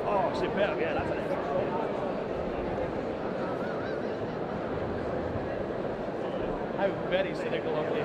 Oh, superb, yeah, that's it. How very cynical of you.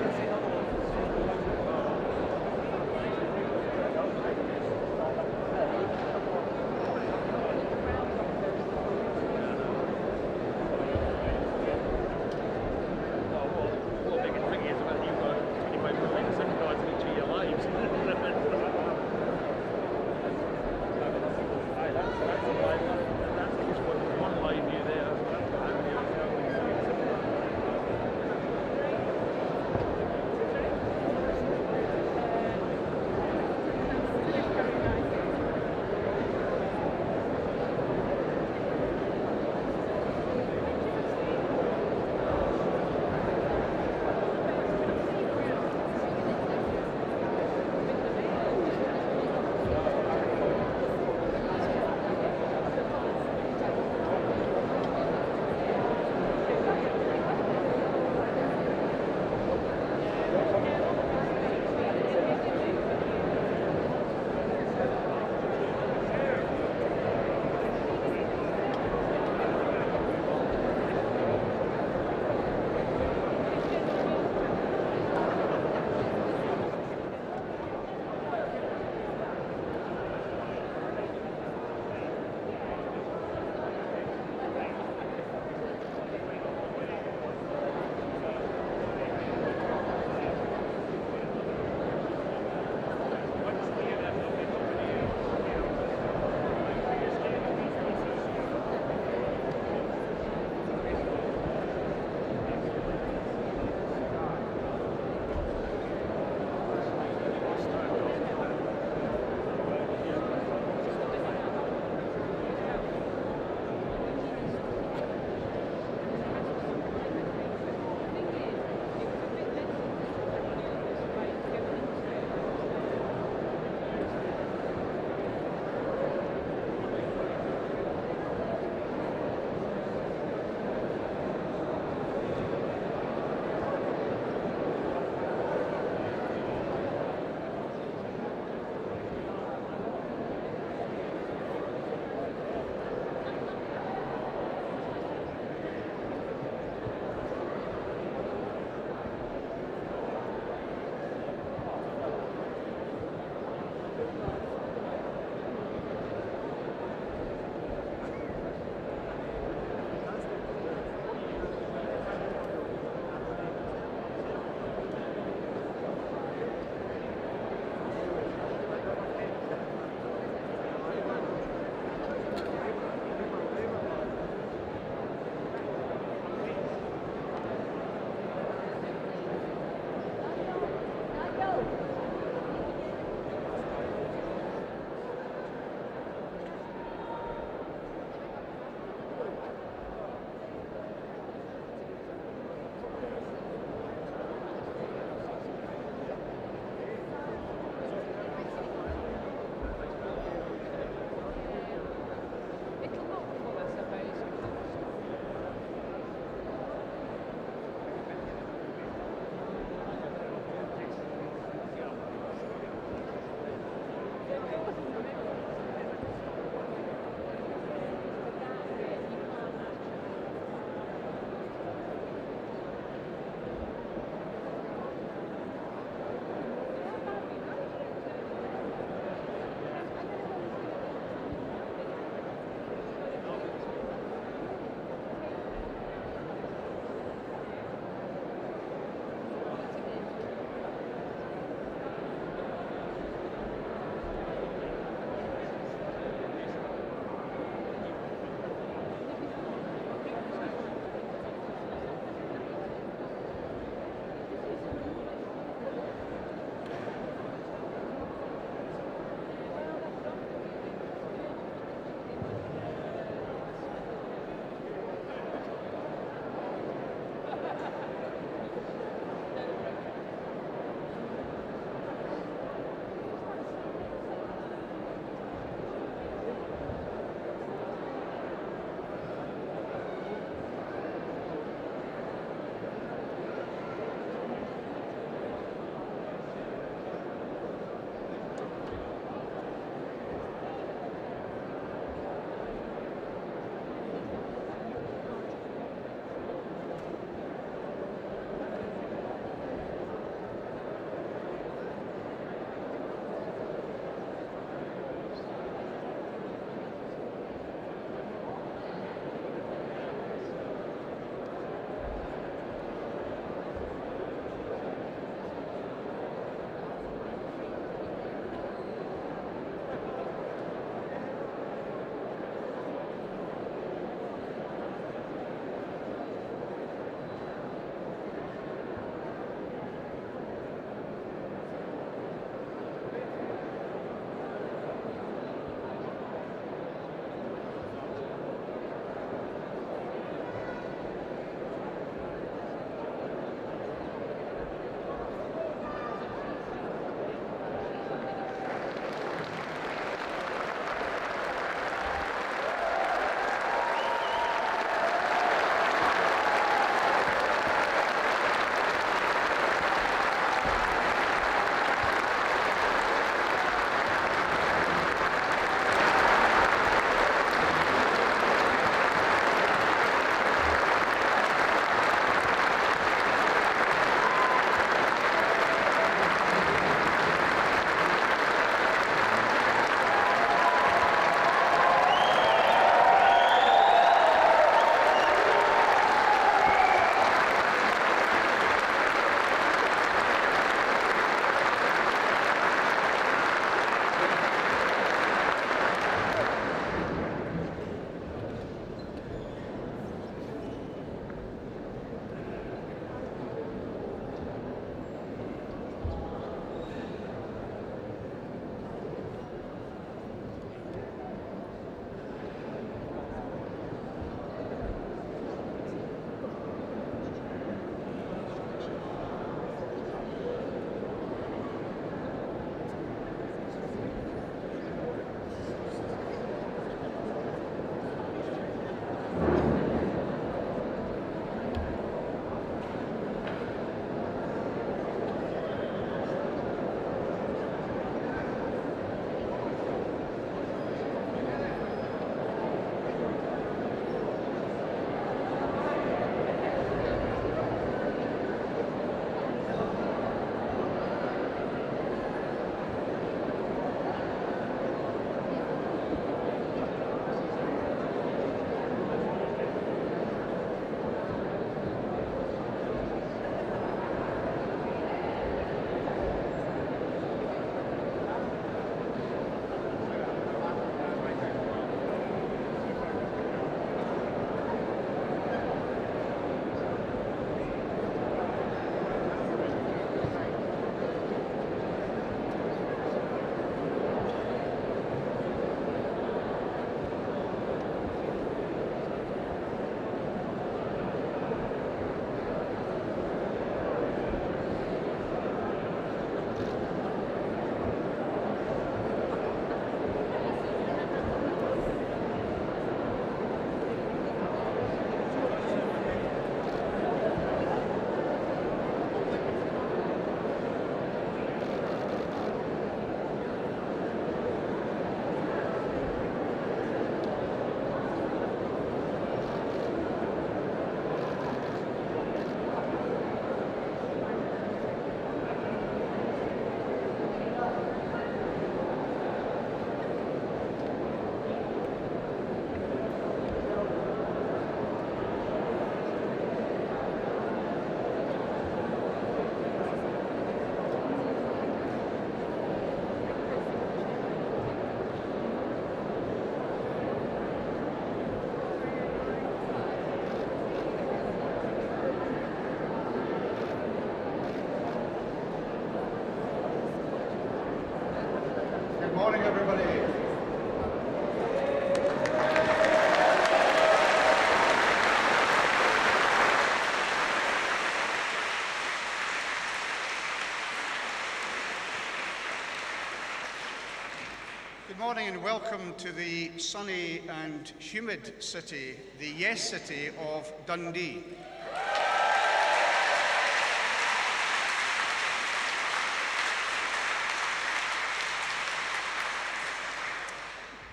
Good morning and welcome to the sunny and humid city, the Yes City of Dundee.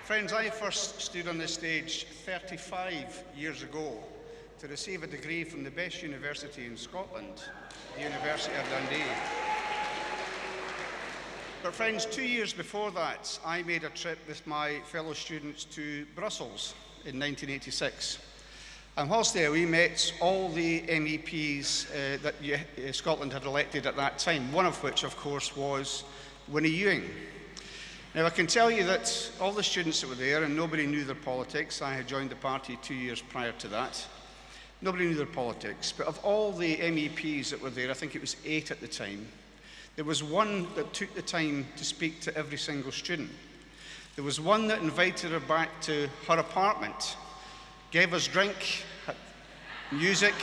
Friends, I first stood on this stage 35 years ago to receive a degree from the best university in Scotland, the University of Dundee. But friends, 2 years before that, I made a trip with my fellow students to Brussels in 1986. And whilst there, we met all the MEPs that Scotland had elected at that time, one of which, of course, was Winnie Ewing. Now, I can tell you that all the students that were there, and nobody knew their politics. I had joined the party 2 years prior to that. Nobody knew their politics, but of all the MEPs that were there, I think it was 8 at the time, there was one that took the time to speak to every single student. There was one that invited her back to her apartment, gave us drink, music.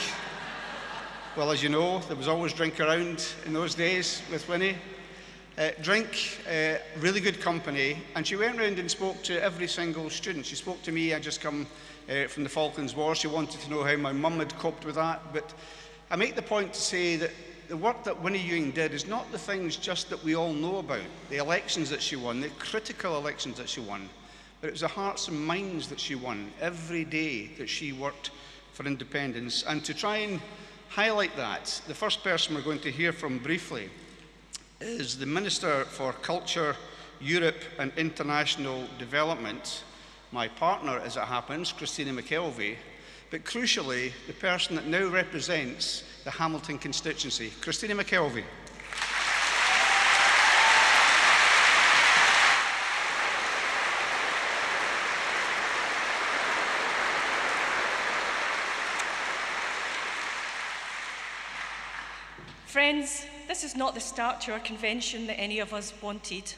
Well, as you know, there was always drink around in those days with Winnie. Really good company, and she went round and spoke to every single student. She spoke to me. I just come from the Falklands War. She wanted to know how my mum had coped with that. But I make the point to say that the work that Winnie Ewing did is not the things just that we all know about, the elections that she won, the critical elections that she won, but it was the hearts and minds that she won every day that she worked for independence. And to try and highlight that, the first person we're going to hear from briefly is the Minister for Culture, Europe and International Development, my partner as it happens, Christina McKelvey, but crucially, the person that now represents the Hamilton constituency, Christina McKelvey. Friends, this is not the start to our convention that any of us wanted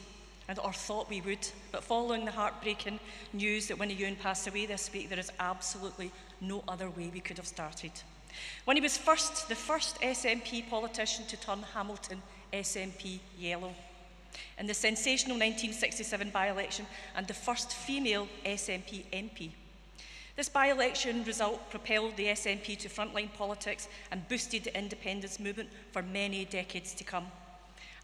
or thought we would, but following the heartbreaking news that Winnie Ewing passed away this week, there is absolutely no other way we could have started. Winnie was the first SNP politician to turn Hamilton SNP yellow in the sensational 1967 by-election, and the first female SNP MP. This by-election result propelled the SNP to frontline politics and boosted the independence movement for many decades to come.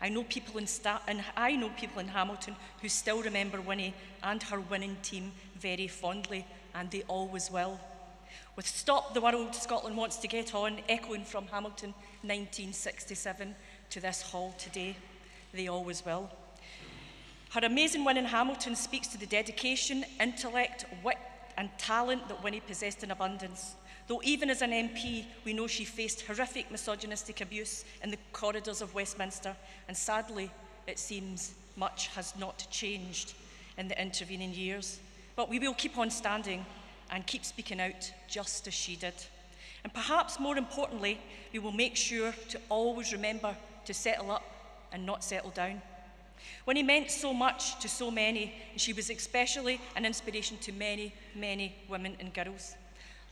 I know people in Hamilton who still remember Winnie and her winning team very fondly, and they always will. With Stop the World, Scotland Wants to Get On echoing from Hamilton 1967 to this hall today, they always will. Her amazing win in Hamilton speaks to the dedication, intellect, wit and talent that Winnie possessed in abundance. Though even as an MP, we know she faced horrific misogynistic abuse in the corridors of Westminster, and sadly, it seems much has not changed in the intervening years. But we will keep on standing and keep speaking out just as she did. And perhaps more importantly, we will make sure to always remember to settle up and not settle down. Winnie meant so much to so many, and she was especially an inspiration to many, many women and girls.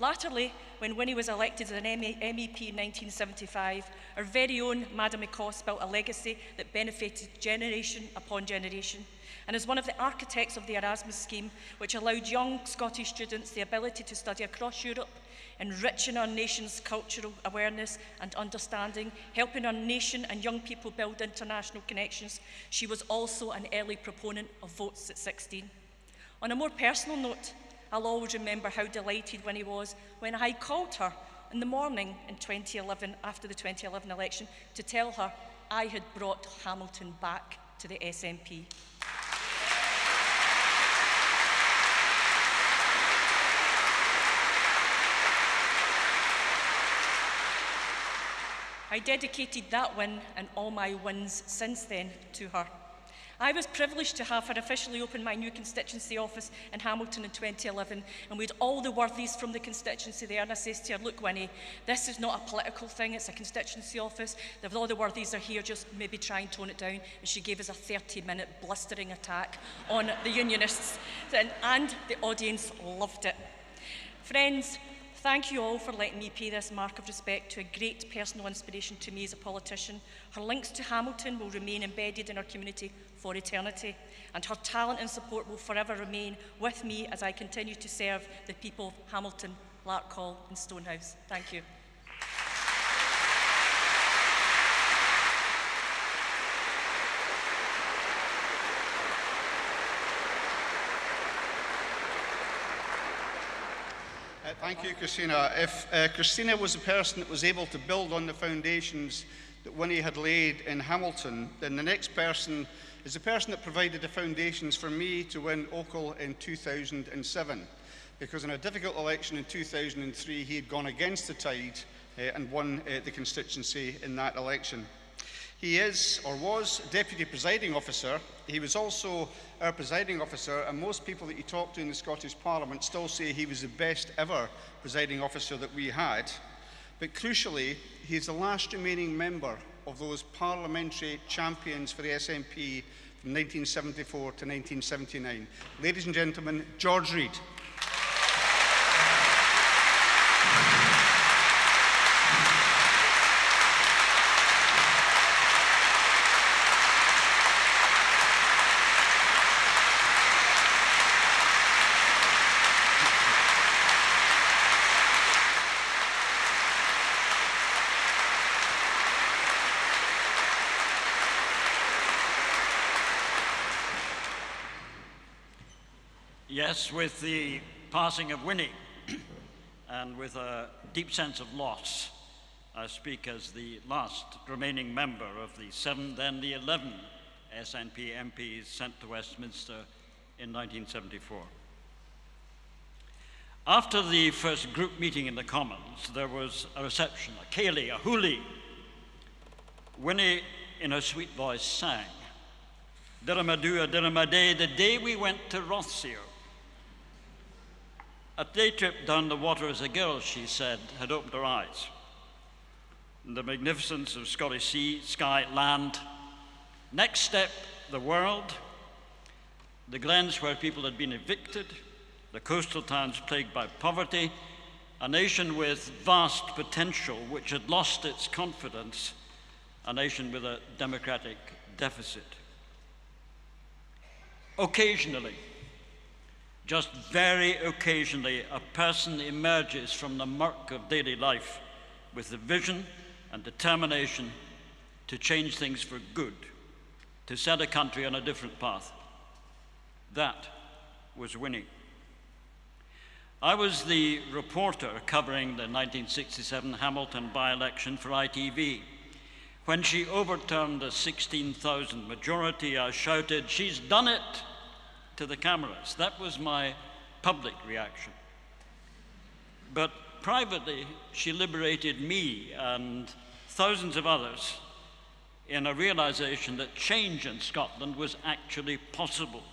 Latterly, when Winnie was elected as an MEP in 1975, our very own Madam McCoss built a legacy that benefited generation upon generation. And as one of the architects of the Erasmus scheme, which allowed young Scottish students the ability to study across Europe, enriching our nation's cultural awareness and understanding, helping our nation and young people build international connections, she was also an early proponent of votes at 16. On a more personal note, I'll always remember how delighted Winnie was when I called her in the morning in 2011, after the 2011 election, to tell her I had brought Hamilton back to the SNP. I dedicated that win and all my wins since then to her. I was privileged to have her officially open my new constituency office in Hamilton in 2011, and we had all the worthies from the constituency there, and I says to her, look Winnie, this is not a political thing, it's a constituency office. If all the worthies are here, just maybe try and tone it down. And she gave us a 30-minute blustering attack on the unionists, and the audience loved it. Friends, Thank you all for letting me pay this mark of respect to a great personal inspiration to me as a politician. Her links to Hamilton will remain embedded in our community for eternity, and her talent and support will forever remain with me as I continue to serve the people of Hamilton, Larkhall and Stonehouse. Thank you. Thank you, Christina. If Christina was the person that was able to build on the foundations that Winnie had laid in Hamilton, then the next person is the person that provided the foundations for me to win Ochil in 2007. Because in a difficult election in 2003, he had gone against the tide and won the constituency in that election. He is, or was, Deputy Presiding Officer. He was also our Presiding Officer, and most people that you talk to in the Scottish Parliament still say he was the best ever Presiding Officer that we had. But crucially, he is the last remaining member of those parliamentary champions for the SNP from 1974 to 1979. Ladies and gentlemen, George Reid. Yes, with the passing of Winnie and with a deep sense of loss, I speak as the last remaining member of the 7, then the 11 SNP MPs sent to Westminster in 1974. After the first group meeting in the Commons, there was a reception, a ceilidh, a hoolie. Winnie, in her sweet voice, sang, "Dirramadua, Dirramaday, the day we went to Rothschild." A day trip down the water as a girl, she said, had opened her eyes. The magnificence of Scottish sea, sky, land. Next step, the world. The glens where people had been evicted, the coastal towns plagued by poverty, a nation with vast potential which had lost its confidence, a nation with a democratic deficit. Occasionally, just very occasionally, a person emerges from the murk of daily life with the vision and determination to change things for good, to set a country on a different path. That was Winnie. I was the reporter covering the 1967 Hamilton by-election for ITV. When she overturned a 16,000 majority, I shouted, "She's done it!" to the cameras. That was my public reaction. But privately, she liberated me and thousands of others in a realization that change in Scotland was actually possible.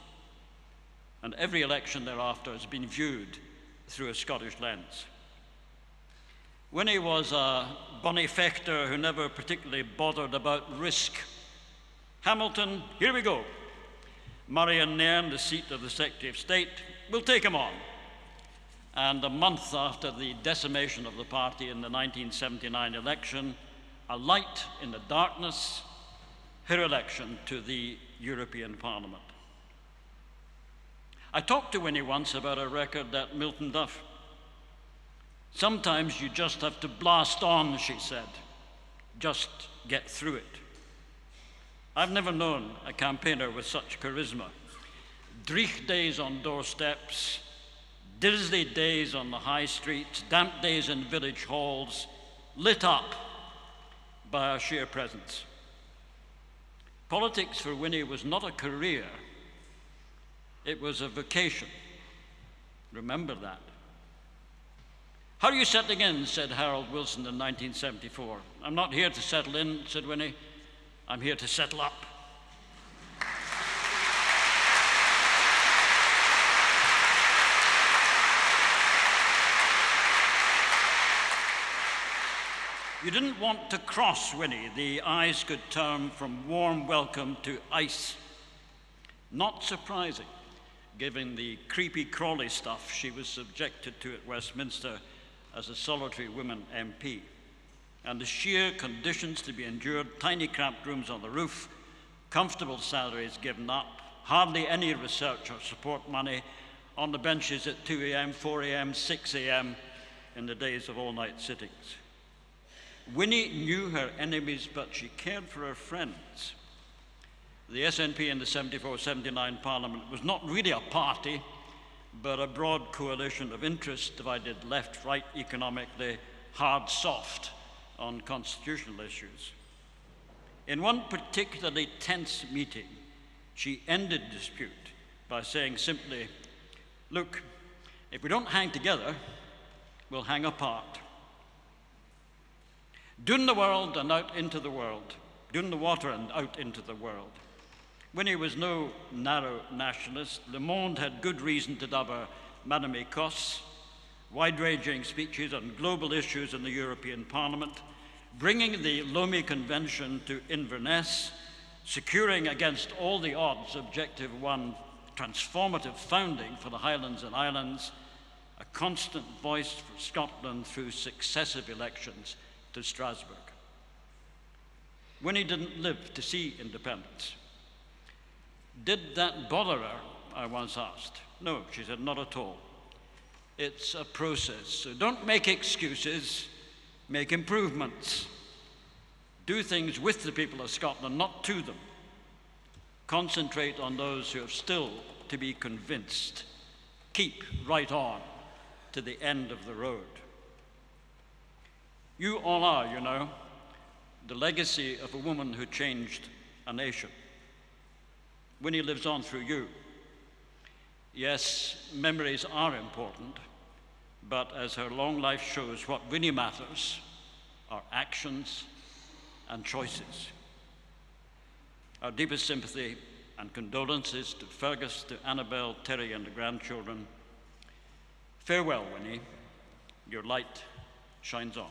And every election thereafter has been viewed through a Scottish lens. Winnie was a bonny fechter who never particularly bothered about risk. Hamilton, here we go. Murray and Nairn, the seat of the Secretary of State, will take him on. And a month after the decimation of the party in the 1979 election, a light in the darkness, her election to the European Parliament. I talked to Winnie once about her record at Milton Duff. Sometimes you just have to blast on, she said. Just get through it. I've never known a campaigner with such charisma. Dreich days on doorsteps, drizzly days on the high streets, damp days in village halls, lit up by our sheer presence. Politics for Winnie was not a career, it was a vocation. Remember that. "How are you settling in?" said Harold Wilson in 1974. "I'm not here to settle in," said Winnie. "I'm here to settle up." You didn't want to cross Winnie. The eyes could turn from warm welcome to ice. Not surprising, given the creepy crawly stuff she was subjected to at Westminster as a solitary woman MP. And the sheer conditions to be endured, tiny cramped rooms on the roof, comfortable salaries given up, hardly any research or support money, on the benches at 2 a.m., 4 a.m., 6 a.m. in the days of all-night sittings. Winnie knew her enemies, but she cared for her friends. The SNP in the 74-79 Parliament was not really a party, but a broad coalition of interests divided left, right, economically, hard, soft on constitutional issues. In one particularly tense meeting, she ended dispute by saying simply, "Look, if we don't hang together, we'll hang apart." Doon the world and out into the world. Doon the water and out into the world. Winnie was no narrow nationalist. Le Monde had good reason to dub her Madame Écosse. Wide-ranging speeches on global issues in the European Parliament, bringing the Lomé Convention to Inverness, securing against all the odds Objective 1 transformative founding for the Highlands and Islands, a constant voice for Scotland through successive elections to Strasbourg. Winnie didn't live to see independence. Did that bother her? I once asked. No, she said, not at all. It's a process, so don't make excuses, make improvements. Do things with the people of Scotland, not to them. Concentrate on those who have still to be convinced. Keep right on to the end of the road. You all are, you know, the legacy of a woman who changed a nation. Winnie lives on through you. Yes, memories are important, but as her long life shows, what really matters are actions and choices. Our deepest sympathy and condolences to Fergus, to Annabel, Terry, and the grandchildren. Farewell, Winnie. Your light shines on.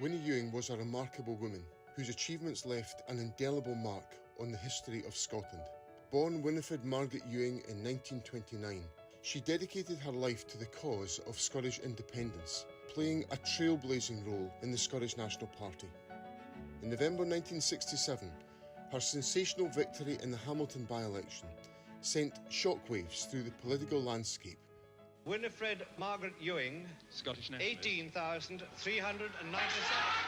Winnie Ewing was a remarkable woman whose achievements left an indelible mark on the history of Scotland. Born Winifred Margaret Ewing in 1929, she dedicated her life to the cause of Scottish independence, playing a trailblazing role in the Scottish National Party. In November 1967, her sensational victory in the Hamilton by-election sent shockwaves through the political landscape. Winifred Margaret Ewing, Scottish nationalist. 18,397.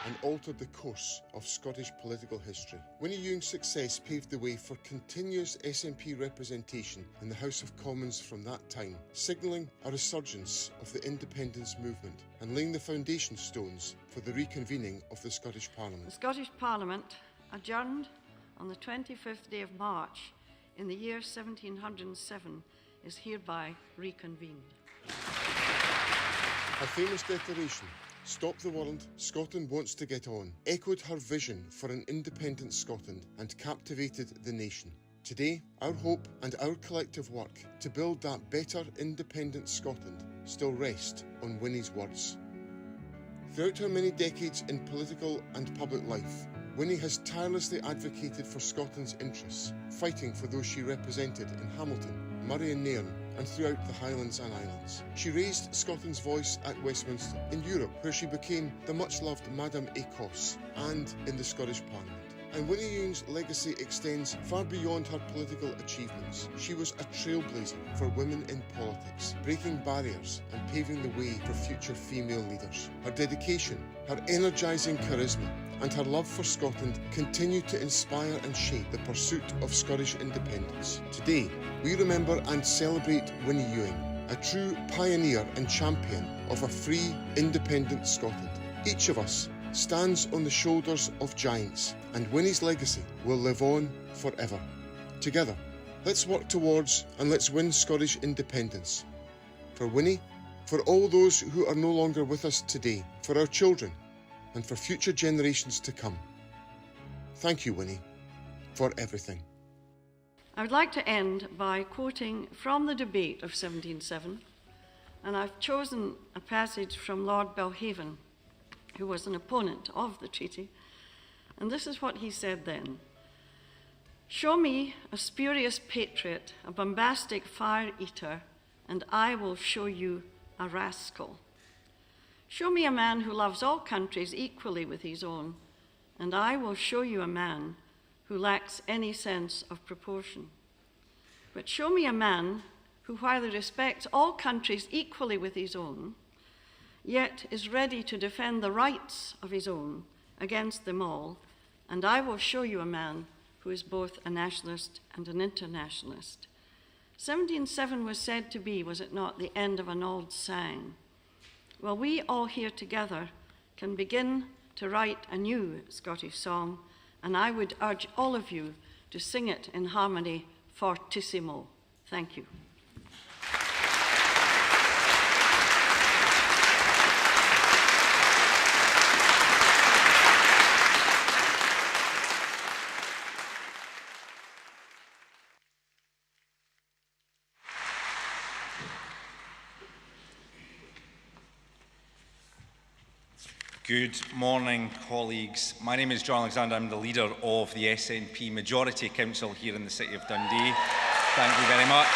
And altered the course of Scottish political history. Winnie Ewing's success paved the way for continuous SNP representation in the House of Commons from that time, signalling a resurgence of the independence movement and laying the foundation stones for the reconvening of the Scottish Parliament. The Scottish Parliament adjourned on the 25th day of March in the year 1707 is hereby reconvened. Her famous declaration, "Stop the world, Scotland wants to get on," echoed her vision for an independent Scotland and captivated the nation. Today, our hope and our collective work to build that better independent Scotland still rest on Winnie's words. Throughout her many decades in political and public life, Winnie has tirelessly advocated for Scotland's interests, fighting for those she represented in Hamilton, Murray and Nairn, and throughout the Highlands and Islands. She raised Scotland's voice at Westminster, in Europe, where she became the much-loved Madame Écosse, and in the Scottish Parliament. And Winnie Ewing's legacy extends far beyond her political achievements. She was a trailblazer for women in politics, breaking barriers and paving the way for future female leaders. Her dedication, her energising charisma, and her love for Scotland continue to inspire and shape the pursuit of Scottish independence. Today, we remember and celebrate Winnie Ewing, a true pioneer and champion of a free, independent Scotland. Each of us stands on the shoulders of giants, and Winnie's legacy will live on forever. Together, let's work towards and let's win Scottish independence. For Winnie, for all those who are no longer with us today, for our children, and for future generations to come. Thank you, Winnie, for everything. I would like to end by quoting from the debate of 1707, and I've chosen a passage from Lord Belhaven, who was an opponent of the treaty, and this is what he said then. Show me a spurious patriot, a bombastic fire-eater, and I will show you a rascal. Show me a man who loves all countries equally with his own, and I will show you a man who lacks any sense of proportion. But show me a man who, while he respects all countries equally with his own, yet is ready to defend the rights of his own against them all, and I will show you a man who is both a nationalist and an internationalist. 1707 was said to be, was it not, the end of an old sang? Well, we all here together can begin to write a new Scottish song, and I would urge all of you to sing it in harmony fortissimo. Thank you. Good morning, colleagues. My name is John Alexander. I'm the leader of the SNP Majority Council here in the City of Dundee. Thank you very much.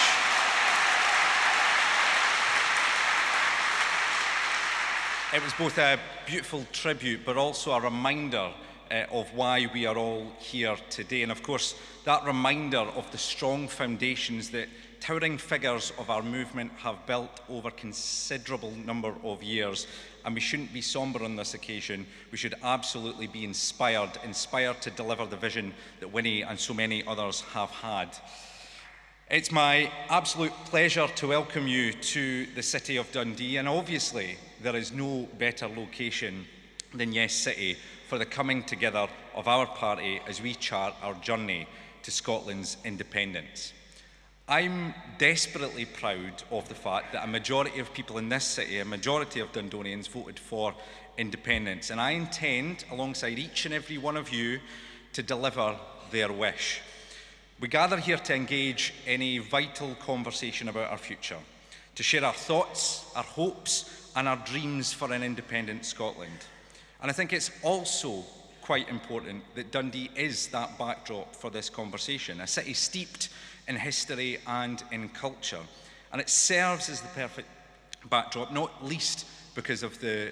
It was both a beautiful tribute but also a reminder of why we are all here today. And of course, that reminder of the strong foundations that towering figures of our movement have built over a considerable number of years. And we shouldn't be sombre on this occasion. We should absolutely be inspired to deliver the vision that Winnie and so many others have had. It's my absolute pleasure to welcome you to the City of Dundee, and obviously there is no better location than Yes City for the coming together of our party as we chart our journey to Scotland's independence. I'm desperately proud of the fact that a majority of people in this city, a majority of Dundonians, voted for independence, and I intend, alongside each and every one of you, to deliver their wish. We gather here to engage in a vital conversation about our future, to share our thoughts, our hopes, and our dreams for an independent Scotland. And I think it's also quite important that Dundee is that backdrop for this conversation, a city steeped in history and in culture. And it serves as the perfect backdrop, not least because of the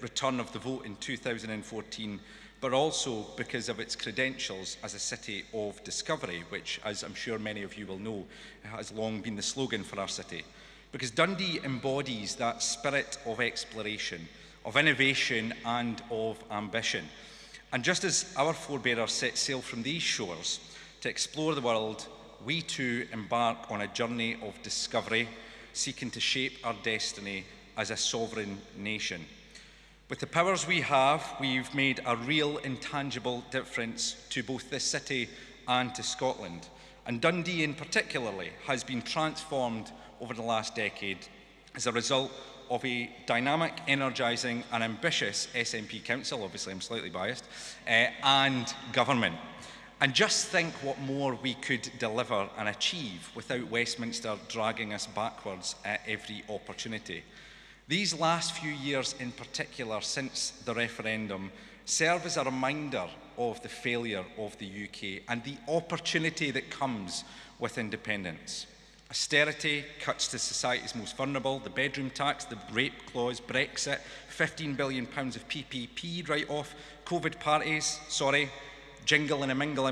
return of the vote in 2014, but also because of its credentials as a city of discovery, which, as I'm sure many of you will know, has long been the slogan for our city. Because Dundee embodies that spirit of exploration, of innovation and of ambition. And just as our forebearers set sail from these shores to explore the world, we too embark on a journey of discovery, seeking to shape our destiny as a sovereign nation. With the powers we have, we've made a real intangible difference to both this city and to Scotland. And Dundee in particularly has been transformed over the last decade as a result of a dynamic, energising and ambitious SNP Council, obviously I'm slightly biased, and government. And just think what more we could deliver and achieve without Westminster dragging us backwards at every opportunity. These last few years in particular, since the referendum, serve as a reminder of the failure of the UK and the opportunity that comes with independence. Austerity, cuts to society's most vulnerable, the bedroom tax, the rape clause, Brexit, £15 billion of PPP write-off, COVID parties, jingle and a mingle,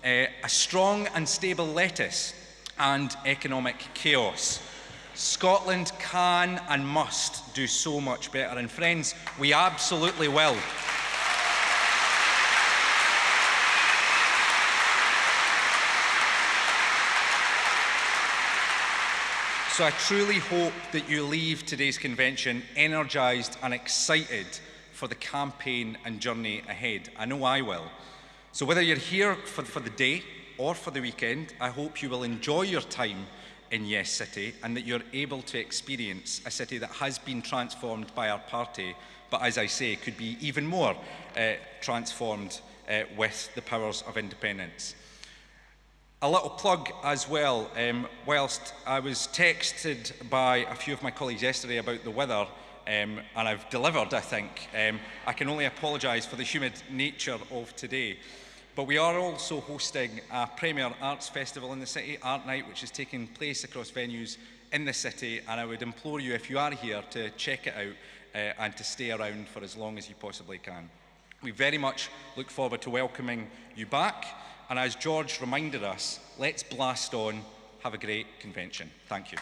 a strong and stable lettuce and economic chaos. Scotland can and must do so much better, and friends, we absolutely will. So I truly hope that you leave today's convention energised and excited for the campaign and journey ahead. I know I will. So whether you're here for the day or for the weekend, I hope you will enjoy your time in Yes City and that you're able to experience a city that has been transformed by our party, but as I say, could be even more transformed with the powers of independence. A little plug as well, whilst I was texted by a few of my colleagues yesterday about the weather, and I've delivered, I think, I can only apologise for the humid nature of today. But we are also hosting a premier arts festival in the city, Art Night, which is taking place across venues in the city, and I would implore you, if you are here, to check it out and to stay around for as long as you possibly can. We very much look forward to welcoming you back, and as George reminded us, let's blast on. Have a great convention. Thank you.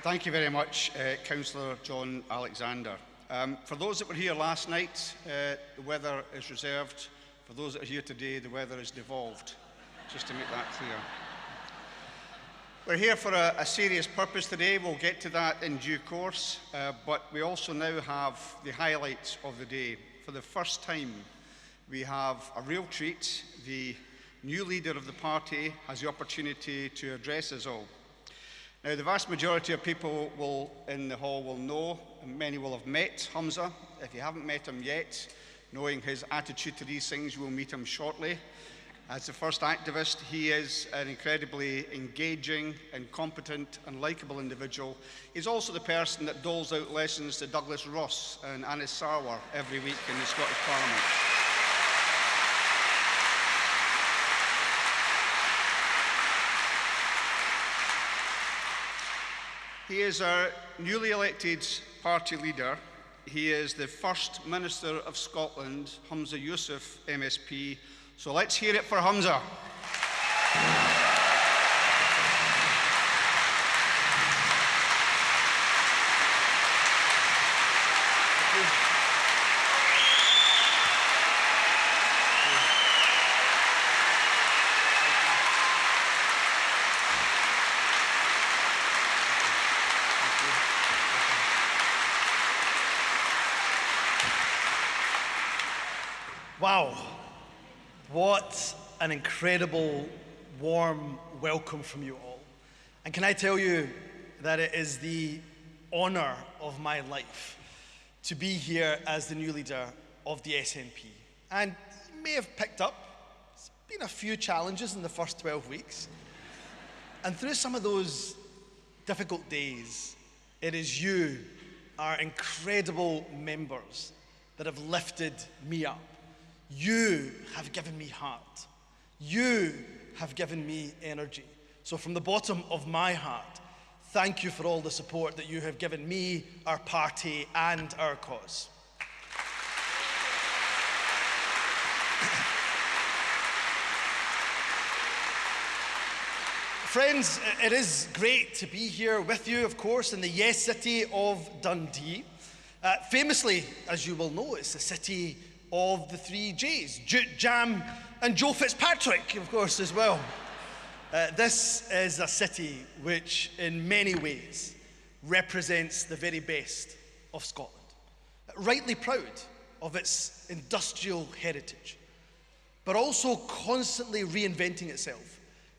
Thank you very much, Councillor John Alexander. For those that were here last night, the weather is reserved. For those that are here today, the weather is devolved, just to make that clear. We're here for a serious purpose today. We'll get to that in due course, but we also now have the highlights of the day. For the first time, we have a real treat. The new leader of the party has the opportunity to address us all. Now, the vast majority of people in the hall will know, and many will have met Humza. If you haven't met him yet, knowing his attitude to these things, you will meet him shortly. As the first activist, he is an incredibly engaging and competent and likeable individual. He's also the person that doles out lessons to Douglas Ross and Anis Sarwar every week in the Scottish Parliament. He is our newly elected party leader. He is the First Minister of Scotland, Humza Yousaf, MSP. So let's hear it for Humza. Wow, what an incredible, warm welcome from you all. And can I tell you that it is the honour of my life to be here as the new leader of the SNP. And you may have picked up, there's been a few challenges in the first 12 weeks. And through some of those difficult days, it is you, our incredible members, that have lifted me up. You have given me heart. You have given me energy. So from the bottom of my heart, thank you for all the support that you have given me, our party, and our cause. Friends, it is great to be here with you, of course, in the Yes City of Dundee. Famously, as you will know, it's the city of the three J's, Jute, Jam, and Joe Fitzpatrick, of course, as well. This is a city which, in many ways, represents the very best of Scotland. Rightly proud of its industrial heritage, but also constantly reinventing itself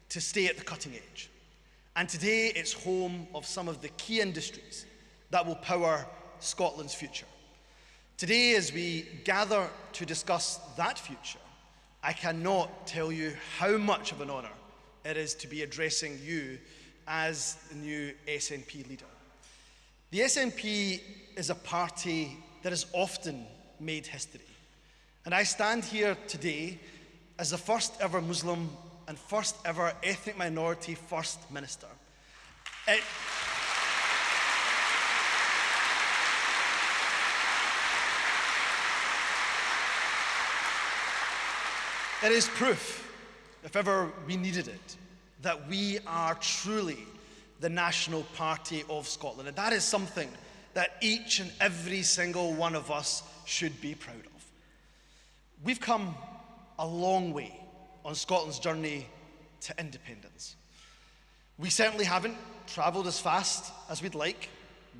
to stay at the cutting edge. And today, it's home of some of the key industries that will power Scotland's future. Today, as we gather to discuss that future, I cannot tell you how much of an honour it is to be addressing you as the new SNP leader. The SNP is a party that has often made history. And I stand here today as the first ever Muslim and first ever ethnic minority First Minister. It is proof, if ever we needed it, that we are truly the national party of Scotland. And that is something that each and every single one of us should be proud of. We've come a long way on Scotland's journey to independence. We certainly haven't travelled as fast as we'd like.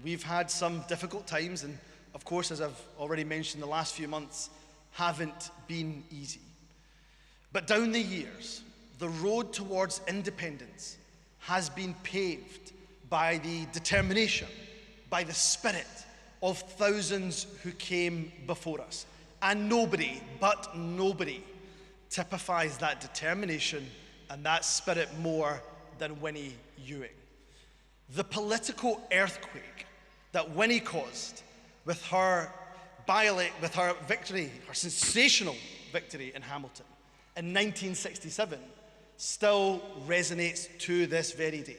We've had some difficult times, and of course, as I've already mentioned, the last few months haven't been easy. But down the years, the road towards independence has been paved by the determination, by the spirit of thousands who came before us. And nobody, but nobody, typifies that determination and that spirit more than Winnie Ewing. The political earthquake that Winnie caused with her victory, her sensational victory in Hamilton in 1967, still resonates to this very day.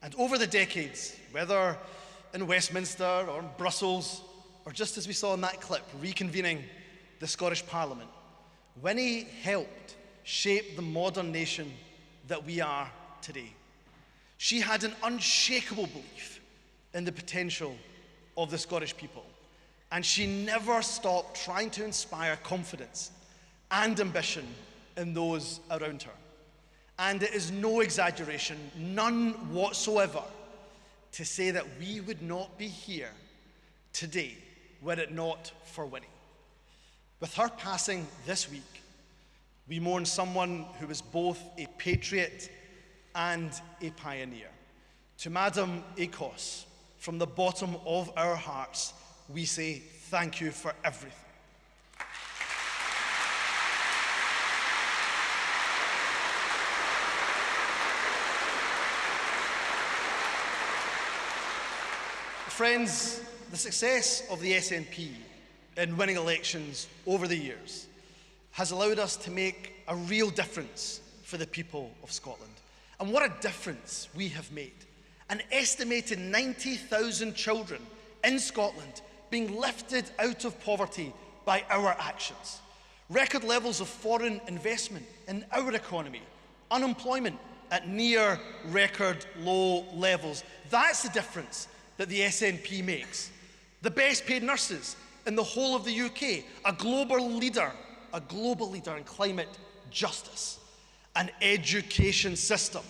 And over the decades, whether in Westminster or in Brussels, or just as we saw in that clip, reconvening the Scottish Parliament, Winnie helped shape the modern nation that we are today. She had an unshakable belief in the potential of the Scottish people, and she never stopped trying to inspire confidence and ambition in those around her. And it is no exaggeration, none whatsoever, to say that we would not be here today were it not for Winnie. With her passing this week, we mourn someone who was both a patriot and a pioneer. To Madam Akos, from the bottom of our hearts, we say thank you for everything. Friends, the success of the SNP in winning elections over the years has allowed us to make a real difference for the people of Scotland. And what a difference we have made. An estimated 90,000 children in Scotland being lifted out of poverty by our actions. Record levels of foreign investment in our economy. Unemployment at near record low levels. That's the difference that the SNP makes. The best paid nurses in the whole of the UK, a global leader in climate justice, an education system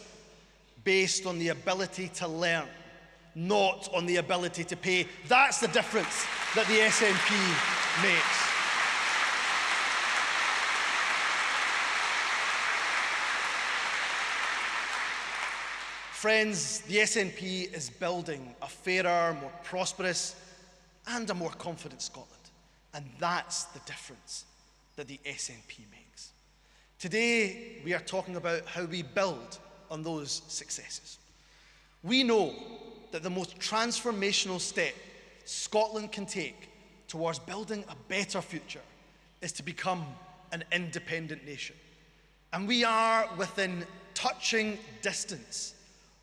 based on the ability to learn, not on the ability to pay. That's the difference that the SNP makes. Friends, the SNP is building a fairer, more prosperous, and a more confident Scotland. And that's the difference that the SNP makes. Today, we are talking about how we build on those successes. We know that the most transformational step Scotland can take towards building a better future is to become an independent nation. And we are within touching distance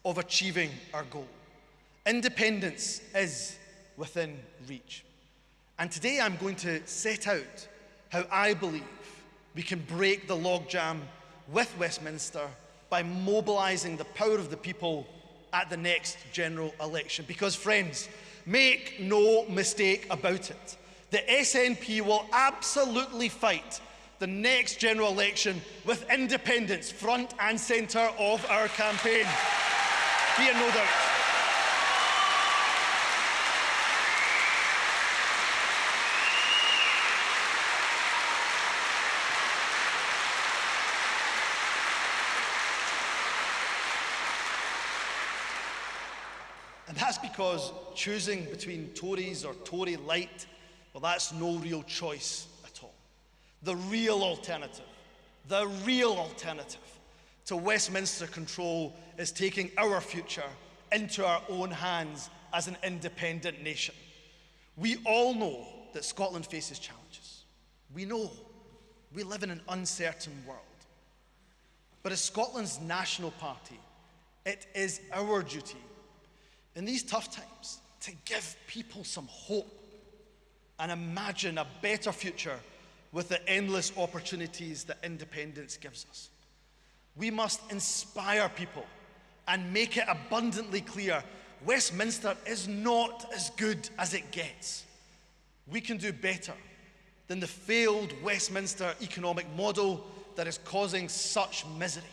of achieving our goal. Independence is within reach. And today I'm going to set out how I believe we can break the logjam with Westminster by mobilising the power of the people at the next general election. Because friends, make no mistake about it, the SNP will absolutely fight the next general election with independence front and centre of our campaign. Be in no doubt. And that's because choosing between Tories or Tory light, well, that's no real choice at all. The real alternative to Westminster control is taking our future into our own hands as an independent nation. We all know that Scotland faces challenges. We know we live in an uncertain world. But as Scotland's national party, it is our duty in these tough times to give people some hope and imagine a better future with the endless opportunities that independence gives us. We must inspire people and make it abundantly clear Westminster is not as good as it gets. We can do better than the failed Westminster economic model that that is causing such misery.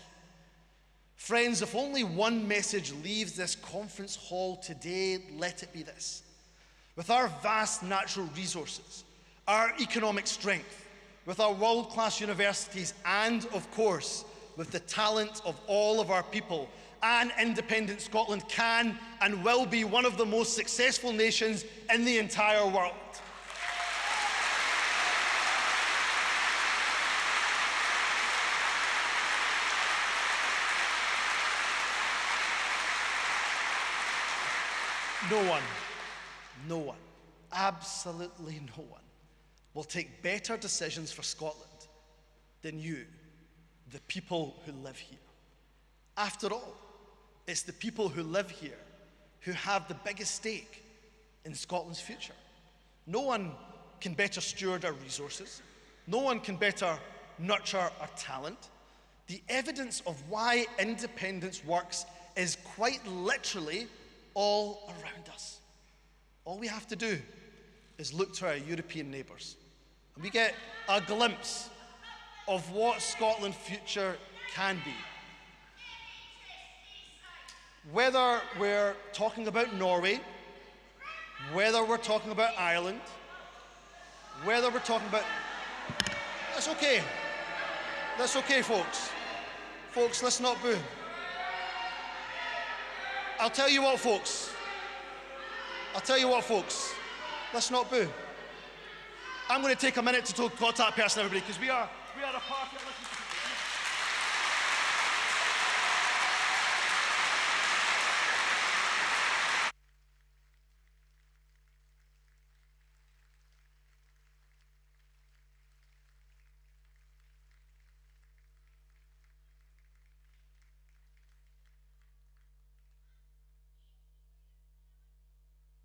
Friends, if only one message leaves this conference hall today, let it be this. With our vast natural resources, our economic strength, with our world-class universities, and of course, with the talent of all of our people, an independent Scotland can and will be one of the most successful nations in the entire world. No one, absolutely no one, will take better decisions for Scotland than you, the people who live here. After all, it's the people who live here who have the biggest stake in Scotland's future. No one can better steward our resources. No one can better nurture our talent. The evidence of why independence works is quite literally all around us. All we have to do is look to our European neighbours, and we get a glimpse of what Scotland's future can be. Whether we're talking about Norway, whether we're talking about Ireland, whether we're talking about... That's okay. That's okay, folks. Folks, let's not boo. I'll tell you what, folks. Let's not boo. I'm going to take a minute to talk to that person, everybody, because we are a party that listens to people.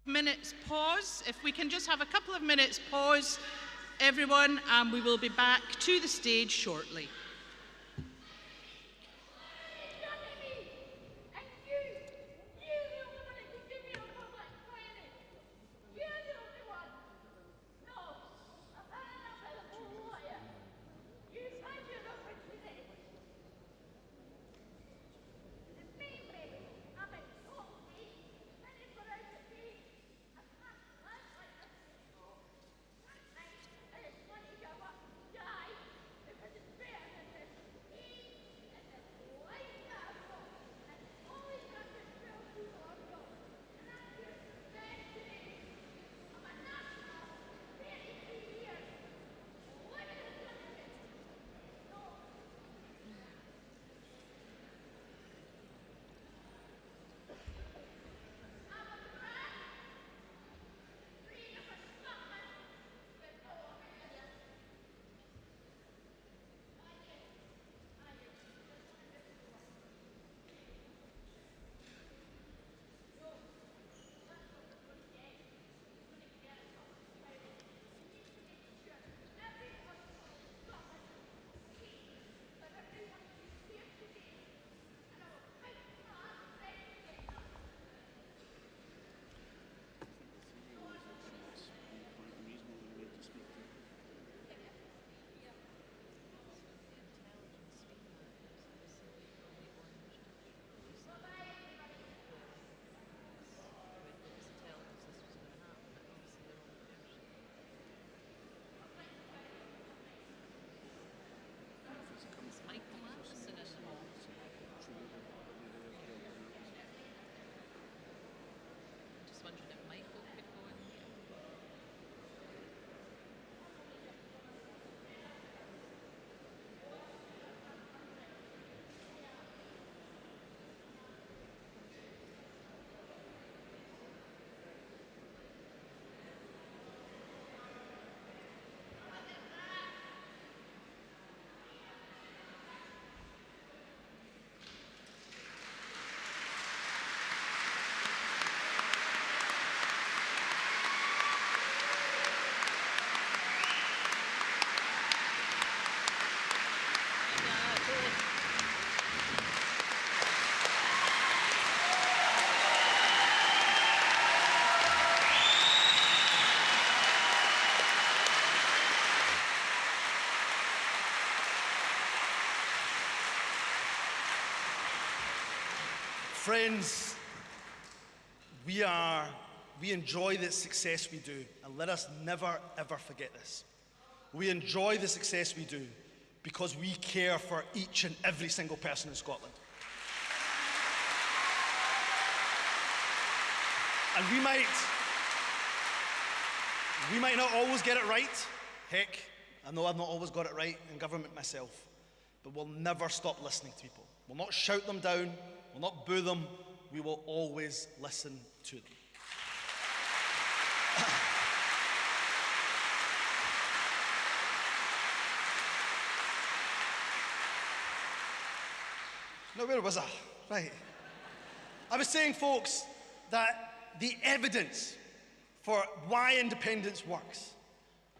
Minutes pause. If we can just have a couple of minutes pause, everyone, and we will be back to the stage shortly. Yeah. Friends, we enjoy the success we do, and let us never, ever forget this. We enjoy the success we do because we care for each and every single person in Scotland. And we might not always get it right. Heck, I know I've not always got it right in government myself, but we'll never stop listening to people. We'll not shout them down, we'll not boo them, we will always listen to them. Now, where was I? Right. I was saying, folks, that the evidence for why independence works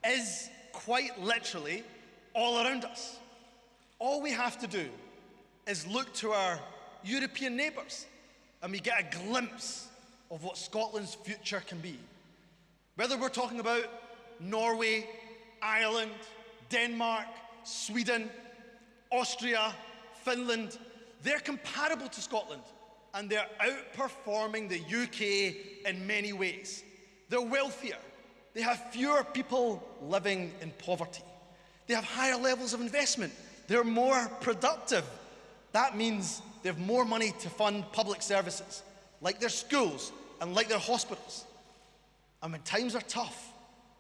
is quite literally all around us. All we have to do is look to our European neighbours and we get a glimpse of what Scotland's future can be. Whether we're talking about Norway, Ireland, Denmark, Sweden, Austria, Finland, they're comparable to Scotland and they're outperforming the UK in many ways. They're wealthier. They have fewer people living in poverty. They have higher levels of investment. They're more productive. That means they have more money to fund public services, like their schools and like their hospitals. And when times are tough,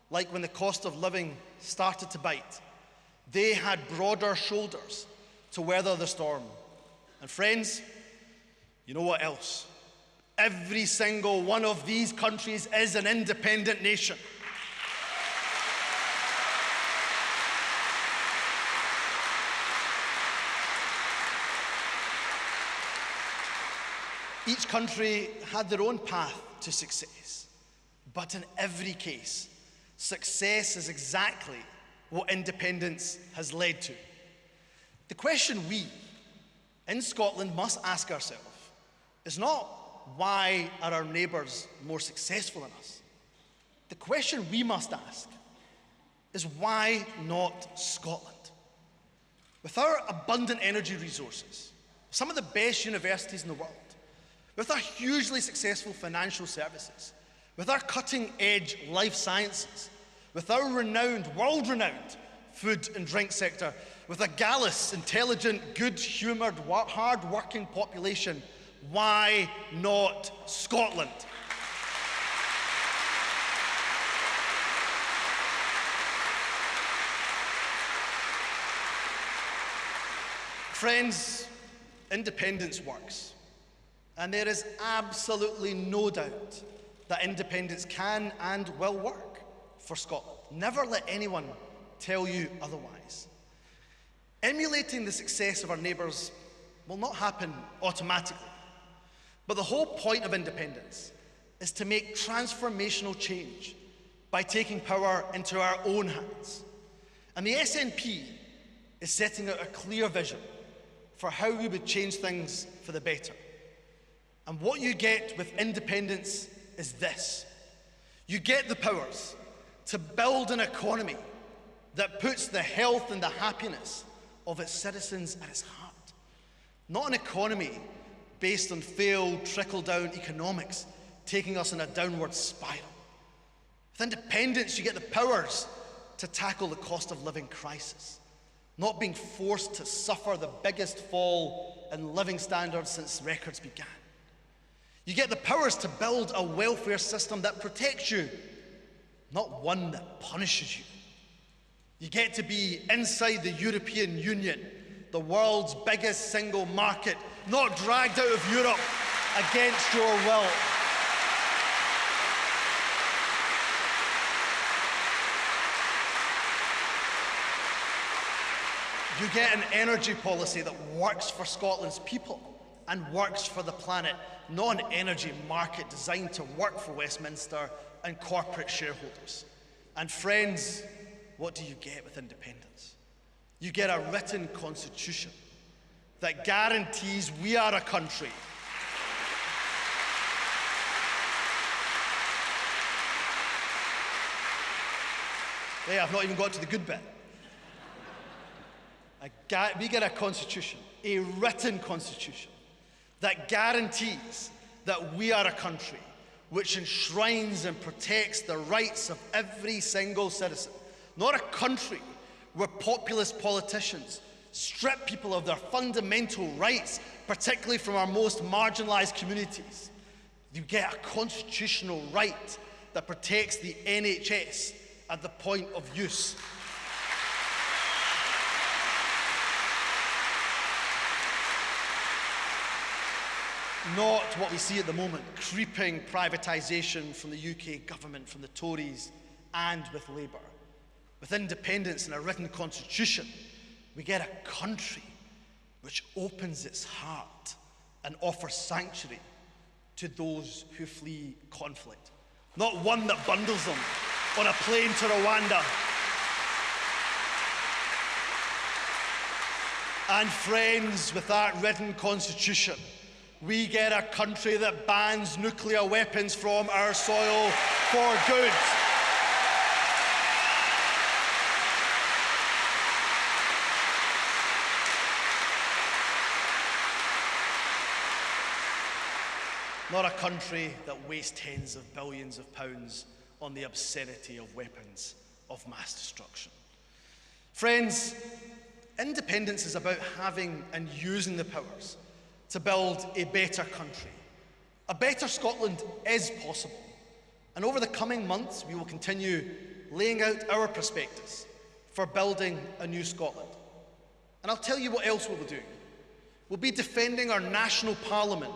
like when the cost of living started to bite, they had broader shoulders to weather the storm. And friends, you know what else? Every single one of these countries is an independent nation. Each country had their own path to success, but in every case, success is exactly what independence has led to. The question we in Scotland must ask ourselves is not why are our neighbours more successful than us? The question we must ask is why not Scotland? With our abundant energy resources, some of the best universities in the world, with our hugely successful financial services, with our cutting-edge life sciences, with our world-renowned food and drink sector, with a gallus, intelligent, good-humoured, hard-working population, why not Scotland? Friends, independence works. And there is absolutely no doubt that independence can and will work for Scotland. Never let anyone tell you otherwise. Emulating the success of our neighbours will not happen automatically. But the whole point of independence is to make transformational change by taking power into our own hands. And the SNP is setting out a clear vision for how we would change things for the better. And what you get with independence is this. You get the powers to build an economy that puts the health and the happiness of its citizens at its heart. Not an economy based on failed trickle-down economics, taking us in a downward spiral. With independence, you get the powers to tackle the cost of living crisis, not being forced to suffer the biggest fall in living standards since records began. You get the powers to build a welfare system that protects you, not one that punishes you. You get to be inside the European Union, the world's biggest single market, not dragged out of Europe against your will. You get an energy policy that works for Scotland's people and works for the planet, not an energy market designed to work for Westminster and corporate shareholders. And friends, what do you get with independence? You get a written constitution that guarantees we are a country Hey, I've not even got to the good bit. We get a constitution, a written constitution, that guarantees that we are a country which enshrines and protects the rights of every single citizen. Not a country where populist politicians strip people of their fundamental rights, particularly from our most marginalised communities. You get a constitutional right that protects the NHS at the point of use. Not what we see at the moment, creeping privatisation from the UK government, from the Tories and with Labour. With independence and a written constitution, we get a country which opens its heart and offers sanctuary to those who flee conflict. Not one that bundles them on a plane to Rwanda. And friends, with that written constitution, we get a country that bans nuclear weapons from our soil for good. Not a country that wastes tens of billions of pounds on the obscenity of weapons of mass destruction. Friends, independence is about having and using the powers to build a better country. A better Scotland is possible. And over the coming months, we will continue laying out our prospectus for building a new Scotland. And I'll tell you what else we'll be doing. We'll be defending our national parliament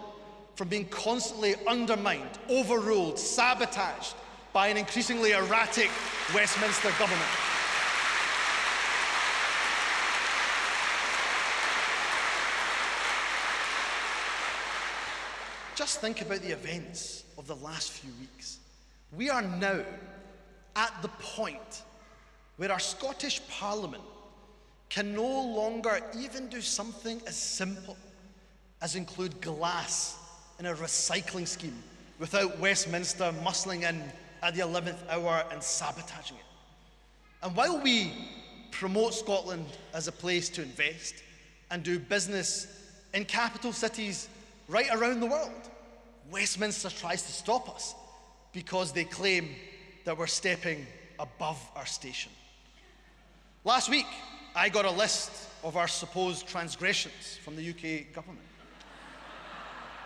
from being constantly undermined, overruled, sabotaged by an increasingly erratic Westminster government. Just think about the events of the last few weeks. We are now at the point where our Scottish Parliament can no longer even do something as simple as include glass in a recycling scheme without Westminster muscling in at the 11th hour and sabotaging it. And while we promote Scotland as a place to invest and do business in capital cities right around the world, Westminster tries to stop us because they claim that we're stepping above our station. Last week, I got a list of our supposed transgressions from the UK government.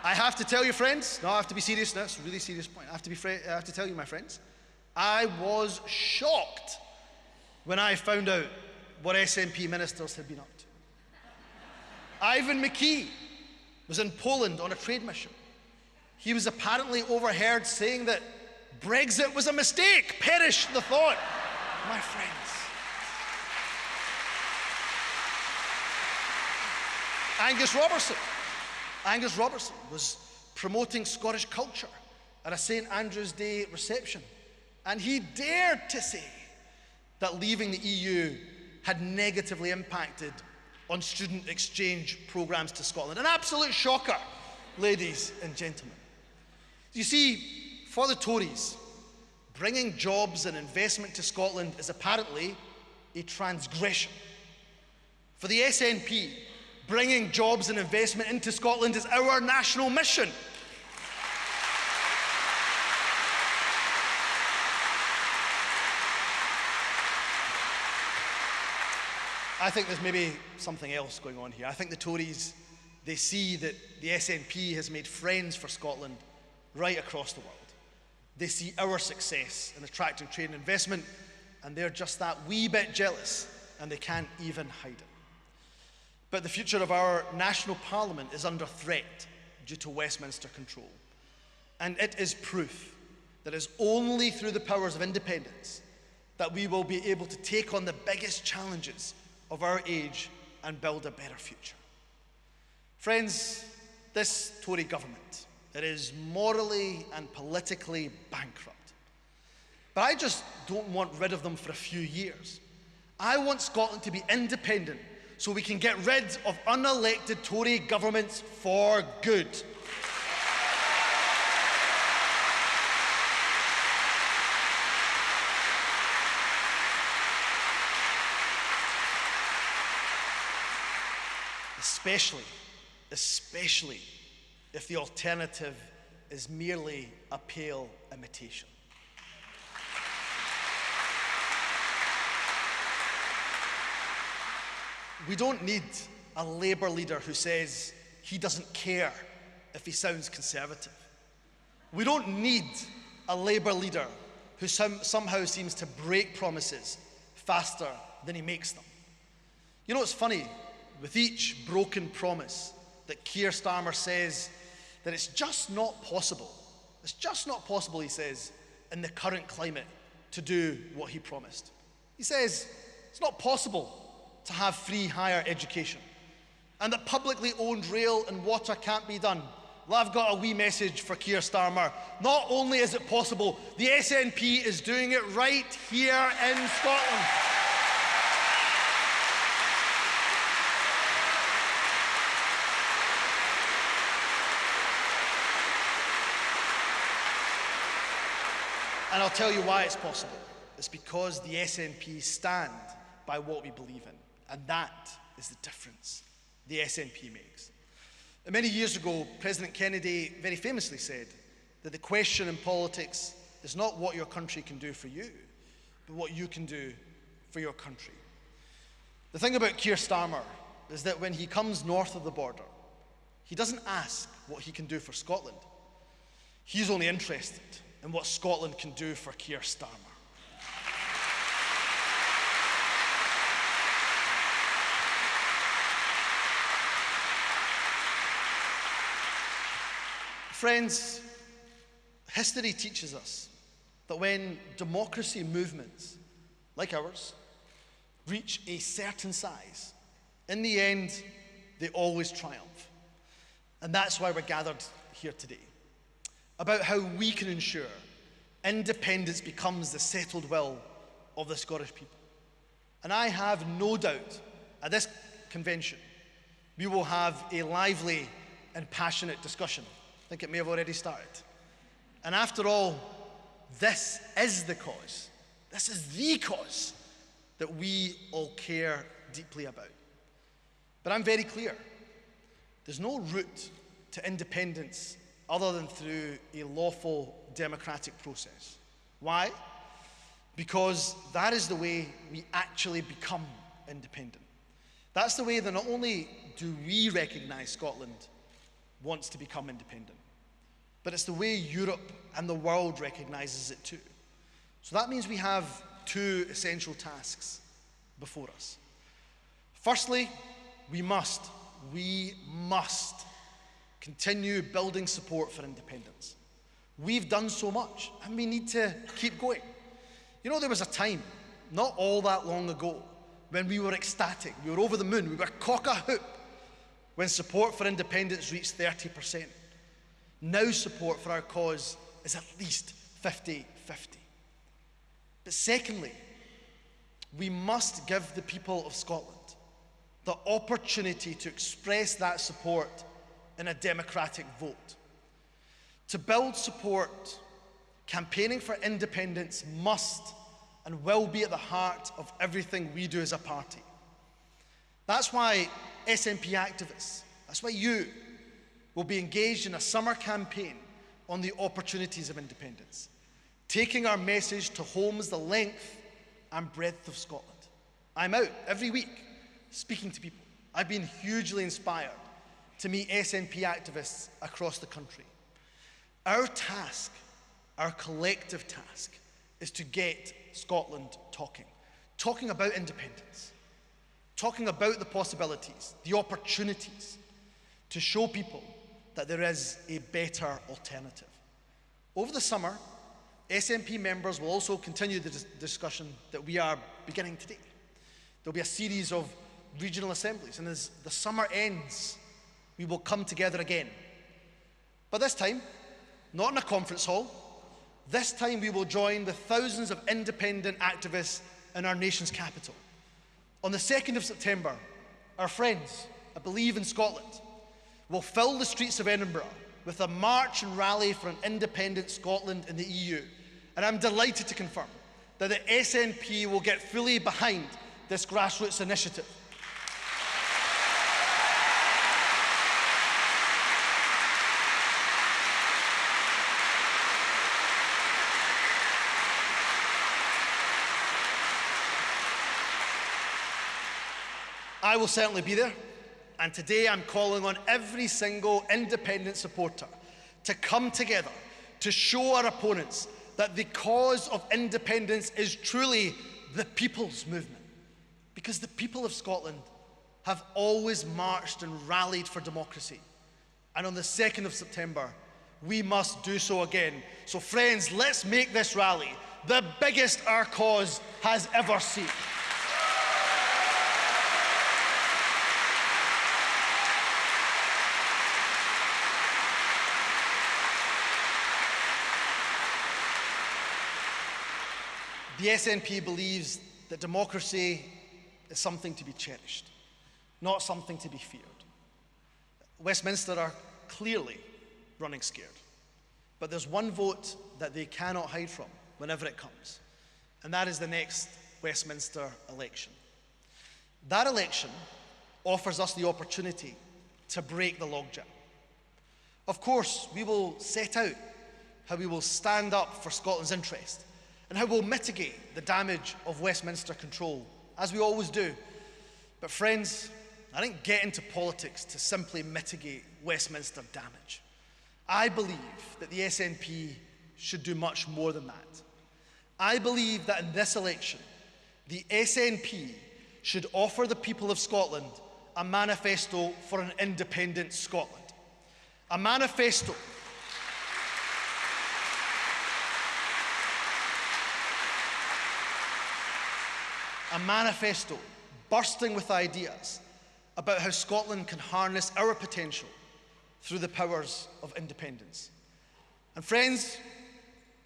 I have to tell you, friends, no, I have to be serious now, it's a really serious point. I have to tell you, my friends, I was shocked when I found out what SNP ministers had been up to. Ivan McKee was in Poland on a trade mission. He was apparently overheard saying that Brexit was a mistake. Perish the thought, my friends. Angus Robertson was promoting Scottish culture at a St Andrew's Day reception, and he dared to say that leaving the EU had negatively impacted on student exchange programmes to Scotland. An absolute shocker, ladies and gentlemen. You see, for the Tories, bringing jobs and investment to Scotland is apparently a transgression. For the SNP, bringing jobs and investment into Scotland is our national mission. I think there's maybe something else going on here. I think the Tories, they see that the SNP has made friends for Scotland right across the world. They see our success in attracting trade and investment, and they're just that wee bit jealous, and they can't even hide it. But the future of our national parliament is under threat due to Westminster control. And it is proof that it's only through the powers of independence that we will be able to take on the biggest challenges of our age and build a better future. Friends, this Tory government, it is morally and politically bankrupt. But I just don't want rid of them for a few years. I want Scotland to be independent so we can get rid of unelected Tory governments for good. Especially if the alternative is merely a pale imitation. We don't need a Labour leader who says he doesn't care if he sounds conservative. We don't need a Labour leader who somehow seems to break promises faster than he makes them. You know, it's funny, with each broken promise that Keir Starmer says that it's just not possible, he says, in the current climate to do what he promised. He says it's not possible to have free higher education, and that publicly owned rail and water can't be done. Well, I've got a wee message for Keir Starmer. Not only is it possible, the SNP is doing it right here in Scotland. And I'll tell you why it's possible. It's because the SNP stand by what we believe in. And that is the difference the SNP makes. And many years ago, President Kennedy very famously said that the question in politics is not what your country can do for you, but what you can do for your country. The thing about Keir Starmer is that when he comes north of the border, he doesn't ask what he can do for Scotland. He's only interested in what Scotland can do for Keir Starmer. Friends, history teaches us that when democracy movements, like ours, reach a certain size, in the end, they always triumph. And that's why we're gathered here today, about how we can ensure independence becomes the settled will of the Scottish people. And I have no doubt at this convention, we will have a lively and passionate discussion. I think it may have already started. And after all, this is the cause. This is the cause that we all care deeply about. But I'm very clear. There's no route to independence other than through a lawful democratic process. Why? Because that is the way we actually become independent. That's the way that not only do we recognize Scotland wants to become independent, but it's the way Europe and the world recognizes it too. So that means we have two essential tasks before us. Firstly, we must continue building support for independence. We've done so much, and we need to keep going. You know, there was a time, not all that long ago, when we were ecstatic, we were over the moon, we were cock-a-hoop, when support for independence reached 30%. Now support for our cause is at least 50-50. But secondly, we must give the people of Scotland the opportunity to express that support in a democratic vote. To build support, campaigning for independence must and will be at the heart of everything we do as a party. That's why SNP activists, that's why you will be engaged in a summer campaign on the opportunities of independence, taking our message to homes the length and breadth of Scotland. I'm out every week speaking to people. I've been hugely inspired to meet SNP activists across the country. Our task, our collective task, is to get Scotland talking about independence, talking about the possibilities, the opportunities, to show people that there is a better alternative. Over the summer, SNP members will also continue the discussion that we are beginning today. There'll be a series of regional assemblies, and as the summer ends, we will come together again. But this time, not in a conference hall, this time we will join the thousands of independent activists in our nation's capital. On the 2nd of September, our friends, I believe in Scotland, will fill the streets of Edinburgh with a march and rally for an independent Scotland in the EU. And I'm delighted to confirm that the SNP will get fully behind this grassroots initiative. . I will certainly be there, and today I'm calling on every single independent supporter to come together to show our opponents that the cause of independence is truly the people's movement. Because the people of Scotland have always marched and rallied for democracy. And on the 2nd of September, we must do so again. So friends, let's make this rally the biggest our cause has ever seen. The SNP believes that democracy is something to be cherished, not something to be feared. Westminster are clearly running scared, but there's one vote that they cannot hide from whenever it comes, and that is the next Westminster election. That election offers us the opportunity to break the logjam. Of course, we will set out how we will stand up for Scotland's interest and how we'll mitigate the damage of Westminster control, as we always do. But friends, I didn't get into politics to simply mitigate Westminster damage. I believe that the SNP should do much more than that. I believe that in this election, the SNP should offer the people of Scotland a manifesto for an independent Scotland. A manifesto bursting with ideas about how Scotland can harness our potential through the powers of independence. And friends,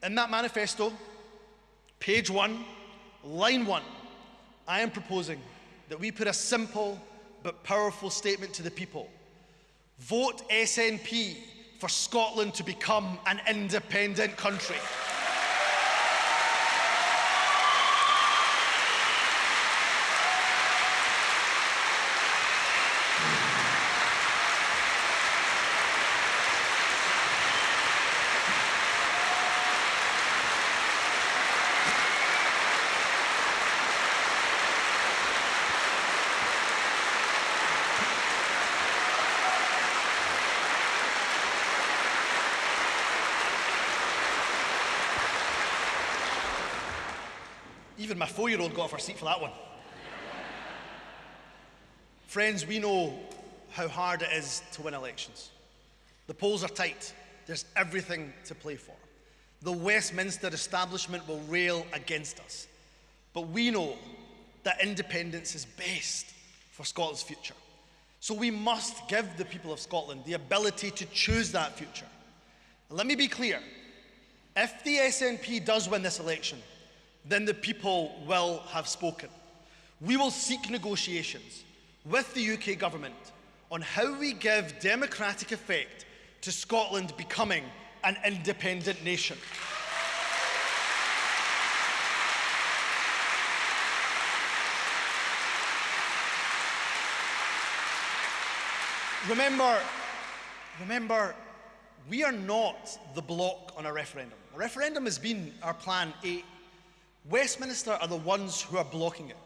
in that manifesto, page 1, line 1, I am proposing that we put a simple but powerful statement to the people. Vote SNP for Scotland to become an independent country. Even my 4-year-old got off her seat for that one. Friends, we know how hard it is to win elections. The polls are tight. There's everything to play for. The Westminster establishment will rail against us. But we know that independence is best for Scotland's future. So we must give the people of Scotland the ability to choose that future. And let me be clear. If the SNP does win this election, then the people will have spoken. We will seek negotiations with the UK government on how we give democratic effect to Scotland becoming an independent nation. Remember, we are not the bloc on a referendum. A referendum has been our plan A. Westminster are the ones who are blocking it.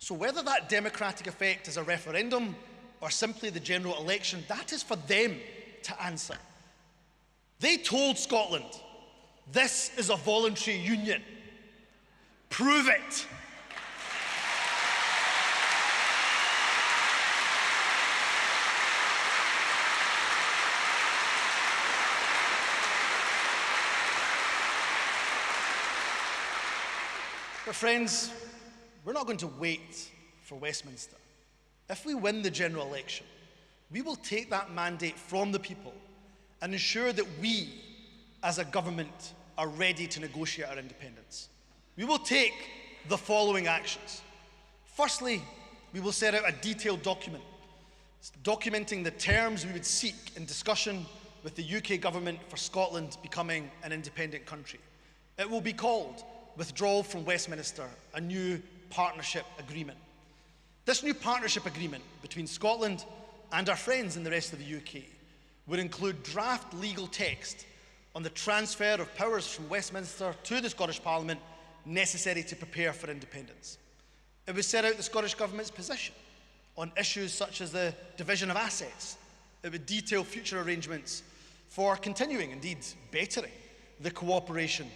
So whether that democratic effect is a referendum or simply the general election, that is for them to answer. They told Scotland, this is a voluntary union. Prove it. But friends, we're not going to wait for Westminster. If we win the general election, we will take that mandate from the people and ensure that we, as a government, are ready to negotiate our independence. We will take the following actions. Firstly, we will set out a detailed document documenting the terms we would seek in discussion with the UK government for Scotland becoming an independent country. It will be called Withdrawal from Westminster, a new partnership agreement. This new partnership agreement between Scotland and our friends in the rest of the UK would include draft legal text on the transfer of powers from Westminster to the Scottish Parliament necessary to prepare for independence. It would set out the Scottish Government's position on issues such as the division of assets. It would detail future arrangements for continuing, indeed bettering, the cooperation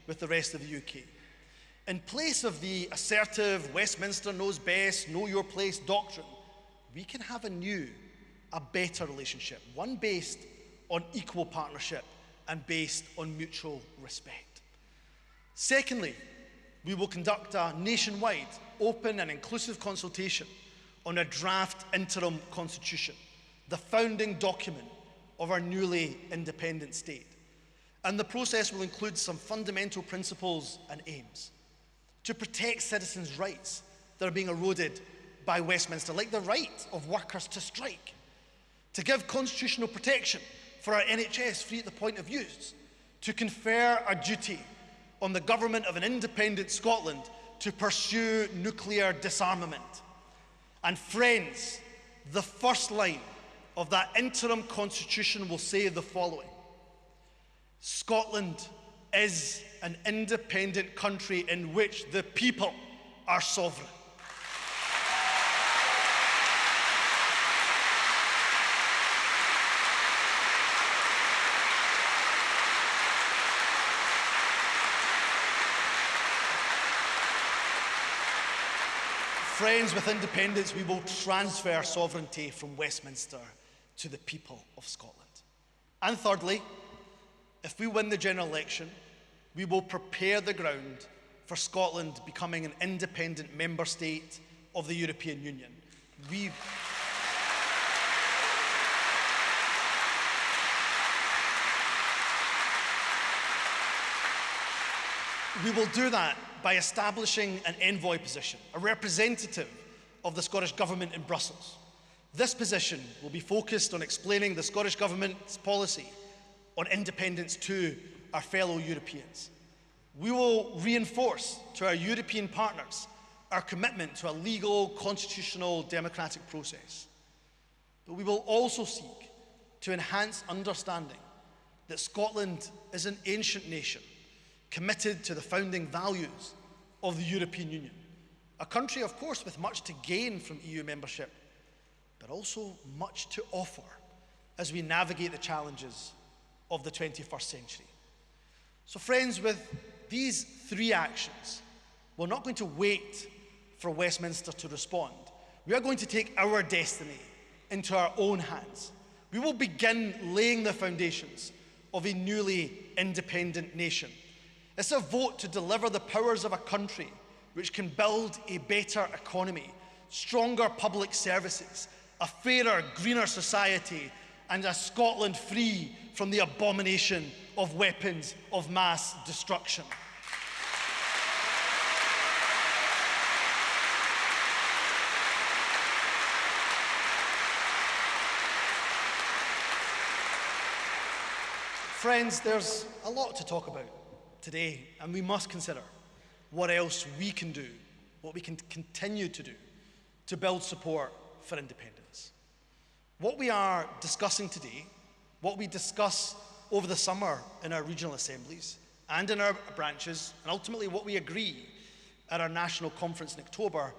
with the rest of the UK. In place of the assertive Westminster knows best, know your place doctrine, we can have a better relationship, one based on equal partnership and based on mutual respect. Secondly, we will conduct a nationwide, open and inclusive consultation on a draft interim constitution, the founding document of our newly independent state. And the process will include some fundamental principles and aims to protect citizens' rights that are being eroded by Westminster, like the right of workers to strike, to give constitutional protection for our NHS free at the point of use, to confer a duty on the government of an independent Scotland to pursue nuclear disarmament. And friends, the first line of that interim constitution will say the following: Scotland is an independent country in which the people are sovereign. Friends, with independence, we will transfer sovereignty from Westminster to the people of Scotland. And thirdly, if we win the general election, we will prepare the ground for Scotland becoming an independent member state of the European Union. We will do that by establishing an envoy position, a representative of the Scottish Government in Brussels. This position will be focused on explaining the Scottish Government's policy on independence to our fellow Europeans. We will reinforce to our European partners our commitment to a legal, constitutional, democratic process. But we will also seek to enhance understanding that Scotland is an ancient nation committed to the founding values of the European Union. A country, of course, with much to gain from EU membership, but also much to offer as we navigate the challenges of the 21st century. So friends, with these three actions, we're not going to wait for Westminster to respond. We are going to take our destiny into our own hands. We will begin laying the foundations of a newly independent nation. It's a vote to deliver the powers of a country which can build a better economy, stronger public services, a fairer, greener society, and a Scotland free from the abomination of weapons of mass destruction. Friends, there's a lot to talk about today, and we must consider what else we can do, what we can continue to do to build support for independence. What we are discussing today, what we discuss over the summer in our regional assemblies and in our branches, and ultimately what we agree at our national conference in October,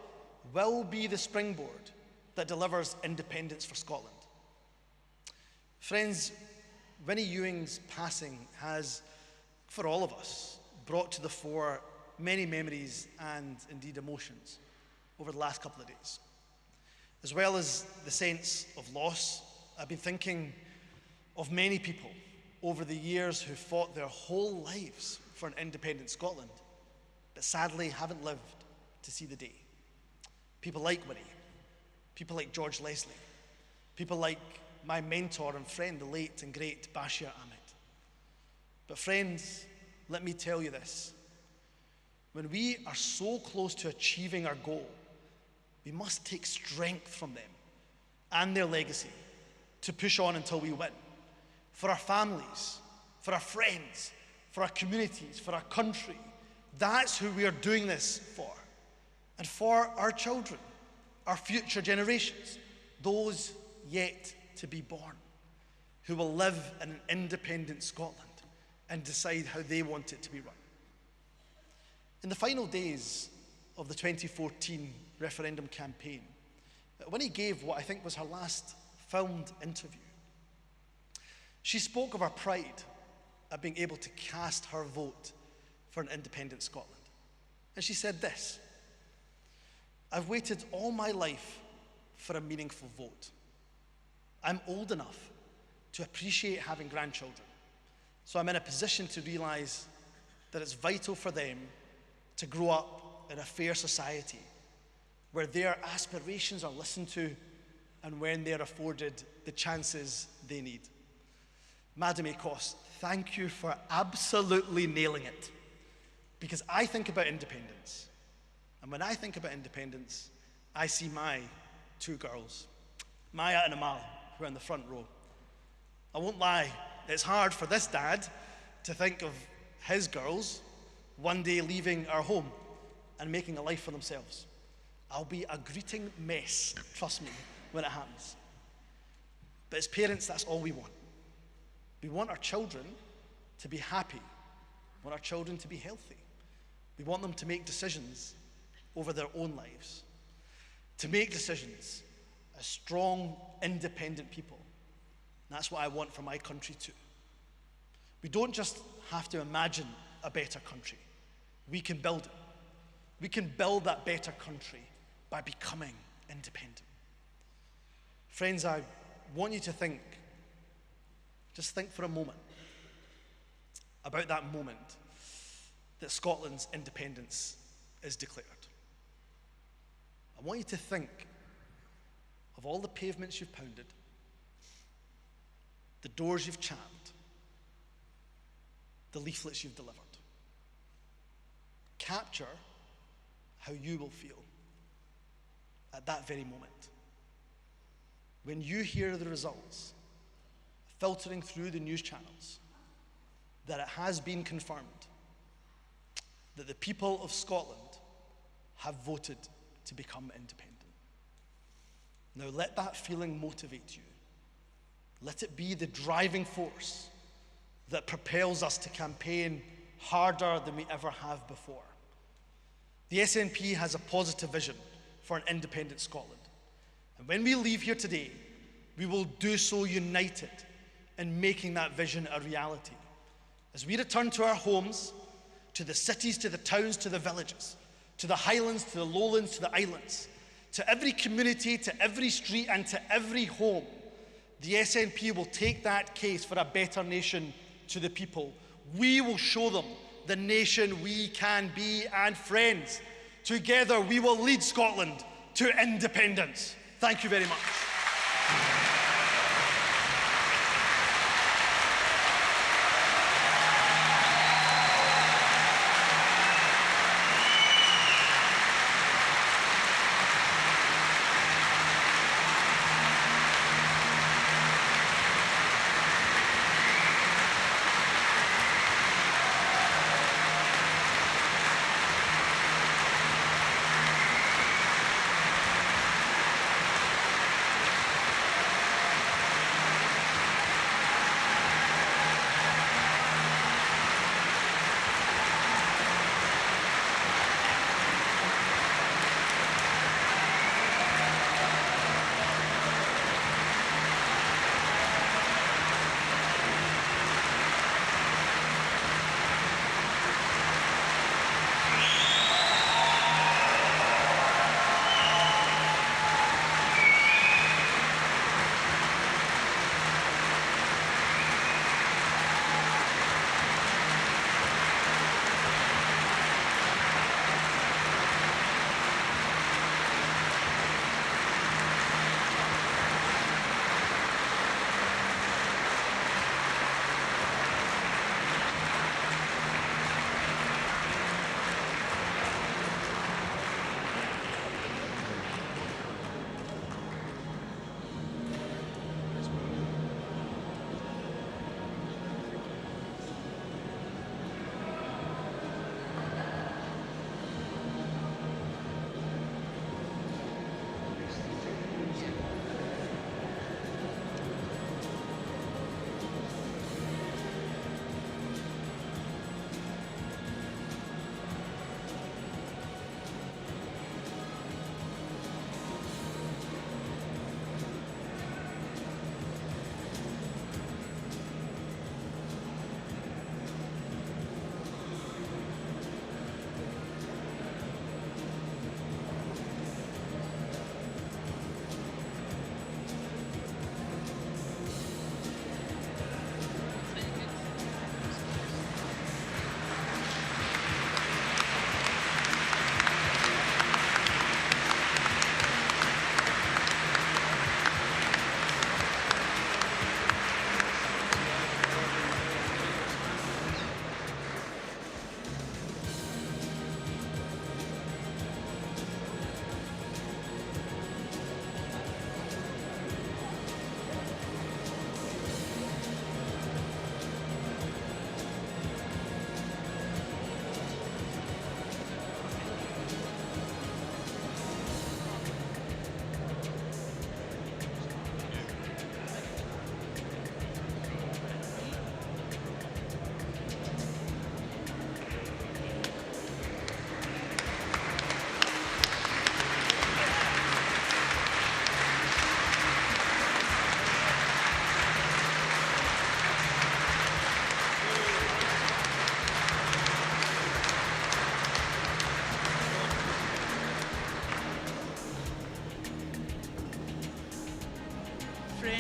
will be the springboard that delivers independence for Scotland. Friends, Winnie Ewing's passing has, for all of us, brought to the fore many memories and indeed emotions over the last couple of days. As well as the sense of loss, I've been thinking of many people over the years who fought their whole lives for an independent Scotland, but sadly haven't lived to see the day. People like Winnie, people like George Leslie, people like my mentor and friend, the late and great Bashir Ahmed. But friends, let me tell you this. When we are so close to achieving our goal, we must take strength from them and their legacy to push on until we win. For our families, for our friends, for our communities, for our country. That's who we are doing this for. And for our children, our future generations, those yet to be born, who will live in an independent Scotland and decide how they want it to be run. In the final days of the 2014 referendum campaign, Winnie gave what I think was her last filmed interview. She spoke of her pride at being able to cast her vote for an independent Scotland. And she said this: "I've waited all my life for a meaningful vote. I'm old enough to appreciate having grandchildren, so I'm in a position to realize that it's vital for them to grow up in a fair society where their aspirations are listened to and when they're afforded the chances they need." Madam Acos, thank you for absolutely nailing it. Because I think about independence. And when I think about independence, I see my two girls, Maya and Amal, who are in the front row. I won't lie, it's hard for this dad to think of his girls one day leaving our home and making a life for themselves. I'll be a greeting mess, trust me, when it happens. But as parents, that's all we want. We want our children to be happy. We want our children to be healthy. We want them to make decisions over their own lives, to make decisions as strong, independent people. And that's what I want for my country too. We don't just have to imagine a better country. We can build it. We can build that better country by becoming independent. Friends, I want you to think, just think for a moment about that moment that Scotland's independence is declared. I want you to think of all the pavements you've pounded, the doors you've champed, the leaflets you've delivered. Capture how you will feel at that very moment. When you hear the results filtering through the news channels, that it has been confirmed that the people of Scotland have voted to become independent. Now let that feeling motivate you. Let it be the driving force that propels us to campaign harder than we ever have before. The SNP has a positive vision for an independent Scotland. And when we leave here today, we will do so united in making that vision a reality. As we return to our homes, to the cities, to the towns, to the villages, to the highlands, to the lowlands, to the islands, to every community, to every street, and to every home, the SNP will take that case for a better nation to the people. We will show them the nation we can be, and friends, together we will lead Scotland to independence. Thank you very much.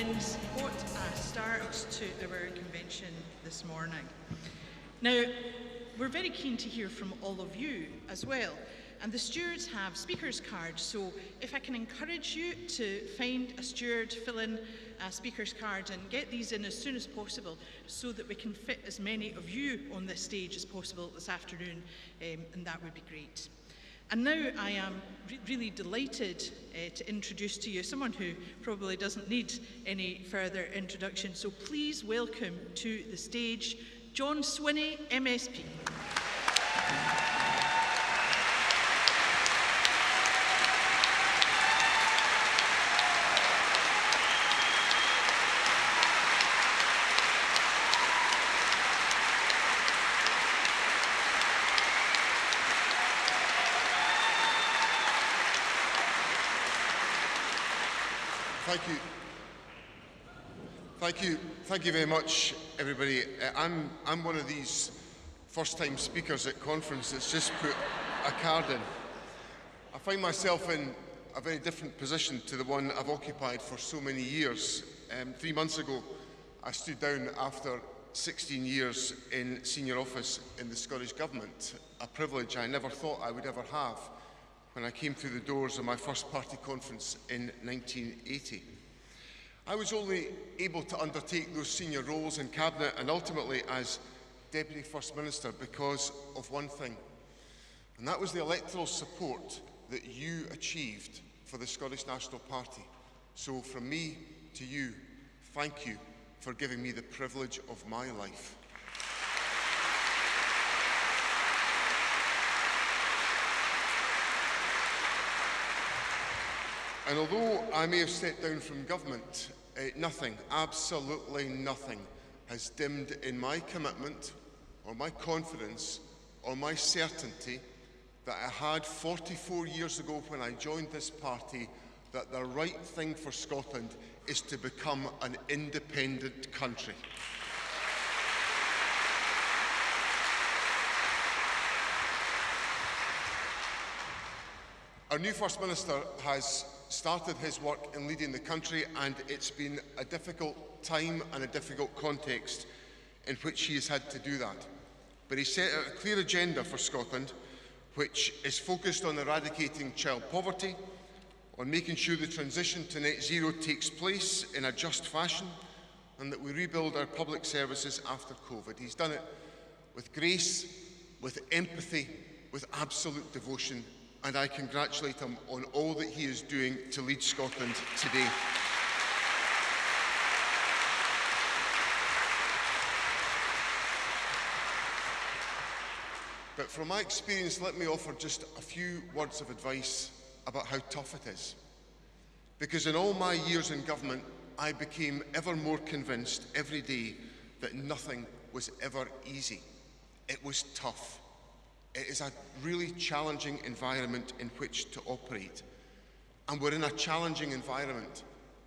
friends, what a start to our convention this morning. Now, we're very keen to hear from all of you as well. And the stewards have speakers cards, so if I can encourage you to find a steward, fill in a speakers card and get these in as soon as possible so that we can fit as many of you on this stage as possible this afternoon, and that would be great. And now I am really delighted to introduce to you someone who probably doesn't need any further introduction, so please welcome to the stage John Swinney, MSP. Thank you very much, everybody. I'm one of these first-time speakers at conference that's just put a card in. I find myself in a very different position to the one I've occupied for so many years. 3 months ago, I stood down after 16 years in senior office in the Scottish Government, a privilege I never thought I would ever have when I came through the doors of my first party conference in 1980. I was only able to undertake those senior roles in Cabinet and ultimately as Deputy First Minister because of one thing, and that was the electoral support that you achieved for the Scottish National Party. So from me to you, thank you for giving me the privilege of my life. And although I may have stepped down from government, nothing, absolutely nothing, has dimmed in my commitment or my confidence or my certainty that I had 44 years ago when I joined this party that the right thing for Scotland is to become an independent country. Our new First Minister has started his work in leading the country, and it's been a difficult time and a difficult context in which he has had to do that. But he set out a clear agenda for Scotland, which is focused on eradicating child poverty, on making sure the transition to net zero takes place in a just fashion, and that we rebuild our public services after COVID. He's done it with grace, with empathy, with absolute devotion, and I congratulate him on all that he is doing to lead Scotland today. But from my experience, let me offer just a few words of advice about how tough it is. Because in all my years in government, I became ever more convinced every day that nothing was ever easy. It was tough. It is a really challenging environment in which to operate. And we're in a challenging environment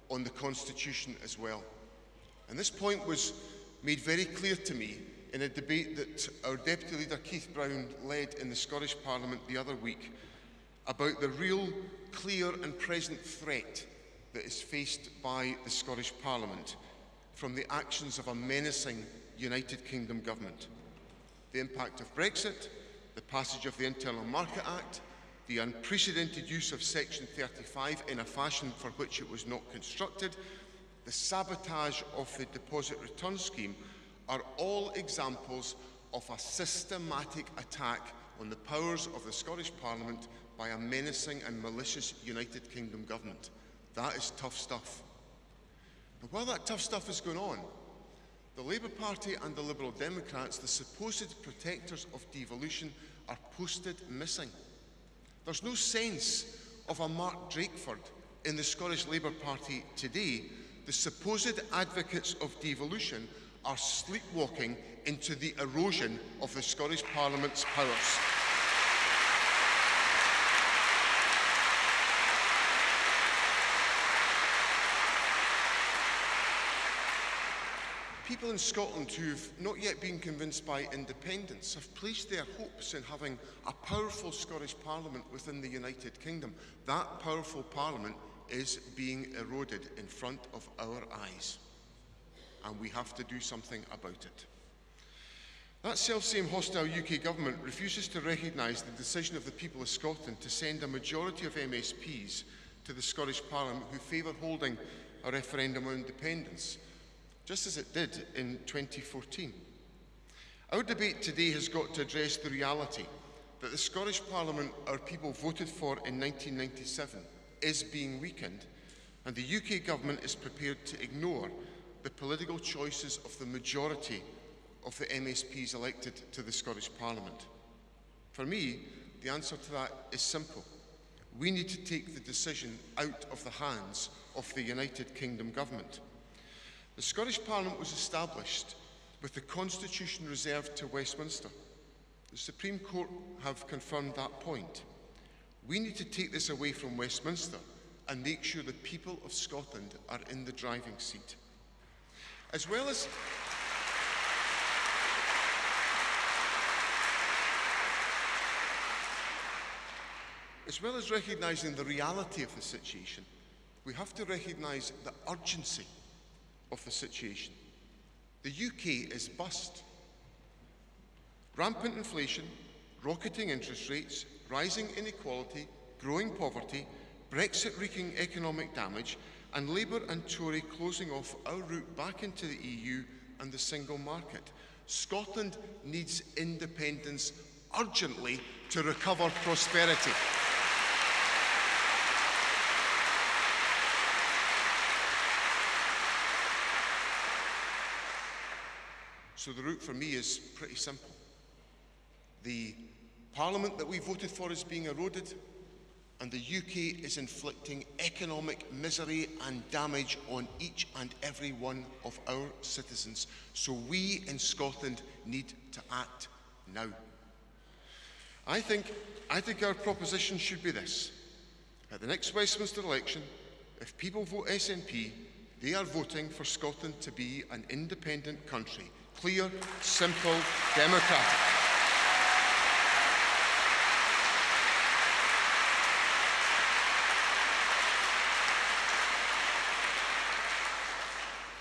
on the Constitution as well. And this point was made very clear to me in a debate that our Deputy Leader Keith Brown led in the Scottish Parliament the other week about the real, clear and present threat that is faced by the Scottish Parliament from the actions of a menacing United Kingdom government. The impact of Brexit, the passage of the Internal Market Act, the unprecedented use of Section 35 in a fashion for which it was not constructed, the sabotage of the deposit return scheme are all examples of a systematic attack on the powers of the Scottish Parliament by a menacing and malicious United Kingdom government. That is tough stuff. But while that tough stuff is going on, the Labour Party and the Liberal Democrats, the supposed protectors of devolution, are posted missing. There's no sense of a Mark Drakeford in the Scottish Labour Party today. The supposed advocates of devolution are sleepwalking into the erosion of the Scottish Parliament's powers. People in Scotland who've not yet been convinced by independence have placed their hopes in having a powerful Scottish Parliament within the United Kingdom. That powerful Parliament is being eroded in front of our eyes, and we have to do something about it. That self-same hostile UK government refuses to recognise the decision of the people of Scotland to send a majority of MSPs to the Scottish Parliament who favour holding a referendum on independence, just as it did in 2014. Our debate today has got to address the reality that the Scottish Parliament our people voted for in 1997 is being weakened, and the UK government is prepared to ignore the political choices of the majority of the MSPs elected to the Scottish Parliament. For me, the answer to that is simple. We need to take the decision out of the hands of the United Kingdom government. The Scottish Parliament was established with the constitution reserved to Westminster. The Supreme Court have confirmed that point. We need to take this away from Westminster and make sure the people of Scotland are in the driving seat. As well as recognising the reality of the situation, we have to recognise the urgency of the situation. The UK is bust. Rampant inflation, rocketing interest rates, rising inequality, growing poverty, Brexit wreaking economic damage, and Labour and Tory closing off our route back into the EU and the single market. Scotland needs independence urgently to recover prosperity. So the route for me is pretty simple. The Parliament that we voted for is being eroded, and the UK is inflicting economic misery and damage on each and every one of our citizens. So we in Scotland need to act now. I think our proposition should be this. At the next Westminster election, if people vote SNP, they are voting for Scotland to be an independent country. Clear, simple, democratic.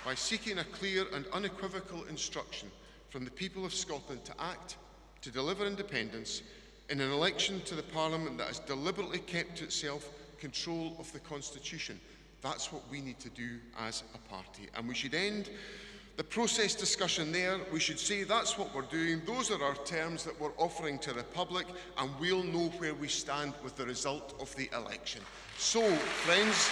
By seeking a clear and unequivocal instruction from the people of Scotland to act, to deliver independence, in an election to the Parliament that has deliberately kept to itself control of the Constitution. That's what we need to do as a party. And we should end the process discussion there. We should say that's what we're doing, those are our terms that we're offering to the public, and we'll know where we stand with the result of the election. So, friends,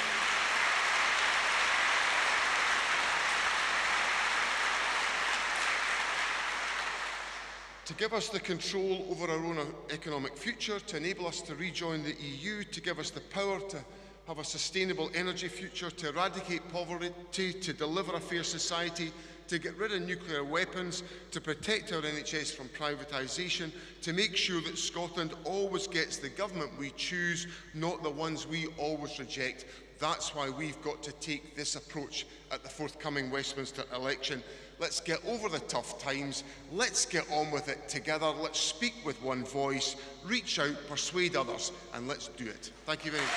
to give us the control over our own economic future, to enable us to rejoin the EU, to give us the power to have a sustainable energy future, to eradicate poverty, to deliver a fair society, to get rid of nuclear weapons, to protect our NHS from privatisation, to make sure that Scotland always gets the government we choose, not the ones we always reject. That's why we've got to take this approach at the forthcoming Westminster election. Let's get over the tough times. Let's get on with it together. Let's speak with one voice, reach out, persuade others, and let's do it. Thank you very much.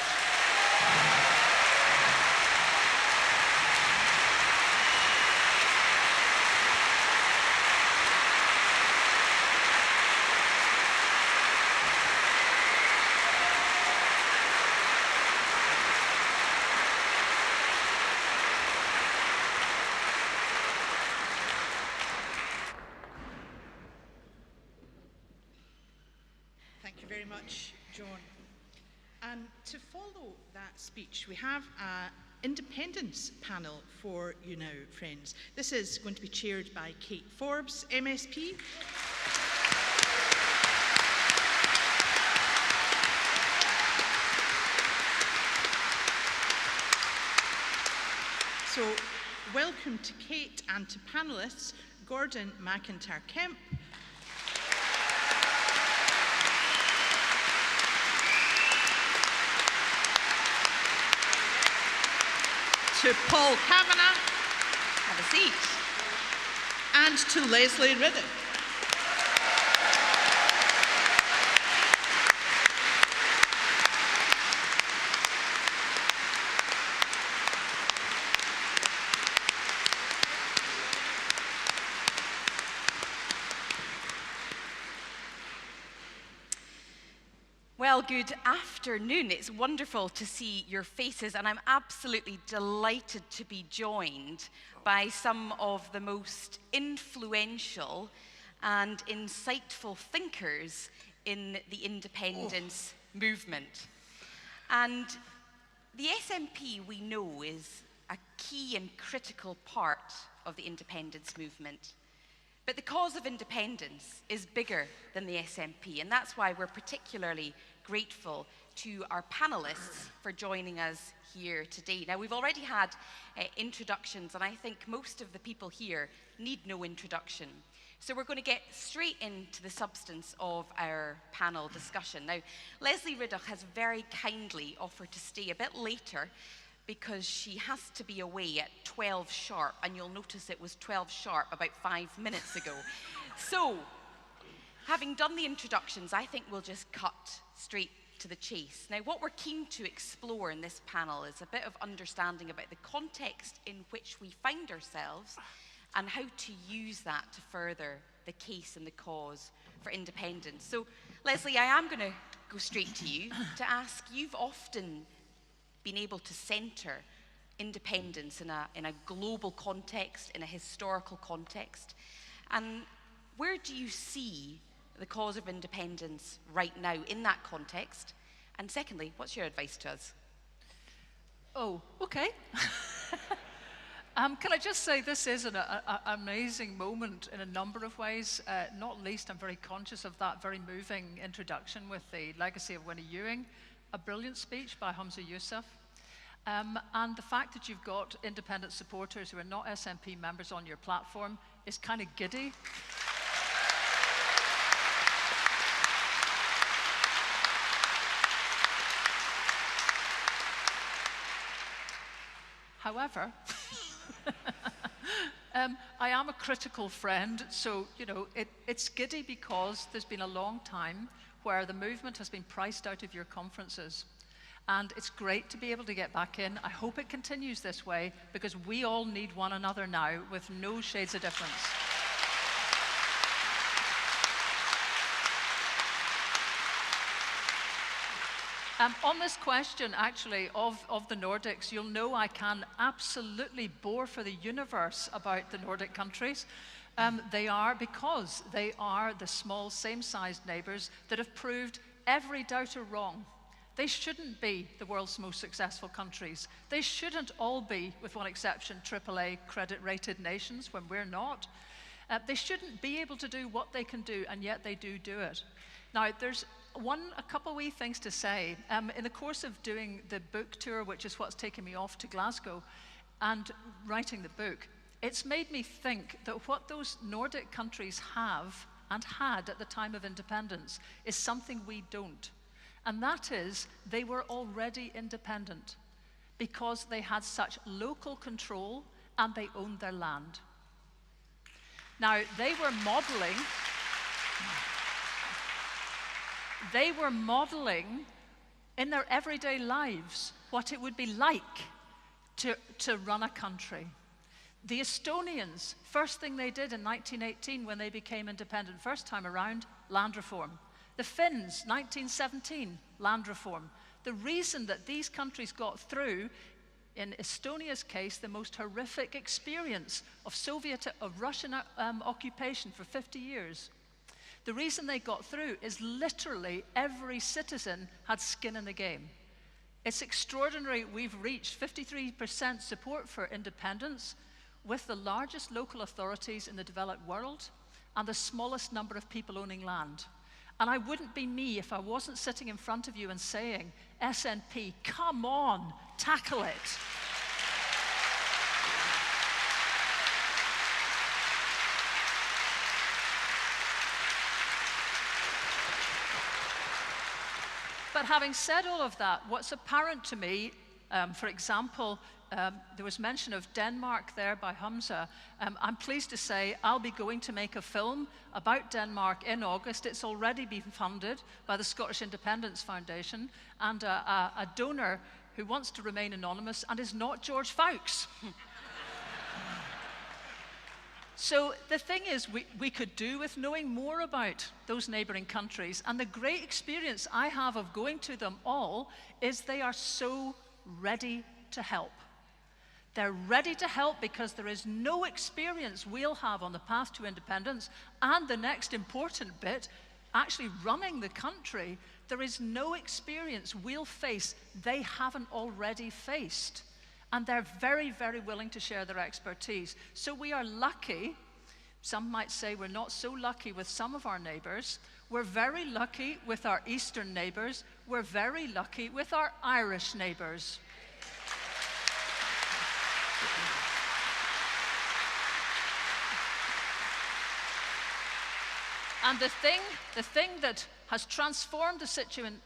Thank you very much, John. And to follow that speech, we have an independence panel for you now, friends. This is going to be chaired by Kate Forbes, MSP. So, welcome to Kate and to panellists, Gordon McIntyre-Kemp, to Paul Kavanagh, have a seat, and to Leslie Ridden. Well, good afternoon. It's wonderful to see your faces, and I'm absolutely delighted to be joined by some of the most influential and insightful thinkers in the independence movement. And the SNP, we know, is a key and critical part of the independence movement. But the cause of independence is bigger than the SNP, and that's why we're particularly grateful to our panelists for joining us here today. Now, we've already had introductions, and I think most of the people here need no introduction. So we're going to get straight into the substance of our panel discussion. Now, Leslie Riddoch has very kindly offered to stay a bit later because she has to be away at 12 sharp, and you'll notice it was 12 sharp about 5 minutes ago. So, having done the introductions, I think we'll just cut straight to the chase. Now, what we're keen to explore in this panel is a bit of understanding about the context in which we find ourselves and how to use that to further the case and the cause for independence. So, Leslie, I am going to go straight to you to ask, you've often been able to centre independence in a global context, in a historical context. And where do you see the cause of independence right now in that context? And secondly, what's your advice to us? Oh, okay. Can I just say this is an amazing moment in a number of ways. Not least, I'm very conscious of that very moving introduction with the legacy of Winnie Ewing, a brilliant speech by Humza Yousaf. And the fact that you've got independent supporters who are not SNP members on your platform is kind of giddy. However, I am a critical friend, so, you know, it's giddy because there's been a long time where the movement has been priced out of your conferences. And it's great to be able to get back in. I hope it continues this way because we all need one another now with no shades of difference. On this question, actually, of the Nordics, you'll know I can absolutely bore for the universe about the Nordic countries. Because they are the small, same-sized neighbours that have proved every doubter wrong. They shouldn't be the world's most successful countries. They shouldn't all be, with one exception, AAA credit-rated nations when we're not. They shouldn't be able to do what they can do, and yet they do it. Now, there's a couple wee things to say. In the course of doing the book tour, which is what's taken me off to Glasgow, and writing the book, it's made me think that what those Nordic countries have and had at the time of independence is something we don't. And that is, they were already independent because they had such local control and they owned their land. Now, they were modeling in their everyday lives what it would be like to run a country. The Estonians, first thing they did in 1918 when they became independent, first time around, land reform. The Finns, 1917, land reform. The reason that these countries got through, in Estonia's case, the most horrific experience of Russian occupation for 50 years. The reason they got through is literally every citizen had skin in the game. It's extraordinary. We've reached 53% support for independence with the largest local authorities in the developed world and the smallest number of people owning land. And I wouldn't be me if I wasn't sitting in front of you and saying, SNP, come on, tackle it. But having said all of that, what's apparent to me, for example, there was mention of Denmark there by Humza. I'm pleased to say I'll be going to make a film about Denmark in August. It's already been funded by the Scottish Independence Foundation and a donor who wants to remain anonymous and is not George Fawkes. So the thing is, we could do with knowing more about those neighbouring countries. And the great experience I have of going to them all is they are so ready to help. They're ready to help because there is no experience we'll have on the path to independence. And the next important bit, actually running the country, there is no experience we'll face they haven't already faced. And they're very, very willing to share their expertise. So we are lucky. Some might say we're not so lucky with some of our neighbours. We're very lucky with our Eastern neighbours. We're very lucky with our Irish neighbours. And the thing that has transformed the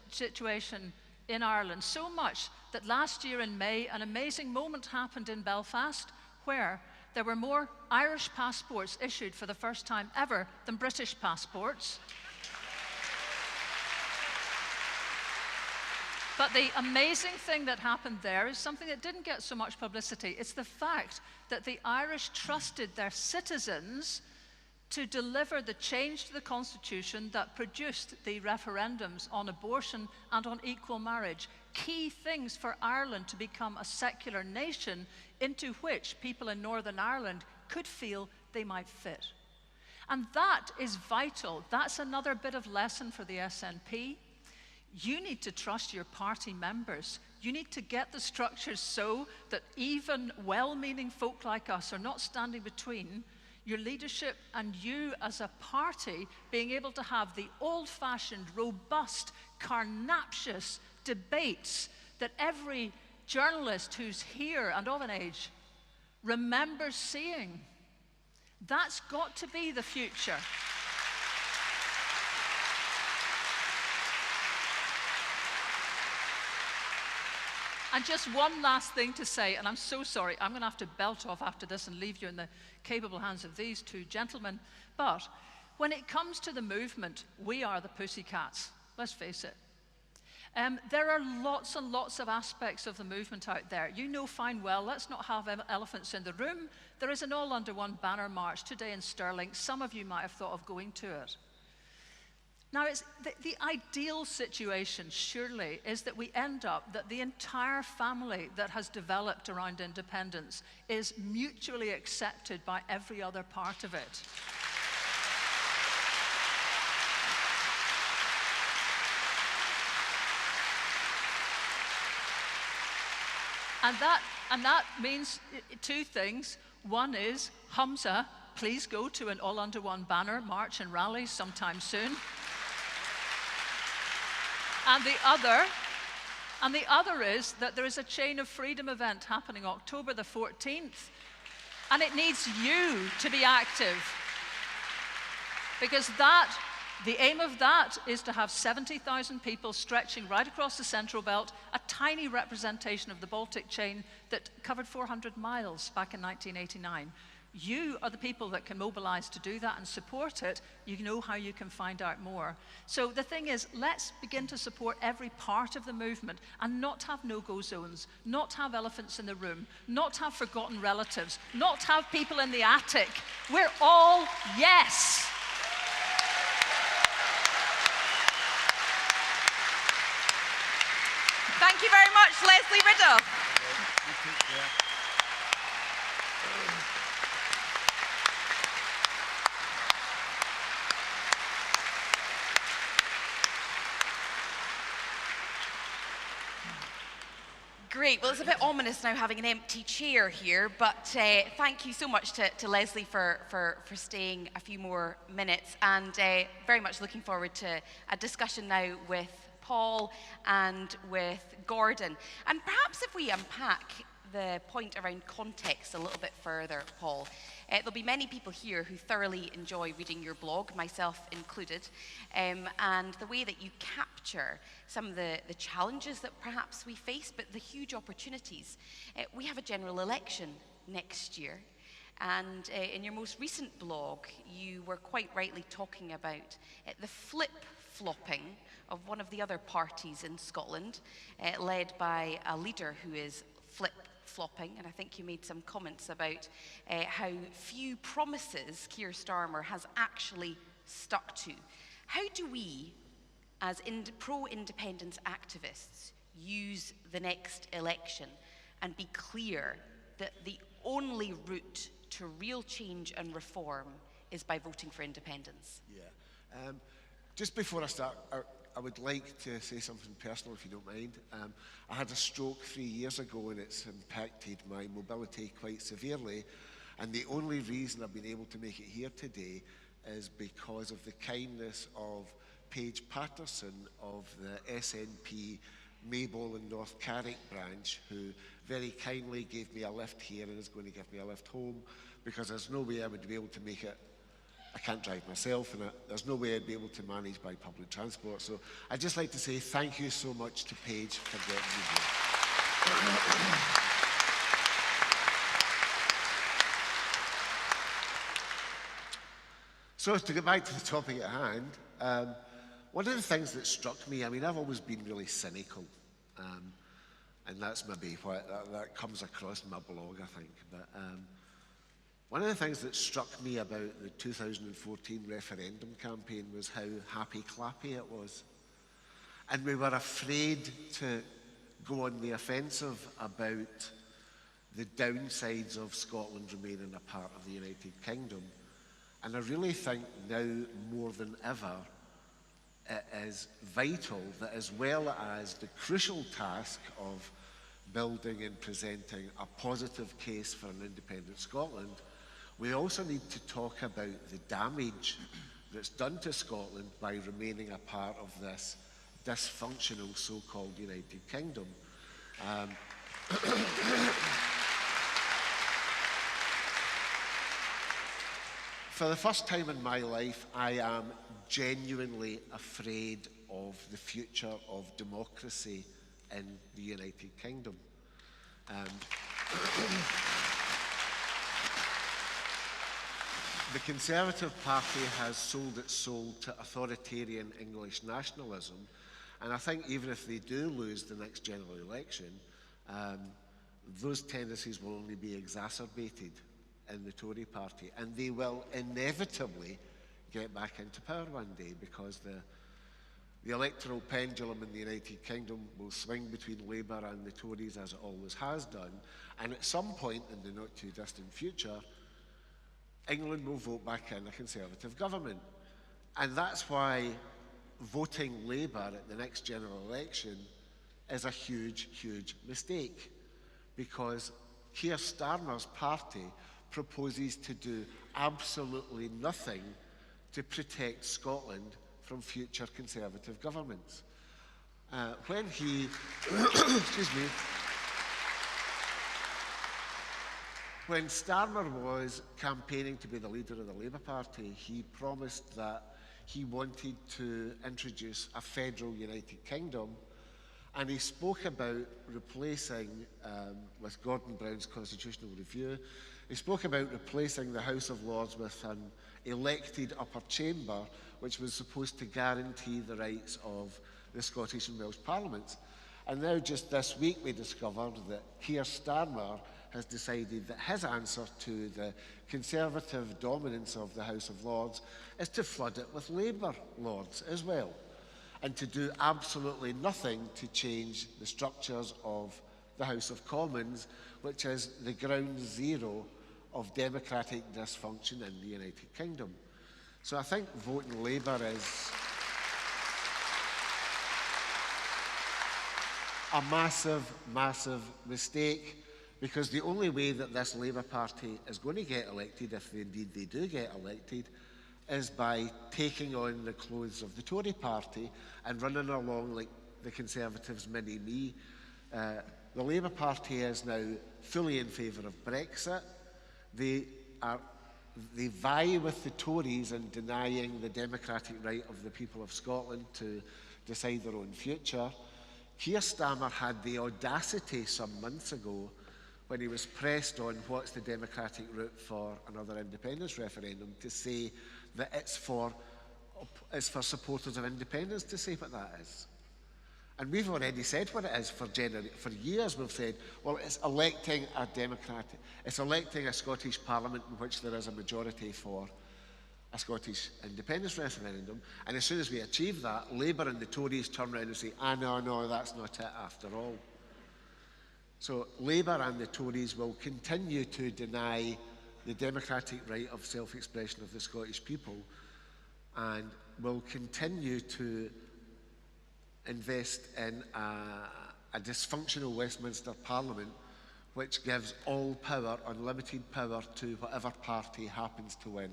situation in Ireland so much that last year in May, an amazing moment happened in Belfast where there were more Irish passports issued for the first time ever than British passports. But the amazing thing that happened there is something that didn't get so much publicity. It's the fact that the Irish trusted their citizens to deliver the change to the Constitution that produced the referendums on abortion and on equal marriage. Key things for Ireland to become a secular nation into which people in Northern Ireland could feel they might fit. And that is vital. That's another bit of lesson for the SNP. You need to trust your party members. You need to get the structures so that even well-meaning folk like us are not standing between your leadership and you as a party being able to have the old-fashioned, robust, carnaptious debates that every journalist who's here and of an age remembers seeing. That's got to be the future. And just one last thing to say, and I'm so sorry, I'm going to have to belt off after this and leave you in the capable hands of these two gentlemen. But when it comes to the movement, we are the pussycats, let's face it. There are lots and lots of aspects of the movement out there. You know fine well, let's not have elephants in the room. There is an all-under-one banner march today in Stirling. Some of you might have thought of going to it. Now, it's the ideal situation, surely, is that we end up that the entire family that has developed around independence is mutually accepted by every other part of it. And that means two things. One is, Humza, please go to an all-under-one banner march and rally sometime soon. And the other is that there is a Chain of Freedom event happening October the 14th, and it needs you to be active. Because the aim of that is to have 70,000 people stretching right across the Central Belt, a tiny representation of the Baltic chain that covered 400 miles back in 1989. You are the people that can mobilize to do that and support it. You know how you can find out more. So the thing is, let's begin to support every part of the movement and not have no-go zones, not have elephants in the room, not have forgotten relatives, not have people in the attic. We're all yes. Thank you very much, Leslie Riddle. Great. Well, it's a bit ominous now having an empty chair here, but thank you so much to Leslie for staying a few more minutes, and very much looking forward to a discussion now with Paul and with Gordon. And perhaps if we unpack the point around context a little bit further, Paul, there'll be many people here who thoroughly enjoy reading your blog, myself included, and the way that you capture some of the challenges that perhaps we face, but the huge opportunities. We have a general election next year, and in your most recent blog, you were quite rightly talking about the flip-flopping of one of the other parties in Scotland, led by a leader who is flip-flopping, and I think you made some comments about how few promises Keir Starmer has actually stuck to. How do we, as pro-independence activists, use the next election and be clear that the only route to real change and reform is by voting for independence? Yeah. Just before I start, I would like to say something personal, if you don't mind. I had a stroke 3 years ago, and it's impacted my mobility quite severely. And the only reason I've been able to make it here today is because of the kindness of Paige Patterson of the SNP Maybole and North Carrick branch, who very kindly gave me a lift here and is going to give me a lift home, because there's no way I would be able to make it. I can't drive myself, and there's no way I'd be able to manage by public transport. So I'd just like to say thank you so much to Paige for getting me here. So to get back to the topic at hand, one of the things that struck me, I mean, I've always been really cynical, and that's maybe what that comes across in my blog, I think. But one of the things that struck me about the 2014 referendum campaign was how happy-clappy it was. And we were afraid to go on the offensive about the downsides of Scotland remaining a part of the United Kingdom. And I really think now more than ever, it is vital that, as well as the crucial task of building and presenting a positive case for an independent Scotland, we also need to talk about the damage that's done to Scotland by remaining a part of this dysfunctional so-called United Kingdom. For the first time in my life, I am genuinely afraid of the future of democracy in the United Kingdom. The Conservative Party has sold its soul to authoritarian English nationalism, and I think even if they do lose the next general election, those tendencies will only be exacerbated in the Tory party, and they will inevitably get back into power one day, because the electoral pendulum in the United Kingdom will swing between Labour and the Tories, as it always has done, and at some point in the not too distant future, England will vote back in a Conservative government. And that's why voting Labour at the next general election is a huge, huge mistake, because Keir Starmer's party proposes to do absolutely nothing to protect Scotland from future Conservative governments. When he, excuse me, when Starmer was campaigning to be the leader of the Labour Party, he promised that he wanted to introduce a federal United Kingdom, and he spoke about replacing, with Gordon Brown's constitutional review, he spoke about replacing the House of Lords with an elected upper chamber, which was supposed to guarantee the rights of the Scottish and Welsh parliaments. And now just this week we discovered that Keir Starmer has decided that his answer to the Conservative dominance of the House of Lords is to flood it with Labour Lords as well, and to do absolutely nothing to change the structures of the House of Commons, which is the ground zero of democratic dysfunction in the United Kingdom. So I think voting Labour is a massive, massive mistake, because the only way that this Labour Party is going to get elected, if indeed they do get elected, is by taking on the clothes of the Tory party and running along like the Conservatives' mini-me. The Labour Party is now fully in favour of Brexit. They vie with the Tories in denying the democratic right of the people of Scotland to decide their own future. Keir Starmer had the audacity some months ago, when he was pressed on what's the democratic route for another independence referendum, to say that it's for supporters of independence to say what that is. And we've already said what it is for years. We've said, well, it's electing a Scottish Parliament in which there is a majority for a Scottish independence referendum. And as soon as we achieve that, Labour and the Tories turn around and say, no, that's not it after all. So Labour and the Tories will continue to deny the democratic right of self-expression of the Scottish people, and will continue to invest in a dysfunctional Westminster Parliament which gives all power, unlimited power, to whatever party happens to win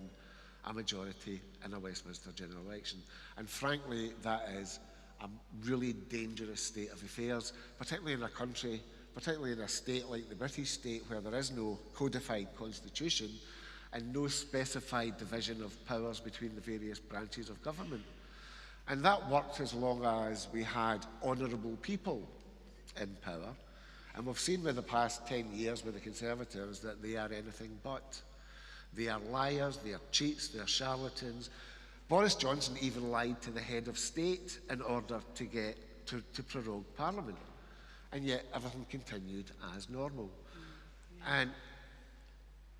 a majority in a Westminster general election. And frankly, that is a really dangerous state of affairs, particularly in a country, particularly in a state like the British state, where there is no codified constitution and no specified division of powers between the various branches of government. And that worked as long as we had honourable people in power. And we've seen with the past 10 years with the Conservatives that they are anything but. They are liars, they are cheats, they are charlatans. Boris Johnson even lied to the head of state in order to get to prorogue Parliament. And yet everything continued as normal. And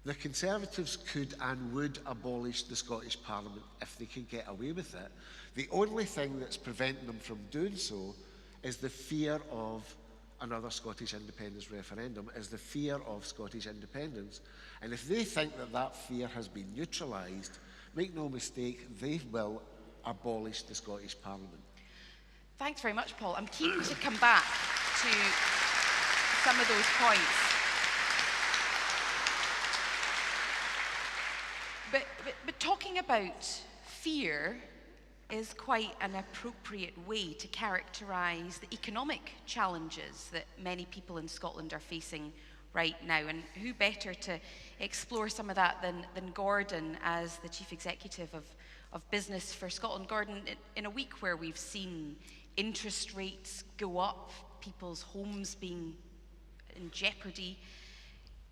the Conservatives could and would abolish the Scottish Parliament if they could get away with it. The only thing that's preventing them from doing so is the fear of another Scottish independence referendum, is the fear of Scottish independence. And if they think that that fear has been neutralised, make no mistake, they will abolish the Scottish Parliament. Thanks very much, Paul. I'm keen to come back to some of those points. But talking about fear is quite an appropriate way to characterise the economic challenges that many people in Scotland are facing right now. And who better to explore some of that than Gordon as the Chief Executive of Business for Scotland. Gordon, in a week where we've seen interest rates go up, people's homes being in jeopardy,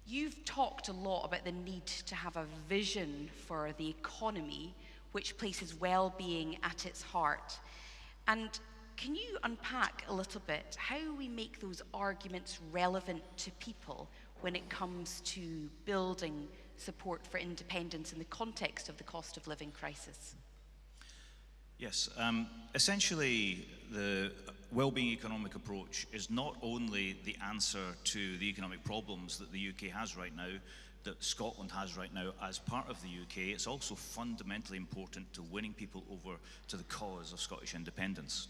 you've talked a lot about the need to have a vision for the economy which places well-being at its heart. And can you unpack a little bit how we make those arguments relevant to people when it comes to building support for independence in the context of the cost of living crisis? Yes, essentially the well-being economic approach is not only the answer to the economic problems that the UK has right now, that Scotland has right now as part of the UK, it's also fundamentally important to winning people over to the cause of Scottish independence.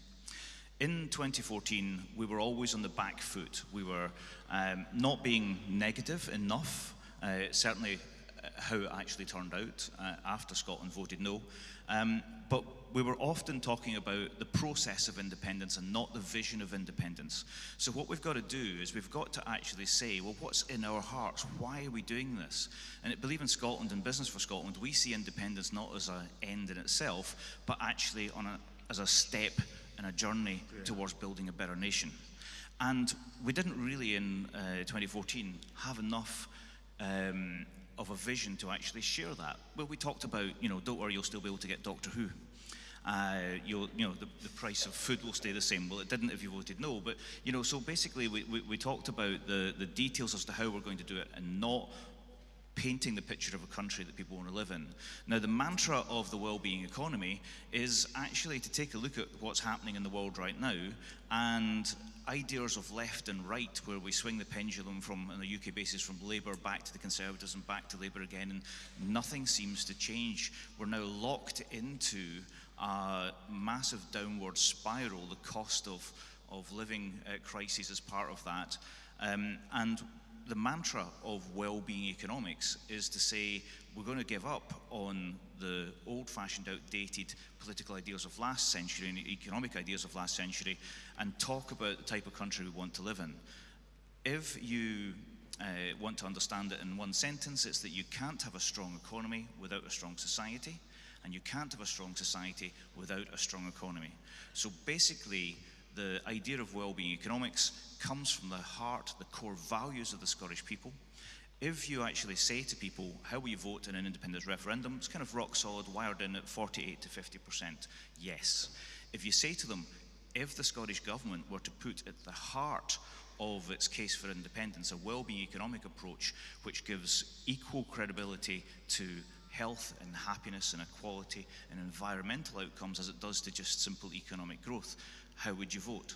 In 2014, we were always on the back foot. We were not being negative enough, certainly how it actually turned out after Scotland voted no, but we were often talking about the process of independence and not the vision of independence. So what we've got to do is we've got to actually say, well, what's in our hearts? Why are we doing this? And I believe in Scotland and Business for Scotland, we see independence not as an end in itself, but actually as a step in a journey towards building a better nation. And we didn't really in 2014 have enough of a vision to actually share that. Well, we talked about, don't worry, you'll still be able to get Doctor Who. The price of food will stay the same. Well, it didn't if you voted no, but so basically we talked about the details as to how we're going to do it and not painting the picture of a country that people want to live in. Now, the mantra of the well-being economy is actually to take a look at what's happening in the world right now and ideas of left and right, where we swing the pendulum from, on a UK basis, from Labour back to the Conservatives and back to Labour again, and nothing seems to change. We're now locked into a massive downward spiral, the cost of living crises as part of that. And the mantra of well-being economics is to say we're going to give up on the old-fashioned, outdated political ideas of last century and economic ideas of last century and talk about the type of country we want to live in. If you want to understand it in one sentence, it's that you can't have a strong economy without a strong society, and you can't have a strong society without a strong economy. So basically, the idea of well-being economics comes from the heart, the core values of the Scottish people. If you actually say to people, how will you vote in an independence referendum? It's kind of rock solid, wired in at 48 to 50% yes. If you say to them, if the Scottish Government were to put at the heart of its case for independence a well-being economic approach which gives equal credibility to health and happiness and equality and environmental outcomes as it does to just simple economic growth, how would you vote?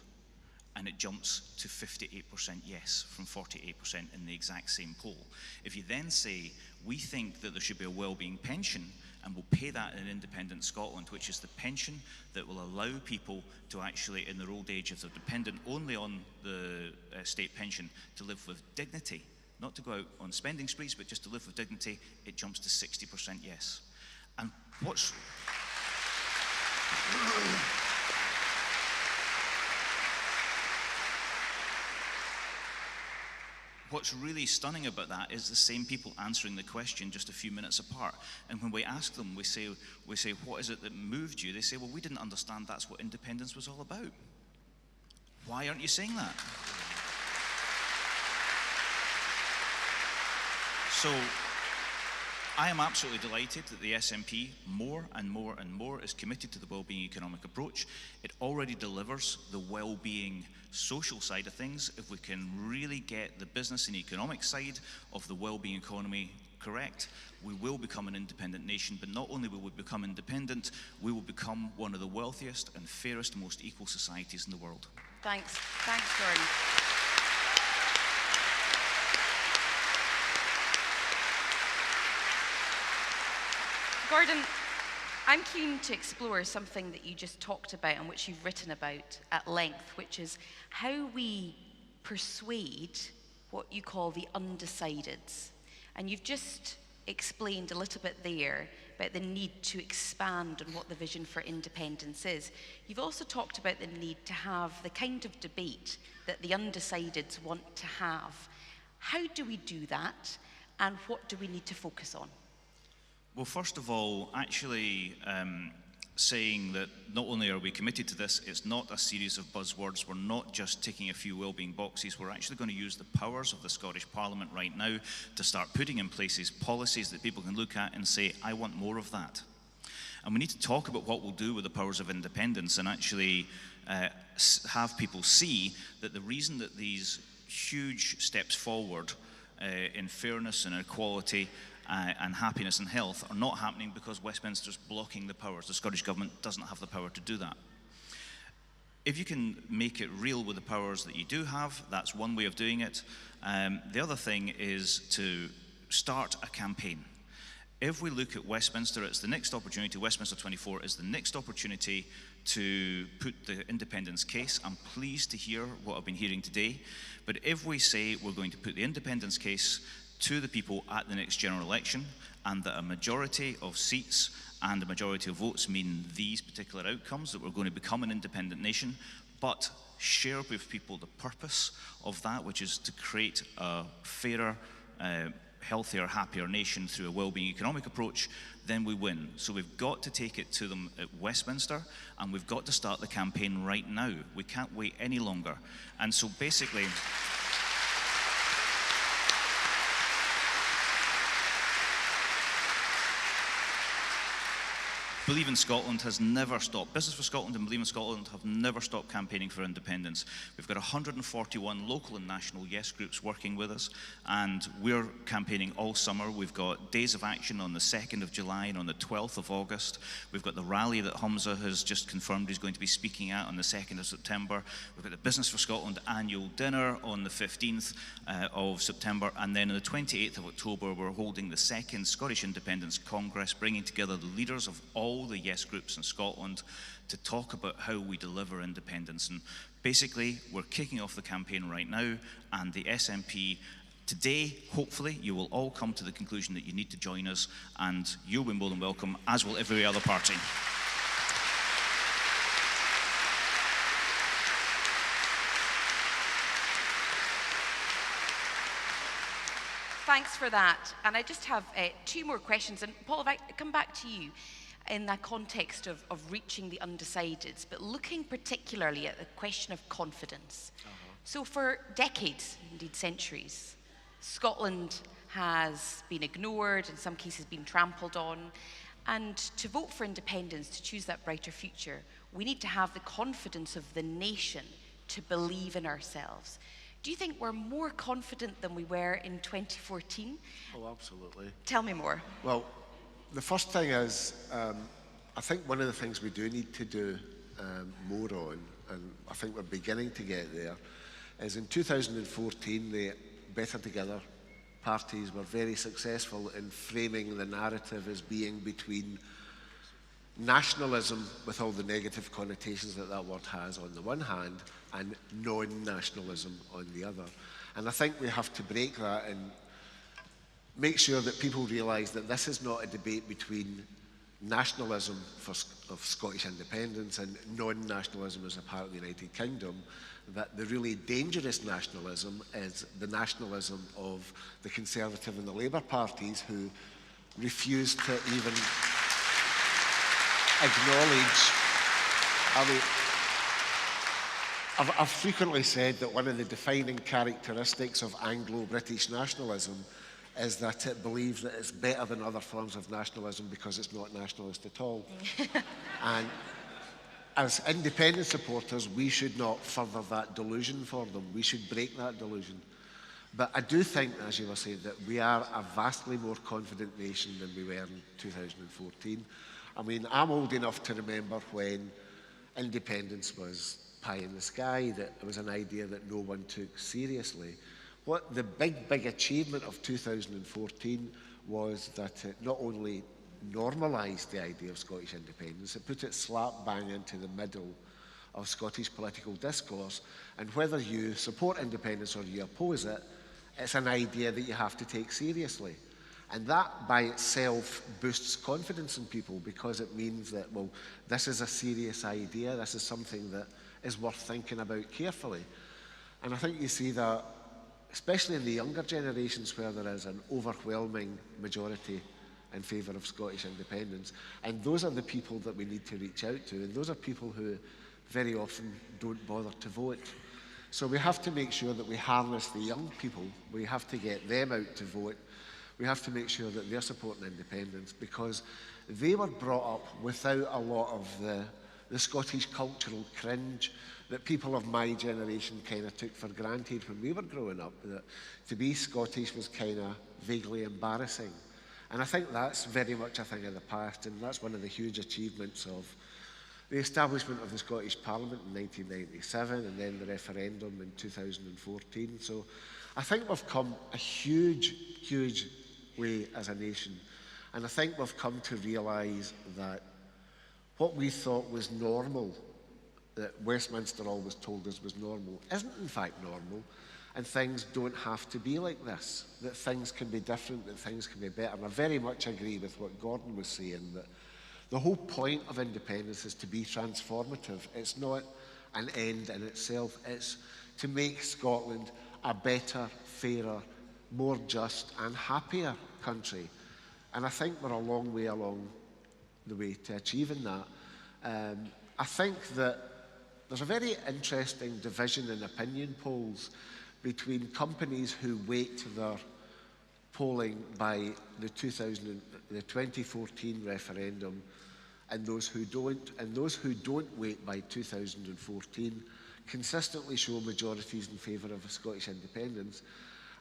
And it jumps to 58% yes from 48% in the exact same poll. If you then say, we think that there should be a wellbeing pension and we'll pay that in independent Scotland, which is the pension that will allow people to actually, in their old age, if they're dependent only on the state pension, to live with dignity, not to go out on spending sprees, but just to live with dignity, it jumps to 60% yes. And what's really stunning about that is the same people answering the question just a few minutes apart. And when we ask them, we say, what is it that moved you? They say, well, we didn't understand that's what independence was all about. Why aren't you saying that? So I am absolutely delighted that the SNP more and more and more is committed to the wellbeing economic approach. It already delivers the wellbeing social side of things. If we can really get the business and economic side of the wellbeing economy correct, we will become an independent nation. But not only will we become independent, we will become one of the wealthiest and fairest, most equal societies in the world. Thanks. Thanks, Gordon. Gordon, I'm keen to explore something that you just talked about and which you've written about at length, which is how we persuade what you call the undecideds. And you've just explained a little bit there about the need to expand on what the vision for independence is. You've also talked about the need to have the kind of debate that the undecideds want to have. How do we do that, and what do we need to focus on? Well, first of all, actually saying that not only are we committed to this, it's not a series of buzzwords. We're not just ticking a few wellbeing boxes. We're actually going to use the powers of the Scottish Parliament right now to start putting in place policies that people can look at and say, I want more of that. And we need to talk about what we'll do with the powers of independence and actually have people see that the reason that these huge steps forward in fairness and equality and happiness and health are not happening because Westminster's blocking the powers. The Scottish Government doesn't have the power to do that. If you can make it real with the powers that you do have, that's one way of doing it. The other thing is to start a campaign. If we look at Westminster, it's the next opportunity. Westminster 24 is the next opportunity to put the independence case. I'm pleased to hear what I've been hearing today. But if we say we're going to put the independence case to the people at the next general election, and that a majority of seats and a majority of votes mean these particular outcomes, that we're going to become an independent nation, but share with people the purpose of that, which is to create a fairer, healthier, happier nation through a wellbeing economic approach, then we win. So we've got to take it to them at Westminster, and we've got to start the campaign right now. We can't wait any longer. And so basically, Believe in Scotland has never stopped. Business for Scotland and Believe in Scotland have never stopped campaigning for independence. We've got 141 local and national yes groups working with us, and we're campaigning all summer. We've got days of action on the 2nd of July and on the 12th of August. We've got the rally that Humza has just confirmed he's going to be speaking at on the 2nd of September. We've got the Business for Scotland annual dinner on the 15th of September, and then on the 28th of October we're holding the 2nd Scottish Independence Congress, bringing together the leaders of all the yes groups in Scotland to talk about how we deliver independence. And basically, we're kicking off the campaign right now, and the SNP today, hopefully, you will all come to the conclusion that you need to join us, and you'll be more than welcome, as will every other party. Thanks for that. And I just have two more questions. And Paul, if I come back to you in that context of reaching the undecideds, but looking particularly at the question of confidence. So for decades, indeed centuries, Scotland has been ignored, in some cases been trampled on, and to vote for independence, to choose that brighter future, we need to have the confidence of the nation to believe in ourselves. Do you think we're more confident than we were in 2014? Oh, absolutely. Tell me more. Well, the first thing is, I think one of the things we do need to do more on, and I think we're beginning to get there, is in 2014, the Better Together parties were very successful in framing the narrative as being between nationalism, with all the negative connotations that that word has on the one hand, and non-nationalism on the other. And I think we have to break that and make sure that people realise that this is not a debate between nationalism of Scottish independence and non-nationalism as a part of the United Kingdom, that the really dangerous nationalism is the nationalism of the Conservative and the Labour parties, who refuse to even acknowledge. I've frequently said that one of the defining characteristics of Anglo-British nationalism is that it believes that it's better than other forms of nationalism because it's not nationalist at all. And as independence supporters, we should not further that delusion for them. We should break that delusion. But I do think, as you were saying, that we are a vastly more confident nation than we were in 2014. I mean, I'm old enough to remember when independence was pie in the sky, that it was an idea that no one took seriously. What the big achievement of 2014 was that it not only normalised the idea of Scottish independence, it put it slap bang into the middle of Scottish political discourse, and whether you support independence or you oppose it, it's an idea that you have to take seriously. And that by itself boosts confidence in people, because it means that, well, this is a serious idea, this is something that is worth thinking about carefully. And I think you see that, especially in the younger generations, where there is an overwhelming majority in favour of Scottish independence. And those are the people that we need to reach out to, and those are people who very often don't bother to vote. So we have to make sure that we harness the young people, we have to get them out to vote, we have to make sure that they're supporting independence, because they were brought up without a lot of the Scottish cultural cringe that people of my generation kind of took for granted when we were growing up, that to be Scottish was kind of vaguely embarrassing. And I think that's very much a thing of the past, and that's one of the huge achievements of the establishment of the Scottish Parliament in 1997 and then the referendum in 2014. So I think we've come a huge way as a nation, and I think we've come to realise that what we thought was normal, that Westminster always told us was normal, isn't in fact normal, and things don't have to be like this, that things can be different, that things can be better. And I very much agree with what Gordon was saying, that the whole point of independence is to be transformative. It's not an end in itself, it's to make Scotland a better, fairer, more just and happier country. And I think we're a long way along the way to achieving that. I think that there's a very interesting division in opinion polls between companies who weight their polling by the 2014 referendum and those who don't. And those who don't weight by 2014 consistently show majorities in favour of Scottish independence.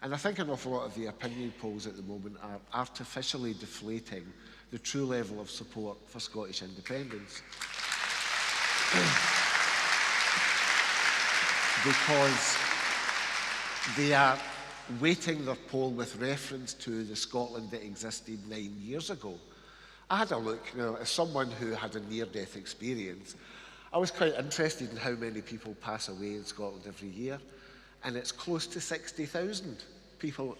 And I think an awful lot of the opinion polls at the moment are artificially deflating the true level of support for Scottish independence. Because they are weighting their poll with reference to the Scotland that existed 9 years ago. I had a look, as someone who had a near-death experience, I was quite interested in how many people pass away in Scotland every year, and it's close to 60,000 people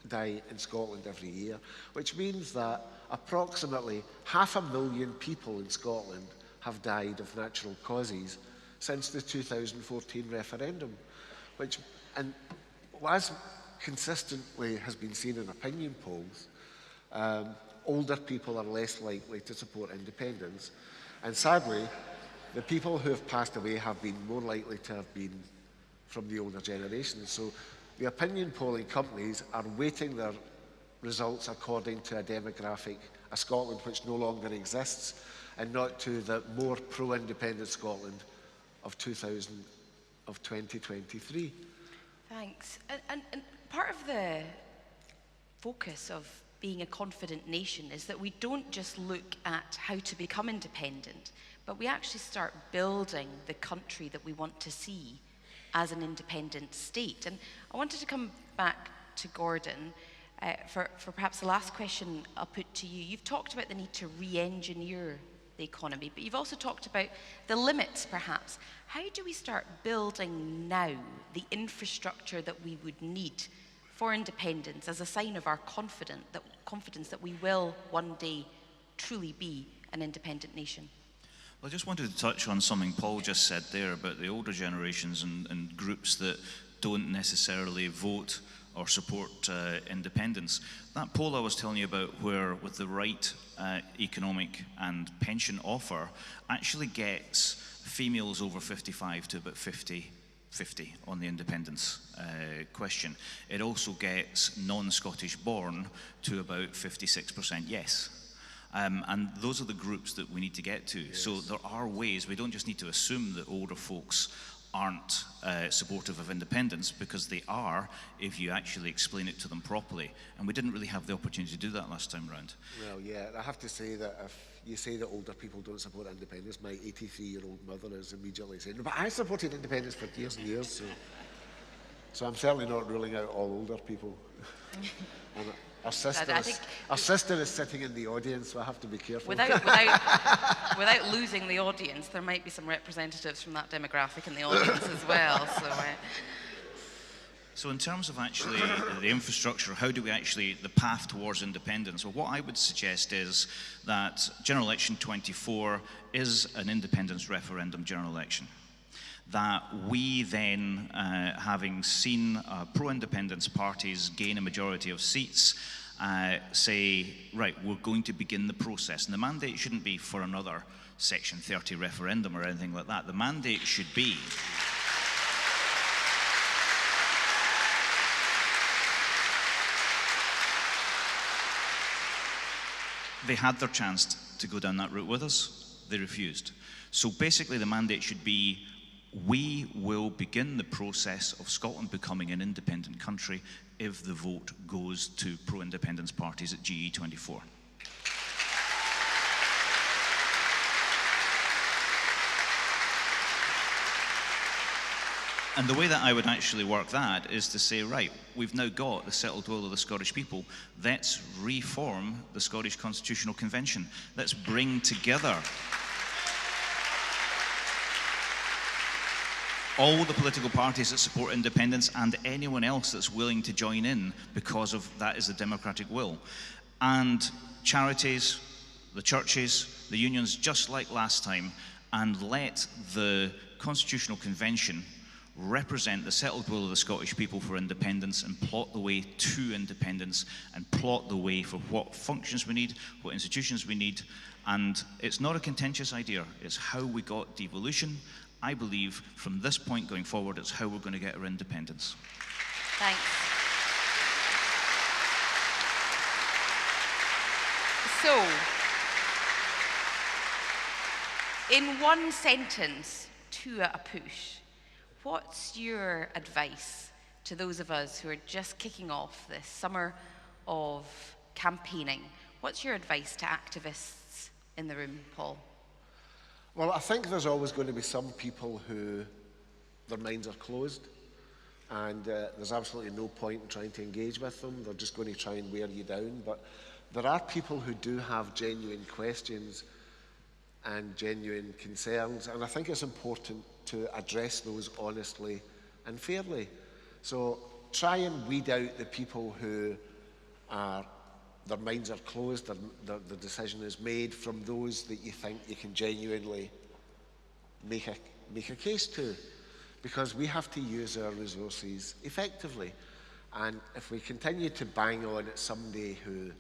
die in Scotland every year, which means that approximately 500,000 people in Scotland have died of natural causes since the 2014 referendum, and as consistently has been seen in opinion polls, older people are less likely to support independence, and sadly the people who have passed away have been more likely to have been from the older generation. So the opinion polling companies are weighting their results according to a demographic, a Scotland which no longer exists, and not to the more pro-independent Scotland of 2023. Thanks. And part of the focus of being a confident nation is that we don't just look at how to become independent, but we actually start building the country that we want to see as an independent state. And I wanted to come back to Gordon for perhaps the last question I'll put to you. You've talked about the need to re-engineer the economy, but you've also talked about the limits, perhaps. How do we start building now the infrastructure that we would need for independence as a sign of our confidence that we will one day truly be an independent nation? Well, I just wanted to touch on something Paul just said there about the older generations and groups that don't necessarily vote or support independence. That poll I was telling you about, where with the right economic and pension offer, actually gets females over 55 to about 50 on the independence question. It also gets non-Scottish born to about 56% yes. And those are the groups that we need to get to. Yes. So there are ways. We don't just need to assume that older folks aren't supportive of independence, because they are if you actually explain it to them properly. And we didn't really have the opportunity to do that last time round. Well, yeah, I have to say that if you say that older people don't support independence, my 83-year-old mother is immediately saying, but I supported independence for years and years. So I'm certainly not ruling out all older people. And our sister is sitting in the audience, so I have to be careful. Without losing the audience, there might be some representatives from that demographic in the audience as well. So in terms of actually the infrastructure, how do we actually, the path towards independence? Well, what I would suggest is that General Election 24 is an independence referendum general election. That we then, having seen pro-independence parties gain a majority of seats, say, right, we're going to begin the process. And the mandate shouldn't be for another Section 30 referendum or anything like that. The mandate should be they had their chance to go down that route with us. They refused. So basically the mandate should be, we will begin the process of Scotland becoming an independent country if the vote goes to pro-independence parties at GE24. And the way that I would actually work that is to say, right, we've now got the settled will of the Scottish people. Let's reform the Scottish Constitutional Convention. Let's bring together all the political parties that support independence and anyone else that's willing to join in, because of that is the democratic will. And charities, the churches, the unions, just like last time, and let the Constitutional Convention represent the settled will of the Scottish people for independence and plot the way to independence and plot the way for what functions we need, what institutions we need. And it's not a contentious idea. It's how we got devolution. I believe from this point going forward, it's how we're going to get our independence. Thanks. So, in one sentence, to a push, what's your advice to those of us who are just kicking off this summer of campaigning? What's your advice to activists in the room, Paul? Well, I think there's always going to be some people who their minds are closed, and there's absolutely no point in trying to engage with them. They're just going to try and wear you down. But there are people who do have genuine questions and genuine concerns, and I think it's important to address those honestly and fairly. So try and weed out the people who are, their minds are closed, the decision is made, from those that you think you can genuinely make a case to. Because we have to use our resources effectively. And if we continue to bang on at somebody who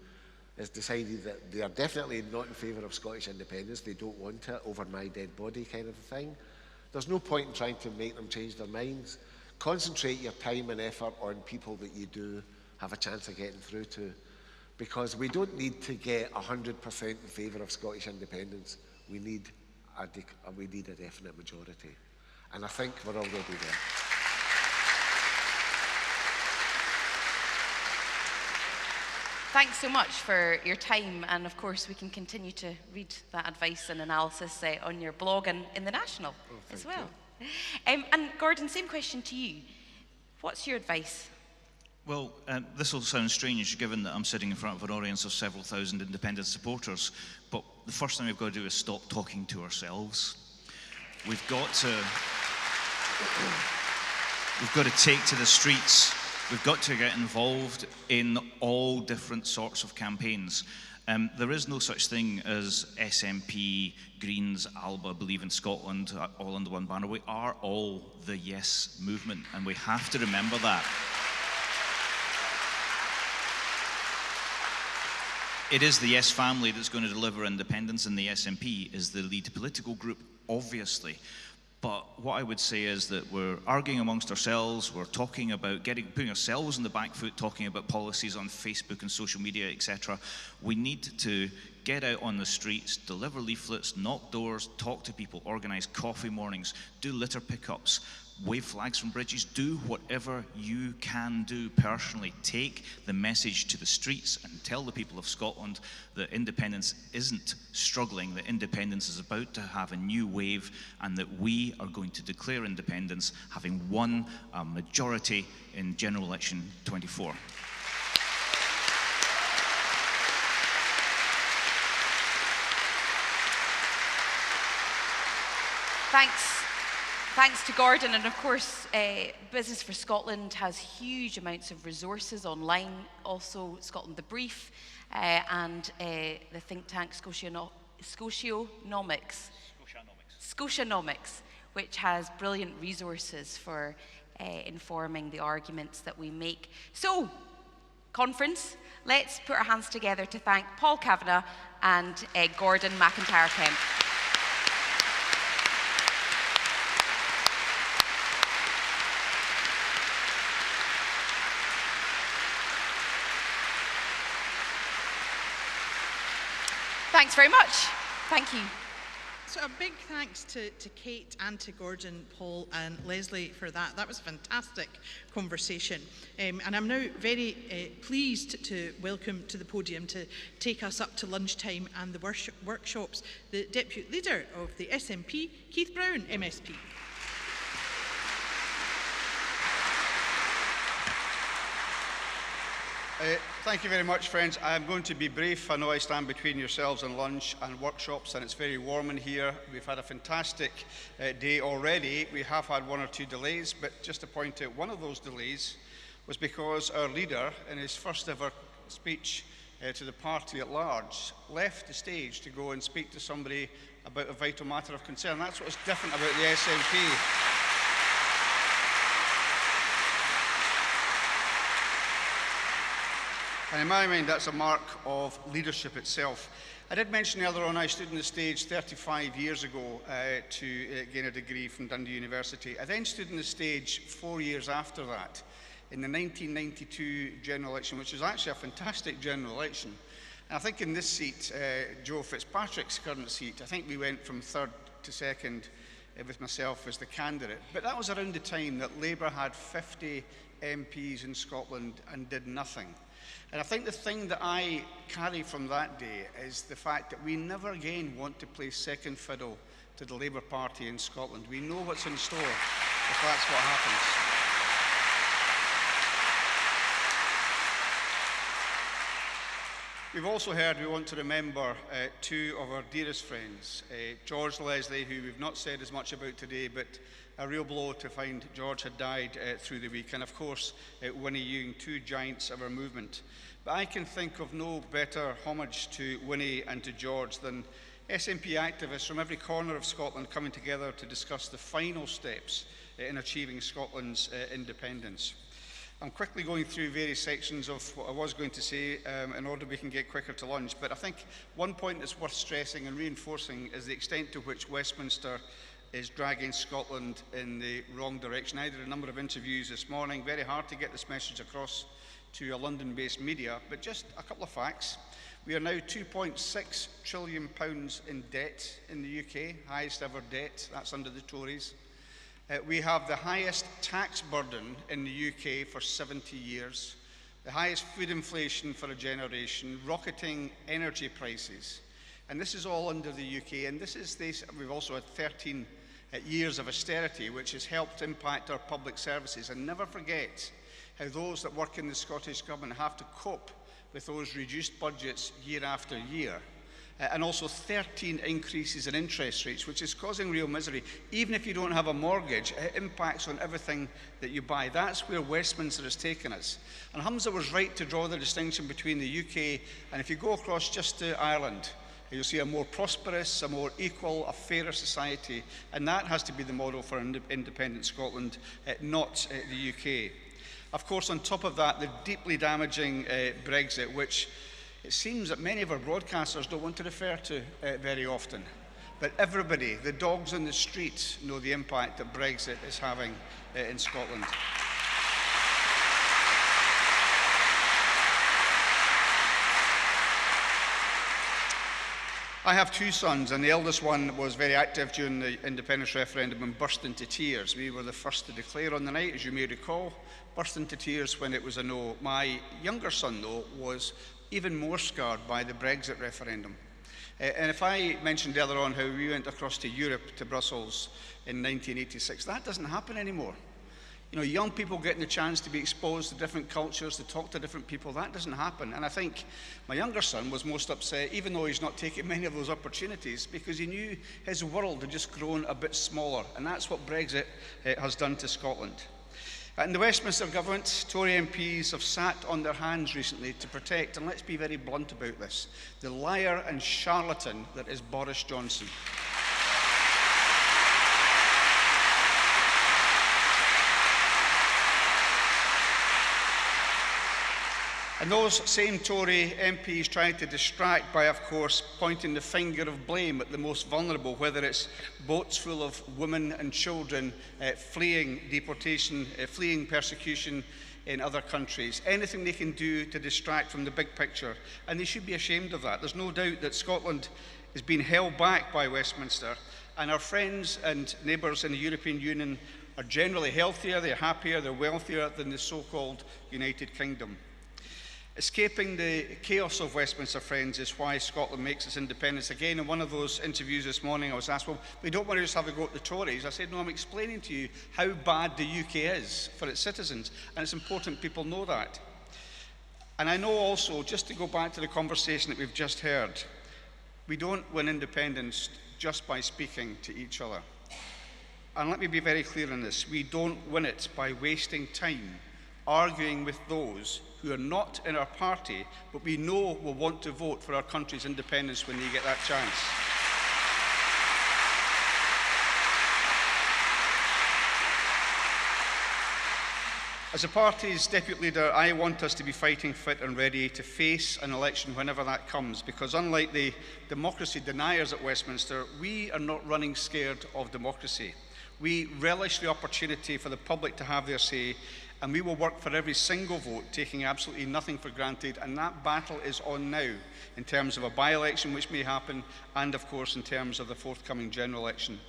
has decided that they are definitely not in favour of Scottish independence, they don't want it, over my dead body kind of a thing, there's no point in trying to make them change their minds. Concentrate your time and effort on people that you do have a chance of getting through to. Because we don't need to get 100% in favour of Scottish independence. we need a definite majority. And I think we're already there. Thanks so much for your time, and of course we can continue to read that advice and analysis on your blog and in the National as well. And Gordon, same question to you. What's your advice? Well, this will sound strange given that I'm sitting in front of an audience of several thousand independent supporters, but the first thing we've got to do is stop talking to ourselves. We've got to take to the streets. We've got to get involved in all different sorts of campaigns. There is no such thing as SNP, Greens, ALBA, Believe in Scotland, all under one banner. We are all the Yes movement, and we have to remember that. It is the Yes family that's going to deliver independence, and the SNP is the lead political group, obviously. But what I would say is that we're arguing amongst ourselves, we're talking about putting ourselves on the back foot, talking about policies on Facebook and social media, etc. We need to get out on the streets, deliver leaflets, knock doors, talk to people, organise coffee mornings, do litter pickups, wave flags from bridges, do whatever you can do personally. Take the message to the streets and tell the people of Scotland that independence isn't struggling, that independence is about to have a new wave, and that we are going to declare independence having won a majority in General Election 24. Thanks to Gordon, and of course Business for Scotland has huge amounts of resources online, also Scotland the Brief and the think tank Scotianomics, which has brilliant resources for informing the arguments that we make. So, conference, let's put our hands together to thank Paul Kavanagh and Gordon McIntyre-Kemp. Thanks very much. Thank you. So a big thanks to Kate and to Gordon, Paul and Leslie for that. That was a fantastic conversation. And I'm now very pleased to welcome to the podium to take us up to lunchtime and the workshops the Deputy Leader of the SNP, Keith Brown, MSP. Thank you very much, friends. I'm going to be brief. I know I stand between yourselves and lunch and workshops, and it's very warm in here. We've had a fantastic day already. We have had one or two delays, but just to point out, one of those delays was because our leader, in his first ever speech to the party at large, left the stage to go and speak to somebody about a vital matter of concern. That's what's different about the SNP. And in my mind, that's a mark of leadership itself. I did mention earlier on I stood on the stage 35 years ago to gain a degree from Dundee University. I then stood on the stage 4 years after that in the 1992 general election, which was actually a fantastic general election. And I think in this seat, Joe Fitzpatrick's current seat, I think we went from third to second with myself as the candidate. But that was around the time that Labour had 50 MPs in Scotland and did nothing. And I think the thing that I carry from that day is the fact that we never again want to play second fiddle to the Labour Party in Scotland. We know what's in store if that's what happens. We've also heard we want to remember two of our dearest friends, George Leslie, who we've not said as much about today, but a real blow to find George had died through the week, and of course Winnie Ewing, two giants of our movement. But I can think of no better homage to Winnie and to George than SNP activists from every corner of Scotland coming together to discuss the final steps in achieving Scotland's independence. I'm quickly going through various sections of what I was going to say in order we can get quicker to lunch, but I think one point that's worth stressing and reinforcing is the extent to which Westminster is dragging Scotland in the wrong direction. I did a number of interviews this morning, very hard to get this message across to a London-based media, but just a couple of facts. We are now £2.6 trillion in debt in the UK, highest ever debt, that's under the Tories. We have the highest tax burden in the UK for 70 years, the highest food inflation for a generation, rocketing energy prices. And this is all under the UK, and we've also had 13 years of austerity, which has helped impact our public services. And never forget how those that work in the Scottish Government have to cope with those reduced budgets year after year. And also 13 increases in interest rates, which is causing real misery. Even if you don't have a mortgage, it impacts on everything that you buy. That's where Westminster has taken us. And Humza was right to draw the distinction between the UK, and if you go across just to Ireland, you'll see a more prosperous, a more equal, a fairer society, and that has to be the model for independent Scotland, not the UK. Of course, on top of that, the deeply damaging Brexit, which it seems that many of our broadcasters don't want to refer to very often. But everybody, the dogs on the street, know the impact that Brexit is having in Scotland. I have two sons, and the eldest one was very active during the independence referendum and burst into tears. We were the first to declare on the night, as you may recall, burst into tears when it was a no. My younger son, though, was even more scarred by the Brexit referendum. And if I mentioned earlier on how we went across to Europe, to Brussels in 1986, that doesn't happen anymore. You know, young people getting the chance to be exposed to different cultures, to talk to different people, that doesn't happen. And I think my younger son was most upset, even though he's not taking many of those opportunities, because he knew his world had just grown a bit smaller. And that's what Brexit has done to Scotland. In the Westminster government, Tory MPs have sat on their hands recently to protect, and let's be very blunt about this, the liar and charlatan that is Boris Johnson. And those same Tory MPs tried to distract by, of course, pointing the finger of blame at the most vulnerable, whether it's boats full of women and children fleeing deportation, fleeing persecution in other countries. Anything they can do to distract from the big picture. And they should be ashamed of that. There's no doubt that Scotland is being held back by Westminster, and our friends and neighbours in the European Union are generally healthier, they're happier, they're wealthier than the so-called United Kingdom. Escaping the chaos of Westminster, friends, is why Scotland makes its independence. Again, in one of those interviews this morning, I was asked, well, we don't want to just have a go at the Tories. I said, no, I'm explaining to you how bad the UK is for its citizens, and it's important people know that. And I know also, just to go back to the conversation that we've just heard, we don't win independence just by speaking to each other. And let me be very clear on this. We don't win it by wasting time arguing with those who are not in our party, but we know will want to vote for our country's independence when they get that chance. As the party's deputy leader, I want us to be fighting fit and ready to face an election whenever that comes, because unlike the democracy deniers at Westminster, we are not running scared of democracy. We relish the opportunity for the public to have their say, and we will work for every single vote, taking absolutely nothing for granted. And that battle is on now, in terms of a by-election which may happen, and of course in terms of the forthcoming general election.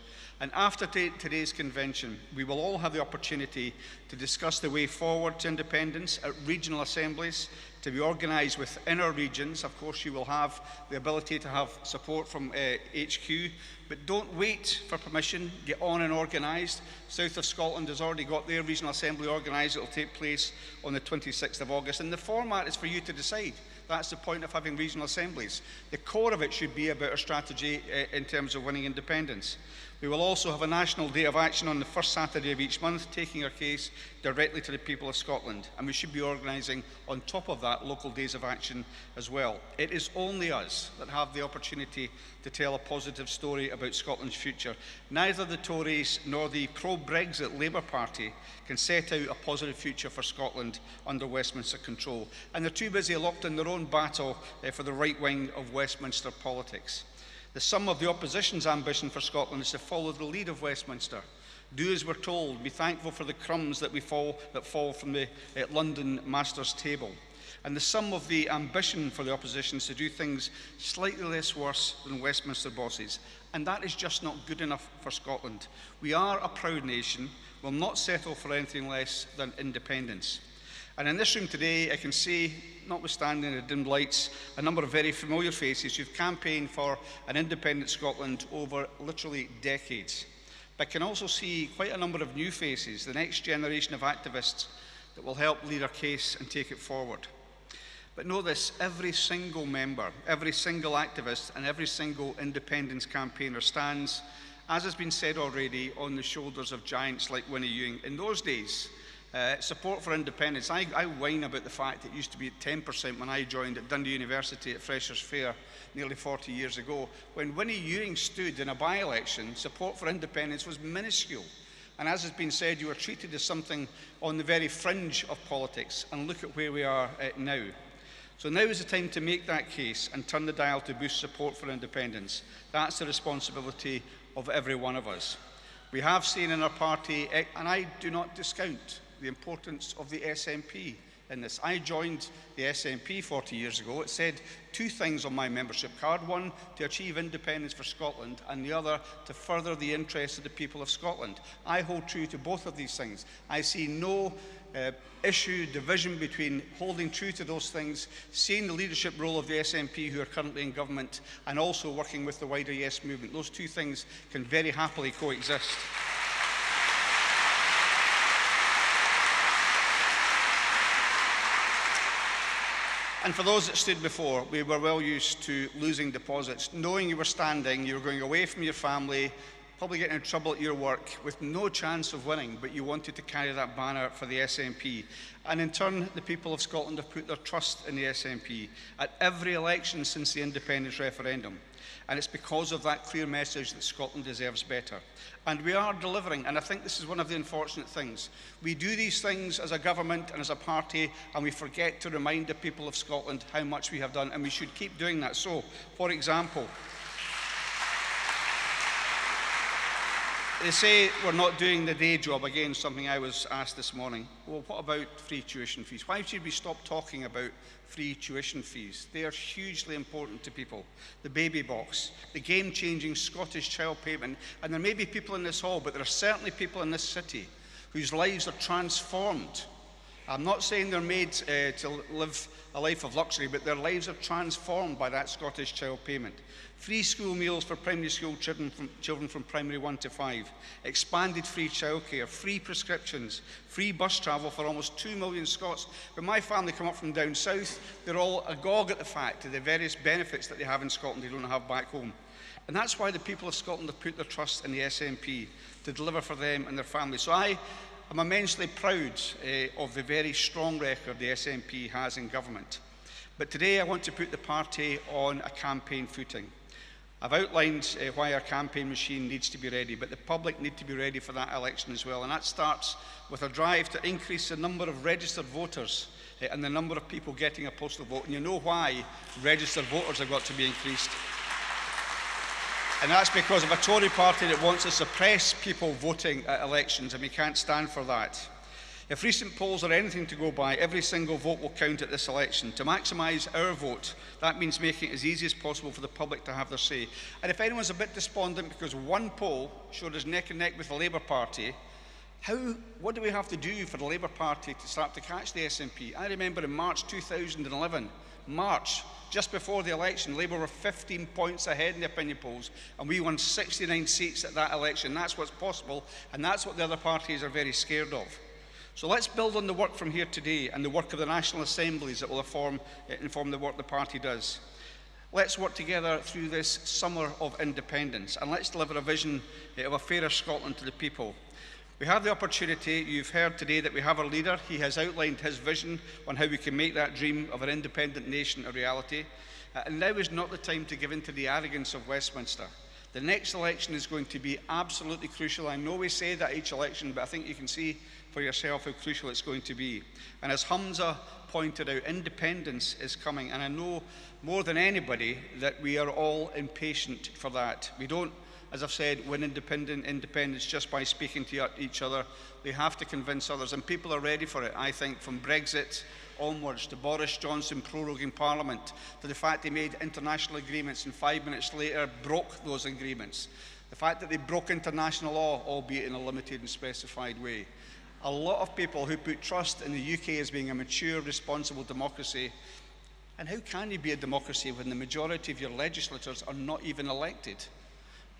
And after today's convention, we will all have the opportunity to discuss the way forward to independence at regional assemblies, to be organised within our regions. Of course, you will have the ability to have support from HQ, but don't wait for permission, get on and organised. South of Scotland has already got their regional assembly organised. It will take place on the 26th of August, and the format is for you to decide. That's the point of having regional assemblies. The core of it should be about our strategy in terms of winning independence. We will also have a national day of action on the first Saturday of each month, taking our case directly to the people of Scotland. And we should be organising, on top of that, local days of action as well. It is only us that have the opportunity to tell a positive story about Scotland's future. Neither the Tories nor the pro-Brexit Labour Party can set out a positive future for Scotland under Westminster control. And they're too busy locked in their own battle for the right wing of Westminster politics. The sum of the opposition's ambition for Scotland is to follow the lead of Westminster. Do as we're told, be thankful for the crumbs that fall from the London master's table. And the sum of the ambition for the opposition is to do things slightly less worse than Westminster bosses. And that is just not good enough for Scotland. We are a proud nation, will not settle for anything less than independence. And in this room today, I can see, notwithstanding the dimmed lights, a number of very familiar faces who've campaigned for an independent Scotland over literally decades. But I can also see quite a number of new faces, the next generation of activists that will help lead our case and take it forward. But know this, every single member, every single activist and every single independence campaigner stands, as has been said already, on the shoulders of giants like Winnie Ewing. In those days, support for independence, I whine about the fact it used to be at 10% when I joined at Dundee University at Freshers' Fair nearly 40 years ago. When Winnie Ewing stood in a by-election, support for independence was minuscule. And as has been said, you were treated as something on the very fringe of politics, and look at where we are now. So now is the time to make that case and turn the dial to boost support for independence. That's the responsibility of every one of us. We have seen in our party, and I do not discount the importance of the SNP in this. I joined the SNP 40 years ago. It said two things on my membership card. One, to achieve independence for Scotland, and the other, to further the interests of the people of Scotland. I hold true to both of these things. I see no division between holding true to those things, seeing the leadership role of the SNP who are currently in government, and also working with the wider Yes movement. Those two things can very happily coexist. And for those that stood before, we were well used to losing deposits, knowing you were standing, you were going away from your family, probably getting in trouble at your work with no chance of winning, but you wanted to carry that banner for the SNP. And in turn, the people of Scotland have put their trust in the SNP at every election since the independence referendum. And it's because of that clear message that Scotland deserves better. And we are delivering, and I think this is one of the unfortunate things. We do these things as a government and as a party, and we forget to remind the people of Scotland how much we have done, and we should keep doing that. So, for example, they say we're not doing the day job. Again, something I was asked this morning. Well, what about free tuition fees? Why should we stop talking about free tuition fees? They are hugely important to people. The baby box, the game-changing Scottish child payment. And there may be people in this hall, but there are certainly people in this city whose lives are transformed. I'm not saying they're made to live a life of luxury, but their lives are transformed by that Scottish child payment. Free school meals for primary school children from primary 1 to 5, expanded free childcare, free prescriptions, free bus travel for almost 2 million Scots. When my family come up from down south, they're all agog at the fact of the various benefits that they have in Scotland they don't have back home. And that's why the people of Scotland have put their trust in the SNP to deliver for them and their families. So I'm immensely proud of the very strong record the SNP has in government. But today I want to put the party on a campaign footing. I've outlined why our campaign machine needs to be ready, but the public need to be ready for that election as well. And that starts with a drive to increase the number of registered voters and the number of people getting a postal vote. And you know why registered voters have got to be increased. And that's because of a Tory party that wants to suppress people voting at elections, and we can't stand for that. If recent polls are anything to go by, every single vote will count at this election. To maximise our vote, that means making it as easy as possible for the public to have their say. And if anyone's a bit despondent because one poll showed us neck and neck with the Labour Party, what do we have to do for the Labour Party to start to catch the SNP? I remember in March 2011, just before the election, Labour were 15 points ahead in the opinion polls, and we won 69 seats at that election. That's what's possible, and that's what the other parties are very scared of. So let's build on the work from here today and the work of the national assemblies that will inform the work the party does. Let's work together through this summer of independence, and let's deliver a vision of a fairer Scotland to the people. We have the opportunity. You've heard today that we have our leader. He has outlined his vision on how we can make that dream of an independent nation a reality. And now is not the time to give in to the arrogance of Westminster. The next election is going to be absolutely crucial. I know we say that each election, but I think you can see for yourself how crucial it's going to be. And as Hamza pointed out, independence is coming, and I know more than anybody that we are all impatient for that. We don't as I've said, win independence just by speaking to each other. They have to convince others, and people are ready for it, I think, from Brexit onwards, to Boris Johnson proroguing Parliament, to the fact they made international agreements and 5 minutes later broke those agreements. The fact that they broke international law, albeit in a limited and specified way. A lot of people who put trust in the UK as being a mature, responsible democracy. And how can you be a democracy when the majority of your legislators are not even elected?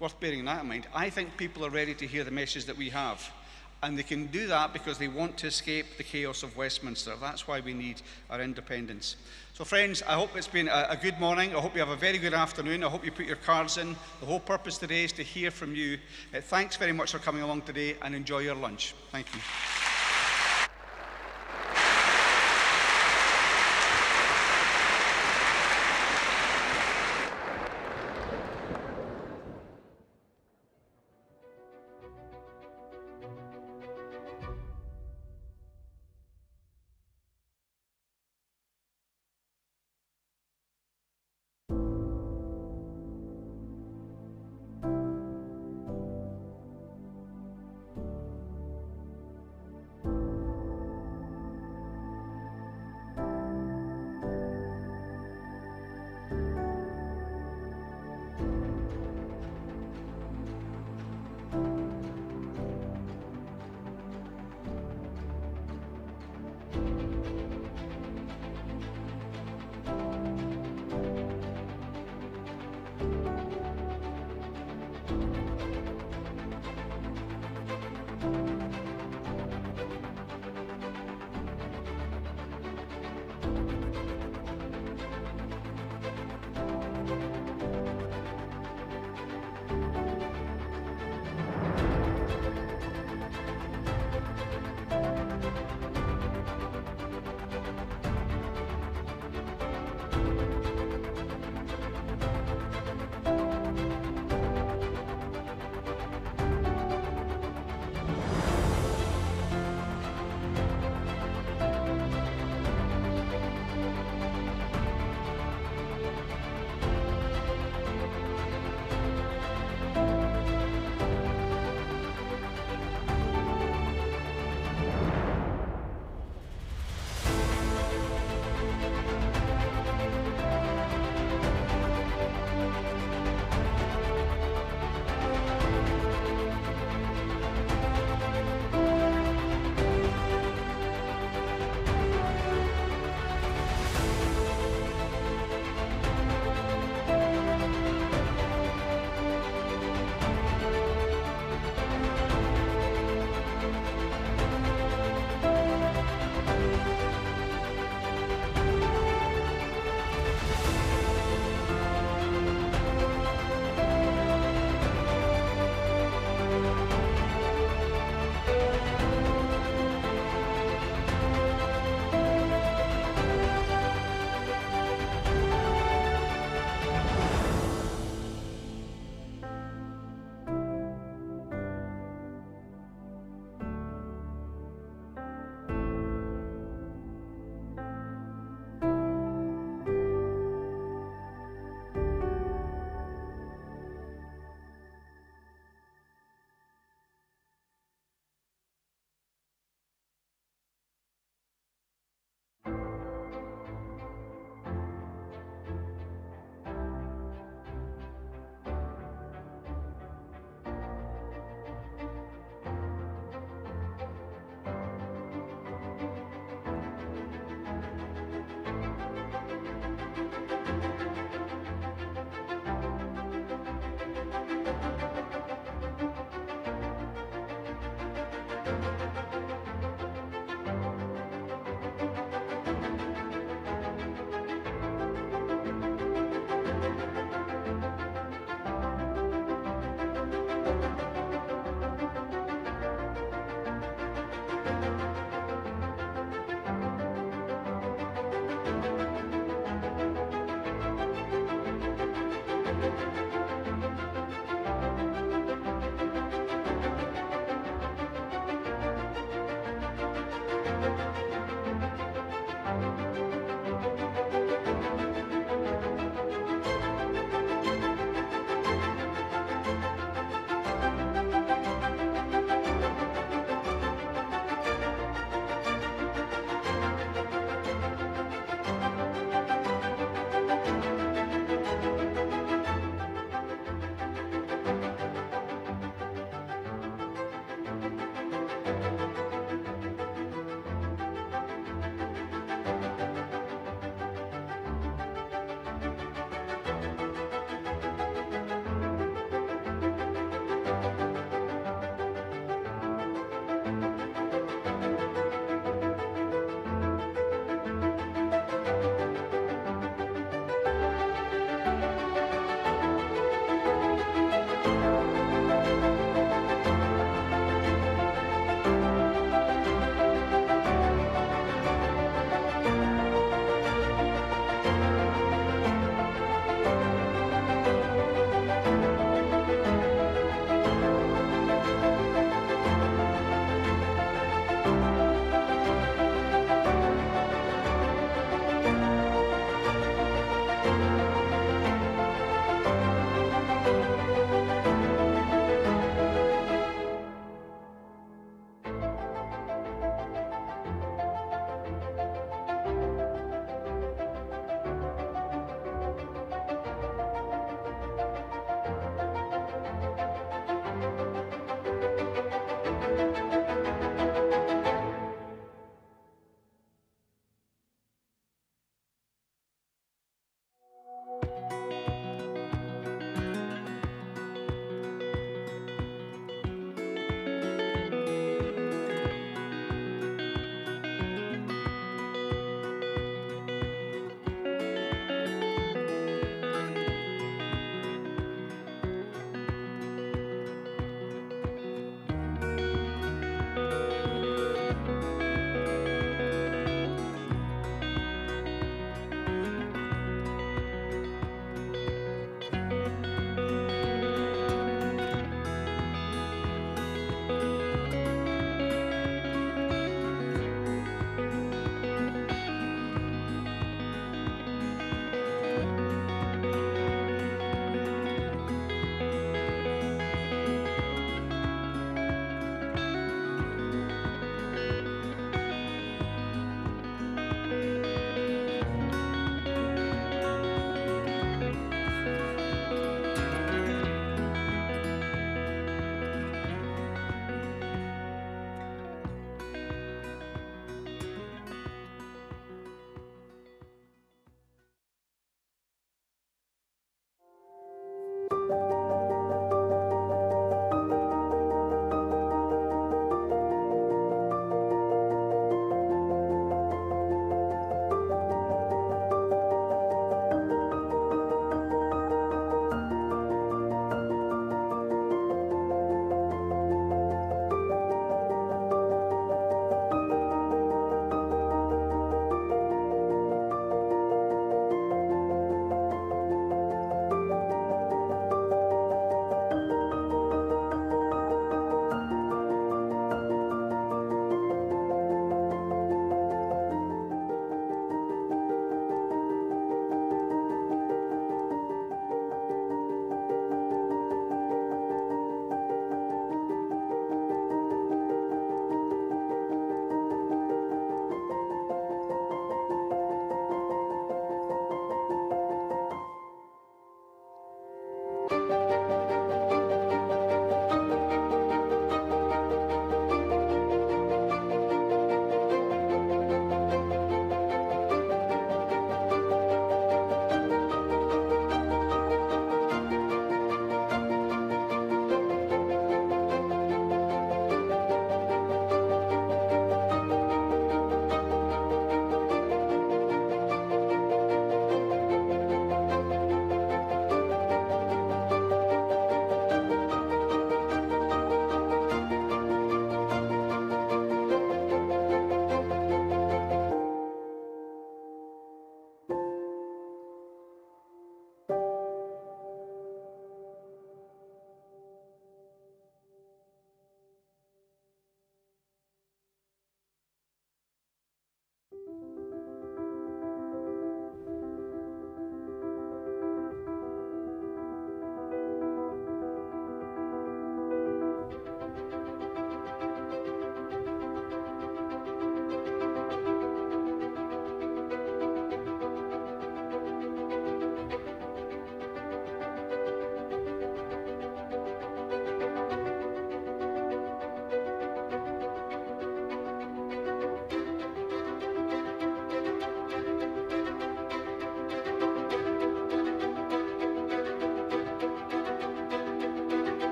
Worth bearing that in mind. I think people are ready to hear the message that we have. And they can do that because they want to escape the chaos of Westminster. That's why we need our independence. So friends, I hope it's been a good morning. I hope you have a very good afternoon. I hope you put your cards in. The whole purpose today is to hear from you. Thanks very much for coming along today, and enjoy your lunch. Thank you.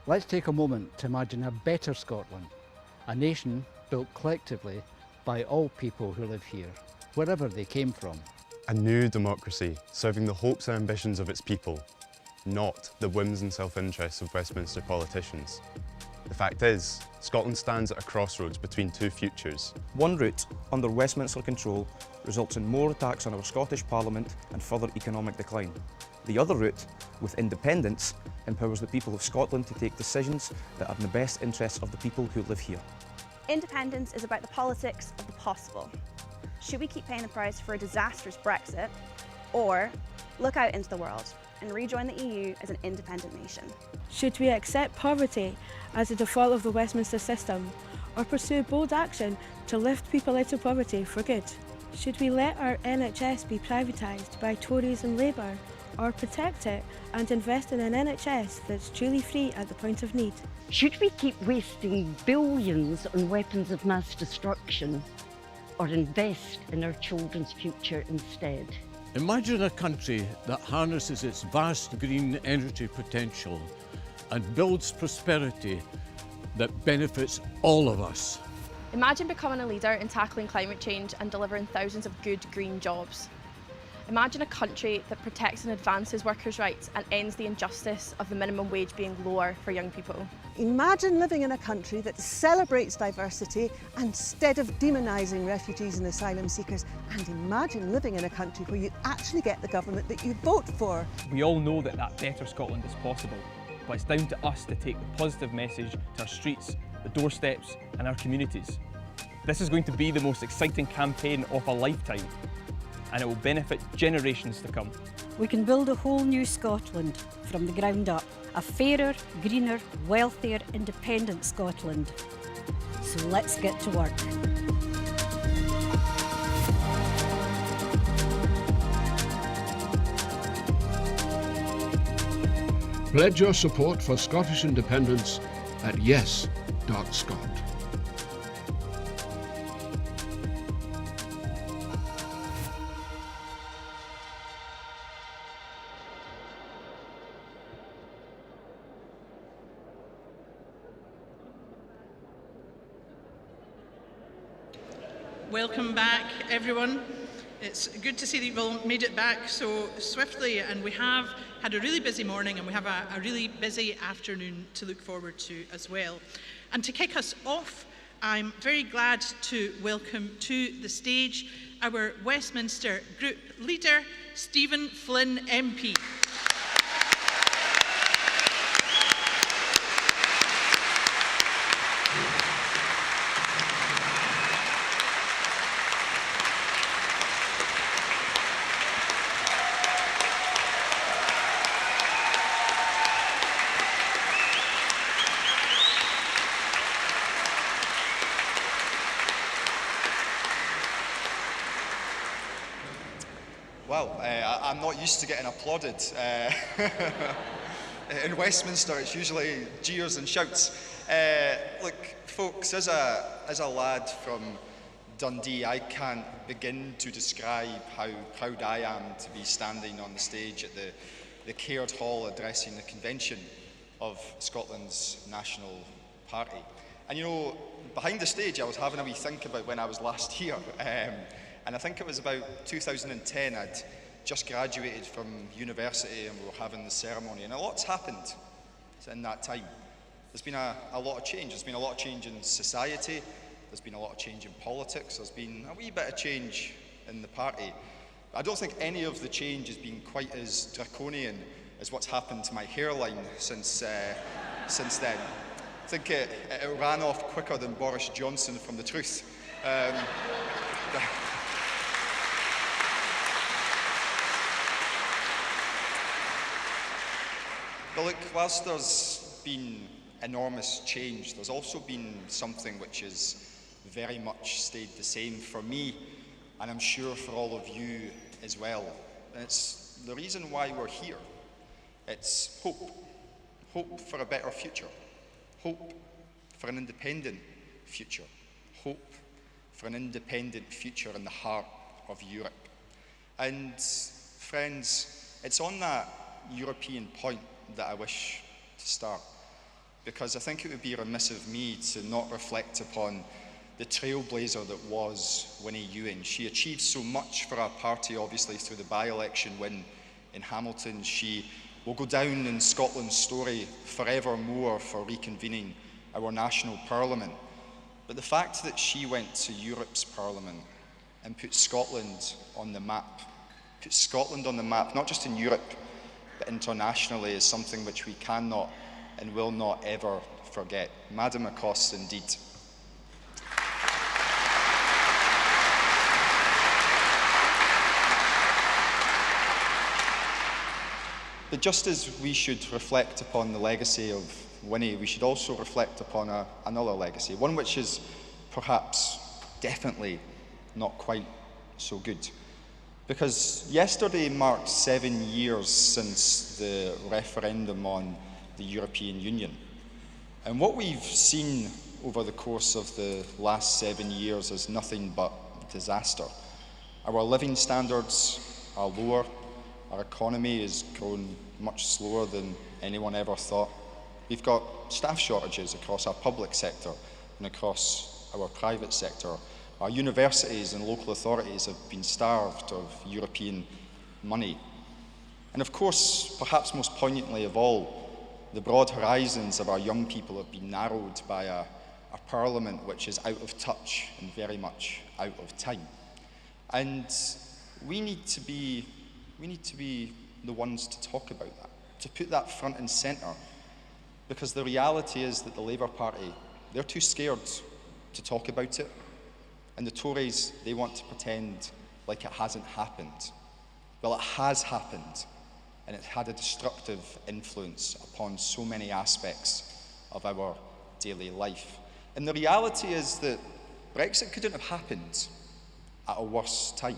Let's take a moment to imagine a better Scotland, a nation built collectively by all people who live here, wherever they came from. A new democracy serving the hopes and ambitions of its people, not the whims and self-interests of Westminster politicians. The fact is, Scotland stands at a crossroads between two futures. One route, under Westminster control, results in more attacks on our Scottish Parliament and further economic decline. The other route, with independence, empowers the people of Scotland to take decisions that are in the best interests of the people who live here. Independence is about the politics of the possible. Should we keep paying the price for a disastrous Brexit, or look out into the world and rejoin the EU as an independent nation? Should we accept poverty as a default of the Westminster system, or pursue bold action to lift people out of poverty for good? Should we let our NHS be privatised by Tories and Labour, or protect it and invest in an NHS that's truly free at the point of need? Should we keep wasting billions on weapons of mass destruction, or invest in our children's future instead? Imagine a country that harnesses its vast green energy potential and builds prosperity that benefits all of us. Imagine becoming a leader in tackling climate change and delivering thousands of good green jobs. Imagine a country that protects and advances workers' rights and ends the injustice of the minimum wage being lower for young people. Imagine living in a country that celebrates diversity instead of demonising refugees and asylum seekers. And imagine living in a country where you actually get the government that you vote for. We all know that better Scotland is possible, but it's down to us to take the positive message to our streets, the doorsteps and our communities. This is going to be the most exciting campaign of a lifetime, and it will benefit generations to come. We can build a whole new Scotland from the ground up. A fairer, greener, wealthier, independent Scotland. So let's get to work. Pledge your support for Scottish independence at yes.scot. Welcome back, everyone. It's good to see that you've all made it back so swiftly, and we have had a really busy morning and we have a really busy afternoon to look forward to as well. And to kick us off, I'm very glad to welcome to the stage our Westminster Group Leader, Stephen Flynn MP. Well, I'm not used to getting applauded. In Westminster, it's usually jeers and shouts. Look, folks, as a lad from Dundee, I can't begin to describe how proud I am to be standing on the stage at the Caird Hall addressing the convention of Scotland's National Party. And you know, behind the stage, I was having a wee think about when I was last here. And I think it was about 2010, I'd just graduated from university and we were having the ceremony. And a lot's happened in that time. There's been a lot of change. There's been a lot of change in society. There's been a lot of change in politics. There's been a wee bit of change in the party. I don't think any of the change has been quite as draconian as what's happened to my hairline since then. I think it ran off quicker than Boris Johnson from The Truth. But look, whilst there's been enormous change, there's also been something which has very much stayed the same for me, and I'm sure for all of you as well. And it's the reason why we're here. It's hope. Hope for a better future. Hope for an independent future. Hope for an independent future in the heart of Europe. And friends, it's on that European point that I wish to start. because I think it would be remiss of me to not reflect upon the trailblazer that was Winnie Ewing. She achieved so much for our party, obviously, through the by-election win in Hamilton. She will go down in Scotland's story forevermore for reconvening our national parliament. But the fact that she went to Europe's parliament and put Scotland on the map, not just in Europe, but internationally, is something which we cannot and will not ever forget. Madam Accost, indeed. But just as we should reflect upon the legacy of Winnie, we should also reflect upon another legacy, one which is perhaps definitely not quite so good. Because yesterday marked 7 years since the referendum on the European Union. And what we've seen over the course of the last 7 years is nothing but disaster. Our living standards are lower. Our economy has grown much slower than anyone ever thought. We've got staff shortages across our public sector and across our private sector. Our universities and local authorities have been starved of European money. And of course, perhaps most poignantly of all, the broad horizons of our young people have been narrowed by a parliament which is out of touch and very much out of time. And we need to be the ones to talk about that, to put that front and centre, because the reality is that the Labour Party, they're too scared to talk about it, and the Tories, they want to pretend like it hasn't happened. Well, it has happened, and it's had a destructive influence upon so many aspects of our daily life. And the reality is that Brexit couldn't have happened at a worse time,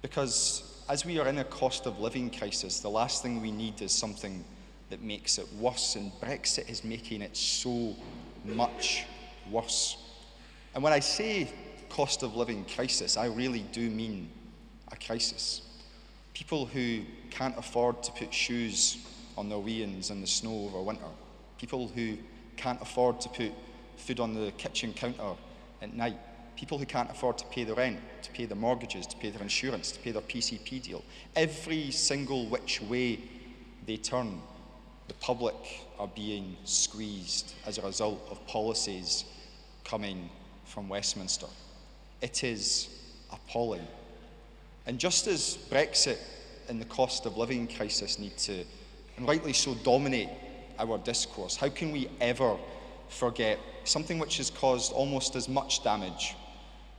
because as we are in a cost of living crisis, the last thing we need is something that makes it worse, and Brexit is making it so much worse. And when I say cost of living crisis, I really do mean a crisis. People who can't afford to put shoes on their weans in the snow over winter. People who can't afford to put food on the kitchen counter at night. People who can't afford to pay the rent, to pay their mortgages, to pay their insurance, to pay their PCP deal. Every single which way they turn, the public are being squeezed as a result of policies coming from Westminster. It is appalling. And just as Brexit and the cost of living crisis need to, and rightly so, dominate our discourse, how can we ever forget something which has caused almost as much damage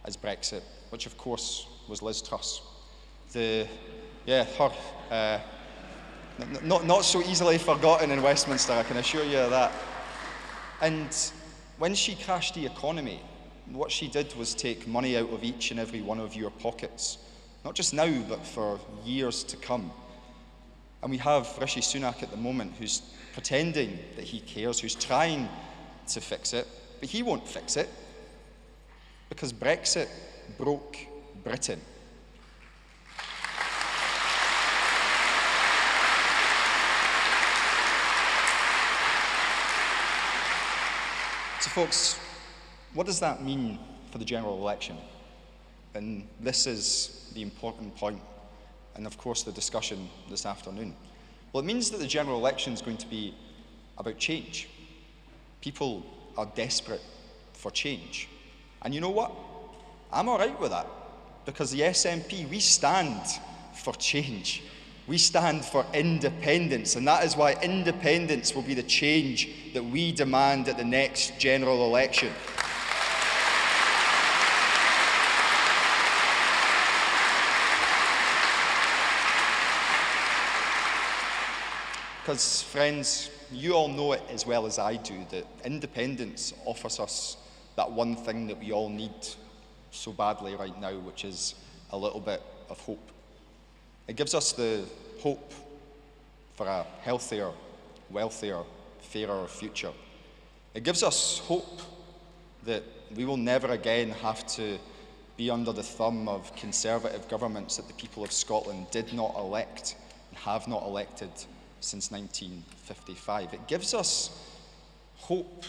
as Brexit, which of course was Liz Truss. Not so easily forgotten in Westminster, I can assure you of that. And when she crashed the economy, what she did was take money out of each and every one of your pockets, not just now, but for years to come. And we have Rishi Sunak at the moment who's pretending that he cares, who's trying to fix it, but he won't fix it, because Brexit broke Britain. So folks, what does that mean for the general election? And this is the important point, and of course the discussion this afternoon. Well, it means that the general election is going to be about change. People are desperate for change. And you know what? I'm all right with that, because the SNP, we stand for change. We stand for independence, and that is why independence will be the change that we demand at the next general election. Because, friends, you all know it as well as I do, that independence offers us that one thing that we all need so badly right now, which is a little bit of hope. It gives us the hope for a healthier, wealthier, fairer future. It gives us hope that we will never again have to be under the thumb of Conservative governments that the people of Scotland did not elect and have not elected since 1955. It gives us hope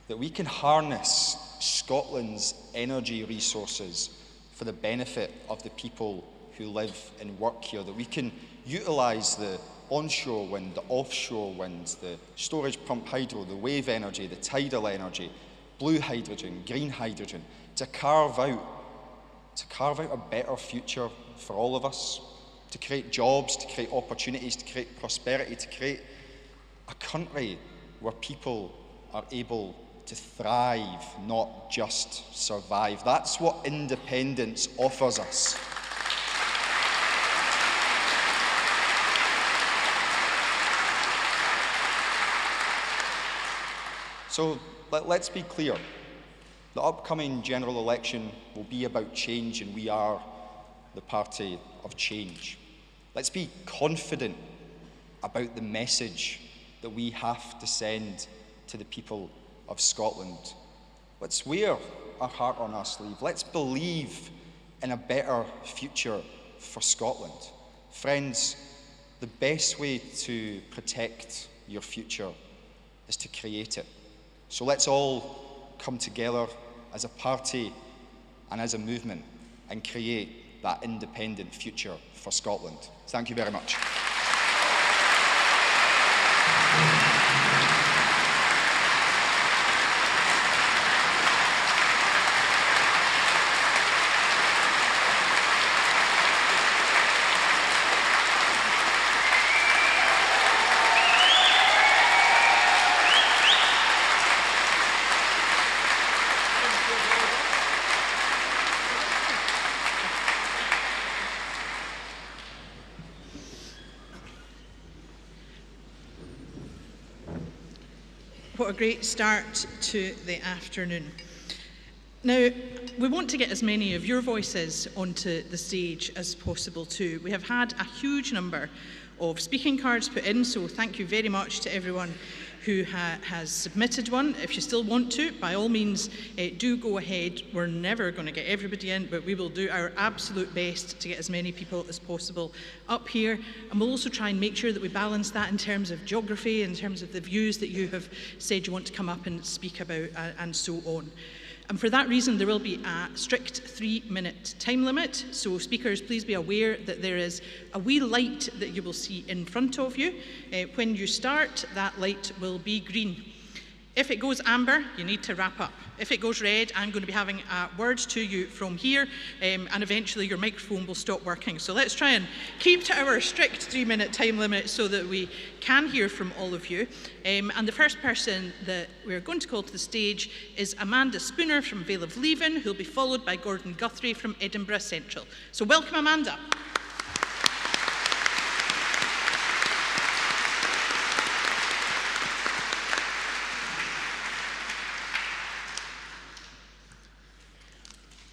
that we can harness Scotland's energy resources for the benefit of the people who live and work here, that we can utilise the onshore wind, the offshore winds, the storage pump hydro, the wave energy, the tidal energy, blue hydrogen, green hydrogen, to carve out a better future for all of us, to create jobs, to create opportunities, to create prosperity, to create a country where people are able to thrive, not just survive. That's what independence offers us. So let's be clear. The upcoming general election will be about change, and we are the party of change. Let's be confident about the message that we have to send to the people of Scotland. Let's wear our heart on our sleeve. Let's believe in a better future for Scotland. Friends, the best way to protect your future is to create it. So let's all come together as a party and as a movement and create that independent future for Scotland. Thank you very much. What a great start to the afternoon. Now, we want to get as many of your voices onto the stage as possible too. We have had a huge number of speaking cards put in, so thank you very much to everyone who has submitted one. If you still want to, by all means, do go ahead. We're never going to get everybody in, but we will do our absolute best to get as many people as possible up here. And we'll also try and make sure that we balance that in terms of geography, in terms of the views that you have said you want to come up and speak about, and so on. And for that reason, there will be a strict 3-minute time limit. So speakers, please be aware that there is a wee light that you will see in front of you. When you start, that light will be green. If it goes amber, you need to wrap up. If it goes red, I'm going to be having words to you from here, and eventually your microphone will stop working. So let's try and keep to our strict 3-minute time limit so that we can hear from all of you. And the first person that we're going to call to the stage is Amanda Spooner from Vale of Leven, who'll be followed by Gordon Guthrie from Edinburgh Central. So welcome, Amanda.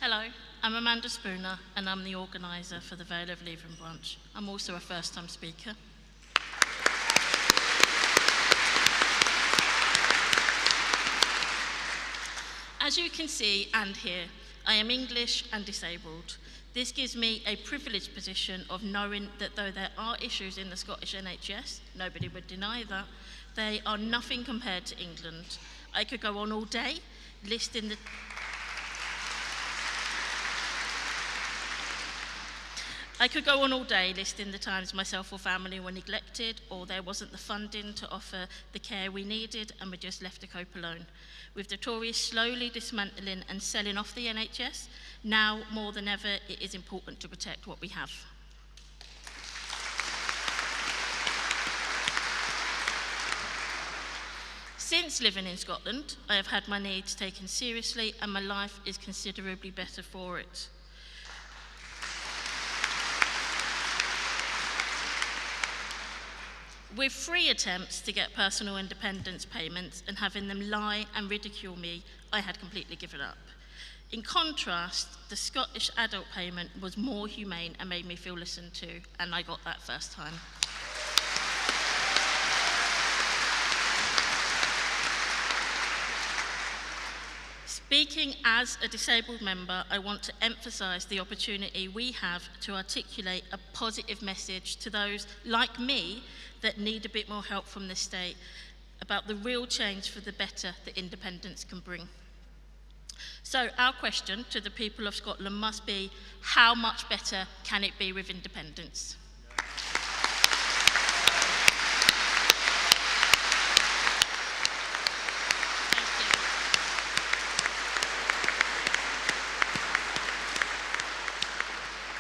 Hello, I'm Amanda Spooner and I'm the organiser for the Vale of Leven branch. I'm also a first-time speaker. As you can see and hear, I am English and disabled. This gives me a privileged position of knowing that though there are issues in the Scottish NHS, nobody would deny that, they are nothing compared to England. I could go on all day listing the times myself or family were neglected, or there wasn't the funding to offer the care we needed and we just left to cope alone. With the Tories slowly dismantling and selling off the NHS, now more than ever it is important to protect what we have. Since living in Scotland, I have had my needs taken seriously and my life is considerably better for it. With 3 attempts to get personal independence payments and having them lie and ridicule me, I had completely given up. In contrast, the Scottish adult payment was more humane and made me feel listened to, and I got that first time. Speaking as a disabled member, I want to emphasise the opportunity we have to articulate a positive message to those like me that need a bit more help from the state. about the real change for the better that independence can bring. So our question to the people of Scotland must be, how much better can it be with independence?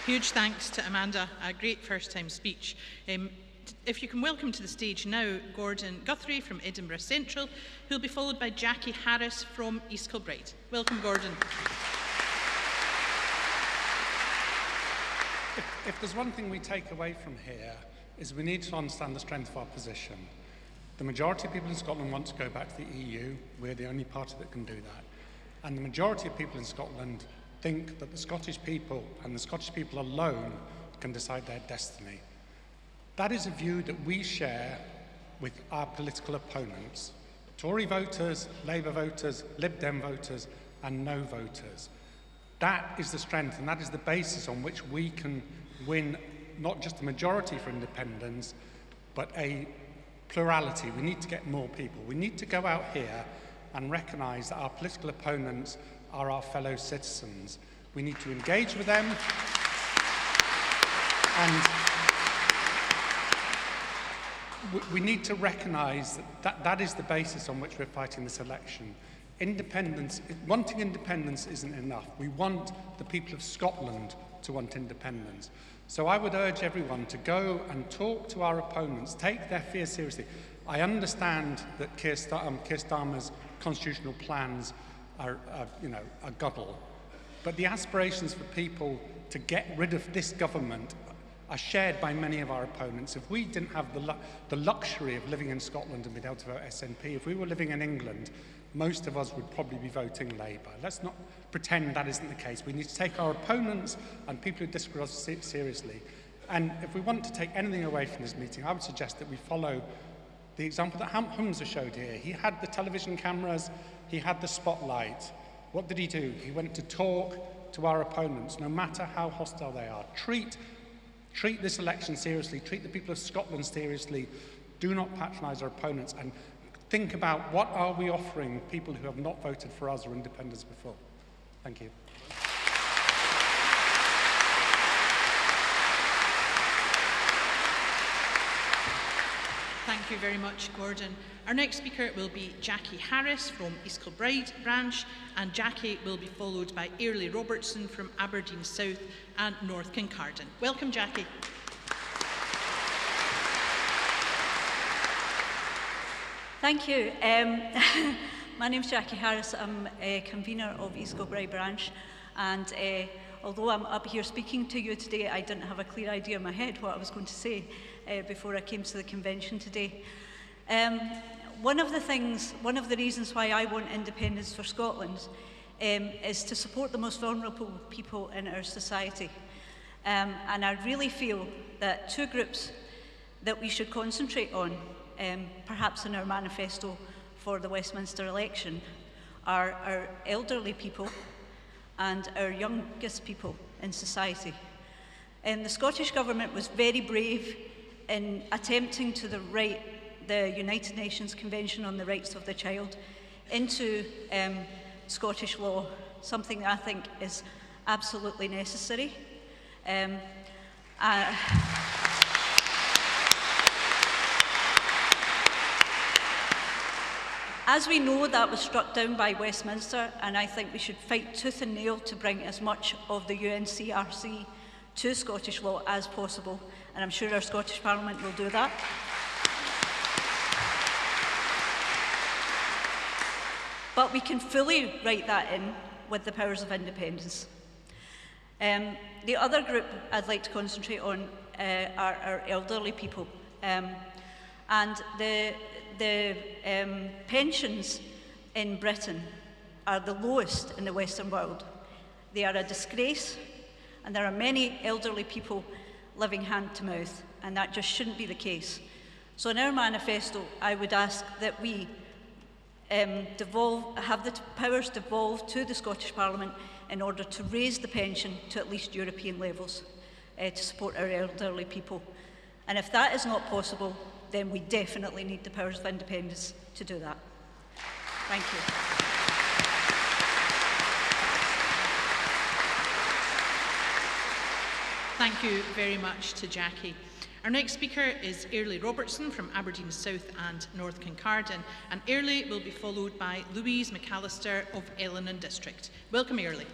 Huge thanks to Amanda, a great first-time speech. If you can welcome to the stage now Gordon Guthrie from Edinburgh Central, who will be followed by Jackie Harris from East Kilbride. Welcome, Gordon. If there's one thing we take away from here, is we need to understand the strength of our position. The majority of people in Scotland want to go back to the EU. We're the only party that can do that. And the majority of people in Scotland think that the Scottish people and the Scottish people alone can decide their destiny. That is a view that we share with our political opponents, Tory voters, Labour voters, Lib Dem voters, and no voters. That is the strength, and that is the basis on which we can win not just a majority for independence, but a plurality. We need to get more people. We need to go out here and recognise that our political opponents are our fellow citizens. We need to engage with them, and we need to recognise that is the basis on which we're fighting this election. Independence, wanting independence isn't enough. We want the people of Scotland to want independence. So I would urge everyone to go and talk to our opponents, take their fear seriously. I understand that Keir Starmer's constitutional plans are guddle, but the aspirations for people to get rid of this government are shared by many of our opponents. If we didn't have the luxury of living in Scotland and being able to vote SNP, if we were living in England, most of us would probably be voting Labour. Let's not pretend that isn't the case. We need to take our opponents and people who disagree with us seriously. And if we want to take anything away from this meeting, I would suggest that we follow the example that Humza showed here. He had the television cameras, he had the spotlight. What did he do? He went to talk to our opponents, no matter how hostile they are. Treat this election seriously, treat the people of Scotland seriously. Do not patronise our opponents, and think about what are we offering people who have not voted for us or independence before. Thank you. Thank you very much, Gordon. Our next speaker will be Jackie Harris from East Kilbride branch, and Jackie will be followed by Airlie Robertson from Aberdeen South and North Kincardine. Welcome, Jackie. Thank you. My name's Jackie Harris. I'm a convener of East Kilbride branch, and although I'm up here speaking to you today, I didn't have a clear idea in my head what I was going to say before I came to the convention today. One of the reasons why I want independence for Scotland is to support the most vulnerable people in our society. And I really feel that two groups that we should concentrate on, perhaps in our manifesto for the Westminster election, are our elderly people and our youngest people in society. The Scottish Government was very brave in attempting to write the United Nations Convention on the Rights of the Child into Scottish law, something that I think is absolutely necessary. As we know, that was struck down by Westminster, and I think we should fight tooth and nail to bring as much of the UNCRC to Scottish law as possible, and I'm sure our Scottish Parliament will do that. But we can fully write that in with the powers of independence. The other group I'd like to concentrate on are our elderly people. And the pensions in Britain are the lowest in the Western world. They are a disgrace, and there are many elderly people living hand to mouth, and that just shouldn't be the case. So in our manifesto, I would ask that we have the powers devolved to the Scottish Parliament in order to raise the pension to at least European levels to support our elderly people. And if that is not possible, then we definitely need the powers of independence to do that. Thank you. Thank you very much to Jackie. Our next speaker is Airlie Robertson from Aberdeen South and North Kincardine, and Airlie will be followed by Louise McAllister of Ellenland District. Welcome, Airlie.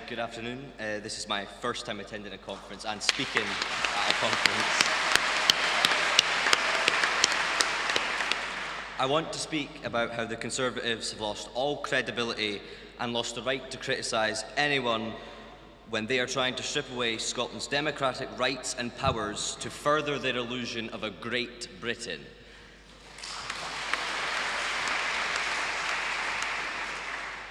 Good afternoon. This is my first time attending a conference and speaking at a conference. I want to speak about how the Conservatives have lost all credibility and lost the right to criticise anyone when they are trying to strip away Scotland's democratic rights and powers to further their illusion of a Great Britain.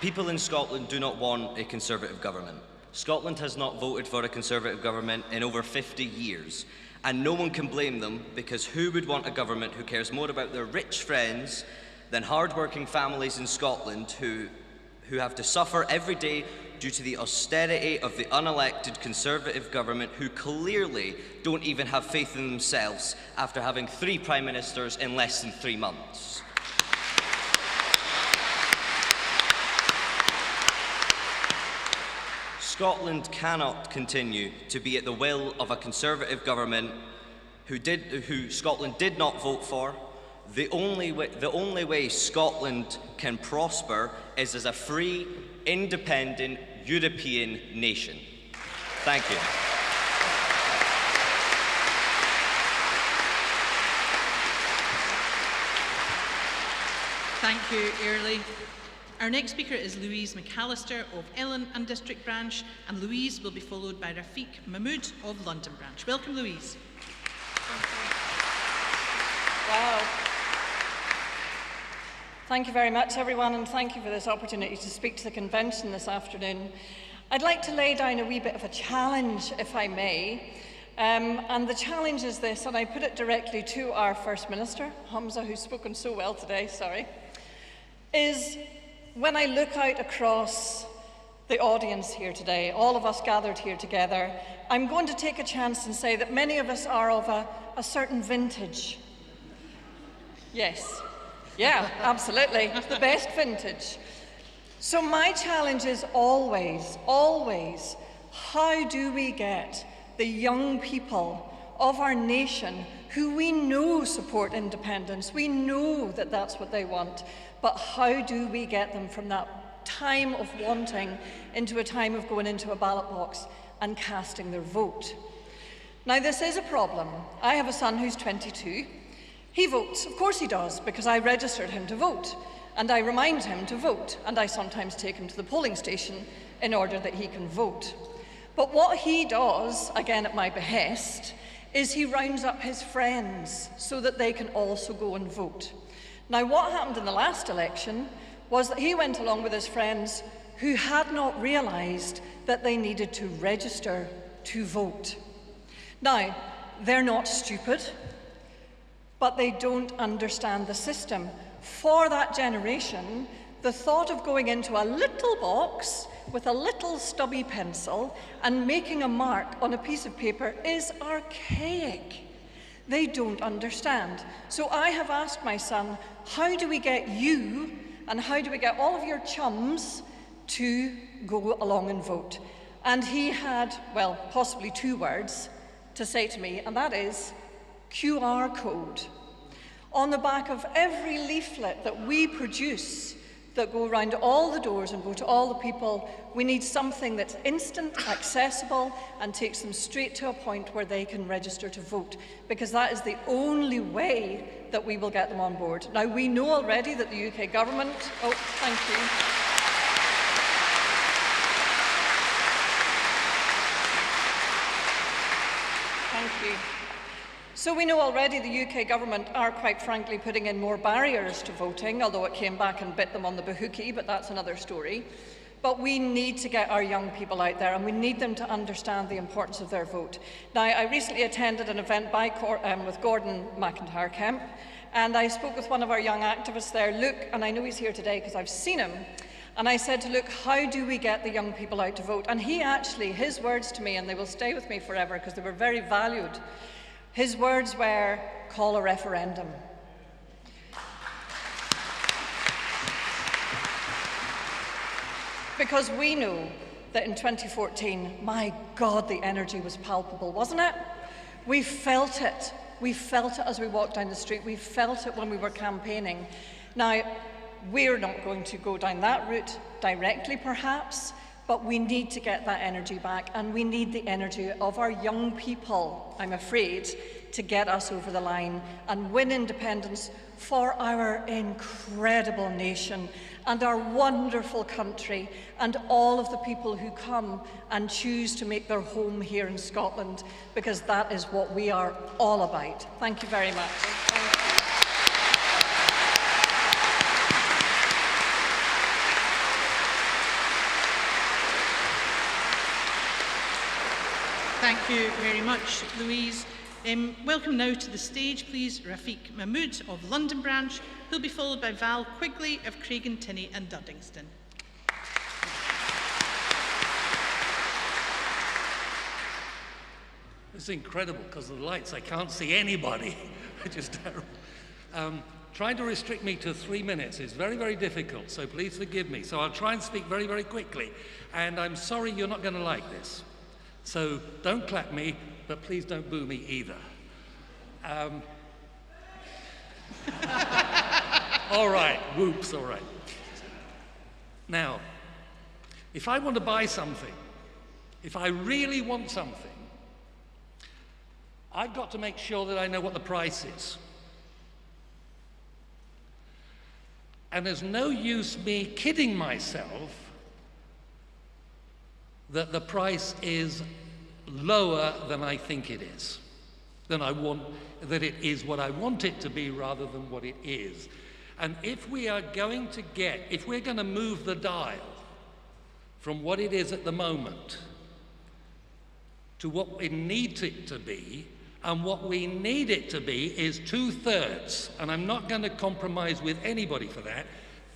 People in Scotland do not want a Conservative government. Scotland has not voted for a Conservative government in over 50 years. And no one can blame them, because who would want a government who cares more about their rich friends than hard-working families in Scotland who have to suffer every day due to the austerity of the unelected Conservative government, who clearly don't even have faith in themselves after having 3 Prime Ministers in less than 3 months. Scotland cannot continue to be at the will of a Conservative government who Scotland did not vote for. The only way Scotland can prosper is as a free, independent European nation. Thank you. Thank you, Airlie. Our next speaker is Louise McAllister of Ellenland District Branch, and Louise will be followed by Rafiq Mahmood of London Branch. Welcome, Louise. Wow. Thank you very much, everyone, and thank you for this opportunity to speak to the convention this afternoon. I'd like to lay down a wee bit of a challenge, if I may. And the challenge is this, and I put it directly to our First Minister, Hamza, who's spoken so well today, is when I look out across the audience here today, all of us gathered here together, I'm going to take a chance and say that many of us are of a certain vintage. Yes. Yeah, absolutely. The best vintage. So my challenge is always, always, how do we get the young people of our nation who we know support independence, we know that that's what they want, but how do we get them from that time of wanting into a time of going into a ballot box and casting their vote? Now, this is a problem. I have a son who's 22. He votes, of course he does, because I registered him to vote, and I remind him to vote, and I sometimes take him to the polling station in order that he can vote. But what he does, again at my behest, is he rounds up his friends so that they can also go and vote. Now, what happened in the last election was that he went along with his friends who had not realised that they needed to register to vote. Now, they're not stupid, but they don't understand the system. For that generation, the thought of going into a little box with a little stubby pencil and making a mark on a piece of paper is archaic. They don't understand. So I have asked my son, how do we get you and how do we get all of your chums to go along and vote? And he had, well, possibly 2 words to say to me, and that is QR code. On the back of every leaflet that we produce that go around all the doors and go to all the people, we need something that's instant, accessible, and takes them straight to a point where they can register to vote, because that is the only way that we will get them on board. Now, we know already that the UK government... Oh, thank you. Thank you. So we know already the UK government are, quite frankly, putting in more barriers to voting, although it came back and bit them on the bahookie, but that's another story. But we need to get our young people out there, and we need them to understand the importance of their vote. Now, I recently attended an event with Gordon McIntyre Kemp, and I spoke with one of our young activists there, Luke, and I know he's here today because I've seen him. And I said, look, how do we get the young people out to vote? And he actually, his words to me, and they will stay with me forever because they were very valued, his words were, call a referendum. Because we know that in 2014, my God, the energy was palpable, wasn't it? We felt it. We felt it as we walked down the street. We felt it when we were campaigning. Now, we're not going to go down that route directly, perhaps, but we need to get that energy back, and we need the energy of our young people, I'm afraid, to get us over the line and win independence for our incredible nation and our wonderful country and all of the people who come and choose to make their home here in Scotland, because that is what we are all about. Thank you very much. Thank you very much, Louise. Welcome now to the stage, please, Rafiq Mahmood of London Branch, who'll be followed by Val Quigley of Craigen Tinney and Duddingston. It's incredible because of the lights. I can't see anybody, which is terrible. Trying to restrict me to 3 minutes is very, very difficult, so please forgive me. So I'll try and speak very, very quickly. And I'm sorry you're not going to like this. So don't clap me, but please don't boo me either. All right, whoops, all right. Now, if I want to buy something, if I really want something, I've got to make sure that I know what the price is. And there's no use me kidding myself that the price is lower than I think it is, that it is what I want it to be rather than what it is. And if we are going to if we're going to move the dial from what it is at the moment to what we need it to be, and what we need it to be is 2/3, and I'm not going to compromise with anybody for that.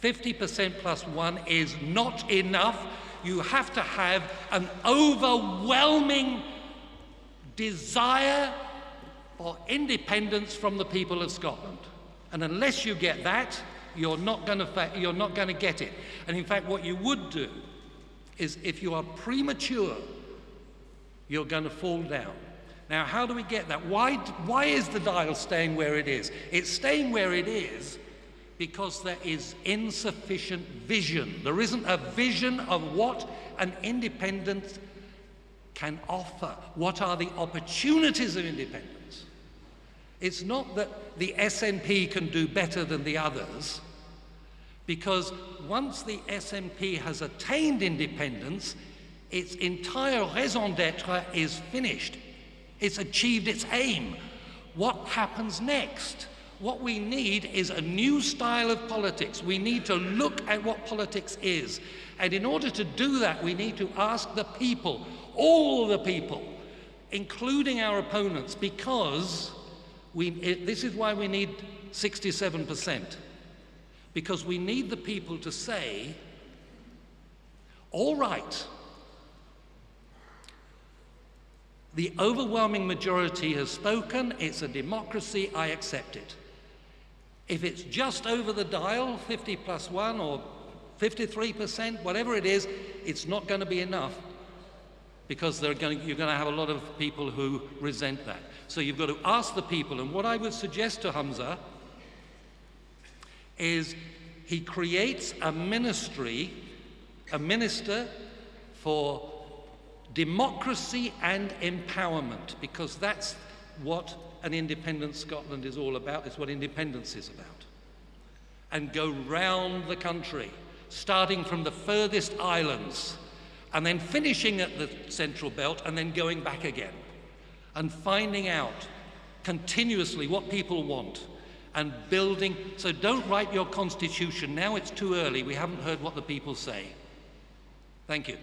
50% plus 1 is not enough. You have to have an overwhelming desire for independence from the people of Scotland. And unless you get that, you're not going to get it. And in fact, what you would do is, if you are premature, you're going to fall down. Now, how do we get that? Why is the dial staying where it is? It's staying where it is because there is insufficient vision. There isn't a vision of what an independence can offer. What are the opportunities of independence? It's not that the SNP can do better than the others, because once the SNP has attained independence, its entire raison d'etre is finished. It's achieved its aim. What happens next? What we need is a new style of politics. We need to look at what politics is. And in order to do that, we need to ask the people, all the people, including our opponents, because this is why we need 67%. Because we need the people to say, all right, the overwhelming majority has spoken, it's a democracy, I accept it. If it's just over the dial, 50 plus 1 or 53%, whatever it is, it's not going to be enough, because you're going to have a lot of people who resent that. So you've got to ask the people, and what I would suggest to Hamza is he creates a ministry, a minister for democracy and empowerment, because that's what an independent Scotland is all about. It's what independence is about. And go round the country, starting from the furthest islands, and then finishing at the central belt, and then going back again, and finding out continuously what people want, and building. So don't write your constitution now, it's too early. We haven't heard what the people say. Thank you.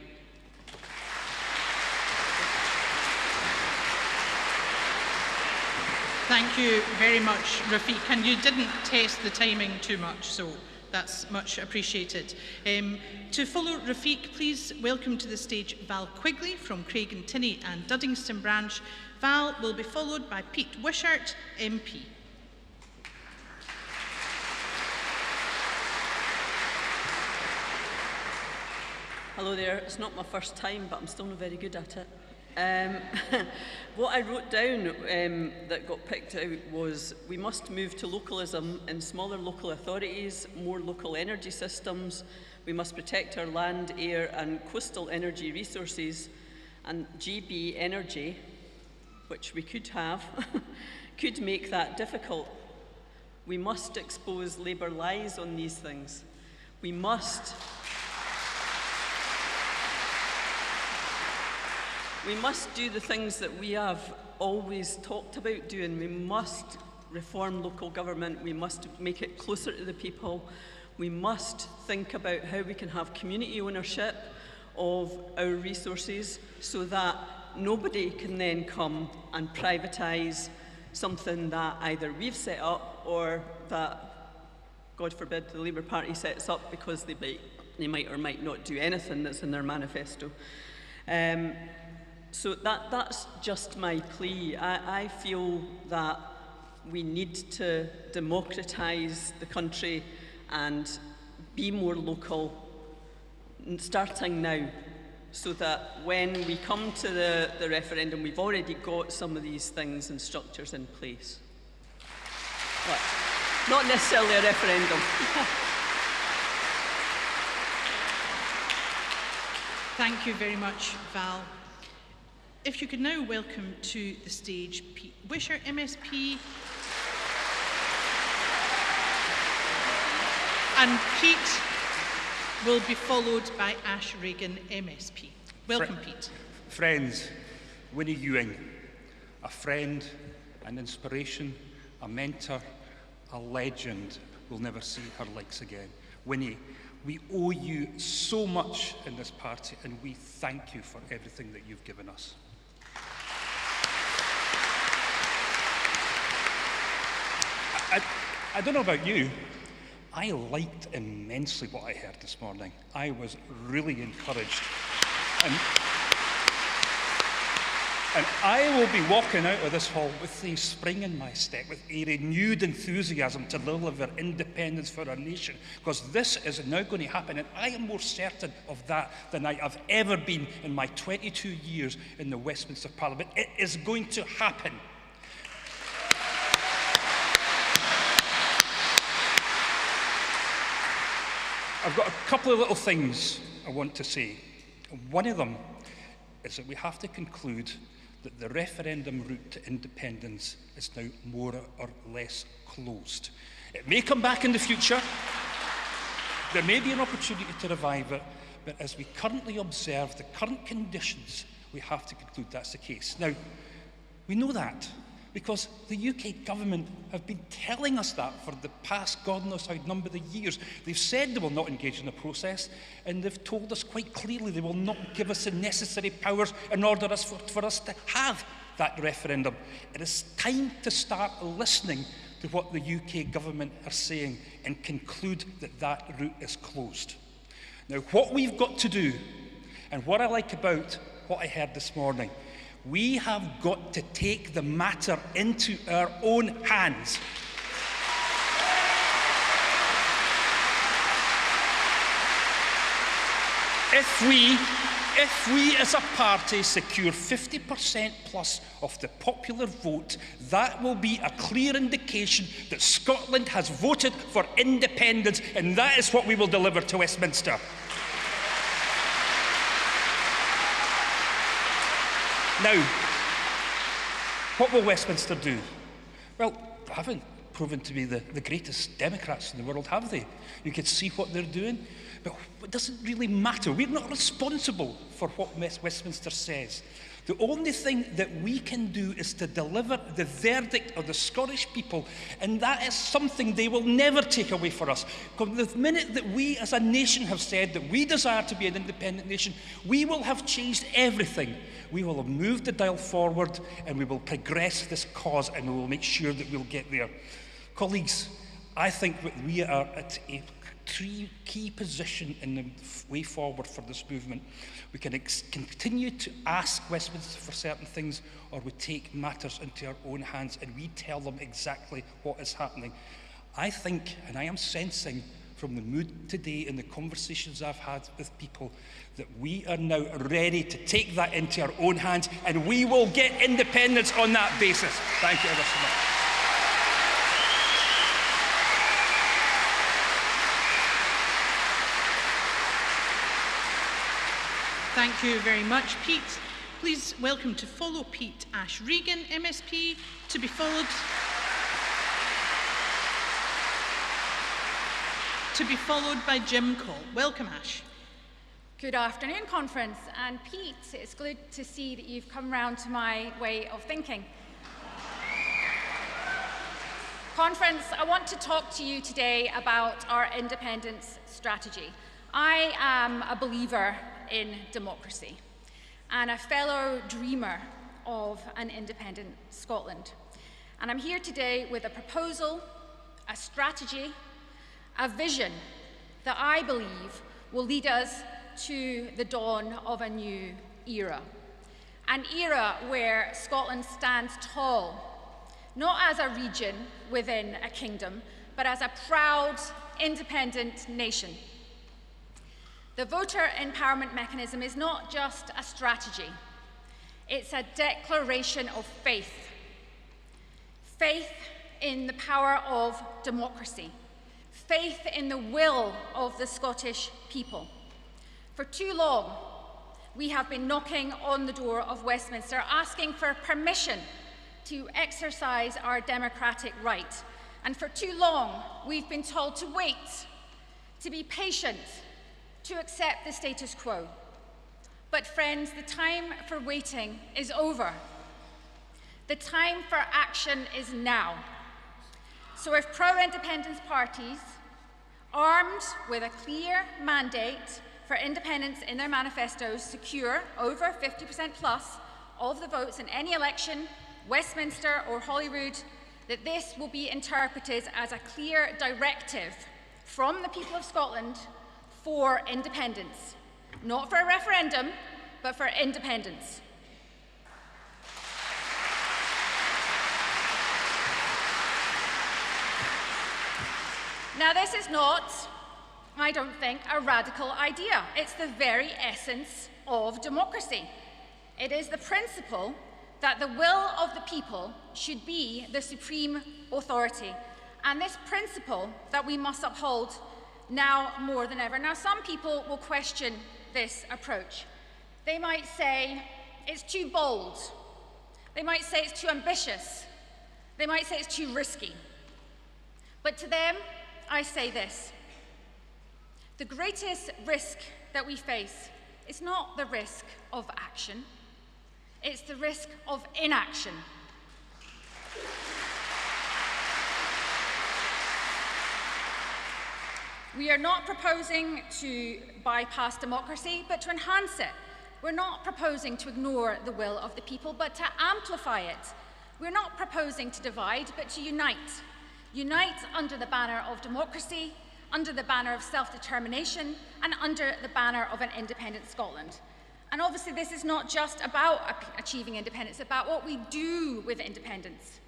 Thank you very much, Rafiq. And you didn't test the timing too much, so That's much appreciated. To follow Rafiq, please welcome to the stage Val Quigley from Craig Tinney and Duddingston Branch. Val will be followed by Pete Wishart, MP. Hello there. It's not my first time, but I'm still not very good at it. What I wrote down that got picked out was we must move to localism in smaller local authorities, more local energy systems. We must protect our land, air and coastal energy resources, and GB Energy, which we could have, could make that difficult. We must expose Labour lies on these things. We must do the things that we have always talked about doing. We must reform local government. We must make it closer to the people. We must think about how we can have community ownership of our resources so that nobody can then come and privatise something that either we've set up or that, God forbid, the Labour Party sets up because they might or might not do anything that's in their manifesto. So that's just my plea. I feel that we need to democratise the country and be more local, starting now, so that when we come to the referendum, we've already got some of these things and structures in place. But not necessarily a referendum. Thank you very much, Val. If you could now welcome to the stage Pete Wishart, MSP. And Pete will be followed by Ash Regan, MSP. Welcome, Pete. Friends, Winnie Ewing, a friend, an inspiration, a mentor, a legend. We'll never see her likes again. Winnie, we owe you so much in this party, and we thank you for everything that you've given us. I don't know about you, I liked immensely what I heard this morning. I was really encouraged. And I will be walking out of this hall with a spring in my step, with a renewed enthusiasm to deliver independence for our nation, because this is now going to happen, and I am more certain of that than I have ever been in my 22 years in the Westminster Parliament. It is going to happen. I've got a couple of little things I want to say. One of them is that we have to conclude that the referendum route to independence is now more or less closed. It may come back in the future. There may be an opportunity to revive it, but as we currently observe the current conditions, we have to conclude that's the case. Now, we know that because the UK government have been telling us that for the past God knows how number of years. They've said they will not engage in the process, and they've told us quite clearly they will not give us the necessary powers in order for us to have that referendum. It is time to start listening to what the UK government are saying and conclude that that route is closed. Now, what we've got to do, and what I like about what I heard this morning, we have got to take the matter into our own hands. If we as a party secure 50% plus of the popular vote, that will be a clear indication that Scotland has voted for independence, and that is what we will deliver to Westminster. Now, what will Westminster do? Well, they haven't proven to be the greatest Democrats in the world, have they? You can see what they're doing, but it doesn't really matter. We're not responsible for what Westminster says. The only thing that we can do is to deliver the verdict of the Scottish people, and that is something they will never take away from us. Because the minute that we as a nation have said that we desire to be an independent nation, we will have changed everything. We will have moved the dial forward, and we will progress this cause, and we will make sure that we'll get there. Colleagues, I think that we are at a key position in the way forward for this movement. We can continue to ask Westminster for certain things, or we take matters into our own hands and we tell them exactly what is happening. I think, and I am sensing from the mood today and the conversations I've had with people, that we are now ready to take that into our own hands, and we will get independence on that basis. Thank you ever so much. Thank you very much, Pete. Please welcome to follow Pete Ash Regan, MSP, to be followed by Jim Cole. Welcome, Ash. Good afternoon, Conference. And Pete, it's good to see that you've come round to my way of thinking. Conference, I want to talk to you today about our independence strategy. I am a believer in democracy and a fellow dreamer of an independent Scotland. And I'm here today with a proposal, a strategy, a vision that I believe will lead us to the dawn of a new era. An era where Scotland stands tall, not as a region within a kingdom, but as a proud, independent nation. The voter empowerment mechanism is not just a strategy, it's a declaration of faith. Faith in the power of democracy. Faith in the will of the Scottish people. For too long, we have been knocking on the door of Westminster, asking for permission to exercise our democratic right. And for too long, we've been told to wait, to be patient, to accept the status quo. But friends, the time for waiting is over. The time for action is now. So if pro-independence parties, armed with a clear mandate for independence in their manifestos, secure over 50% plus of the votes in any election, Westminster or Holyrood, that this will be interpreted as a clear directive from the people of Scotland for independence. Not for a referendum, but for independence. Now, this is not, I don't think, a radical idea. It's the very essence of democracy. It is the principle that the will of the people should be the supreme authority. And this principle that we must uphold now more than ever. Now, some people will question this approach. They might say it's too bold. They might say it's too ambitious. They might say it's too risky. But to them, I say this. The greatest risk that we face is not the risk of action. It's the risk of inaction. We are not proposing to bypass democracy, but to enhance it. We're not proposing to ignore the will of the people, but to amplify it. We're not proposing to divide, but to unite. Unite under the banner of democracy, under the banner of self-determination, and under the banner of an independent Scotland. And obviously this is not just about achieving independence, it's about what we do with independence.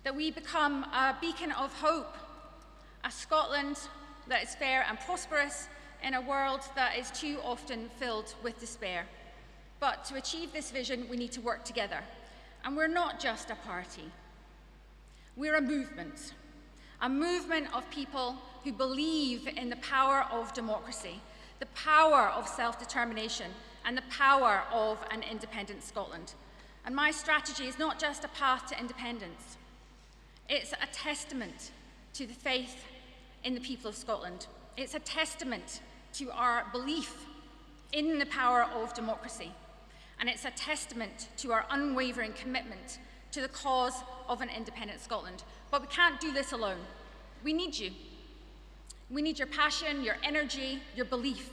That we become a beacon of hope, a Scotland that is fair and prosperous in a world that is too often filled with despair. But to achieve this vision, we need to work together. And we're not just a party. We're a movement of people who believe in the power of democracy, the power of self-determination, and the power of an independent Scotland. And my strategy is not just a path to independence. It's a testament to the faith in the people of Scotland. It's a testament to our belief in the power of democracy. And it's a testament to our unwavering commitment to the cause of an independent Scotland. But we can't do this alone. We need you. We need your passion, your energy, your belief.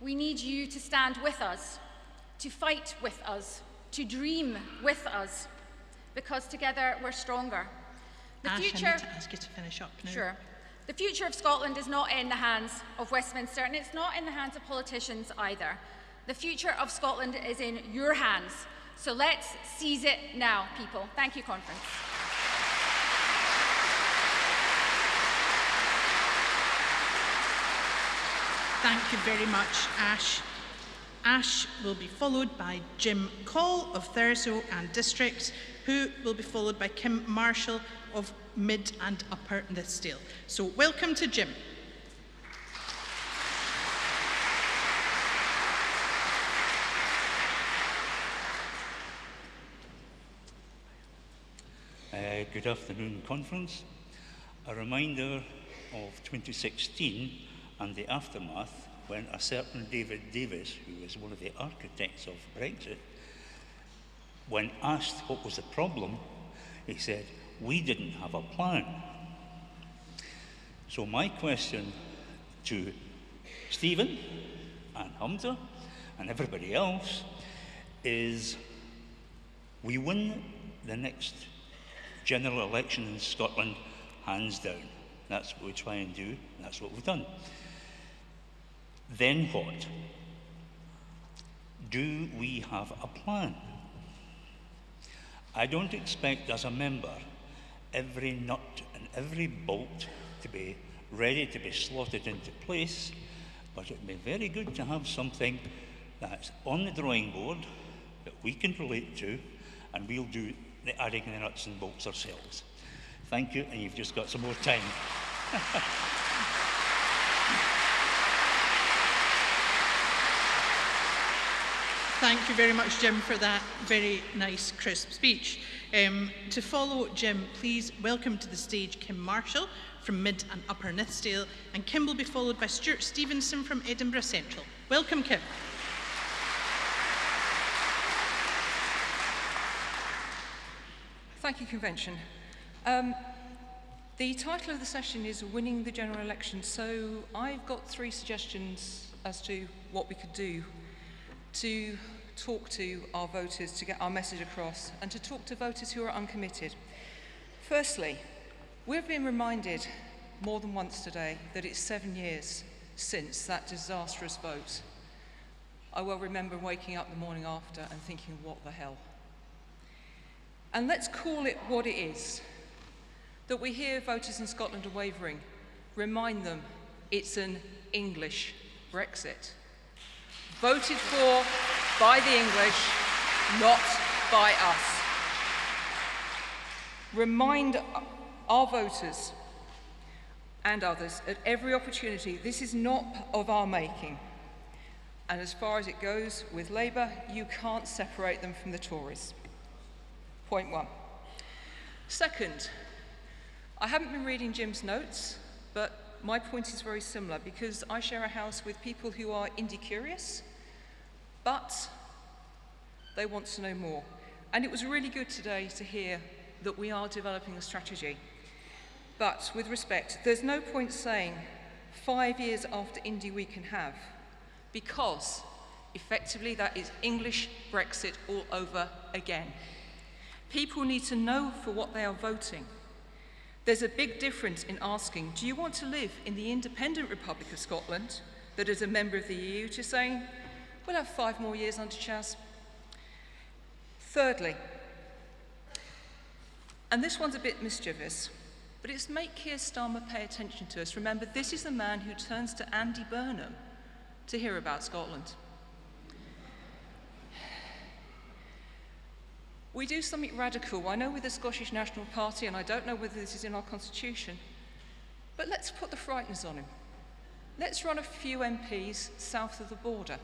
We need you to stand with us, to fight with us, to dream with us, because together we're stronger. The Ash, future, I need to ask you to finish up now. Sure. The future of Scotland is not in the hands of Westminster, and it's not in the hands of politicians either. The future of Scotland is in your hands. So let's seize it now, people. Thank you, Conference. Thank you very much, Ash. Ash will be followed by Jim Call of Thurso and District, who will be followed by Kim Marshall of Mid and Upper Nithsdale. So welcome to Jim. Good afternoon, Conference. A reminder of 2016 and the aftermath when a certain David Davis, who is one of the architects of Brexit, when asked what was the problem, he said, "We didn't have a plan." So my question to Stephen and Humza and everybody else is, we win the next general election in Scotland hands down. That's what we try and do, and that's what we've done. Then what? Do we have a plan? I don't expect, as a member, every nut and every bolt to be ready to be slotted into place, but it would be very good to have something that's on the drawing board that we can relate to, and we'll do the adding the nuts and bolts ourselves. Thank you, and you've just got some more time. Thank you very much, Jim, for that very nice, crisp speech. To follow Jim, please welcome to the stage Kim Marshall from Mid and Upper Nithsdale, and Kim will be followed by Stuart Stevenson from Edinburgh Central. Welcome, Kim. Thank you, Convention. The title of the session is Winning the General Election, so I've got 3 suggestions as to what we could do to talk to our voters, to get our message across, and to talk to voters who are uncommitted. Firstly, we've been reminded more than once today that it's 7 years since that disastrous vote. I well remember waking up the morning after and thinking, what the hell? And let's call it what it is. That we hear voters in Scotland are wavering. Remind them it's an English Brexit. Voted for by the English, not by us. Remind our voters and others at every opportunity this is not of our making. And as far as it goes with Labour, you can't separate them from the Tories. Point 1. Second, I haven't been reading Jim's notes, but my point is very similar because I share a house with people who are indie curious, but they want to know more. And it was really good today to hear that we are developing a strategy. But with respect, there's no point saying 5 years after Indie we can have, because effectively that is English Brexit all over again. People need to know for what they are voting. There's a big difference in asking, do you want to live in the independent Republic of Scotland that is a member of the EU, to saying, we'll have 5 more years under Chas. Thirdly, and this one's a bit mischievous, but it's make Keir Starmer pay attention to us. Remember, this is the man who turns to Andy Burnham to hear about Scotland. We do something radical. I know with the Scottish National Party, and I don't know whether this is in our constitution, but let's put the frighteners on him. Let's run a few MPs south of the border.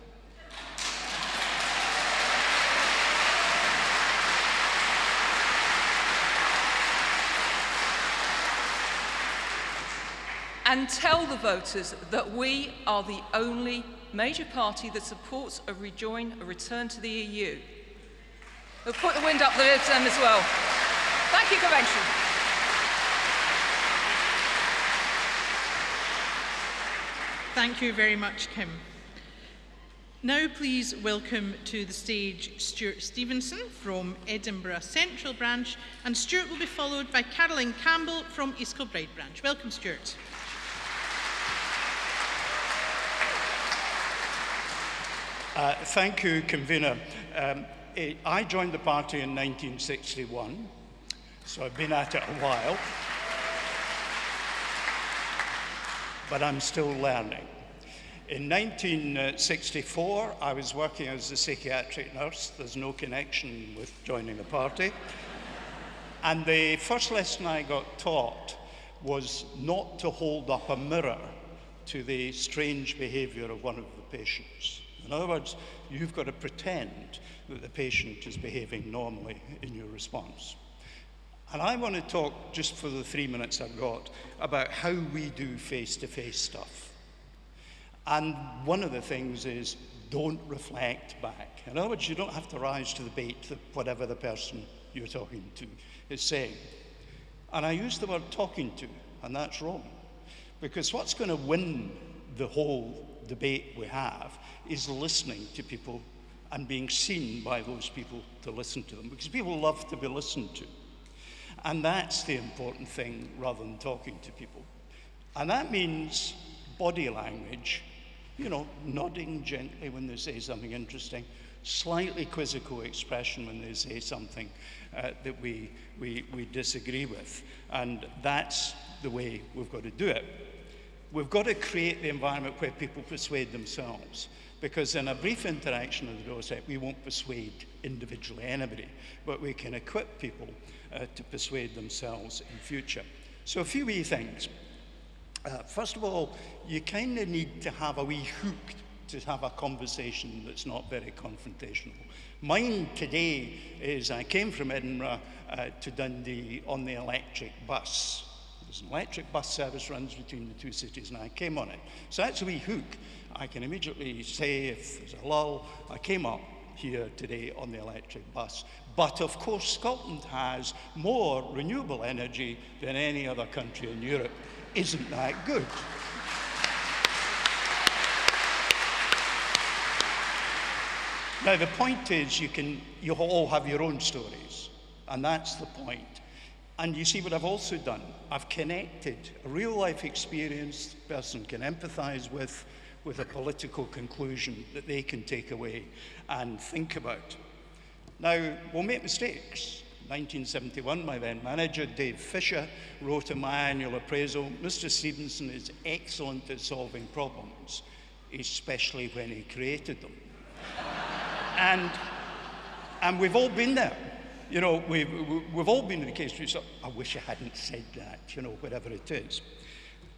And tell the voters that we are the only major party that supports a return to the EU. We'll put the wind up the them as well. Thank you, Convention. Thank you very much, Kim. Now please welcome to the stage Stuart Stevenson from Edinburgh Central Branch, and Stuart will be followed by Caroline Campbell from East Kilbride Branch. Welcome, Stuart. Thank you, Convener. I joined the party in 1961, so I've been at it a while, but I'm still learning. In 1964, I was working as a psychiatric nurse. There's no connection with joining the party. And the first lesson I got taught was not to hold up a mirror to the strange behaviour of one of the patients. In other words, you've got to pretend that the patient is behaving normally in your response. And I want to talk, just for the 3 minutes I've got, about how we do face-to-face stuff. And one of the things is, don't reflect back. In other words, you don't have to rise to the bait of whatever the person you're talking to is saying. And I use the word talking to, and that's wrong. Because what's going to win the whole debate we have is listening to people and being seen by those people to listen to them. Because people love to be listened to. And that's the important thing rather than talking to people. And that means body language, you know, nodding gently when they say something interesting, slightly quizzical expression when they say something that we disagree with. And that's the way we've got to do it. We've got to create the environment where people persuade themselves. Because in a brief interaction on the doorstep, we won't persuade individually anybody, but we can equip people to persuade themselves in future. So a few wee things. First of all, you kind of need to have a wee hook to have a conversation that's not very confrontational. Mine today is I came from Edinburgh to Dundee on the electric bus. There's an electric bus service runs between the two cities, and I came on it. So that's a wee hook. I can immediately say, if there's a lull, I came up here today on the electric bus. But of course, Scotland has more renewable energy than any other country in Europe. Isn't that good? Now, the point is you all have your own stories, and that's the point. And you see what I've also done? I've connected a real-life experience the person can empathise with a political conclusion that they can take away and think about. Now, we'll make mistakes. 1971, my then manager, Dave Fisher, wrote in my annual appraisal, Mr. Stevenson is excellent at solving problems, especially when he created them. and we've all been there. You know, we've all been in the case where you say, I wish I hadn't said that, you know, whatever it is.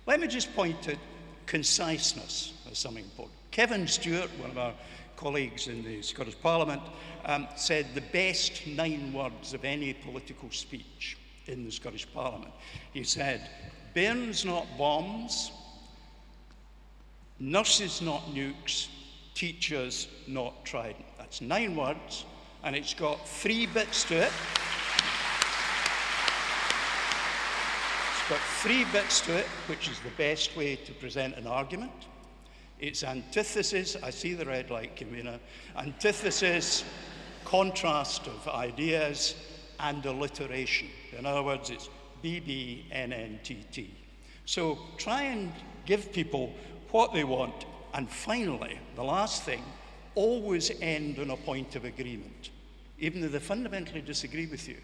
Let me just point to conciseness as something important. Kevin Stewart, one of our colleagues in the Scottish Parliament, said the best 9 words of any political speech in the Scottish Parliament. He said, bairns not bombs, nurses not nukes, teachers not trident. That's 9 words, and it's got 3 bits to it. It's got 3 bits to it, which is the best way to present an argument. It's antithesis, I see the red light, Convener, antithesis, contrast of ideas, and alliteration. In other words, it's BBNNTT. So try and give people what they want. And finally, the last thing, always end on a point of agreement. Even though they fundamentally disagree with you,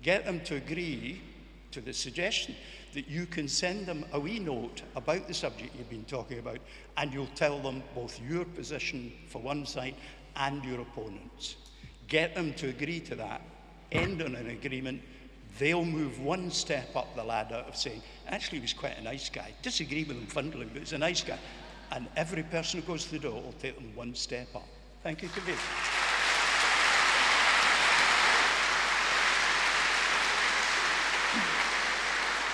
get them to agree to the suggestion that you can send them a wee note about the subject you've been talking about, and you'll tell them both your position for one side and your opponent's. Get them to agree to that, end on an agreement. They'll move one step up the ladder of saying, actually, he was quite a nice guy. Disagree with him fundamentally, but he's a nice guy. And every person who goes to the door will take them one step up. Thank you, Convener.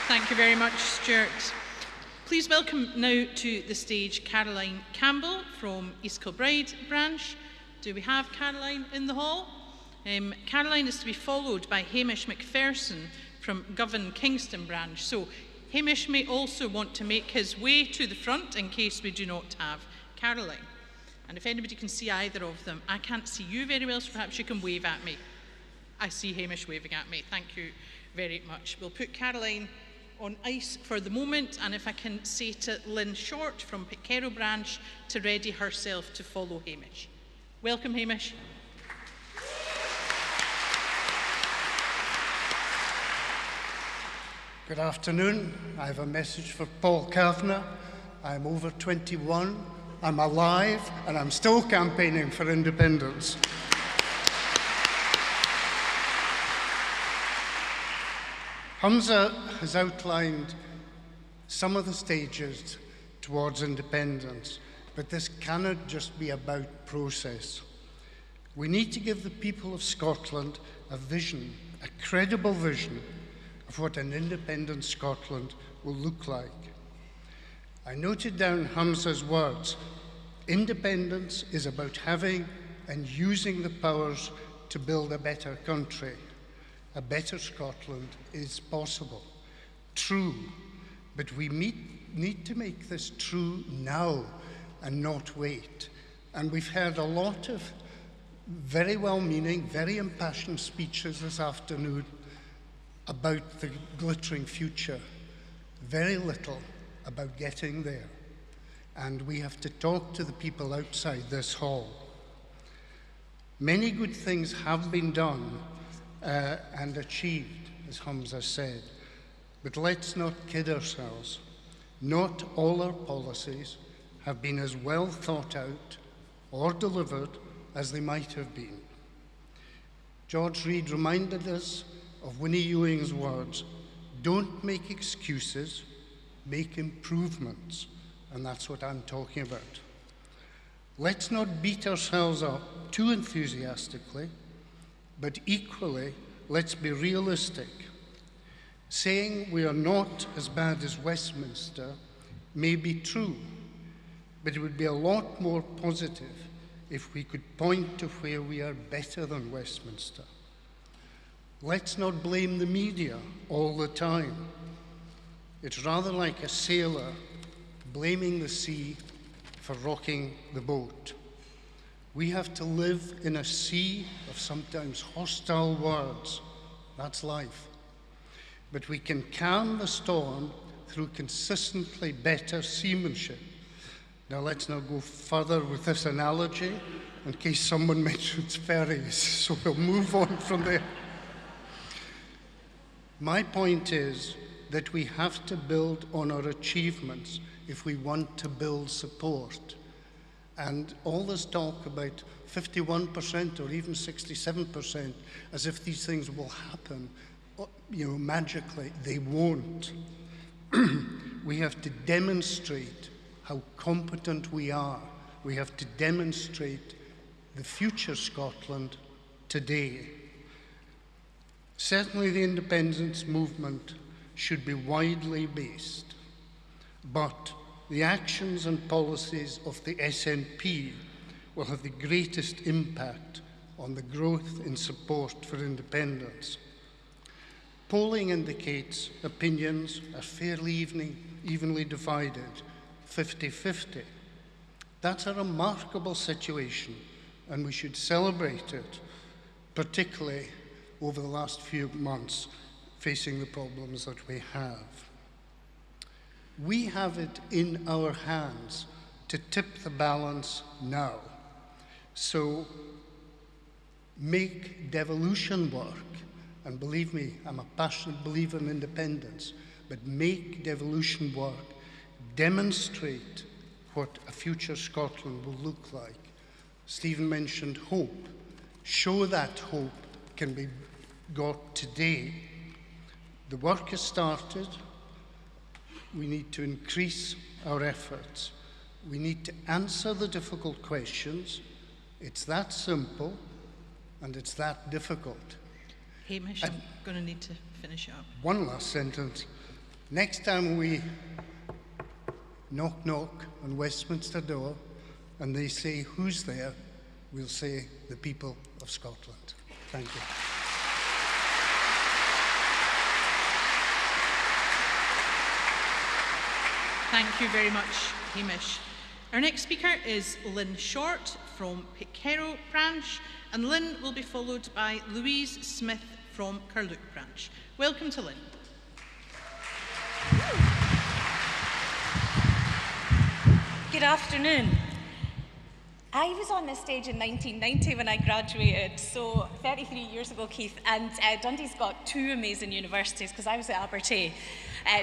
Thank you very much, Stuart. Please welcome now to the stage Caroline Campbell from East Kilbride branch. Do we have Caroline in the hall? Caroline is to be followed by Hamish McPherson from Govan Kingston branch. So Hamish may also want to make his way to the front in case we do not have Caroline. And if anybody can see either of them, I can't see you very well, so perhaps you can wave at me. I see Hamish waving at me. Thank you very much. We'll put Caroline on ice for the moment, and if I can say to Lynn Short from Pitcairn branch to ready herself to follow Hamish. Welcome, Hamish. Good afternoon. I have a message for Paul Kavanagh. I'm over 21, I'm alive, and I'm still campaigning for independence. Hamza has outlined some of the stages towards independence, but this cannot just be about process. We need to give the people of Scotland a vision, a credible vision of what an independent Scotland will look like. I noted down Hamza's words. Independence is about having and using the powers to build a better country. A better Scotland is possible. True, but we need to make this true now and not wait. And we've heard a lot of very well-meaning, very impassioned speeches this afternoon about the glittering future. Very little about getting there. And we have to talk to the people outside this hall. Many good things have been done and achieved, as Hamza said, but let's not kid ourselves. Not all our policies have been as well thought out or delivered as they might have been. George Reid reminded us of Winnie Ewing's words, don't make excuses, make improvements, and that's what I'm talking about. Let's not beat ourselves up too enthusiastically, but equally, let's be realistic. Saying we are not as bad as Westminster may be true, but it would be a lot more positive if we could point to where we are better than Westminster. Let's not blame the media all the time. It's rather like a sailor blaming the sea for rocking the boat. We have to live in a sea of sometimes hostile words. That's life. But we can calm the storm through consistently better seamanship. Now let's not go further with this analogy in case someone mentions ferries, so we'll move on from there. My point is that we have to build on our achievements if we want to build support. And all this talk about 51% or even 67%, as if these things will happen, magically, they won't. We have to demonstrate how competent we are. We have to demonstrate the future Scotland today. Certainly the independence movement should be widely based, but the actions and policies of the SNP will have the greatest impact on the growth in support for independence. Polling indicates opinions are fairly evenly divided, 50-50. That's a remarkable situation, and we should celebrate it, particularly over the last few months, facing the problems that we have. We have it in our hands to tip the balance now. So make devolution work, and believe me, I'm a passionate believer in independence, but make devolution work, demonstrate what a future Scotland will look like. Stephen mentioned hope. Show that hope can be got today. The work has started. We need to increase our efforts. We need to answer the difficult questions. It's that simple, and it's that difficult. Hamish, I'm going to need to finish up. One last sentence. Next time we knock, knock on Westminster door, and they say, who's there? We'll say, the people of Scotland. Thank you. Thank you very much, Hamish. Our next speaker is Lynn Short from Pickero branch, and Lynn will be followed by Louise Smith from Carluke branch. Welcome to Lynn. Good afternoon. I was on this stage in 1990 when I graduated, so 33 years ago, Keith, and Dundee's got 2 amazing universities, because I was at Abertay.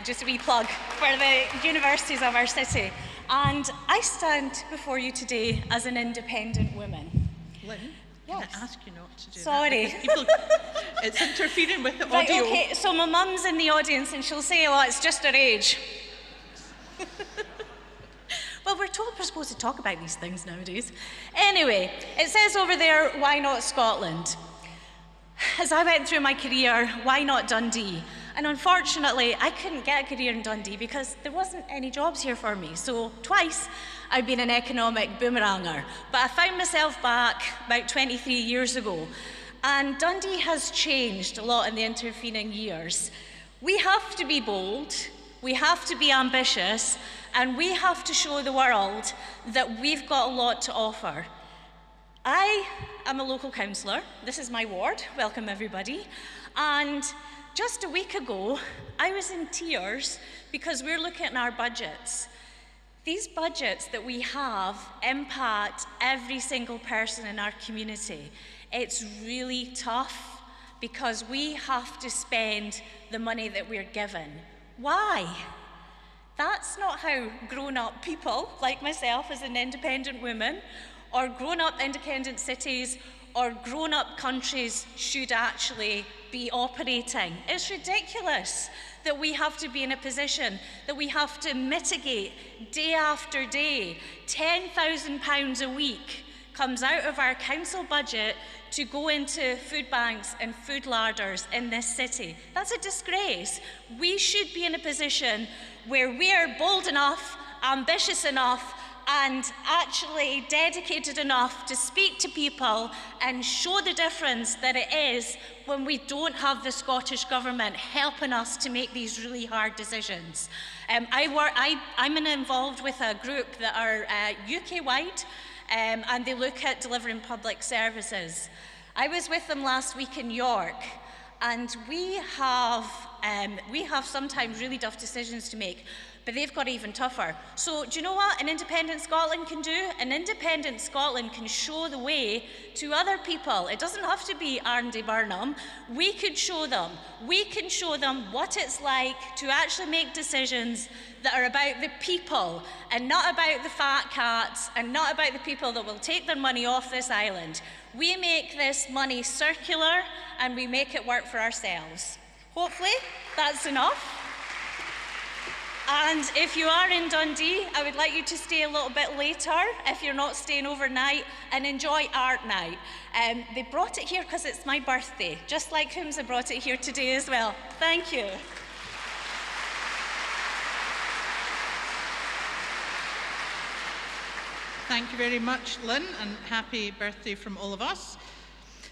Just a wee plug for the universities of our city. And I stand before you today as an independent woman. Lynn, yes. can I ask you not to do Sorry. that? People, it's interfering with the Right, audio. okay, so my mum's in the audience and she'll say, well, it's just her age. Well, we're told we're supposed to talk about these things nowadays. Anyway, it says over there, why not Scotland? As I went through my career, why not Dundee? And unfortunately, I couldn't get a career in Dundee because there wasn't any jobs here for me. So twice, I've been an economic boomeranger. But I found myself back about 23 years ago. And Dundee has changed a lot in the intervening years. We have to be bold, we have to be ambitious, and we have to show the world that we've got a lot to offer. I am a local councillor. This is my ward. Welcome, everybody. And just a week ago, I was in tears because we're looking at our budgets. These budgets that we have impact every single person in our community. It's really tough because we have to spend the money that we're given. Why? That's not how grown-up people, like myself as an independent woman, or grown-up independent cities, or grown-up countries should actually be operating. It's ridiculous that we have to be in a position that we have to mitigate day after day. £10,000 a week comes out of our council budget to go into food banks and food larders in this city. That's a disgrace. We should be in a position where we're bold enough, ambitious enough, and actually dedicated enough to speak to people and show the difference that it is when we don't have the Scottish Government helping us to make these really hard decisions. I'm involved with a group that are UK-wide, and they look at delivering public services. I was with them last week in York, and we have sometimes really tough decisions to make, but they've got even tougher. So do you know what an independent Scotland can do? An independent Scotland can show the way to other people. It doesn't have to be R&D Burnham. We could show them. We can show them what it's like to actually make decisions that are about the people and not about the fat cats and not about the people that will take their money off this island. We make this money circular and we make it work for ourselves. Hopefully, that's enough. And if you are in Dundee, I would like you to stay a little bit later, if you're not staying overnight, and enjoy Art Night. They brought it here because it's my birthday, just like Humza brought it here today as well. Thank you. Thank you very much, Lynn, and happy birthday from all of us.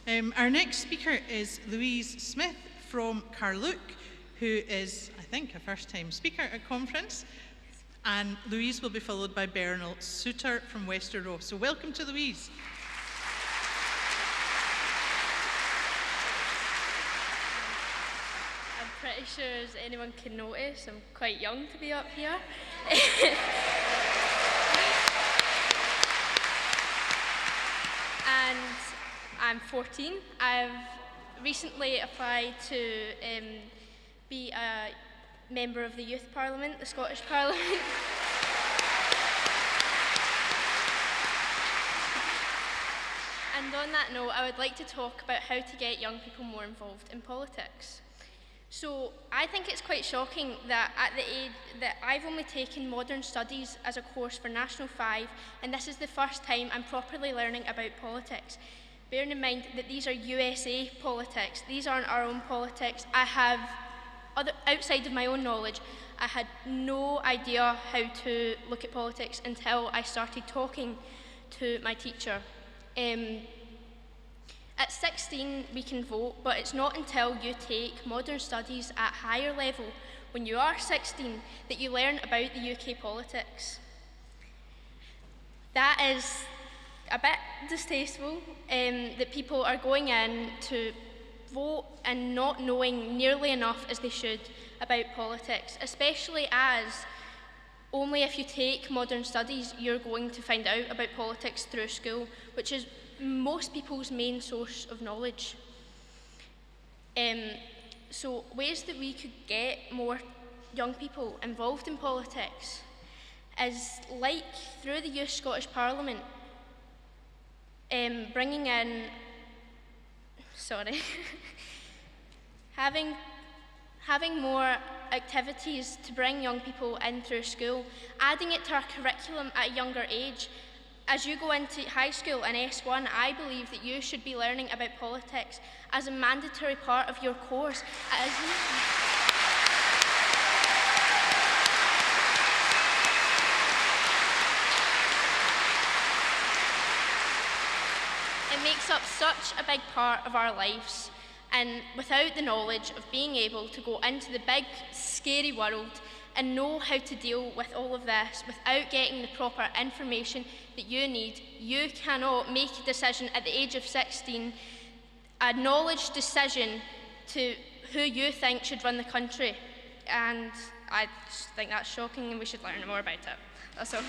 Our next speaker is Louise Smith from Carluke, who is, I think, a first-time speaker at conference. And Louise will be followed by Bernal Souter from Westerrow. So welcome to Louise. I'm pretty sure, as anyone can notice, I'm quite young to be up here. And I'm 14. I've recently applied to be a member of the Youth Parliament, the Scottish Parliament. And on that note, I would like to talk about how to get young people more involved in politics. So I think it's quite shocking that at the age that I've only taken modern studies as a course for National 5, and this is the first time I'm properly learning about politics. Bearing in mind that these are USA politics, these aren't our own politics. Outside of my own knowledge, I had no idea how to look at politics until I started talking to my teacher. At 16, we can vote, but it's not until you take modern studies at higher level, when you are 16, that you learn about the UK politics. That is a bit distasteful, that people are going in to vote and not knowing nearly enough as they should about politics, especially as Only if you take modern studies, you're going to find out about politics through school, which is most people's main source of knowledge. So ways that we could get more young people involved in politics is like through the Youth Scottish Parliament, bringing in, having more activities to bring young people in through school, adding it to our curriculum at a younger age. As you go into high school in S1, I believe that you should be learning about politics as a mandatory part of your course. It makes up such a big part of our lives, and without the knowledge of being able to go into the big, scary world and know how to deal with all of this without getting the proper information that you need, you cannot make a decision at the age of 16, a knowledge decision to who you think should run the country. And I just think that's shocking and we should learn more about it. That's all.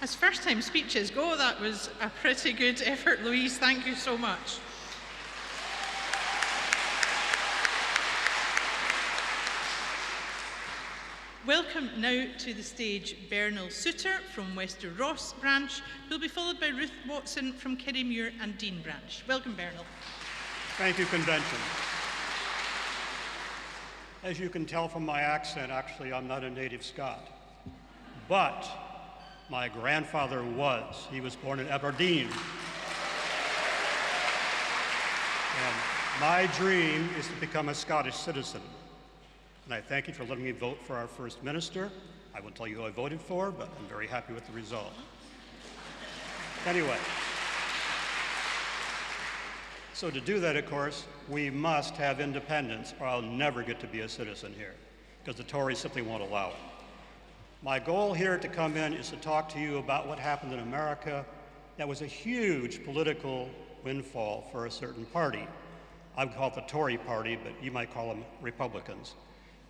As first-time speeches go, that was a pretty good effort, Louise. Thank you so much. Welcome now to the stage Bernal Souter from Wester Ross branch, who will be followed by Ruth Watson from Kirriemuir and Dean branch. Welcome, Bernal. Thank you, Convention. As you can tell from my accent, actually, I'm not a native Scot. But my grandfather was. He was born in Aberdeen. And my dream is to become a Scottish citizen. And I thank you for letting me vote for our First Minister. I won't tell you who I voted for, but I'm very happy with the result. Anyway, so to do that, of course, we must have independence, or I'll never get to be a citizen here, because the Tories simply won't allow it. My goal here to come in is to talk to you about what happened in America that was a huge political windfall for a certain party. I would call it the Tory party, but you might call them Republicans.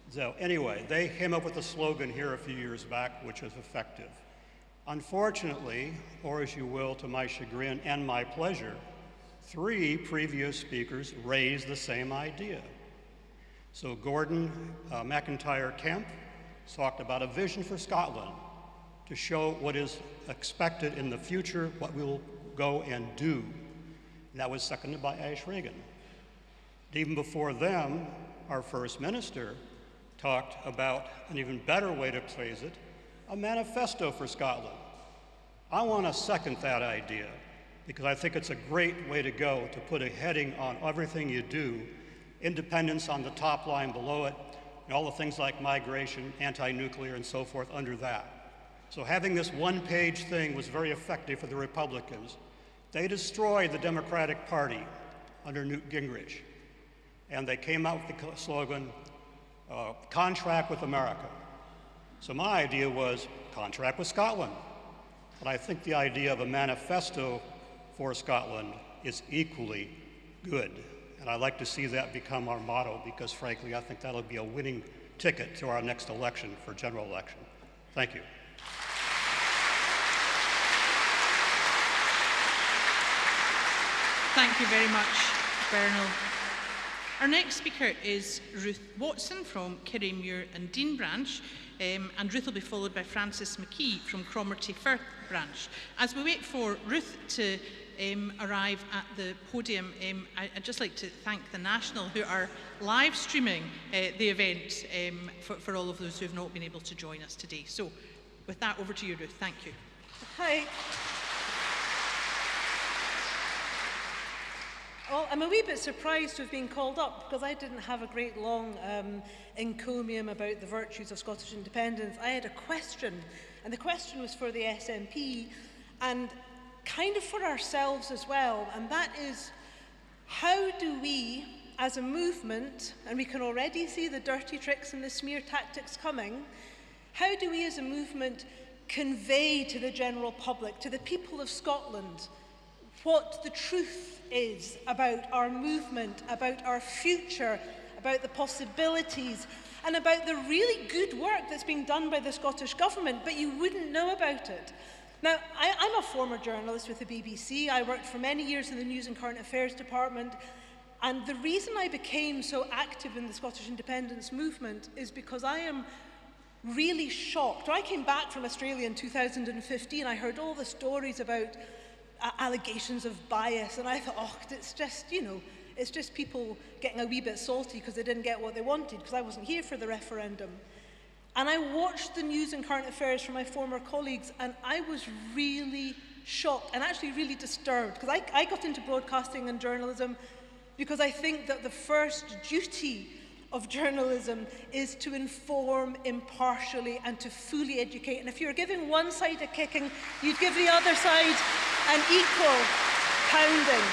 So anyway, they came up with a slogan here a few years back, which was effective. Unfortunately, or as you will, to my chagrin and my pleasure, 3 previous speakers raised the same idea. So Gordon McIntyre Kemp talked about a vision for Scotland to show what is expected in the future, what we will go and do. And that was seconded by Ash Regan. Even before them, our First Minister talked about an even better way to phrase it, a manifesto for Scotland. I want to second that idea because I think it's a great way to go to put a heading on everything you do, independence on the top line below it, and all the things like migration, anti-nuclear, and so forth under that. So having this one-page thing was very effective for the Republicans. They destroyed the Democratic Party under Newt Gingrich, and they came out with the slogan, contract with America. So my idea was contract with Scotland. But I think the idea of a manifesto for Scotland is equally good. And I'd like to see that become our motto because, frankly, I think that'll be a winning ticket to our next election for general election. Thank you. Thank you very much, Bernal. Our next speaker is Ruth Watson from Kirriemuir and Dean branch, and Ruth will be followed by Francis McKee from Cromarty Firth branch. As we wait for Ruth to arrive at the podium, I'd just like to thank the National who are live streaming the event for all of those who have not been able to join us today. So with that, over to you, Ruth. Thank you. Hi. Well, I'm a wee bit surprised to have been called up because I didn't have a great long encomium about the virtues of Scottish independence. I had a question, and the question was for the SNP and kind of for ourselves as well, and that is, how do we, as a movement, and we can already see the dirty tricks and the smear tactics coming, how do we as a movement convey to the general public, to the people of Scotland, what the truth is about our movement, about our future, about the possibilities, and about the really good work that's being done by the Scottish Government, but you wouldn't know about it. Now, I'm a former journalist with the BBC. I worked for many years in the News and Current Affairs Department, and the reason I became so active in the Scottish independence movement is because I am really shocked. When I came back from Australia in 2015, I heard all the stories about allegations of bias, and I thought, oh, it's just, you know, it's just people getting a wee bit salty because they didn't get what they wanted, because I wasn't here for the referendum. And I watched the News and Current Affairs from my former colleagues, and I was really shocked and actually really disturbed, because I got into broadcasting and journalism because I think that the first duty of journalism is to inform impartially and to fully educate. And if you're giving one side a kicking, you'd give the other side an equal pounding.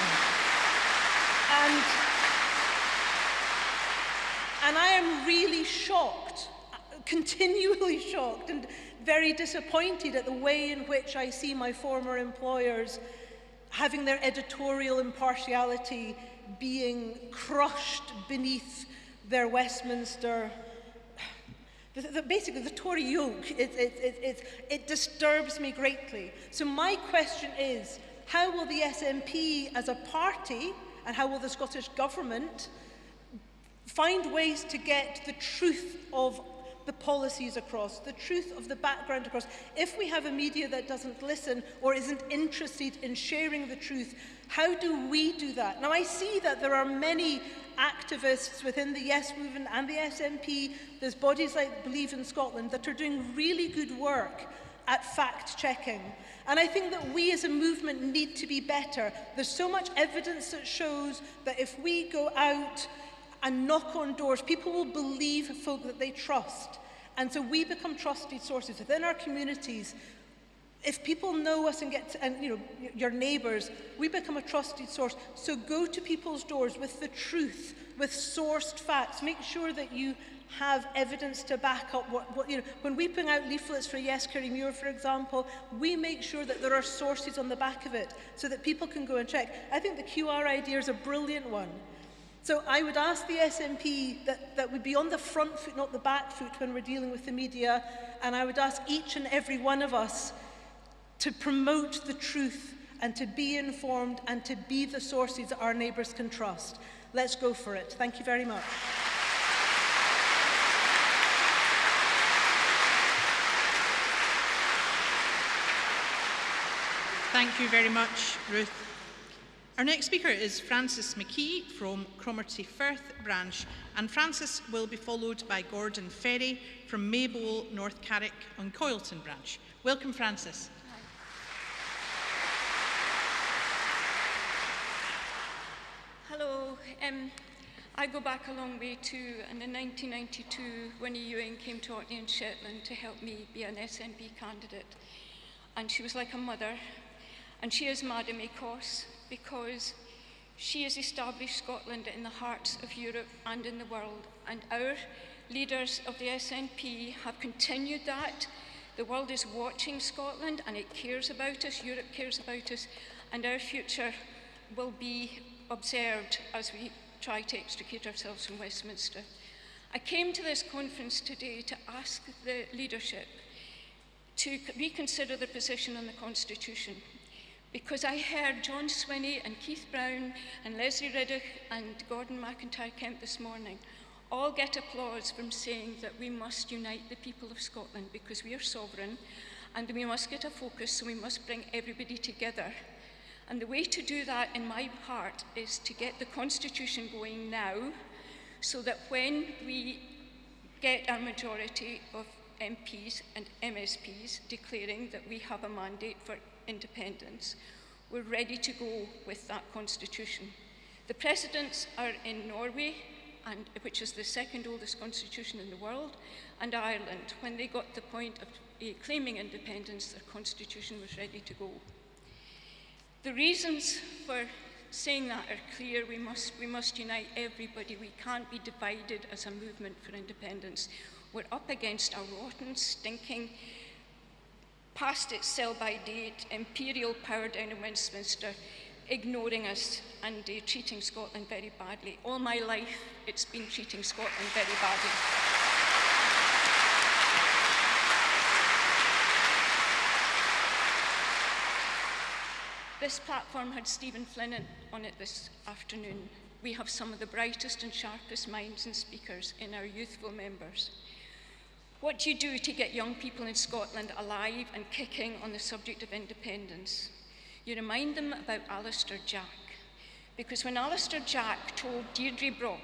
And I am really shocked, continually shocked, and very disappointed at the way in which I see my former employers having their editorial impartiality being crushed beneath their Westminster, basically the Tory yoke. It disturbs me greatly. So my question is, how will the SNP as a party, and how will the Scottish Government find ways to get the truth of the policies across, the truth of the background across? If we have a media that doesn't listen or isn't interested in sharing the truth, how do we do that? Now, I see that there are many activists within the Yes movement and the SNP, there's bodies like Believe in Scotland that are doing really good work at fact-checking. And I think that we as a movement need to be better. There's so much evidence that shows that if we go out and knock on doors, people will believe folk that they trust. And so we become trusted sources within our communities. If people know us and you know, your neighbours, we become a trusted source. So go to people's doors with the truth, with sourced facts. Make sure that you have evidence to back up what you know. When we bring out leaflets for Yes Kirriemuir, for example, we make sure that there are sources on the back of it so that people can go and check. I think the QR idea is a brilliant one. So I would ask the SNP that we be on the front foot, not the back foot, when we're dealing with the media, and I would ask each and every one of us to promote the truth and to be informed and to be the sources that our neighbours can trust. Let's go for it. Thank you very much. Thank you very much, Ruth. Our next speaker is Francis McKee from Cromarty Firth branch, and Francis will be followed by Gordon Ferry from Maybole, North Carrick and Coylton branch. Welcome, Francis. Hello. I go back a long way too, and in 1992, Winnie Ewing came to Orkney and Shetland to help me be an SNP candidate. And she was like a mother, and she is Madam Ecos, because she has established Scotland in the hearts of Europe and in the world. And our leaders of the SNP have continued that. The world is watching Scotland, and it cares about us, Europe cares about us, and our future will be observed as we try to extricate ourselves from Westminster. I came to this conference today to ask the leadership to reconsider their position on the Constitution, because I heard John Swinney and Keith Brown and Leslie Riddick and Gordon McIntyre-Kemp this morning all get applause from saying that we must unite the people of Scotland because we are sovereign, and we must get a focus, so we must bring everybody together. And the way to do that, in my heart, is to get the Constitution going now, so that when we get our majority of MPs and MSPs declaring that we have a mandate for independence, we're ready to go with that Constitution. The precedents are in Norway, which is the second oldest constitution in the world, and Ireland. When they got to the point of claiming independence, their constitution was ready to go. The reasons for saying that are clear. We must unite everybody. We can't be divided as a movement for independence. We're up against a rotten, stinking, past its sell-by-date, imperial power down in Westminster, ignoring us and treating Scotland very badly. All my life, it's been treating Scotland very badly. This platform had Stephen Flynn on it this afternoon. We have some of the brightest and sharpest minds and speakers in our youthful members. What do you do to get young people in Scotland alive and kicking on the subject of independence? You remind them about Alistair Jack, because when Alistair Jack told Deirdre Brock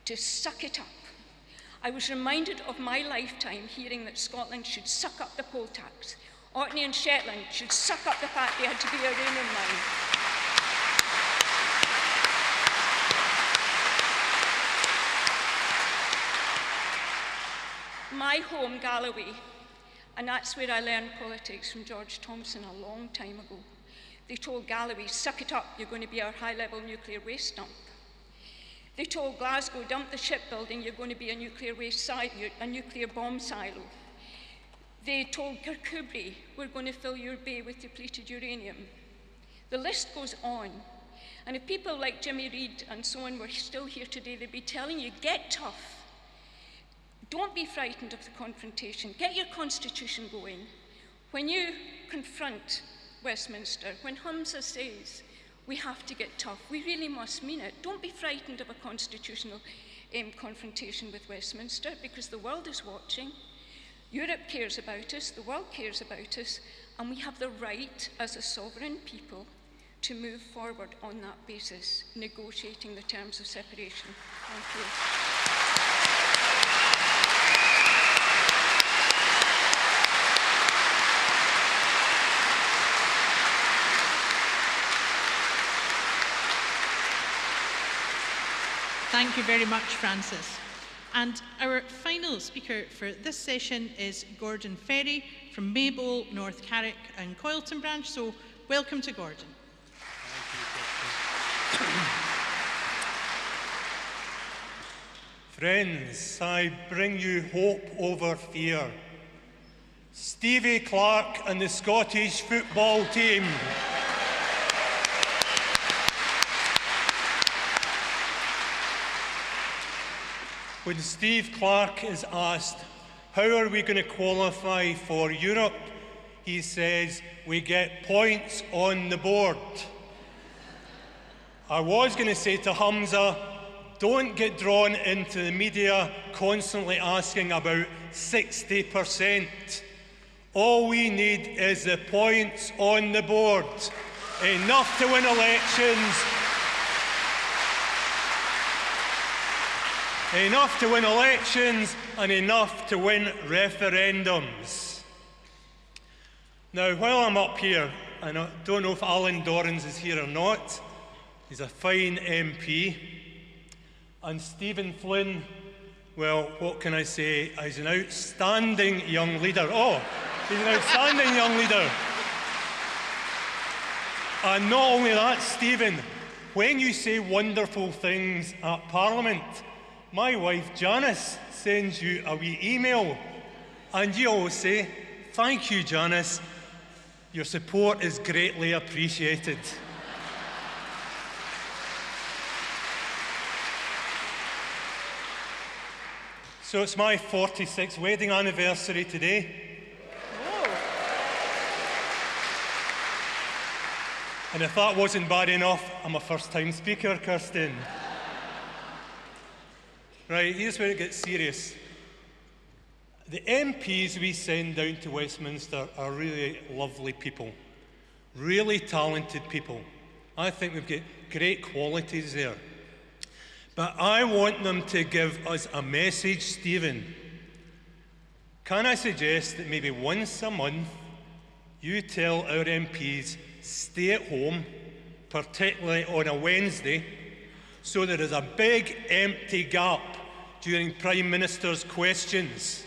to suck it up, I was reminded of my lifetime hearing that Scotland should suck up the poll tax. Orkney and Shetland should suck up the fact they had to be a uranium mine. My home, Galloway, and that's where I learned politics from George Thompson a long time ago. They told Galloway, suck it up, you're going to be our high-level nuclear waste dump. They told Glasgow, dump the shipbuilding, you're going to be a nuclear bomb silo. They told Kirkcudbright, we're going to fill your bay with depleted uranium. The list goes on. And if people like Jimmy Reid and so on were still here today, they'd be telling you, get tough. Don't be frightened of the confrontation. Get your constitution going. When you confront Westminster, when Humza says we have to get tough, we really must mean it. Don't be frightened of a constitutional confrontation with Westminster, because the world is watching. Europe cares about us, the world cares about us, and we have the right as a sovereign people to move forward on that basis, negotiating the terms of separation. Thank you. Thank you very much, Francis. And our final speaker for this session is Gordon Ferry from Maybole, North Carrick and Coylton branch. So welcome to Gordon. Friends, I bring you hope over fear. Stevie Clarke and the Scottish football team. When Steve Clarke is asked, how are we going to qualify for Europe? He says, we get points on the board. I was going to say to Humza, don't get drawn into the media constantly asking about 60%. All we need is the points on the board. Enough to win elections. Enough to win elections and enough to win referendums. Now, while I'm up here, and I don't know if Alan Dorrans is here or not, he's a fine MP. And Stephen Flynn, well, what can I say? He's an outstanding young leader. Oh, he's an outstanding young leader. And not only that, Stephen, when you say wonderful things at Parliament, my wife Janice sends you a wee email and you always say, thank you, Janice. Your support is greatly appreciated. So it's my 46th wedding anniversary today. And if that wasn't bad enough, I'm a first-time speaker, Kirsten. Right, here's where it gets serious. The MPs we send down to Westminster are really lovely people, really talented people. I think we've got great qualities there. But I want them to give us a message, Stephen. Can I suggest that maybe once a month you tell our MPs, stay at home, particularly on a Wednesday, so there is a big empty gap during Prime Minister's questions.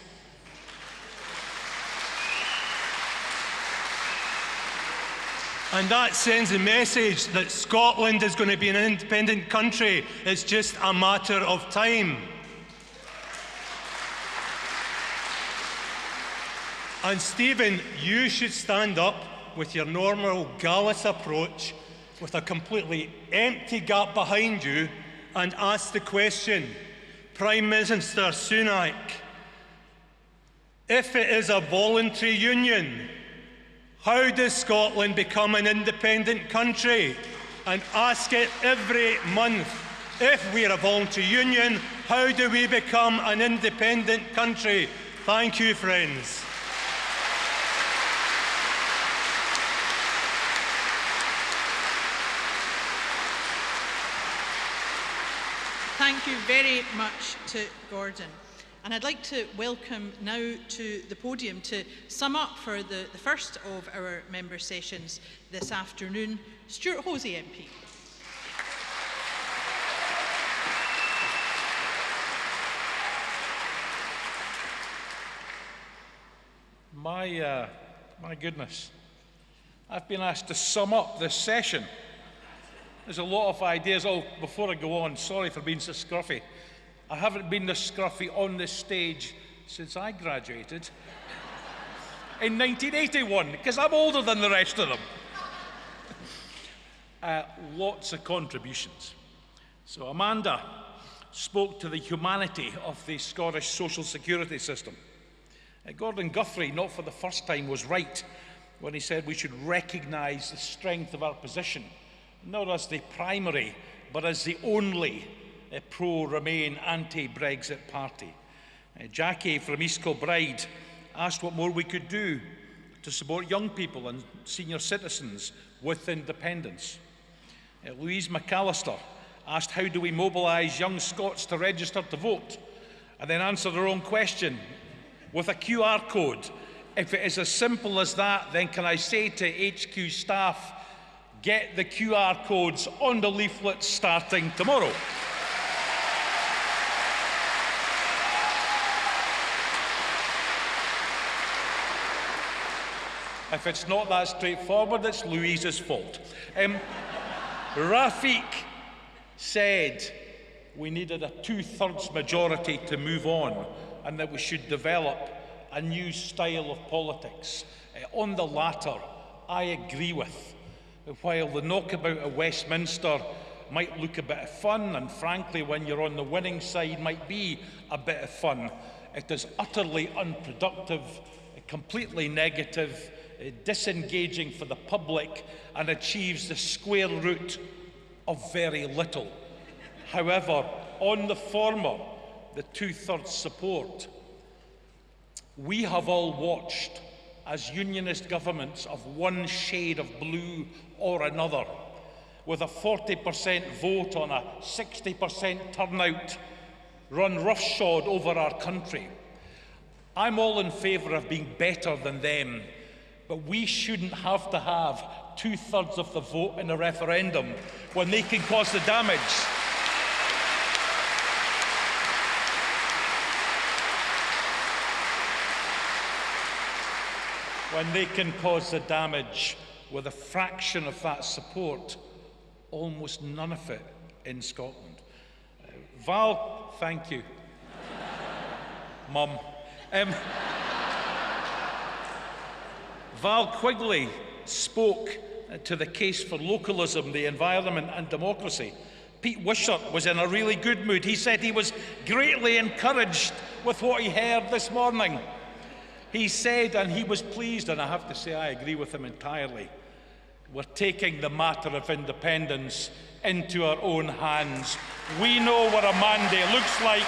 And that sends a message that Scotland is going to be an independent country. It's just a matter of time. And Stephen, you should stand up with your normal gallus approach, with a completely empty gap behind you, and ask the question, Prime Minister Sunak, if it is a voluntary union, how does Scotland become an independent country? And ask it every month. If we're a voluntary union, how do we become an independent country? Thank you, friends. Thank you very much to Gordon. And I'd like to welcome now to the podium to sum up for the first of our member sessions this afternoon, Stuart Hosey MP. My goodness, I've been asked to sum up this session. There's a lot of ideas. Oh, before I go on, sorry for being so scruffy. I haven't been this scruffy on this stage since I graduated in 1981, because I'm older than the rest of them. Lots of contributions. So Amanda spoke to the humanity of the Scottish social security system. Gordon Guthrie, not for the first time, was right when he said we should recognise the strength of our position, not as the primary, but as the only pro-Remain, anti-Brexit party. Jackie from East Kilbride asked what more we could do to support young people and senior citizens with independence. Louise McAllister asked how do we mobilise young Scots to register to vote, and then answered her own question with a QR code. If it is as simple as that, then can I say to HQ staff, get the QR codes on the leaflets starting tomorrow. If it's not that straightforward, it's Louise's fault. Rafiq said we needed a 2/3 majority to move on and that we should develop a new style of politics. On the latter, I agree with. While the knockabout at Westminster might look a bit of fun, and frankly, when you're on the winning side, might be a bit of fun, it is utterly unproductive, completely negative, disengaging for the public, and achieves the square root of very little. However, on the former, the 2/3 support, we have all watched as unionist governments of one shade of blue or another, with a 40% vote on a 60% turnout, run roughshod over our country. I'm all in favour of being better than them, but we shouldn't have to have 2/3 of the vote in a referendum when they can cause the damage. When they can cause the damage with a fraction of that support, almost none of it in Scotland. Val, thank you. Mum. Val Quigley spoke to the case for localism, the environment and democracy. Pete Wishart was in a really good mood. He said he was greatly encouraged with what he heard this morning. He said, and he was pleased, and I have to say I agree with him entirely, we're taking the matter of independence into our own hands. We know what a mandate looks like.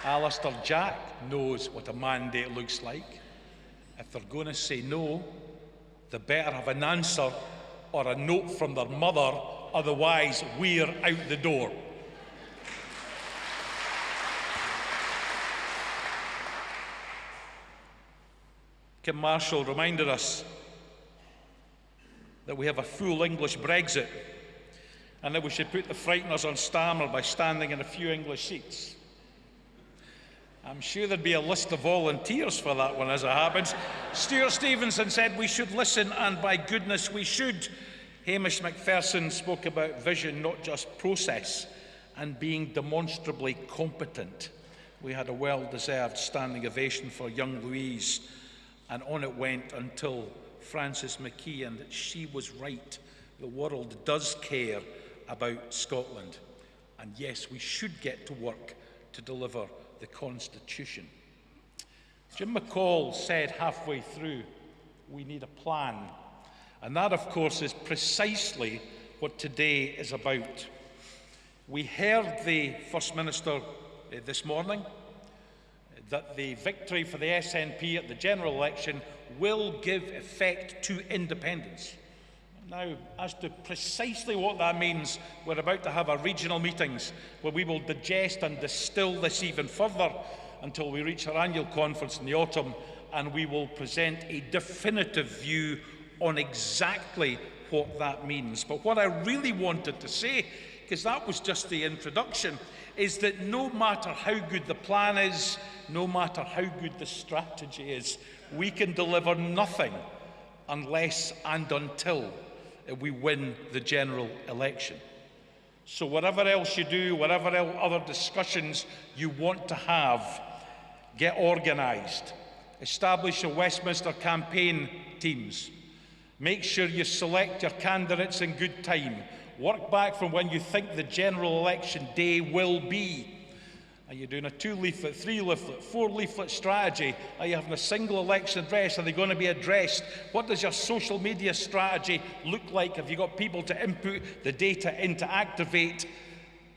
Alistair Jack knows what a mandate looks like. If they're going to say no, they better have an answer or a note from their mother, otherwise we're out the door. Kim Marshall reminded us that we have a full English Brexit and that we should put the frighteners on Stammer by standing in a few English seats. I'm sure there'd be a list of volunteers for that one as it happens. Stuart Stevenson said we should listen, and by goodness we should. Hamish Macpherson spoke about vision, not just process, and being demonstrably competent. We had a well-deserved standing ovation for young Louise, and on it went until Frances McKee, and she was right. The world does care about Scotland. And yes, we should get to work to deliver the Constitution. Jim McCall said halfway through, we need a plan. And that, of course, is precisely what today is about. We heard the First Minister this morning that the victory for the SNP at the general election will give effect to independence. Now, as to precisely what that means, we're about to have our regional meetings where we will digest and distill this even further until we reach our annual conference in the autumn, and we will present a definitive view on exactly what that means. But what I really wanted to say, because that was just the introduction, is that no matter how good the plan is, no matter how good the strategy is, we can deliver nothing unless and until we win the general election. So whatever else you do, whatever other discussions you want to have, get organised. Establish your Westminster campaign teams. Make sure you select your candidates in good time. Work back from when you think the general election day will be. Are you doing a 2-leaflet, 3-leaflet, 4-leaflet strategy? Are you having a single election address? Are they going to be addressed? What does your social media strategy look like? Have you got people to input the data in to activate?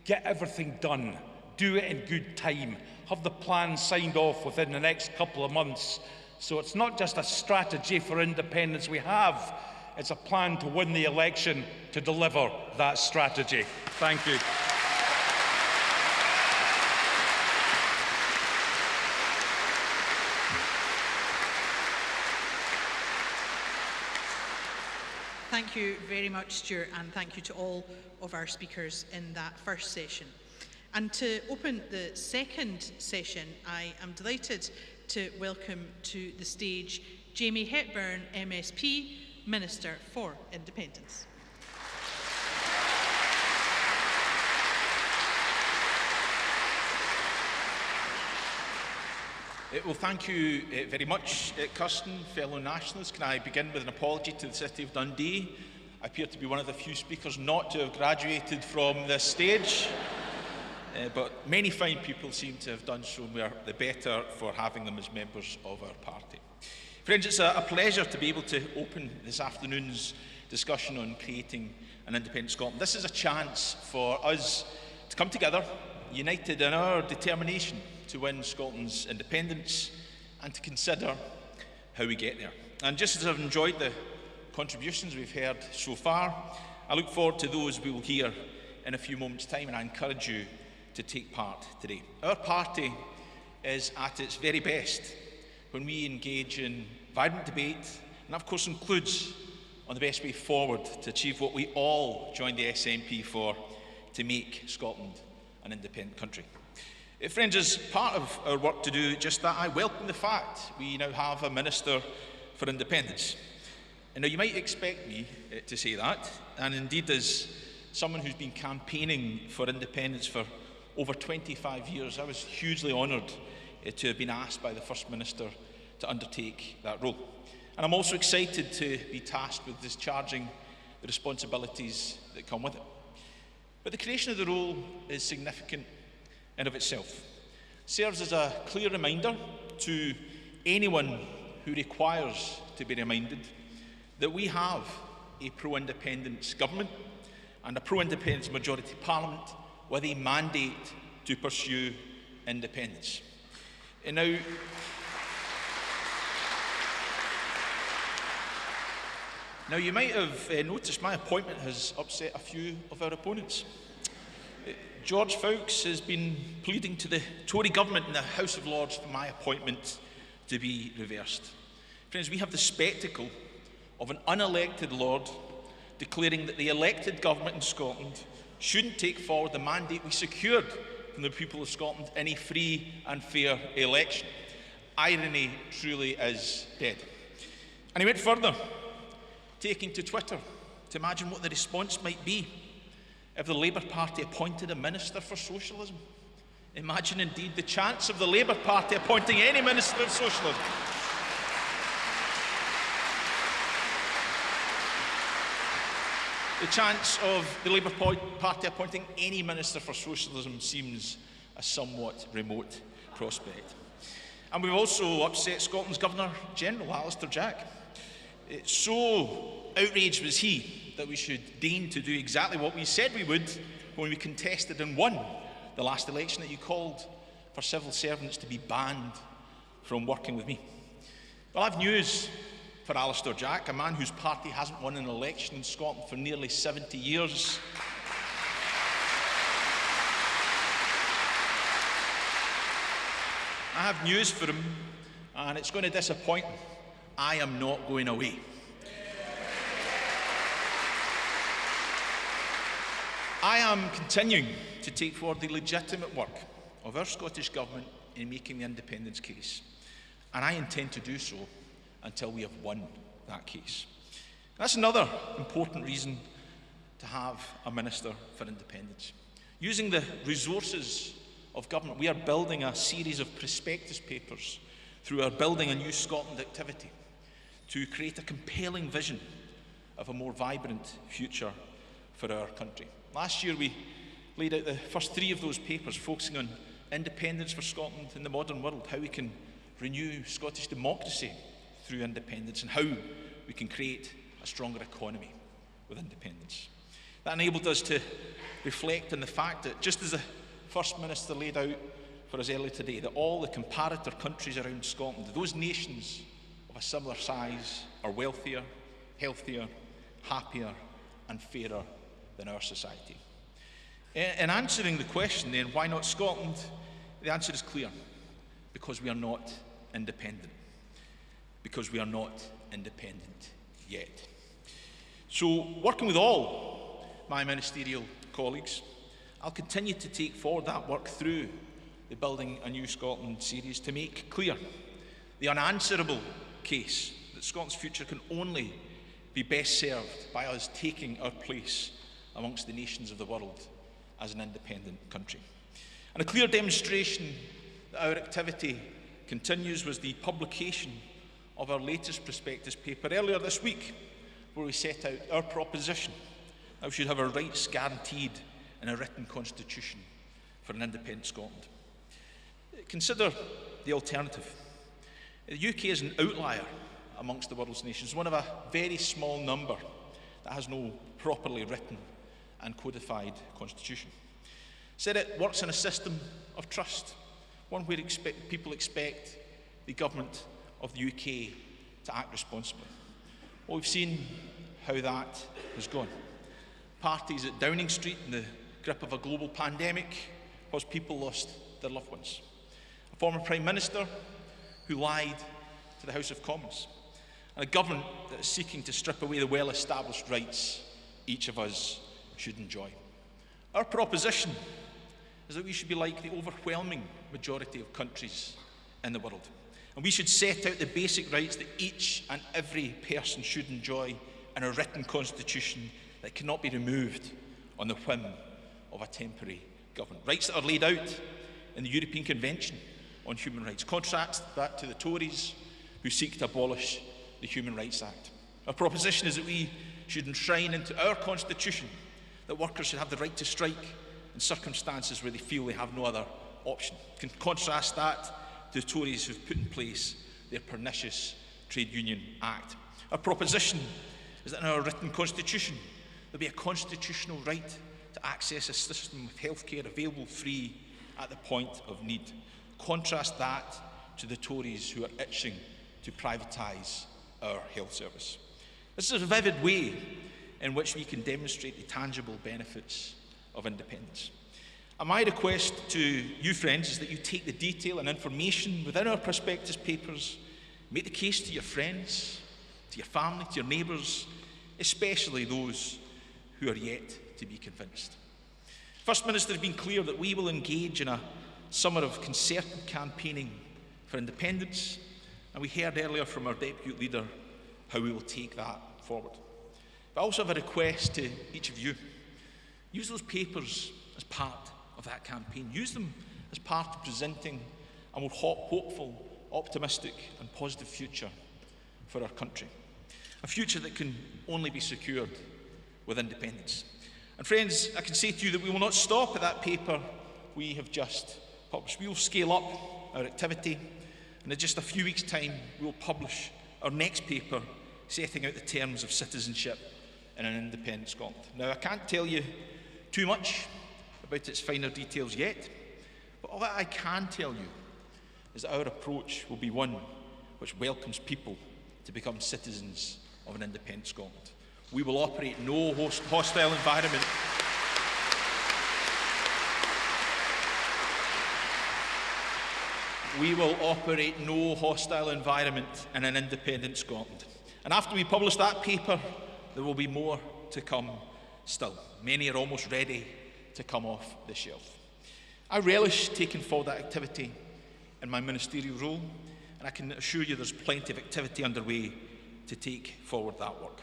Get everything done. Do it in good time. Have the plan signed off within the next couple of months. So it's not just a strategy for independence we have. It's a plan to win the election, to deliver that strategy. Thank you. Thank you very much, Stuart, and thank you to all of our speakers in that first session. And to open the second session, I am delighted to welcome to the stage Jamie Hepburn, MSP, Minister for Independence. Well, thank you very much, Kirsten, fellow nationalists. Can I begin with an apology to the City of Dundee? I appear to be one of the few speakers not to have graduated from this stage, but many fine people seem to have done so, and we are the better for having them as members of our party. Friends, it's a pleasure to be able to open this afternoon's discussion on creating an independent Scotland. This is a chance for us to come together, united in our determination to win Scotland's independence and to consider how we get there. And just as I've enjoyed the contributions we've heard so far, I look forward to those we will hear in a few moments' time, and I encourage you to take part today. Our party is at its very best when we engage in vibrant debate, and that of course includes on the best way forward to achieve what we all joined the SNP for, to make Scotland an independent country. Friends, as part of our work to do just that, I welcome the fact we now have a Minister for Independence. And now you might expect me to say that, and indeed as someone who's been campaigning for independence for over 25 years, I was hugely honoured to have been asked by the First Minister to undertake that role. And I'm also excited to be tasked with discharging the responsibilities that come with it. But the creation of the role is significant in of itself. Serves as a clear reminder to anyone who requires to be reminded that we have a pro-independence government and a pro-independence majority parliament with a mandate to pursue independence. And now you might have noticed my appointment has upset a few of our opponents. George Fawkes has been pleading to the Tory government in the House of Lords for my appointment to be reversed. Friends, we have the spectacle of an unelected Lord declaring that the elected government in Scotland shouldn't take forward the mandate we secured from the people of Scotland in a free and fair election. Irony truly is dead. And he went further, taking to Twitter to imagine what the response might be if the Labour Party appointed a Minister for Socialism. Imagine indeed the chance of the Labour Party appointing any Minister of Socialism. The chance of the Labour Party appointing any Minister for Socialism seems a somewhat remote prospect. And we've also upset Scotland's Governor-General, Alistair Jack. So outraged was he that we should deign to do exactly what we said we would when we contested and won the last election, that you called for civil servants to be banned from working with me. Well, I've news for Alistair Jack, a man whose party hasn't won an election in Scotland for nearly 70 years. I have news for him, and it's going to disappoint him. I am not going away. I am continuing to take forward the legitimate work of our Scottish Government in making the independence case, and I intend to do so until we have won that case. That's another important reason to have a Minister for Independence. Using the resources of government, we are building a series of prospectus papers through our Building a New Scotland activity to create a compelling vision of a more vibrant future for our country. Last year we laid out the first 3 of those papers, focusing on independence for Scotland in the modern world, how we can renew Scottish democracy through independence, and how we can create a stronger economy with independence. That enabled us to reflect on the fact that, just as the First Minister laid out for us earlier today, that all the comparator countries around Scotland, those nations of a similar size, are wealthier, healthier, happier and fairer than our society. In answering the question then, why not Scotland, the answer is clear: because we are not independent. Because we are not independent yet. So, working with all my ministerial colleagues, I'll continue to take forward that work through the Building a New Scotland series to make clear the unanswerable case that Scotland's future can only be best served by us taking our place amongst the nations of the world as an independent country. And a clear demonstration that our activity continues was the publication of our latest prospectus paper earlier this week, where we set out our proposition that we should have our rights guaranteed in a written constitution for an independent Scotland. Consider the alternative. The UK is an outlier amongst the world's nations, one of a very small number that has no properly written and codified constitution. Said it works in a system of trust, one where people expect the government of the UK to act responsibly. Well, we've seen how that has gone. Parties at Downing Street in the grip of a global pandemic, because people lost their loved ones. A former Prime Minister who lied to the House of Commons. And a government that is seeking to strip away the well-established rights each of us should enjoy. Our proposition is that we should be like the overwhelming majority of countries in the world. And we should set out the basic rights that each and every person should enjoy in a written constitution that cannot be removed on the whim of a temporary government. Rights that are laid out in the European Convention on Human Rights. Contrast that to the Tories who seek to abolish the Human Rights Act. Our proposition is that we should enshrine into our constitution that workers should have the right to strike in circumstances where they feel they have no other option. You can contrast that to the Tories who have put in place their pernicious Trade Union Act. Our proposition is that in our written constitution there will be a constitutional right to access a system of healthcare available free at the point of need. Contrast that to the Tories who are itching to privatise our health service. This is a vivid way in which we can demonstrate the tangible benefits of independence. And my request to you, friends, is that you take the detail and information within our prospectus papers, make the case to your friends, to your family, to your neighbours, especially those who are yet to be convinced. First Minister has been clear that we will engage in a summer of concerted campaigning for independence, and we heard earlier from our Deputy Leader how we will take that forward. But I also have a request to each of you. Use those papers as part of that campaign. Use them as part of presenting a more hopeful, optimistic and positive future for our country. A future that can only be secured with independence. And friends, I can say to you that we will not stop at that paper we have just published. We will scale up our activity, and in just a few weeks' time we will publish our next paper setting out the terms of citizenship in an independent Scotland. Now, I can't tell you too much about its finer details yet, but all that I can tell you is that our approach will be one which welcomes people to become citizens of an independent Scotland. We will operate in no hostile environment. We will operate no hostile environment in an independent Scotland. And after we publish that paper, there will be more to come still. Many are almost ready to come off the shelf. I relish taking forward that activity in my ministerial role, and I can assure you there's plenty of activity underway to take forward that work.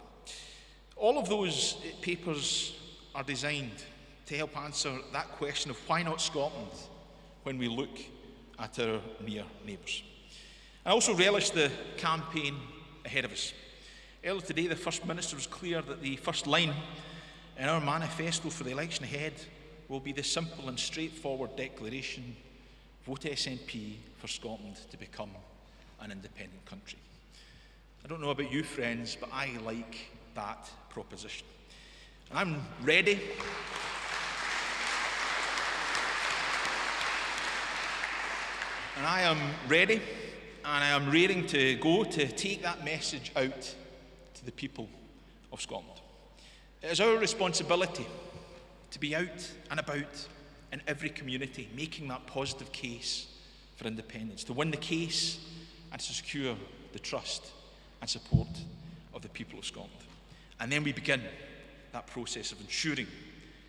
All of those papers are designed to help answer that question of why not Scotland when we look at our near neighbours. I also relish the campaign ahead of us. Earlier today, the First Minister was clear that the first line in our manifesto for the election ahead will be the simple and straightforward declaration: vote SNP for Scotland to become an independent country. I don't know about you, friends, but I like that proposition. And I'm ready. And I am ready, and I am raring to go to take that message out to the people of Scotland. It is our responsibility to be out and about in every community, making that positive case for independence, to win the case and to secure the trust and support of the people of Scotland. And then we begin that process of ensuring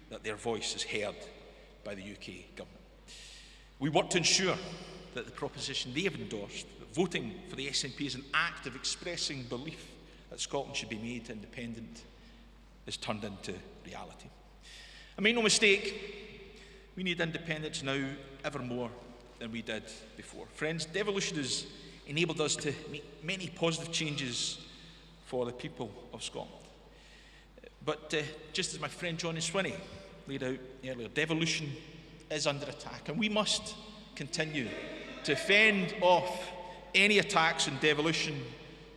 that their voice is heard by the UK government. We work to ensure that the proposition they have endorsed, that voting for the SNP is an act of expressing belief that Scotland should be made independent, is turned into reality. And make no mistake, we need independence now ever more than we did before. Friends, devolution has enabled us to make many positive changes for the people of Scotland. But just as my friend Johnny Swinney laid out earlier, devolution is under attack, and we must continue to fend off any attacks on devolution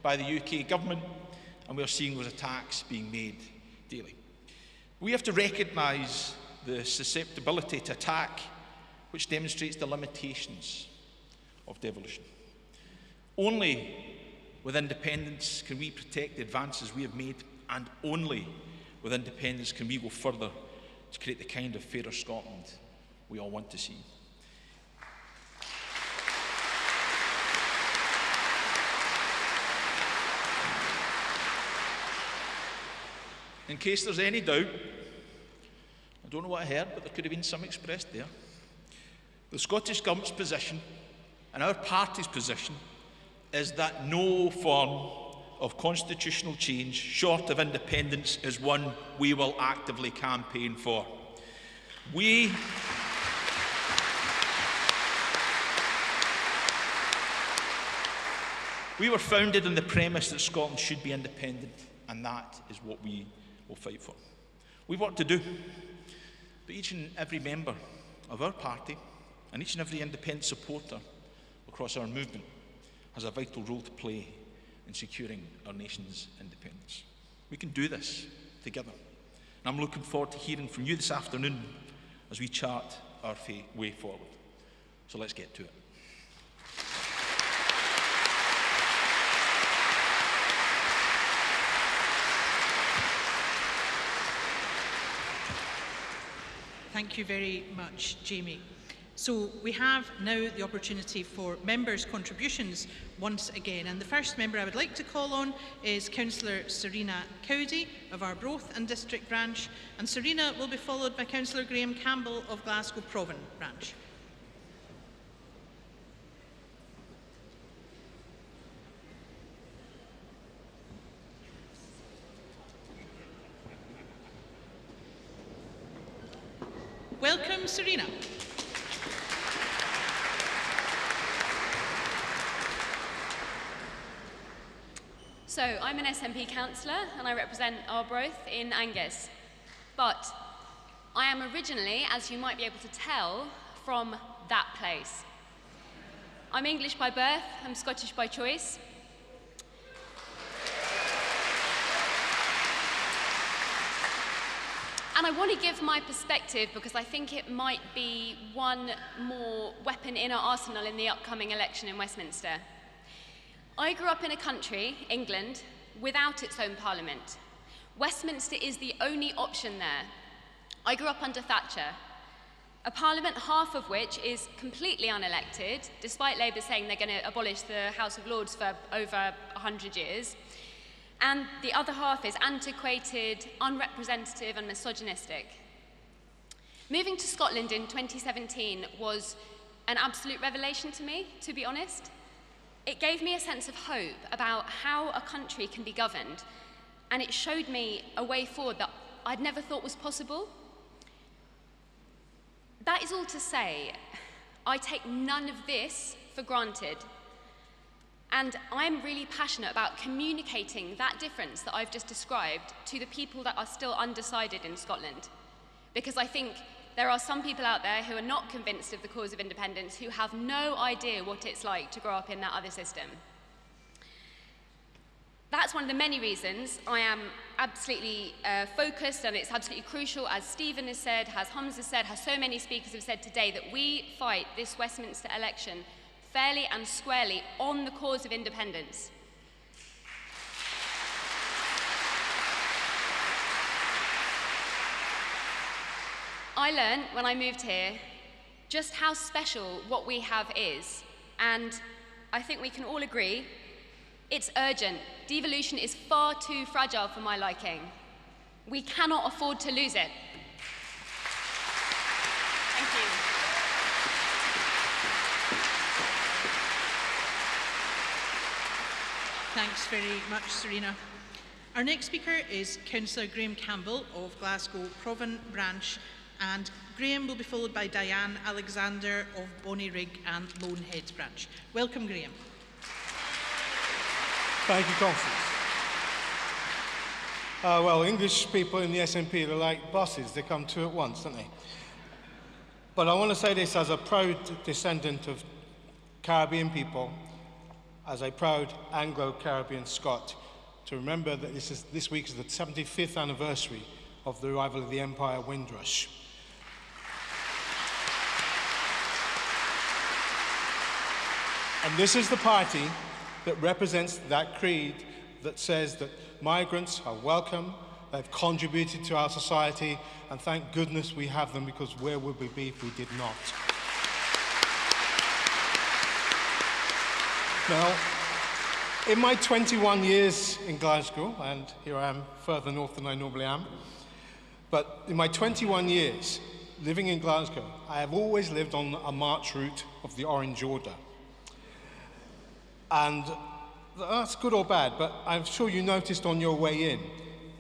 by the UK government, and we are seeing those attacks being made daily. We have to recognise the susceptibility to attack which demonstrates the limitations of devolution. Only with independence can we protect the advances we have made, and only with independence can we go further to create the kind of fairer Scotland we all want to see. In case there's any doubt, I don't know what I heard, but there could have been some expressed there. The Scottish Government's position and our party's position is that no form of constitutional change short of independence is one we will actively campaign for. We were founded on the premise that Scotland should be independent, and that is what we will fight for. We've work to do, but each and every member of our party and each and every independent supporter across our movement has a vital role to play in securing our nation's independence. We can do this together. And I'm looking forward to hearing from you this afternoon as we chart our way forward. So let's get to it. Thank you very much, Jamie. So we have now the opportunity for members' contributions once again. And the first member I would like to call on is Councillor Serena Cowdy of Arbroath and District Branch. And Serena will be followed by Councillor Graham Campbell of Glasgow Provan Branch. Welcome, Serena. So, I'm an SNP councillor and I represent Arbroath in Angus. But I am originally, as you might be able to tell, from that place. I'm English by birth, I'm Scottish by choice. And I want to give my perspective because I think it might be one more weapon in our arsenal in the upcoming election in Westminster. I grew up in a country, England, without its own parliament. Westminster is the only option there. I grew up under Thatcher, a parliament half of which is completely unelected, despite Labour saying they're going to abolish the House of Lords for over 100 years. And the other half is antiquated, unrepresentative and misogynistic. Moving to Scotland in 2017 was an absolute revelation to me, to be honest. It gave me a sense of hope about how a country can be governed, and it showed me a way forward that I'd never thought was possible. That is all to say, I take none of this for granted. And I'm really passionate about communicating that difference that I've just described to the people that are still undecided in Scotland. Because I think there are some people out there who are not convinced of the cause of independence, who have no idea what it's like to grow up in that other system. That's one of the many reasons I am absolutely focused, and it's absolutely crucial, as Stephen has said, as Hamza said, as so many speakers have said today, that we fight this Westminster election fairly and squarely on the cause of independence. I learned when I moved here just how special what we have is, and I think we can all agree it's urgent. Devolution is far too fragile for my liking. We cannot afford to lose it. Thank you. Thanks very much, Serena. Our next speaker is Councillor Graham Campbell of Glasgow Provan Branch, and Graham will be followed by Diane Alexander of Bonnyrigg and Loneheads Branch. Welcome, Graham. Thank you, Constance. Well, English people in the SNP are like buses. They come two at once, don't they? But I want to say this as a proud descendant of Caribbean people, as a proud Anglo-Caribbean Scot, to remember that this week is the 75th anniversary of the arrival of the Empire Windrush. And this is the party that represents that creed that says that migrants are welcome, they've contributed to our society, and thank goodness we have them, because where would we be if we did not? Now, in my 21 years in Glasgow, and here I am further north than I normally am, but in my 21 years living in Glasgow, I have always lived on a march route of the Orange Order. And that's good or bad, but I'm sure you noticed on your way in,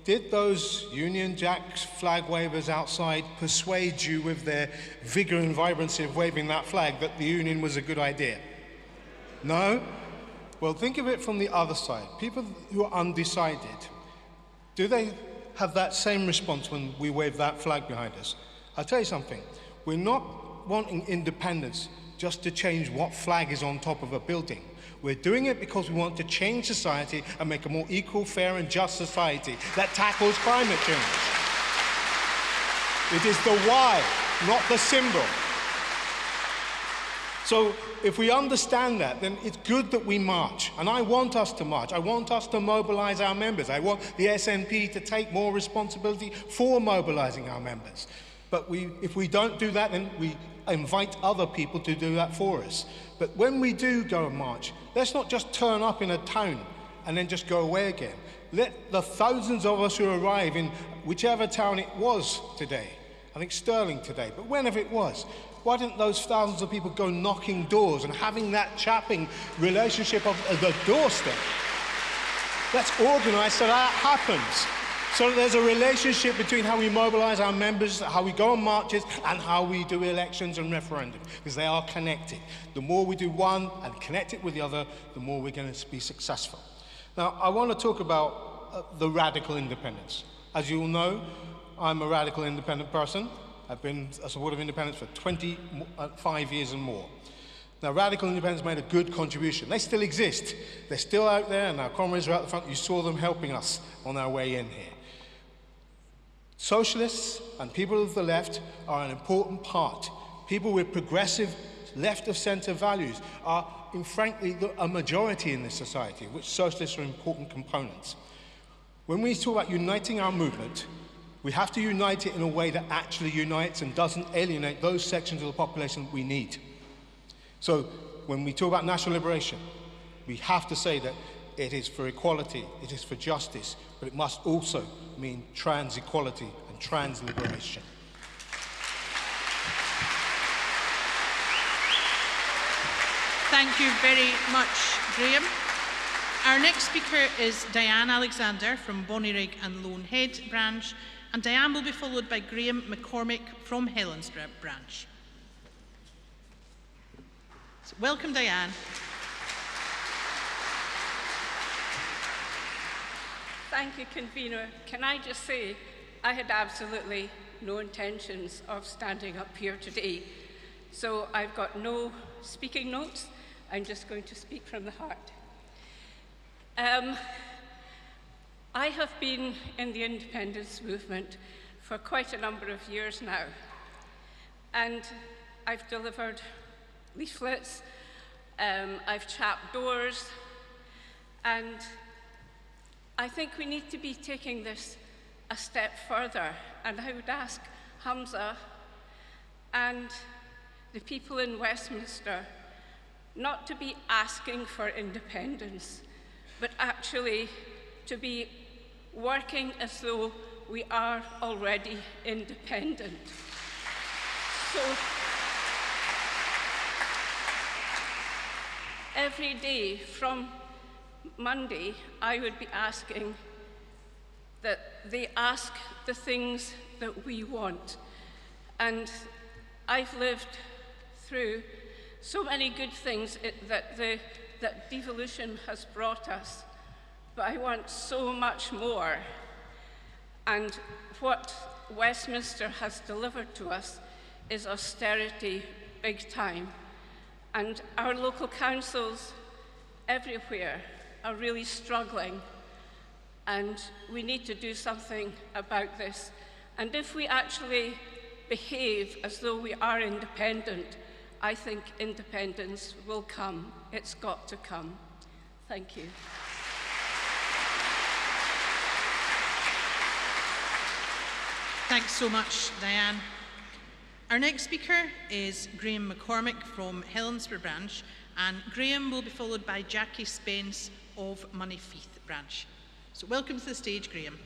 did those Union Jacks flag wavers outside persuade you with their vigour and vibrancy of waving that flag that the Union was a good idea? No? Well, think of it from the other side. People who are undecided, do they have that same response when we wave that flag behind us? I'll tell you something. We're not wanting independence just to change what flag is on top of a building. We're doing it because we want to change society and make a more equal, fair and just society that tackles climate change. It is the why, not the symbol. So if we understand that, then it's good that we march. And I want us to march. I want us to mobilise our members. I want the SNP to take more responsibility for mobilising our members. But if we don't do that, then we invite other people to do that for us. But when we do go and march, let's not just turn up in a town and then just go away again. Let the thousands of us who arrive in whichever town it was today, I think Stirling today, but whenever it was, why didn't those thousands of people go knocking doors and having that chapping relationship at the doorstep? Let's organise so that happens. So that there's a relationship between how we mobilise our members, how we go on marches, and how we do elections and referendums, because they are connected. The more we do one and connect it with the other, the more we're going to be successful. Now, I want to talk about the radical independence. As you all know, I'm a radical independent person. I've been a supporter of independence for 25 years and more. Now, radical independence made a good contribution. They still exist. They're still out there, and our comrades are out the front. You saw them helping us on our way in here. Socialists and people of the left are an important part. People with progressive left-of-centre values are, frankly, a majority in this society, of which socialists are important components. When we talk about uniting our movement, we have to unite it in a way that actually unites and doesn't alienate those sections of the population that we need. So when we talk about national liberation, we have to say that it is for equality, it is for justice, but it must also mean trans equality and trans liberation. Thank you very much, Graham. Our next speaker is Diane Alexander from Bonnyrigg and Lone Head branch, and Diane will be followed by Graham McCormick from Helensburgh branch. So welcome, Diane. Thank you, Convener. Can I just say, I had absolutely no intentions of standing up here today, so I've got no speaking notes. I'm just going to speak from the heart. I have been in the independence movement for quite a number of years now, and I've delivered leaflets, I've chapped doors, and I think we need to be taking this a step further, and I would ask Hamza and the people in Westminster not to be asking for independence, but actually to be working as though we are already independent. So every day from Monday, I would be asking that they ask the things that we want. And I've lived through so many good things that devolution has brought us, but I want so much more. And what Westminster has delivered to us is austerity big time. And our local councils everywhere are really struggling, and we need to do something about this. And if we actually behave as though we are independent, I think independence will come. It's got to come. Thank you. Thanks so much, Diane. Our next speaker is Graham McCormick from Helensburgh branch, and Graham will be followed by Jackie Spence of Moneyfeith branch. So welcome to the stage, Graham.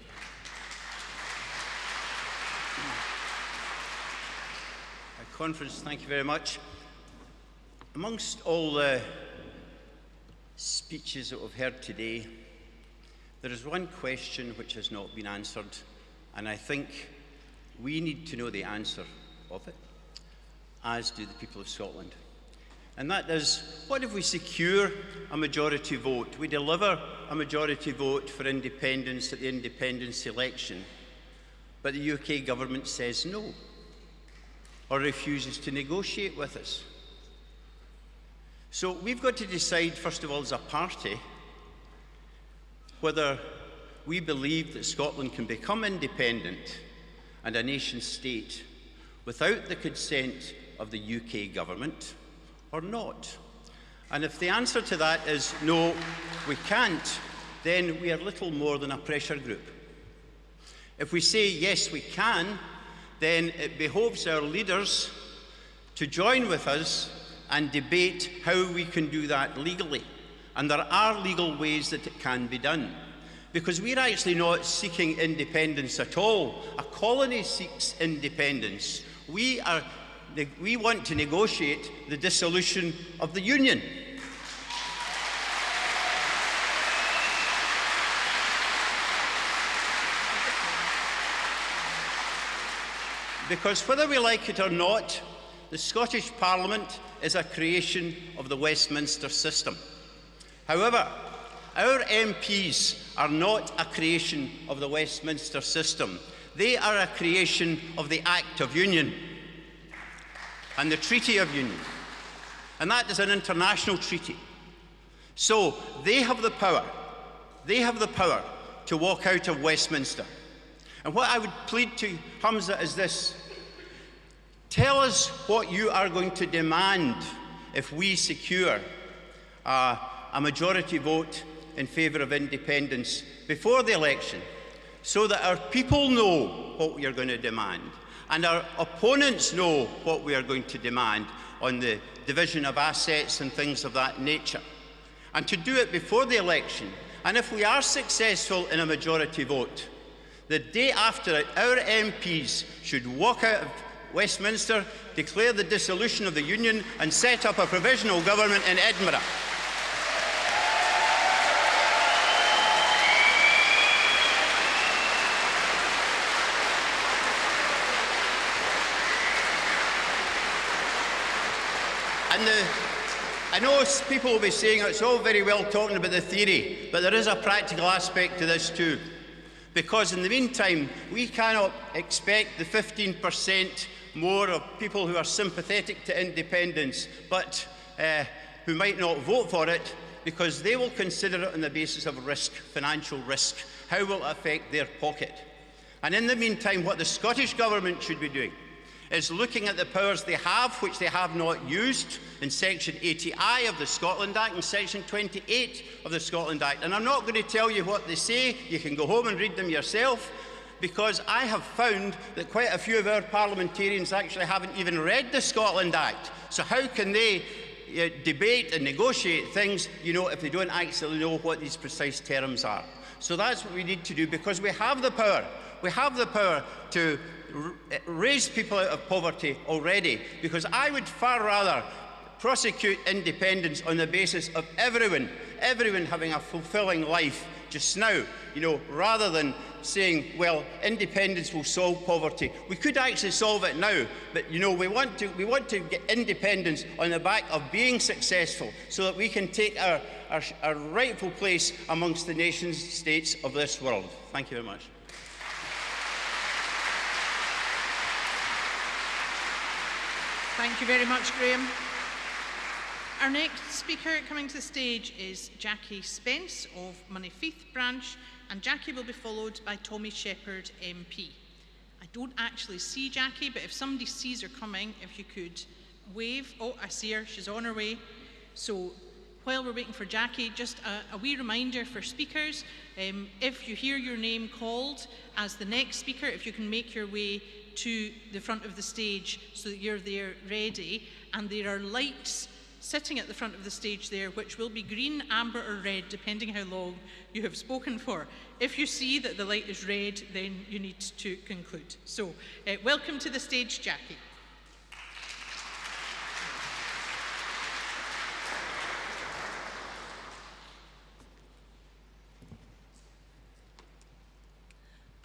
Conference, thank you very much. Amongst all the speeches that we've heard today, there is one question which has not been answered, and I think we need to know the answer of it, as do the people of Scotland. And that is, what if we secure a majority vote? We deliver a majority vote for independence at the independence election, but the UK government says no, or refuses to negotiate with us. So we've got to decide, first of all, as a party, whether we believe that Scotland can become independent and a nation state without the consent of the UK government or not. And if the answer to that is no, we can't, then we are little more than a pressure group. If we say yes, we can, then it behoves our leaders to join with us and debate how we can do that legally. And there are legal ways that it can be done. Because we're actually not seeking independence at all. A colony seeks independence. We want to negotiate the dissolution of the Union. Because whether we like it or not, the Scottish Parliament is a creation of the Westminster system. However, our MPs are not a creation of the Westminster system. They are a creation of the Act of Union and the Treaty of Union. And that is an international treaty. So they have the power. They have the power to walk out of Westminster. And what I would plead to Hamza is this. Tell us what you are going to demand if we secure a majority vote in favour of independence before the election, so that our people know what we are going to demand and our opponents know what we are going to demand on the division of assets and things of that nature. And to do it before the election, and if we are successful in a majority vote, the day after it, our MPs should walk out of Westminster, declare the dissolution of the Union and set up a provisional government in Edinburgh. And I know people will be saying it's all very well talking about the theory, but there is a practical aspect to this too. Because in the meantime, we cannot expect the 15% more of people who are sympathetic to independence, but who might not vote for it, because they will consider it on the basis of risk, financial risk. How will it affect their pocket? And in the meantime, what the Scottish Government should be doing is looking at the powers they have, which they have not used, in Section 80I of the Scotland Act and Section 28 of the Scotland Act. And I'm not going to tell you what they say. You can go home and read them yourself, because I have found that quite a few of our parliamentarians actually haven't even read the Scotland Act. So how can they debate and negotiate things, if they don't actually know what these precise terms are? So that's what we need to do, because we have the power. We have the power to raise people out of poverty already, because I would far rather prosecute independence on the basis of everyone having a fulfilling life just now, rather than saying, well, independence will solve poverty. We could actually solve it now, but we want to get independence on the back of being successful, so that we can take our rightful place amongst the nation states of this world. Thank you very much. Thank you very much, Graham. Our next speaker coming to the stage is Jackie Spence of Moneyfeith branch, and Jackie will be followed by Tommy Shepherd MP. I don't actually see Jackie, but if somebody sees her coming, if you could wave. Oh, I see her, she's on her way. So while we're waiting for Jackie, just a wee reminder for speakers, if you hear your name called as the next speaker, if you can make your way to the front of the stage so that you're there ready. And there are lights sitting at the front of the stage there, which will be green, amber or red, depending how long you have spoken for. If you see that the light is red, then you need to conclude. So, welcome to the stage, Jackie.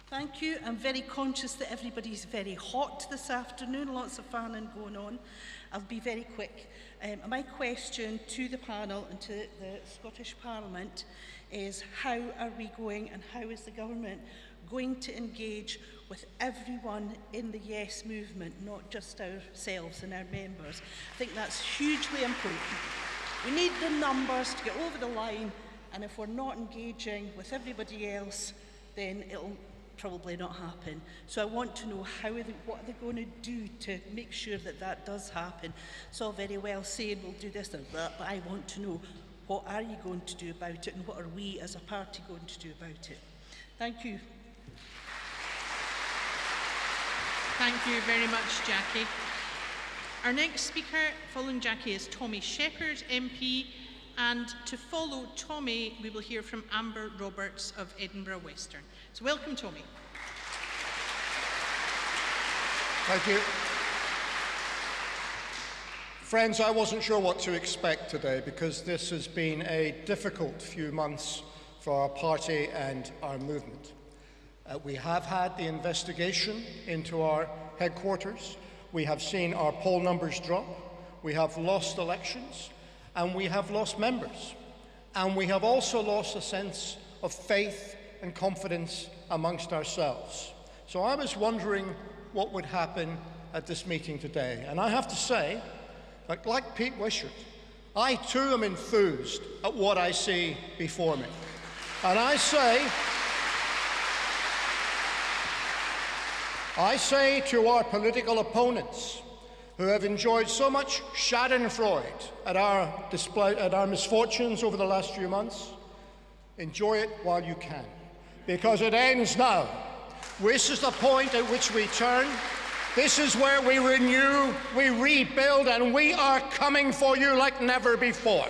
Thank you. I'm very conscious that everybody's very hot this afternoon, lots of fanning going on. I'll be very quick. My question to the panel and to the Scottish Parliament is, how are we going and how is the government going to engage with everyone in the Yes movement, not just ourselves and our members? I think that's hugely important. We need the numbers to get over the line, and if we're not engaging with everybody else, then it'll probably not happen. So I want to know what are they going to do to make sure that that does happen. It's all very well saying we'll do this or that, but I want to know, what are you going to do about it, and what are we as a party going to do about it? Thank you. Thank you very much, Jackie. Our next speaker following Jackie is Tommy Shepherd, MP, and to follow Tommy, we will hear from Amber Roberts of Edinburgh Western. So welcome, Tommy. Thank you. Friends, I wasn't sure what to expect today because this has been a difficult few months for our party and our movement. We have had the investigation into our headquarters. We have seen our poll numbers drop. We have lost elections, and we have lost members. And we have also lost a sense of faith and confidence amongst ourselves. So I was wondering what would happen at this meeting today. And I have to say, like Pete Wishart, I too am enthused at what I see before me. And I say to our political opponents who have enjoyed so much schadenfreude at our misfortunes over the last few months, enjoy it while you can, because it ends now. This is the point at which we turn. This is where we renew, we rebuild, and we are coming for you like never before.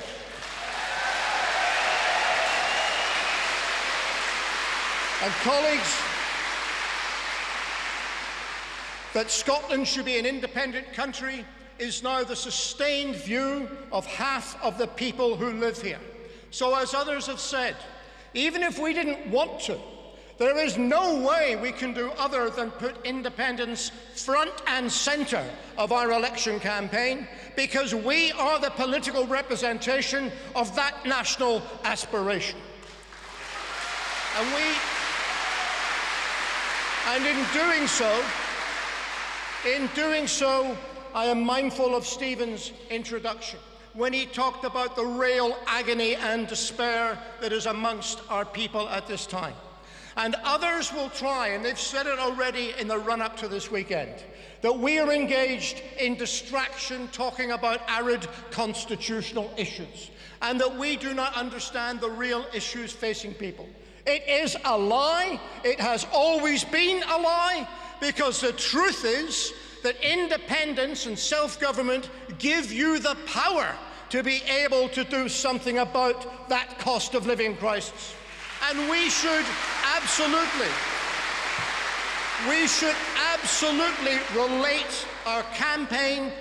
And colleagues, that Scotland should be an independent country is now the sustained view of half of the people who live here. So as others have said, even if we didn't want to, there is no way we can do other than put independence front and centre of our election campaign, because we are the political representation of that national aspiration. And in doing so, I am mindful of Stephen's introduction when he talked about the real agony and despair that is amongst our people at this time. And others will try, and they've said it already in the run-up to this weekend, that we are engaged in distraction talking about arid constitutional issues, and that we do not understand the real issues facing people. It is a lie. It has always been a lie, because the truth is that independence and self-government give you the power to be able to do something about that cost of living crisis. And we should absolutely relate our campaign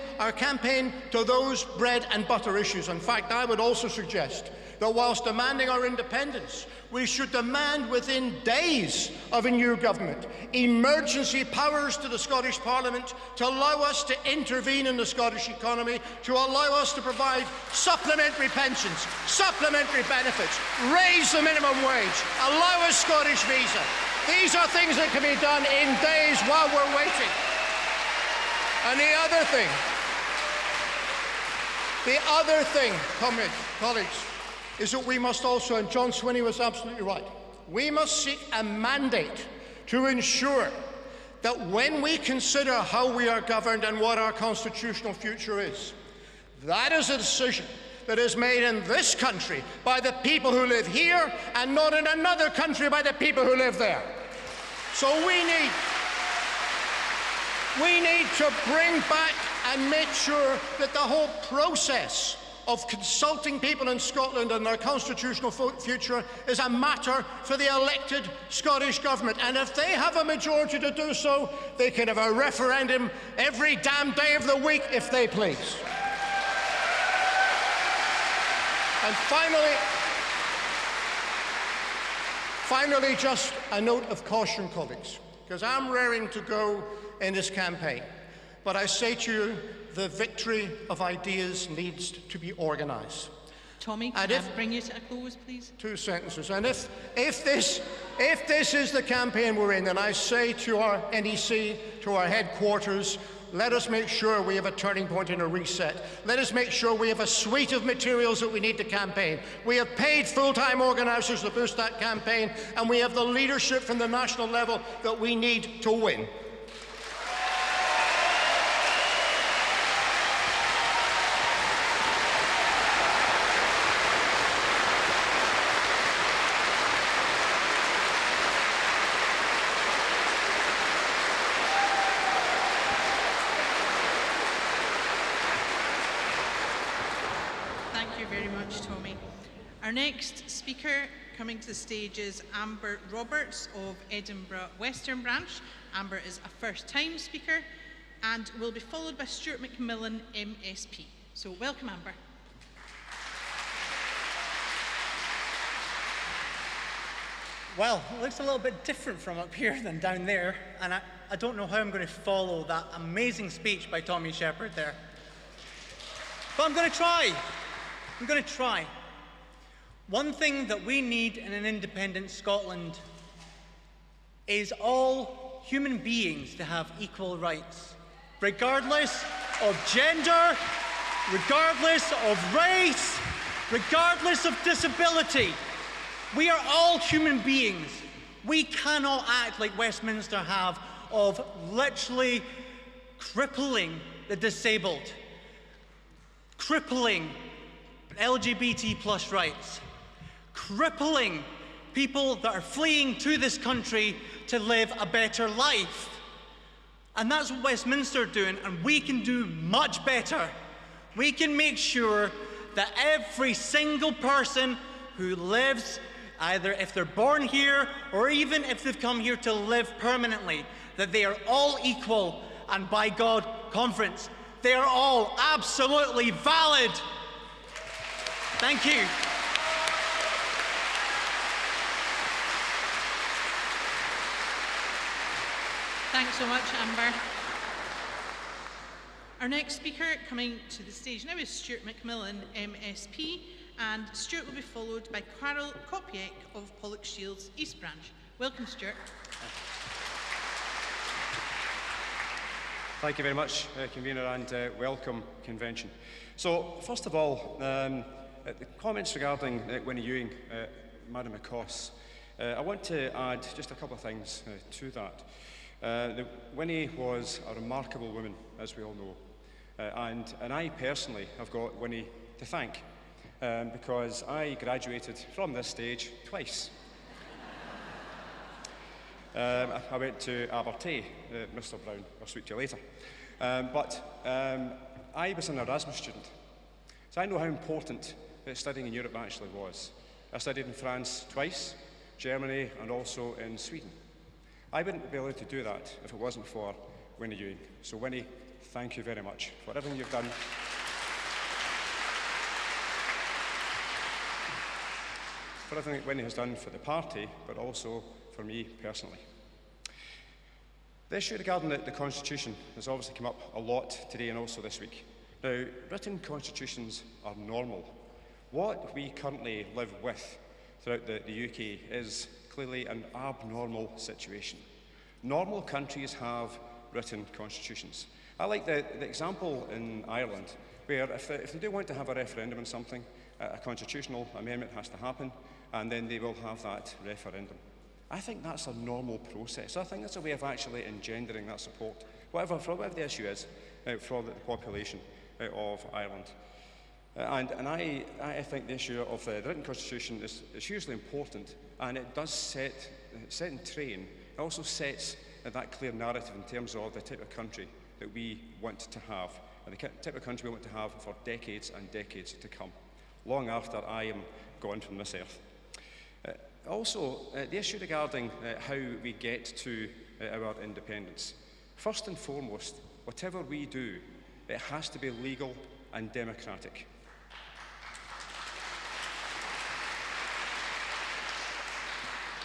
to those bread and butter issues. In fact, I would also suggest that whilst demanding our independence, we should demand within days of a new government emergency powers to the Scottish Parliament to allow us to intervene in the Scottish economy, to allow us to provide supplementary pensions, supplementary benefits, raise the minimum wage, allow a Scottish visa. These are things that can be done in days while we're waiting. And the other thing, colleagues, is that we must also, and John Swinney was absolutely right, we must seek a mandate to ensure that when we consider how we are governed and what our constitutional future is, that is a decision that is made in this country by the people who live here and not in another country by the people who live there. So we need to bring back and make sure that the whole process of consulting people in Scotland and their constitutional future is a matter for the elected Scottish Government. And if they have a majority to do so, they can have a referendum every damn day of the week if they please. And finally, just a note of caution, colleagues, because I'm raring to go in this campaign. But I say to you, the victory of ideas needs to be organised. Tommy, can I bring you to a close, please? 2 sentences. And if this is the campaign we're in, then I say to our NEC, to our headquarters, let us make sure we have a turning point and a reset. Let us make sure we have a suite of materials that we need to campaign. We have paid full-time organisers to boost that campaign, and we have the leadership from the national level that we need to win. you very much, Tommy. Our next speaker coming to the stage is Amber Roberts of Edinburgh Western Branch. Amber is a first-time speaker and will be followed by Stuart McMillan, MSP. So welcome, Amber. Well, it looks a little bit different from up here than down there, and I don't know how I'm going to follow that amazing speech by Tommy Shepherd there. But I'm going to try. I'm going to try. One thing that we need in an independent Scotland is all human beings to have equal rights, regardless of gender, regardless of race, regardless of disability. We are all human beings. We cannot act like Westminster have of literally crippling the disabled, crippling LGBT plus rights, crippling people that are fleeing to this country to live a better life. And that's what Westminster are doing, and we can do much better. We can make sure that every single person who lives, either if they're born here or even if they've come here to live permanently, that they are all equal, and by God, conference, they are all absolutely valid. Thank you. Thanks so much, Amber. Our next speaker coming to the stage now is Stuart McMillan, MSP, and Stuart will be followed by Carol Kopiec of Pollock Shields East Branch. Welcome, Stuart. Thank you very much, Convener, and welcome, Convention. So, first of all, the comments regarding Winnie Ewing, Madam McCoss, I want to add just a couple of things to that. Winnie was a remarkable woman, as we all know, and I personally have got Winnie to thank, because I graduated from this stage twice. I went to Abertay, Mr Brown, I'll speak to you later. But I was an Erasmus student, so I know how important studying in Europe actually was. I studied in France twice, Germany, and also in Sweden. I wouldn't be able to do that if it wasn't for Winnie Ewing. So Winnie, thank you very much for everything you've done. For everything that Winnie has done for the party, but also for me personally. The issue regarding the Constitution has obviously come up a lot today and also this week. Now, written constitutions are normal. What we currently live with throughout the UK is clearly an abnormal situation. Normal countries have written constitutions. I like the example in Ireland, where if they do want to have a referendum on something, a constitutional amendment has to happen, and then they will have that referendum. I think that's a normal process. I think that's a way of actually engendering that support, whatever the issue is, for the population of Ireland. And I think the issue of the written constitution is hugely important, and it does set in train. It also sets that clear narrative in terms of the type of country that we want to have, and the type of country we want to have for decades and decades to come, long after I am gone from this earth. Also, the issue regarding how we get to our independence. First and foremost, whatever we do, it has to be legal and democratic.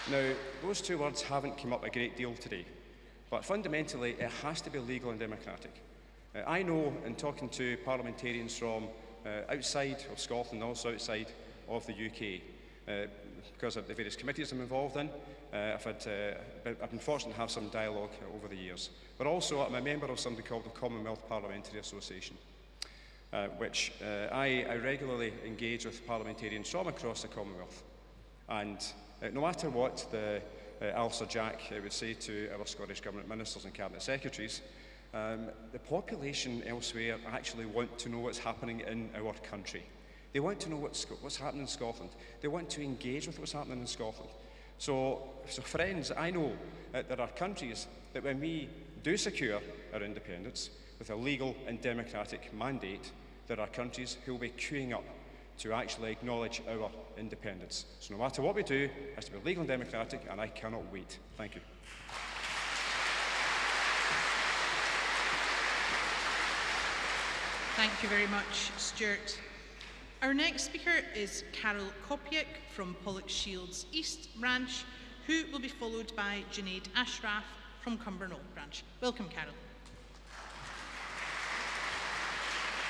Now, those two words haven't come up a great deal today, but fundamentally it has to be legal and democratic. I know, in talking to parliamentarians from outside of Scotland, also outside of the UK, because of the various committees I'm involved in, I've been fortunate to have some dialogue over the years. But also I'm a member of something called the Commonwealth Parliamentary Association, which I regularly engage with parliamentarians from across the Commonwealth. And no matter what Alistair Jack would say to our Scottish Government ministers and Cabinet Secretaries, the population elsewhere actually want to know what's happening in our country. They want to know what's happening in Scotland. They want to engage with what's happening in Scotland. So friends, I know that there are countries that when we do secure our independence with a legal and democratic mandate, there are countries who will be queuing up to actually acknowledge our independence. So no matter what we do, it has to be legal and democratic, and I cannot wait. Thank you. Thank you very much, Stuart. Our next speaker is Carol Kopiak from Pollokshields East Branch, who will be followed by Junaid Ashraf from Cumbernauld Branch. Welcome, Carol.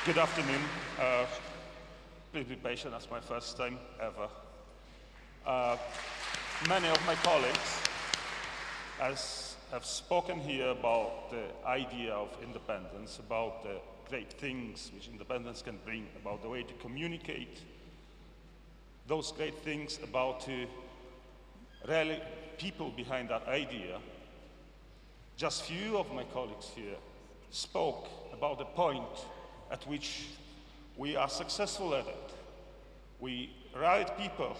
Good afternoon. Please be patient, that's my first time ever. Many of my colleagues have spoken here about the idea of independence, about the great things which independence can bring, about the way to communicate those great things, about really people behind that idea. Just few of my colleagues here spoke about the point at which we are successful at it. We rallied people,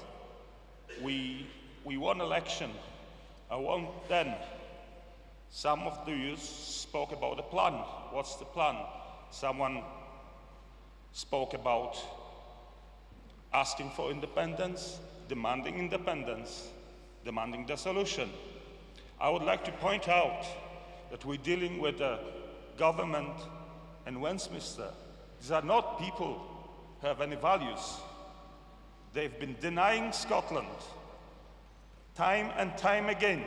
we won election, then some of you spoke about the plan. What's the plan? Someone spoke about asking for independence, demanding the solution. I would like to point out that we're dealing with a government in Westminster. These are not people who have any values. They've been denying Scotland time and time again.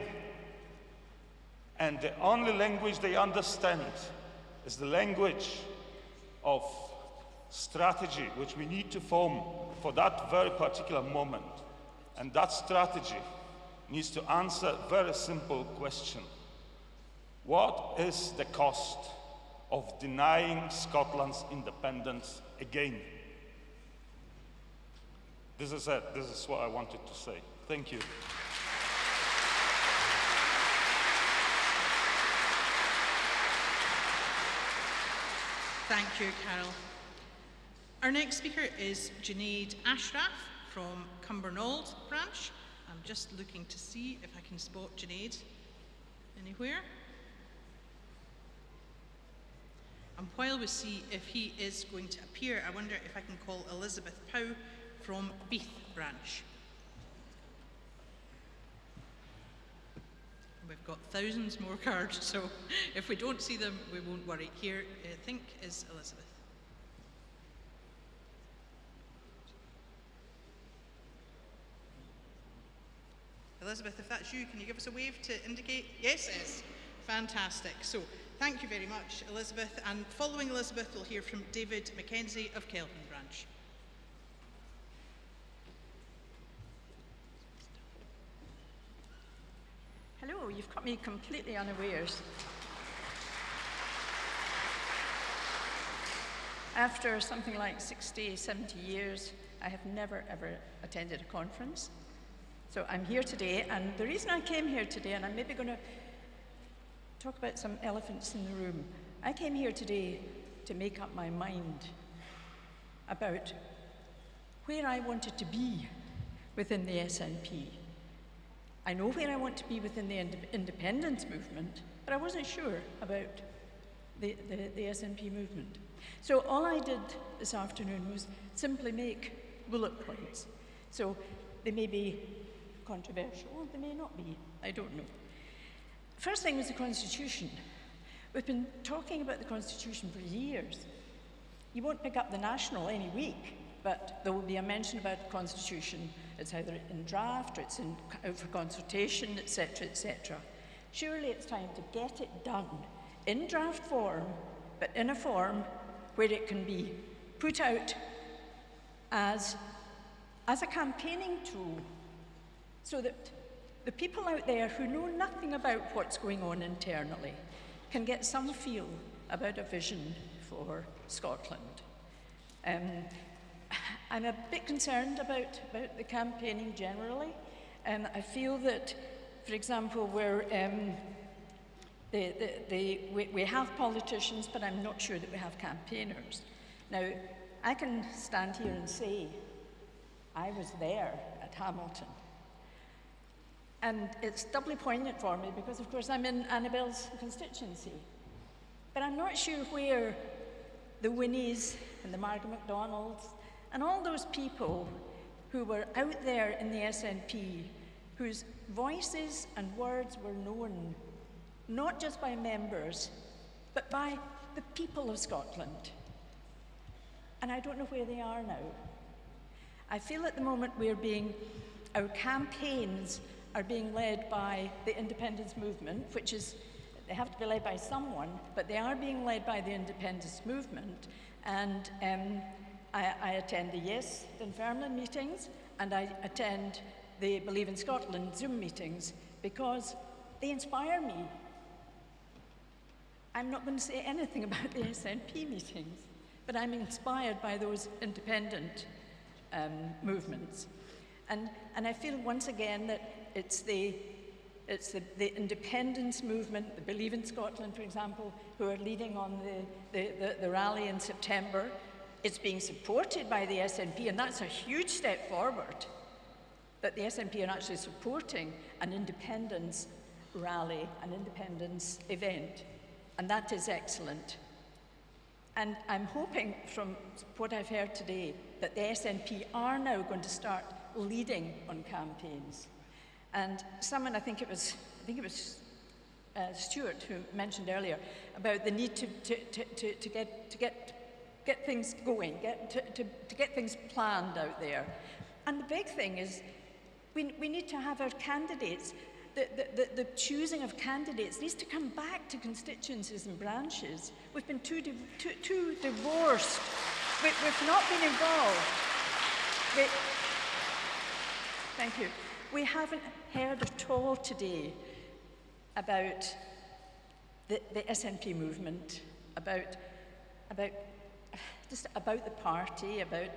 And the only language they understand is the language of strategy, which we need to form for that very particular moment. And that strategy needs to answer a very simple question. What is the cost of denying Scotland's independence again? This is it. This is what I wanted to say. Thank you. Thank you, Carol. Our next speaker is Junaid Ashraf from Cumbernauld Branch. I'm just looking to see if I can spot Junaid anywhere. And while we see if he is going to appear, I wonder if I can call Elizabeth Pow from Beath Branch. We've got thousands more cards, so if we don't see them, we won't worry. Here, I think, is Elizabeth. Elizabeth, if that's you, can you give us a wave to indicate? Yes, yes. Fantastic. So, thank you very much, Elizabeth. And following Elizabeth, we'll hear from David Mackenzie of Kelvin Branch. Hello, you've caught me completely unawares. After something like 60, 70 years, I have never, ever attended a conference. So I'm here today, and the reason I came here today, and I'm maybe going to talk about some elephants in the room. I came here today to make up my mind about where I wanted to be within the SNP. I know where I want to be within the independence movement, but I wasn't sure about the SNP movement. So all I did this afternoon was simply make bullet points. So they may be controversial, they may not be, I don't know. First thing was the Constitution. We've been talking about the Constitution for years. You won't pick up the National any week, but there will be a mention about the Constitution. It's either in draft or it's out for consultation, etc., etc. Surely it's time to get it done in draft form, but in a form where it can be put out as a campaigning tool, so that the people out there who know nothing about what's going on internally can get some feel about a vision for Scotland. I'm a bit concerned about the campaigning generally. I feel that, for example, we have politicians, but I'm not sure that we have campaigners. Now, I can stand here and say, I was there at Hamilton. And it's doubly poignant for me because, of course, I'm in Annabelle's constituency. But I'm not sure where the Winnies and the Margaret MacDonalds And all those people who were out there in the SNP, whose voices and words were known, not just by members, but by the people of Scotland. And I don't know where they are now. I feel at the moment our campaigns are being led by the independence movement, which is, they have to be led by someone, but they are being led by the independence movement. And I attend the Yes Dunfermline meetings, and I attend the Believe in Scotland Zoom meetings because they inspire me. I'm not going to say anything about the SNP meetings, but I'm inspired by those independent movements. And I feel once again that it's the independence movement, the Believe in Scotland, for example, who are leading on the rally in September. It's being supported by the SNP, and that's a huge step forward, that the SNP are actually supporting an independence rally, an independence event, and that is excellent. And I'm hoping from what I've heard today that the SNP are now going to start leading on campaigns. And someone, I think it was Stuart who mentioned earlier about the need to get things going, to get things planned out there. And the big thing is we need to have our candidates, the choosing of candidates needs to come back to constituencies and branches. We've been too divorced. We've not been involved. Thank you. We haven't heard at all today about the SNP movement, about the party, about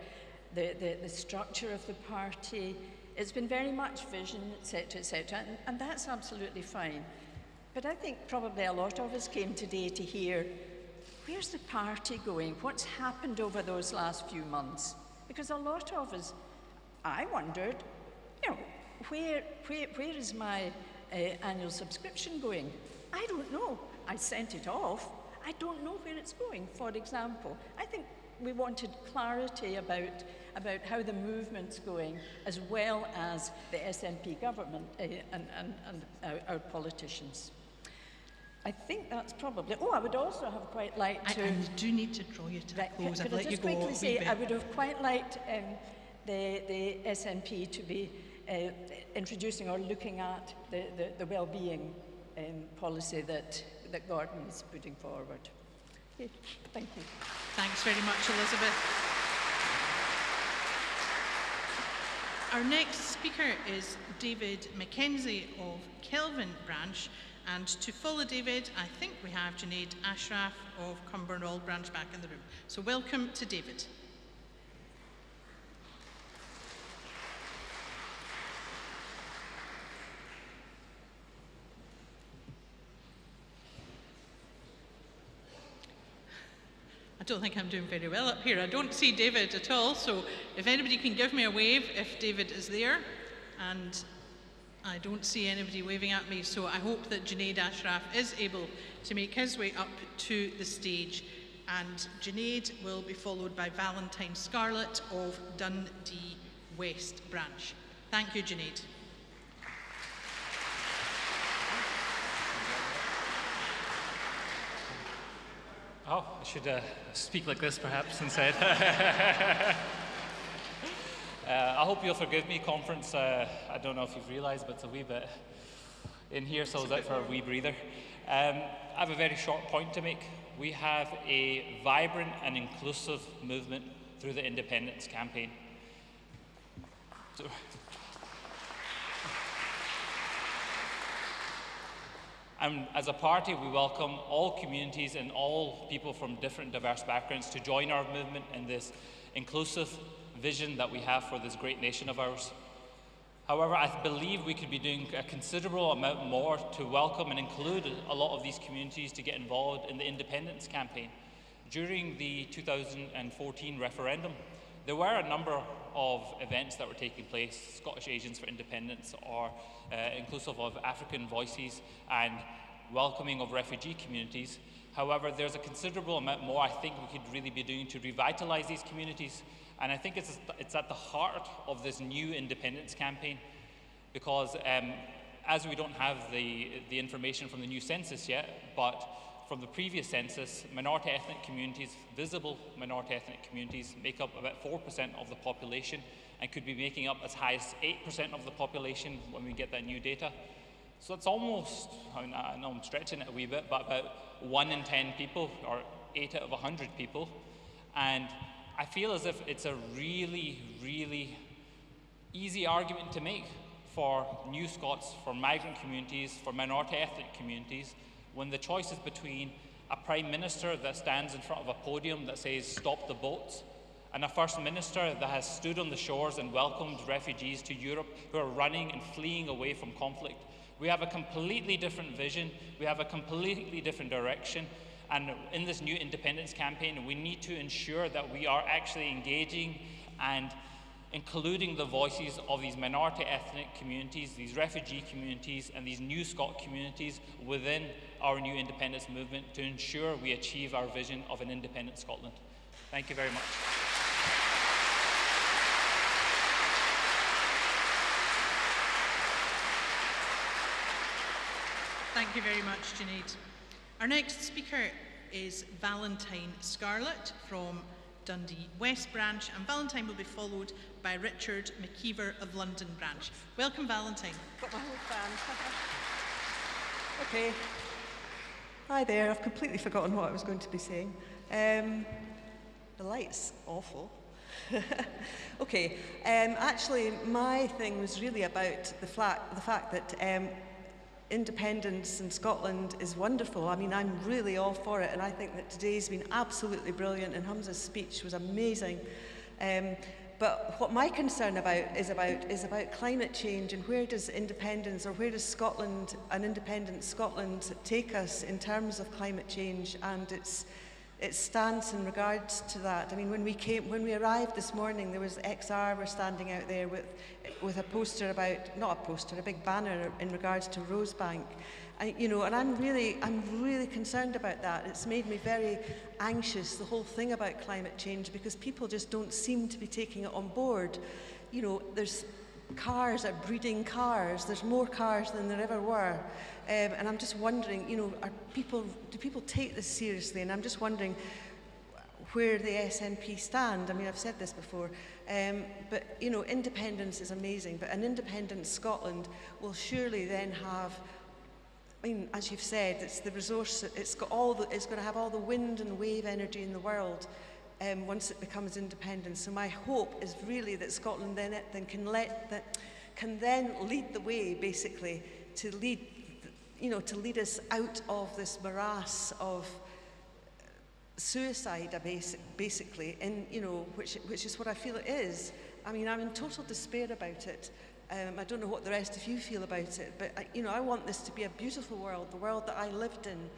the structure of the party. It's been very much vision, etc., and that's absolutely fine. But I think probably a lot of us came today to hear, where's the party going? What's happened over those last few months? Because a lot of us, I wondered, where is my annual subscription going? I don't know. I sent it off. I don't know where it's going, for example. I think we wanted clarity about how the movement's going, as well as the SNP government and our politicians. I think that's probably... Oh, I would also have quite liked to... I do need to draw you to a close. I've let you go. Quickly say, I would have quite liked the SNP to be introducing or looking at the well-being policy that Gordon is putting forward. Okay, thank you. Thanks very much, Elizabeth. Our next speaker is David Mackenzie of Kelvin Branch, and to follow David, I think we have Junaid Ashraf of Cumbernauld Branch back in the room. So welcome to David. I don't think I'm doing very well up here. I don't see David at all, so if anybody can give me a wave if David is there. And I don't see anybody waving at me, so I hope that Junaid Ashraf is able to make his way up to the stage. And Junaid will be followed by Valentine Scarlett of Dundee West Branch. Thank you, Junaid. Oh, I should speak like this perhaps instead. I hope you'll forgive me, conference. I don't know if you've realised, but it's a wee bit in here, so I was out for a wee breather. I have a very short point to make. We have a vibrant and inclusive movement through the independence campaign. And as a party, we welcome all communities and all people from different diverse backgrounds to join our movement in this inclusive vision that we have for this great nation of ours. However, I believe we could be doing a considerable amount more to welcome and include a lot of these communities to get involved in the independence campaign. During the 2014 referendum, there were a number of events that were taking place, Scottish Asians for Independence, or inclusive of African voices and welcoming of refugee communities. However, there's a considerable amount more I think we could really be doing to revitalise these communities And I think it's at the heart of this new independence campaign, because as we don't have the information from the new census yet, but from the previous census, minority ethnic communities, visible minority ethnic communities, make up about 4% of the population and could be making up as high as 8% of the population when we get that new data. So it's almost, I know I'm stretching it a wee bit, but about 1 in 10 people, or 8 out of 100 people. And I feel as if it's a really, really easy argument to make for New Scots, for migrant communities, for minority ethnic communities, when the choice is between a Prime Minister that stands in front of a podium that says, "Stop the boats," and a First Minister that has stood on the shores and welcomed refugees to Europe who are running and fleeing away from conflict. We have a completely different vision, we have a completely different direction, and in this new independence campaign, we need to ensure that we are actually engaging and including the voices of these minority ethnic communities, these refugee communities, and these New Scot communities within our new independence movement to ensure we achieve our vision of an independent Scotland. Thank you very much. Thank you very much, Junaid. Our next speaker is Valentine Scarlett from Dundee West Branch, and Valentine will be followed by Richard McKeever of London Branch. Welcome, Valentine. Got my whole band. Okay. Hi there, I've completely forgotten what I was going to be saying. The light's awful. Okay, actually my thing was really about the fact that independence in Scotland is wonderful. I mean, I'm really all for it, and I think that today's been absolutely brilliant, and Hamza's speech was amazing. But what my concern is about climate change, and where does independence, or where does Scotland, an independent Scotland, take us in terms of climate change and its stance in regards to that. I mean, when we arrived this morning, there was XR were standing out there with a poster about, not a poster, a big banner in regards to Rosebank. And I'm really concerned about that. It's made me very anxious, the whole thing about climate change, because people just don't seem to be taking it on board. You know, there's cars are breeding cars. There's more cars than there ever were. And I'm just wondering, you know, do people take this seriously? And I'm just wondering where the SNP stand. I mean, I've said this before, but, you know, independence is amazing, but an independent Scotland will surely then have, I mean, as you've said, it's the resource, it's going to have all the wind and wave energy in the world once it becomes independent. So my hope is really that Scotland then can then lead the way, basically, to lead us out of this morass of suicide, basically, which is what I feel it is. I mean, I'm in total despair about it. I don't know what the rest of you feel about it, but I want this to be a beautiful world, the world that I lived in,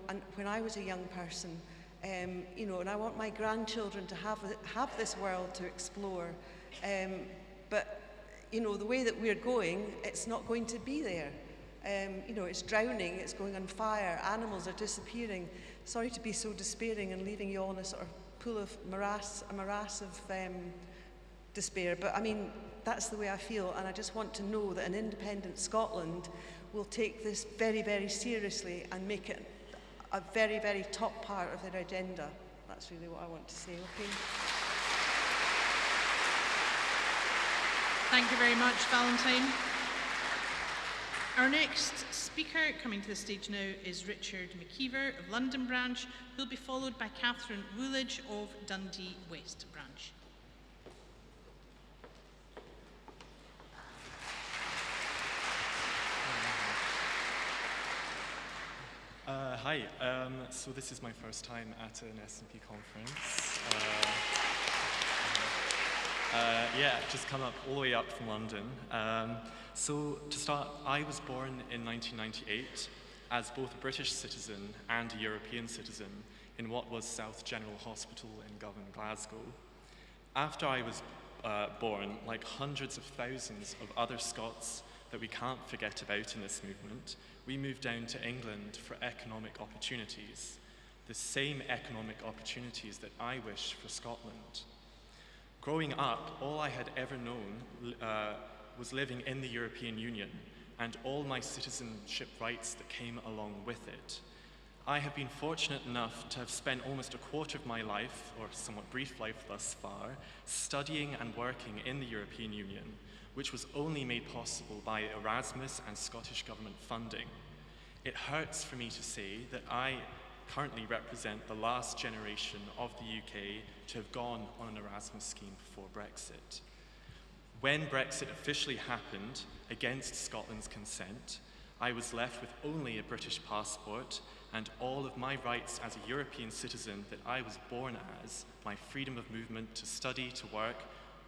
and when I was a young person, and I want my grandchildren to have this world to explore. But the way that we're going, it's not going to be there. It's drowning, it's going on fire, animals are disappearing. Sorry to be so despairing and leaving you all in a sort of pool of a morass of despair, but I mean, that's the way I feel, and I just want to know that an independent Scotland will take this very, very seriously and make it a very, very top part of their agenda. That's really what I want to say, okay? Thank you very much, Valentine. Our next speaker coming to the stage now is Richard McKeever of London Branch, who will be followed by Catherine Woolidge of Dundee West Branch. Hi, so this is my first time at an SNP conference. I've just come up all the way up from London. So to start, I was born in 1998 as both a British citizen and a European citizen in what was South General Hospital in Govan, Glasgow. After I was born, like hundreds of thousands of other Scots that we can't forget about in this movement, we moved down to England for economic opportunities, the same economic opportunities that I wish for Scotland. Growing up, all I had ever known was living in the European Union and all my citizenship rights that came along with it. I have been fortunate enough to have spent almost a quarter of my life, or somewhat brief life thus far, studying and working in the European Union, which was only made possible by Erasmus and Scottish Government funding. It hurts for me to say that I currently represent the last generation of the UK to have gone on an Erasmus scheme before Brexit. When Brexit officially happened, against Scotland's consent, I was left with only a British passport, and all of my rights as a European citizen that I was born as, my freedom of movement to study, to work,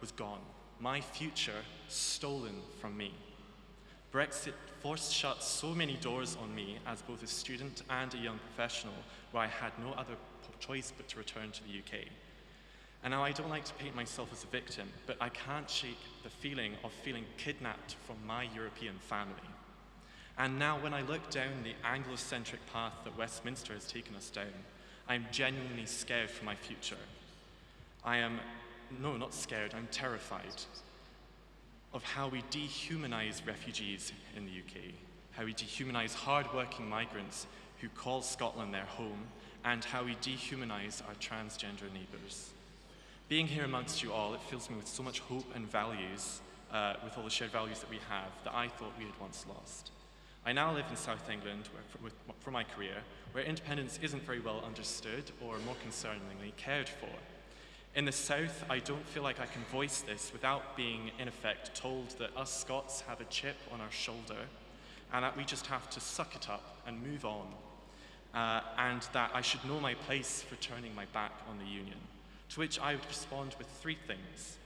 was gone. My future stolen from me. Brexit forced shut so many doors on me as both a student and a young professional, where I had no other choice but to return to the UK. And now I don't like to paint myself as a victim, but I can't shake the feeling of feeling kidnapped from my European family. And now when I look down the Anglo-centric path that Westminster has taken us down, I'm genuinely scared for my future. Not scared, I'm terrified of how we dehumanize refugees in the UK, how we dehumanize hard-working migrants who call Scotland their home, and how we dehumanize our transgender neighbours. Being here amongst you all, it fills me with so much hope and values, with all the shared values that we have, that I thought we had once lost. I now live in South England for my career, where independence isn't very well understood or, more concerningly, cared for. In the South, I don't feel like I can voice this without being, in effect, told that us Scots have a chip on our shoulder and that we just have to suck it up and move on, and that I should know my place for turning my back on the Union. To which I would respond with three things.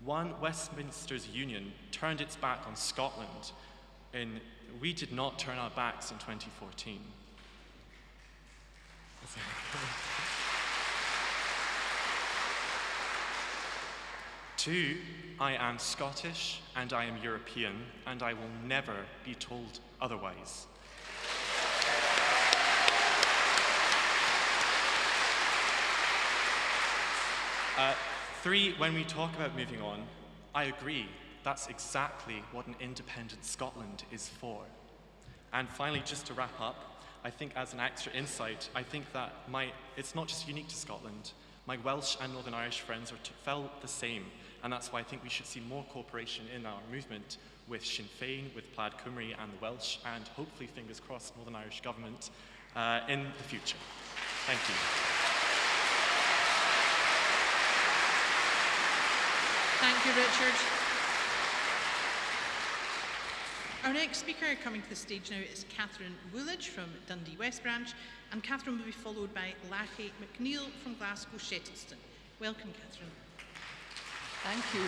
One, Westminster's Union turned its back on Scotland, and we did not turn our backs in 2014. Two, I am Scottish and I am European, and I will never be told otherwise. Three, when we talk about moving on, I agree, that's exactly what an independent Scotland is for. And finally, just to wrap up, I think as an extra insight, I think that it's not just unique to Scotland. My Welsh and Northern Irish friends felt the same, and that's why I think we should see more cooperation in our movement with Sinn Féin, with Plaid Cymru and the Welsh, and hopefully, fingers crossed, Northern Irish government in the future. Thank you. Thank you, Richard. Our next speaker coming to the stage now is Catherine Woolidge from Dundee West Branch, and Catherine will be followed by Lachie McNeill from Glasgow Shettleston. Welcome, Catherine. Thank you.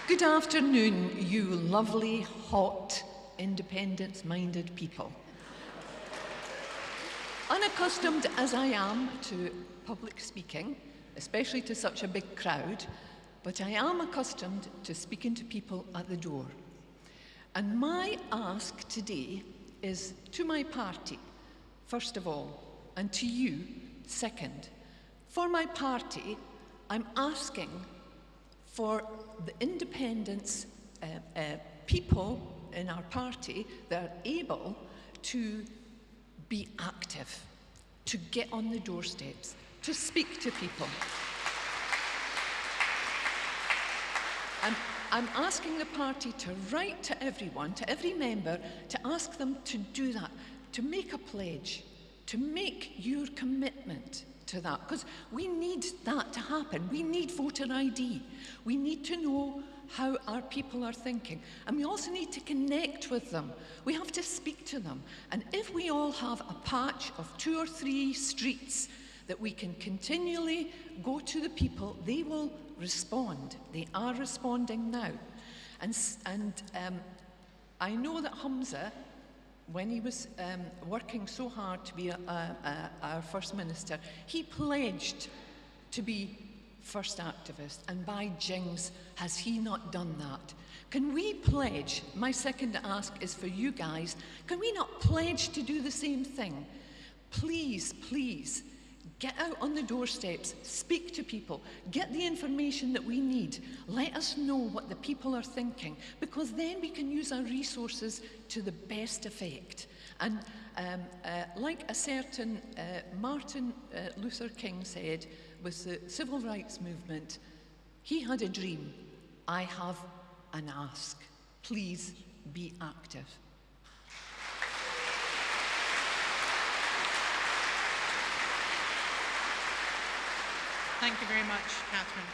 Good afternoon, you lovely, hot, independence-minded people. Unaccustomed as I am to public speaking, especially to such a big crowd, but I am accustomed to speaking to people at the door. And my ask today is to my party, first of all, and to you, second. For my party, I'm asking for the independence people in our party that are able to be active, to get on the doorsteps, to speak to people. I'm asking the party to write to everyone, to every member, to ask them to do that, to make a pledge, to make your commitment to that, because we need that to happen. We need voter ID. We need to know how our people are thinking. And we also need to connect with them. We have to speak to them. And if we all have a patch of 2 or 3 streets that we can continually go to the people, they will respond. They are responding now. And I know that Hamza, when he was working so hard to be our First Minister, he pledged to be first activist, and by jings, has he not done that? Can we pledge, my second ask is for you guys, can we not pledge to do the same thing? Please, please, Get out on the doorsteps, speak to people, get the information that we need. Let us know what the people are thinking, because then we can use our resources to the best effect. And like a certain Martin Luther King said with the civil rights movement, he had a dream. I have an ask. Please be active. Thank you very much, Catherine.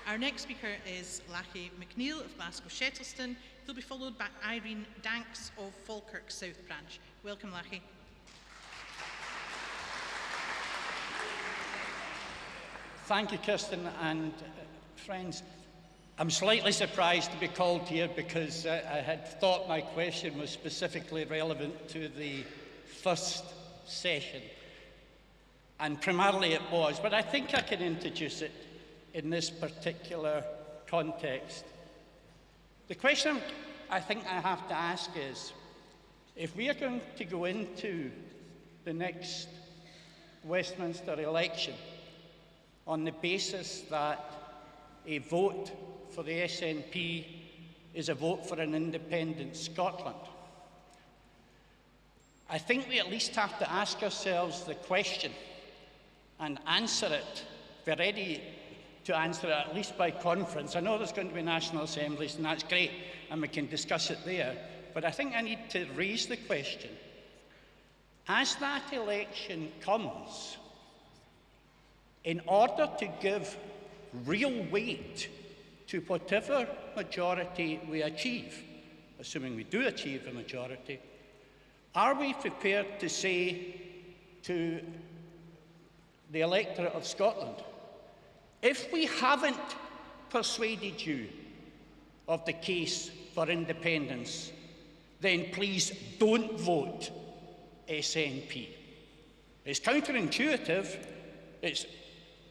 Our next speaker is Lachie McNeill of Glasgow Shettleston. He'll be followed by Irene Danks of Falkirk South Branch. Welcome, Lachie. Thank you, Kirsten, and friends. I'm slightly surprised to be called here because I had thought my question was specifically relevant to the first session. And primarily it was, but I think I can introduce it in this particular context. The question I think I have to ask is, if we are going to go into the next Westminster election on the basis that a vote for the SNP is a vote for an independent Scotland, I think we at least have to ask ourselves the question and answer it. We're ready to answer it at least by conference. I know there's going to be national assemblies, and that's great, and we can discuss it there. But I think I need to raise the question, as that election comes, in order to give real weight to whatever majority we achieve, assuming we do achieve a majority, are we prepared to say to the electorate of Scotland, if we haven't persuaded you of the case for independence, then please don't vote SNP. It's counterintuitive. It's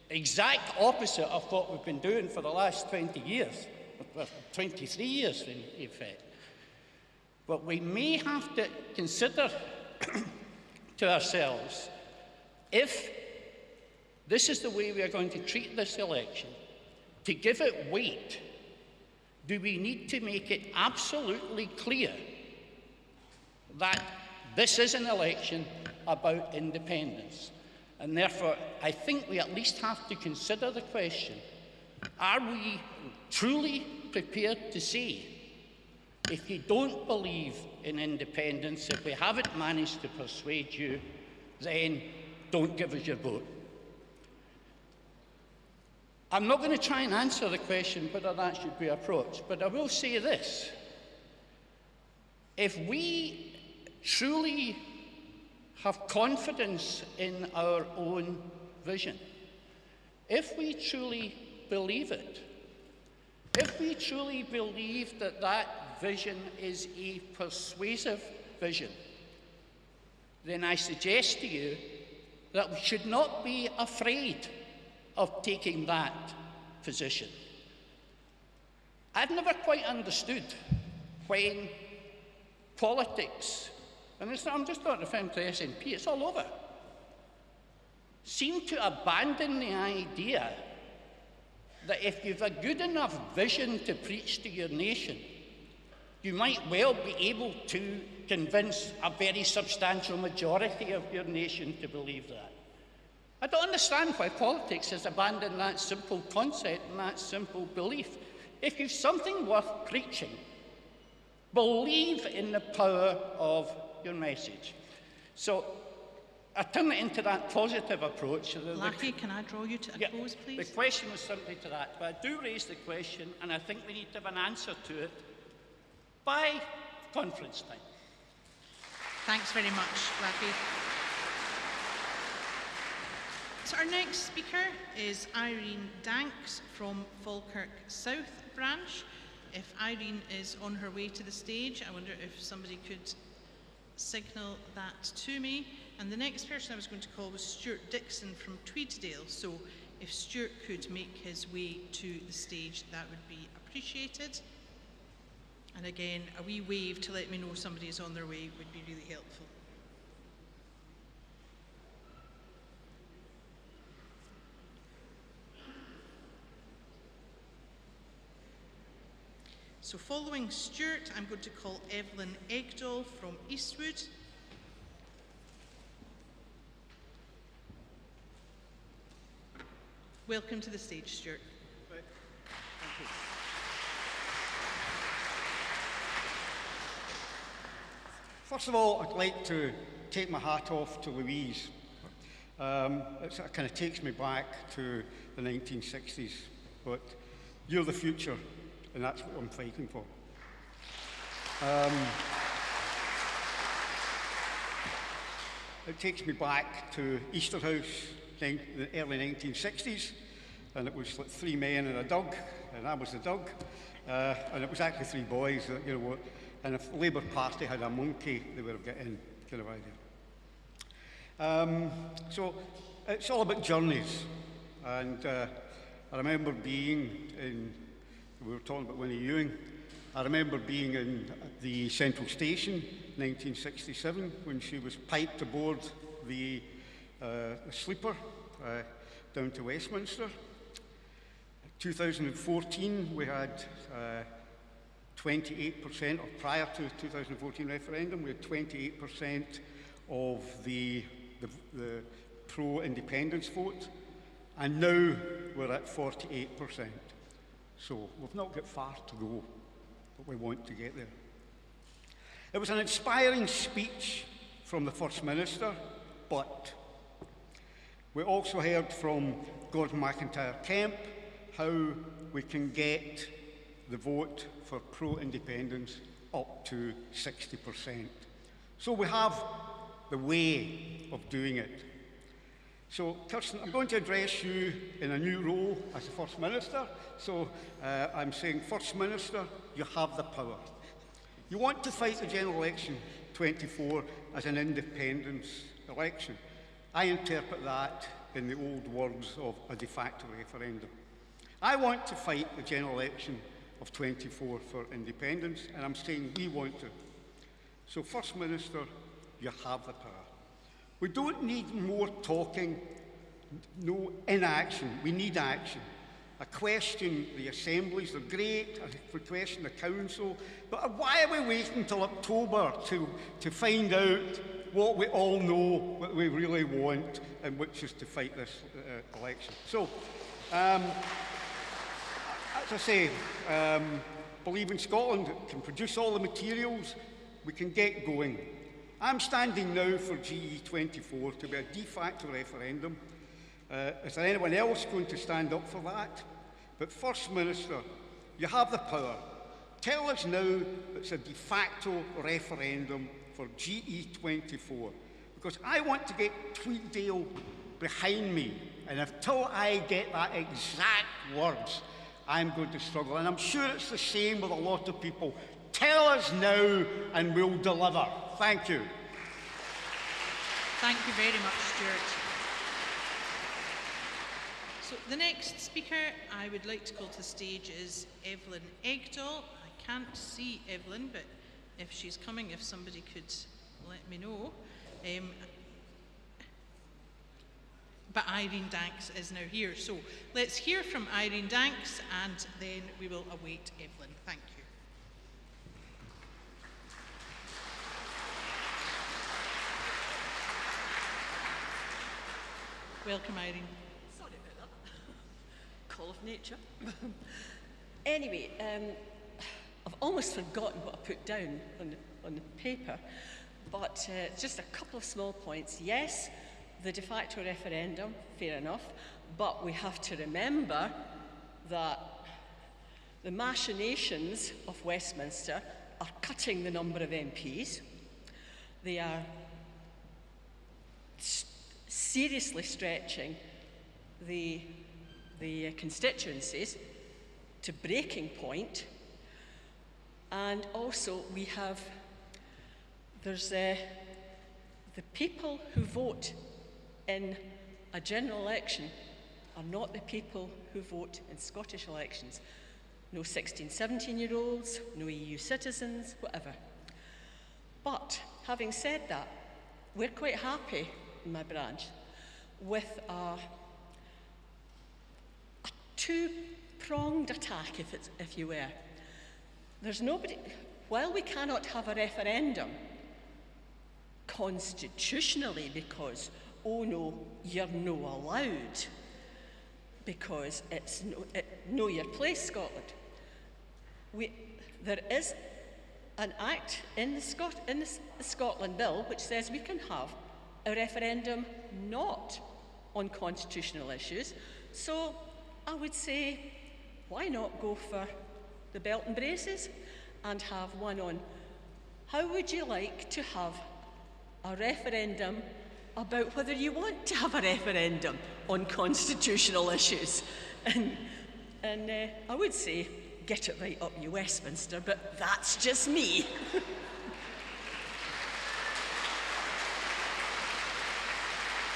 exact opposite of what we've been doing for the last 20 years, 23 years in effect. But we may have to consider to ourselves, if this is the way we are going to treat this election, to give it weight, do we need to make it absolutely clear that this is an election about independence? And therefore, I think we at least have to consider the question, are we truly prepared to say, if you don't believe in independence, if we haven't managed to persuade you, then don't give us your vote? I'm not going to try and answer the question whether that should be approached, but I will say this. If we truly have confidence in our own vision, if we truly believe it, if we truly believe that that vision is a persuasive vision, then I suggest to you that we should not be afraid of taking that position. I've never quite understood when politics, and I'm just not referring to SNP, it's all over, seem to abandon the idea that if you've a good enough vision to preach to your nation, you might well be able to convince a very substantial majority of your nation to believe that. I don't understand why politics has abandoned that simple concept and that simple belief. If you've something worth preaching, believe in the power of your message. So I turn it into that positive approach. Lachie, can I draw you to a close, please? The question was simply to that, but I do raise the question, and I think we need to have an answer to it by conference time. Thanks very much, Lachie. So our next speaker is Irene Danks from Falkirk South Branch. If Irene is on her way to the stage, I wonder if somebody could signal that to me. And the next person I was going to call was Stuart Dixon from Tweeddale. So if Stuart could make his way to the stage, that would be appreciated. And again, a wee wave to let me know somebody is on their way would be really helpful. So following Stuart, I'm going to call Evelyn Egdahl from Eastwood. Welcome to the stage, Stuart. Thank you. First of all, I'd like to take my hat off to Louise. It kind of takes me back to the 1960s, but you're the future, and that's what I'm fighting for. It takes me back to Easterhouse, the early 1960s, and it was like 3 men and a dog, and I was the dog, and it was actually 3 boys, you know, and if the Labour Party had a monkey, they would have got in, kind of idea. So it's all about journeys, and I remember being in, we were talking about Winnie Ewing, I remember being in the Central Station, 1967, when she was piped aboard the sleeper down to Westminster. 2014, we had 28%, or prior to 2014 referendum, we had 28% of the pro-independence vote, and now we're at 48%. So we've not got far to go, but we want to get there. It was an inspiring speech from the First Minister, but we also heard from Gordon McIntyre-Kemp how we can get the vote for pro-independence up to 60%. So we have the way of doing it. So, Kirsten, I'm going to address you in a new role as the First Minister. So, I'm saying, First Minister, you have the power. You want to fight the general election 24 as an independence election. I interpret that in the old words of a de facto referendum. I want to fight the general election of 24 for independence, and I'm saying we want to. So, First Minister, you have the power. We don't need more talking, no inaction. We need action. I question the assemblies, they're great. I question the council. But why are we waiting until October to find out what we all know, what we really want, and which is to fight this election? So, as I say, believe in Scotland, it can produce all the materials, we can get going. I'm standing now for GE24 to be a de facto referendum. Is there anyone else going to stand up for that? But First Minister, you have the power. Tell us now it's a de facto referendum for GE24, because I want to get Tweeddale behind me, and until I get that exact words, I'm going to struggle. And I'm sure it's the same with a lot of people. Tell us now and we'll deliver. Thank you. Thank you very much, Stuart. So the next speaker I would like to call to the stage is Evelyn Egdahl. I can't see Evelyn, but if she's coming, if somebody could let me know. But Irene Danks is now here. So let's hear from Irene Danks and then we will await Evelyn. Thank you. Welcome, Irene. Sorry about that. Call of nature. Anyway, I've almost forgotten what I put down on the paper, but just a couple of small points. Yes, the de facto referendum, fair enough, but we have to remember that the machinations of Westminster are cutting the number of MPs. They are seriously stretching the constituencies to breaking point, and also we have, there's the people who vote in a general election are not the people who vote in Scottish elections. No 16, 17-year-olds, no EU citizens, whatever. But having said that, we're quite happy in my branch with a two-pronged attack, if you were. there's nobody, while we cannot have a referendum constitutionally because, oh no, you're no allowed, because it's know your place, Scotland. There is an act in the Scotland Bill which says we can have a referendum not on constitutional issues. So I would say, why not go for the belt and braces and have one on how would you like to have a referendum about whether you want to have a referendum on constitutional issues. And I would say, get it right up you Westminster, but that's just me.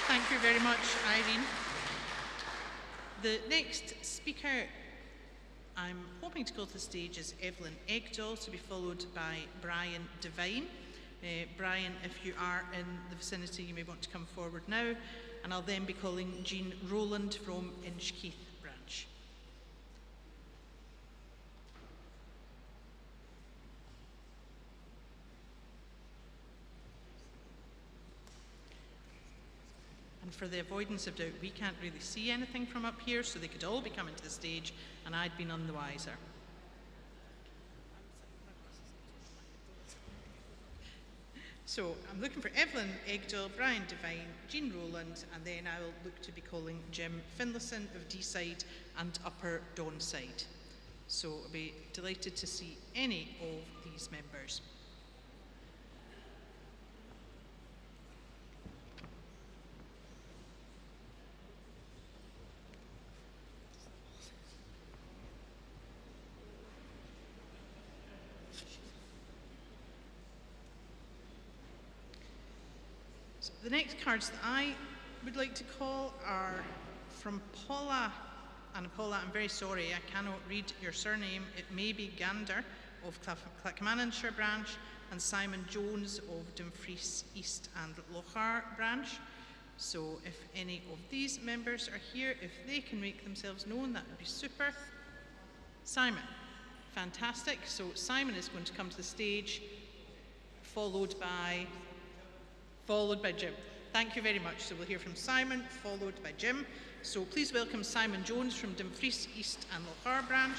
Thank you very much, Irene. The next speaker I'm hoping to call to the stage is Evelyn Egdahl, to be followed by Brian Devine. Brian, if you are in the vicinity, you may want to come forward now, and I'll then be calling Jean Rowland from Inchkeith branch. And for the avoidance of doubt, we can't really see anything from up here, so they could all be coming to the stage, and I'd be none the wiser. So I'm looking for Evelyn Egdahl, Brian Devine, Jean Rowland, and then I will look to be calling Jim Finlayson of Deeside and Upper Donside. So I'll be delighted to see any of these members. The next cards that I would like to call are from Paula. And Paula, I'm very sorry, I cannot read your surname. It may be Gander of Clackmannanshire branch and Simon Jones of Dumfries East and Lochar branch. So if any of these members are here, if they can make themselves known, that would be super. Simon, fantastic. So Simon is going to come to the stage, followed by Jim. Thank you very much. So we'll hear from Simon, followed by Jim. So please welcome Simon Jones from Dumfries East and Lochar branch.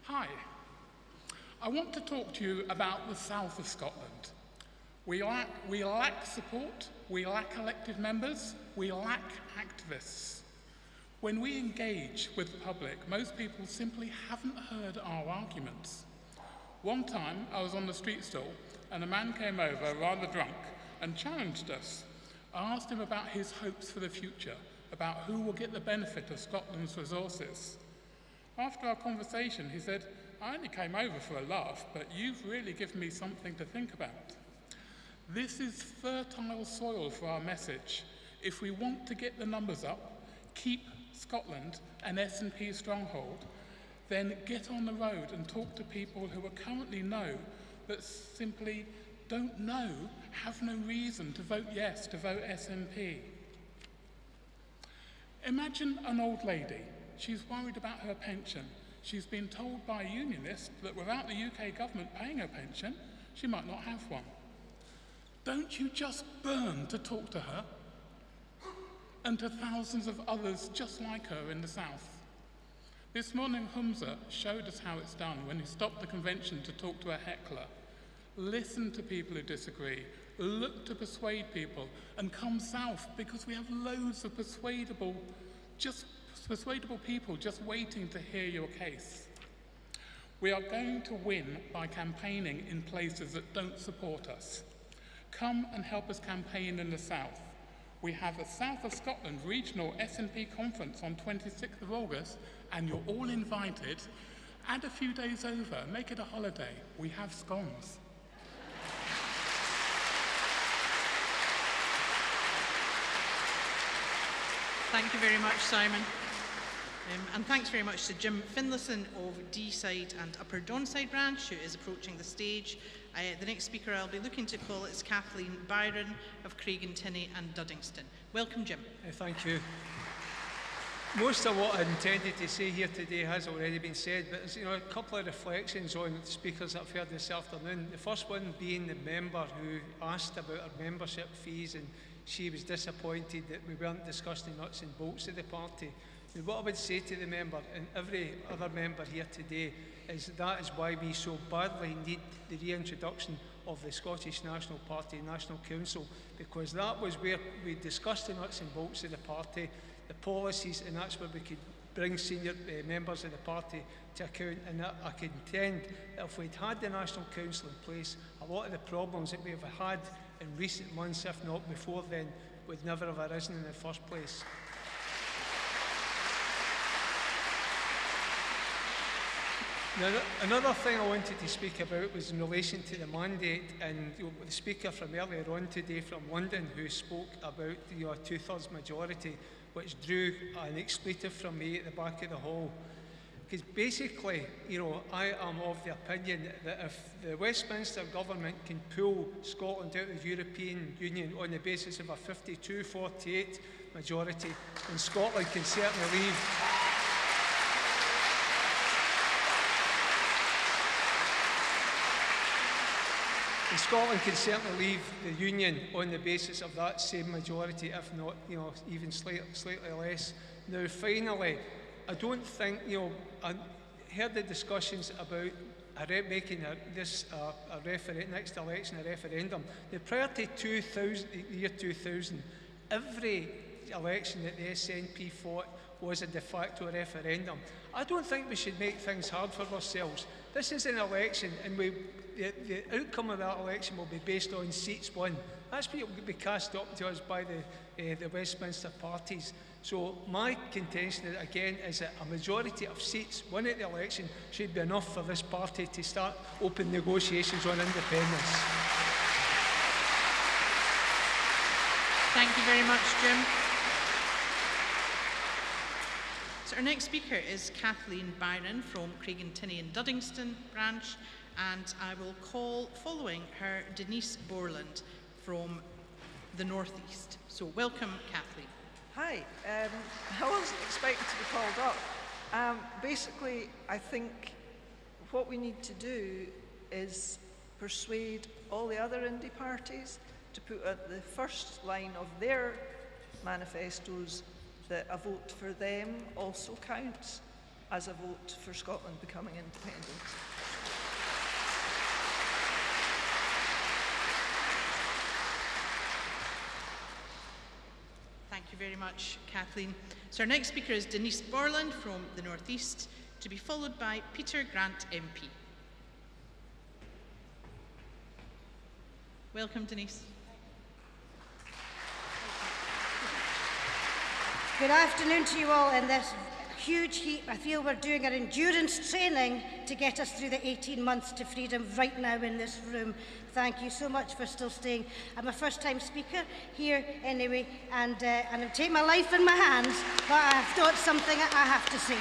Hi. I want to talk to you about the south of Scotland. We lack support, we lack elected members, we lack activists. When we engage with the public, most people simply haven't heard our arguments. One time, I was on the street stall, and a man came over, rather drunk, and challenged us. I asked him about his hopes for the future, about who will get the benefit of Scotland's resources. After our conversation, he said, "I only came over for a laugh, but you've really given me something to think about." This is fertile soil for our message. If we want to get the numbers up, keep Scotland an SNP stronghold, then get on the road and talk to people who currently know but simply don't know, have no reason to vote yes, to vote SNP. Imagine an old lady. She's worried about her pension. She's been told by a unionist that without the UK government paying her pension, she might not have one. Don't you just burn to talk to her and to thousands of others just like her in the south? This morning, Humza showed us how it's done when he stopped the convention to talk to a heckler. Listen to people who disagree, look to persuade people, and come south because we have loads of persuadable people just waiting to hear your case. We are going to win by campaigning in places that don't support us. Come and help us campaign in the south. We have a South of Scotland regional SNP conference on 26th of August, and you're all invited. Add a few days over, make it a holiday. We have scones. Thank you very much, Simon. And thanks very much to Jim Finlayson of Deeside and Upper Donside branch, who is approaching the stage. The next speaker I'll be looking to call is Kathleen Byron of Craigentinny and Duddingston. Welcome, Jim. Thank you. Most of what I intended to say here today has already been said, but there's a couple of reflections on the speakers that I've heard this afternoon. The first one being the member who asked about our membership fees, and she was disappointed that we weren't discussing the nuts and bolts of the party. And what I would say to the member and every other member here today is that is why we so badly need the reintroduction of the Scottish National Party National Council, because that was where we discussed the nuts and bolts of the party, the policies, and that's where we could bring senior members of the party to account. And I contend that if we'd had the National Council in place, a lot of the problems that we have had in recent months, if not before then, would never have arisen in the first place. Now, another thing I wanted to speak about was in relation to the mandate, and the speaker from earlier on today from London who spoke about a two-thirds majority, which drew an expletive from me at the back of the hall. Because basically, I am of the opinion that if the Westminster government can pull Scotland out of the European Union on the basis of a 52-48 majority, then Scotland can certainly leave. And Scotland can certainly leave the Union on the basis of that same majority, if not, even slightly less. Now, finally, I don't think, I heard the discussions about making this next election a referendum. Now, prior to the year 2000, every election that the SNP fought was a de facto referendum. I don't think we should make things hard for ourselves. This is an election, and the outcome of that election will be based on seats won. That's what will be cast up to us by the Westminster parties. So my contention, again, is that a majority of seats won at the election should be enough for this party to start open negotiations on independence. Thank you very much, Jim. So our next speaker is Kathleen Byron from Craigentinny and Duddingston branch, and I will call, following her, Denise Borland from the North East. So welcome, Kathleen. Hi. I wasn't expecting to be called up. Basically, I think what we need to do is persuade all the other indie parties to put at the first line of their manifestos that a vote for them also counts as a vote for Scotland becoming independent. Thank you very much, Kathleen. So our next speaker is Denise Borland from the North East, to be followed by Peter Grant MP. Welcome, Denise. Good afternoon to you all in this huge heat. I feel we're doing an endurance training to get us through the 18 months to freedom right now in this room. Thank you so much for still staying. I'm a first-time speaker here anyway, and I'm taking my life in my hands, but I've got something I have to say.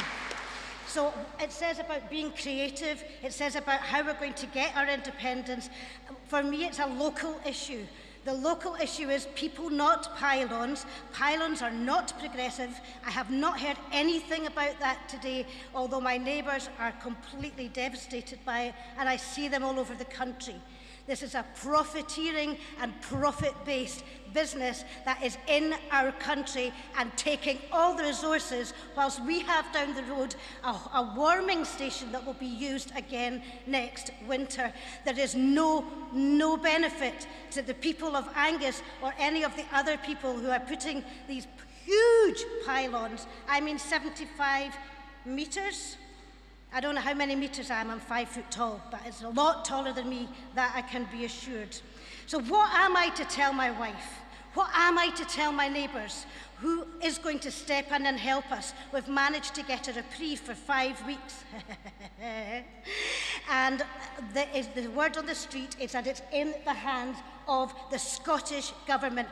So it says about being creative, it says about how we're going to get our independence. For me, it's a local issue. The local issue is people, not pylons. Pylons are not progressive. I have not heard anything about that today, although my neighbours are completely devastated by it, and I see them all over the country. This is a profiteering and profit-based business that is in our country and taking all the resources, whilst we have down the road a warming station that will be used again next winter. There is no benefit to the people of Angus or any of the other people who are putting these huge pylons, I mean 75 metres. I don't know how many metres I am, I'm 5 foot tall, but it's a lot taller than me, that I can be assured. So what am I to tell my wife? What am I to tell my neighbours? Who is going to step in and help us? We've managed to get a reprieve for 5 weeks. And the word on the street is that it's in the hands of the Scottish Government.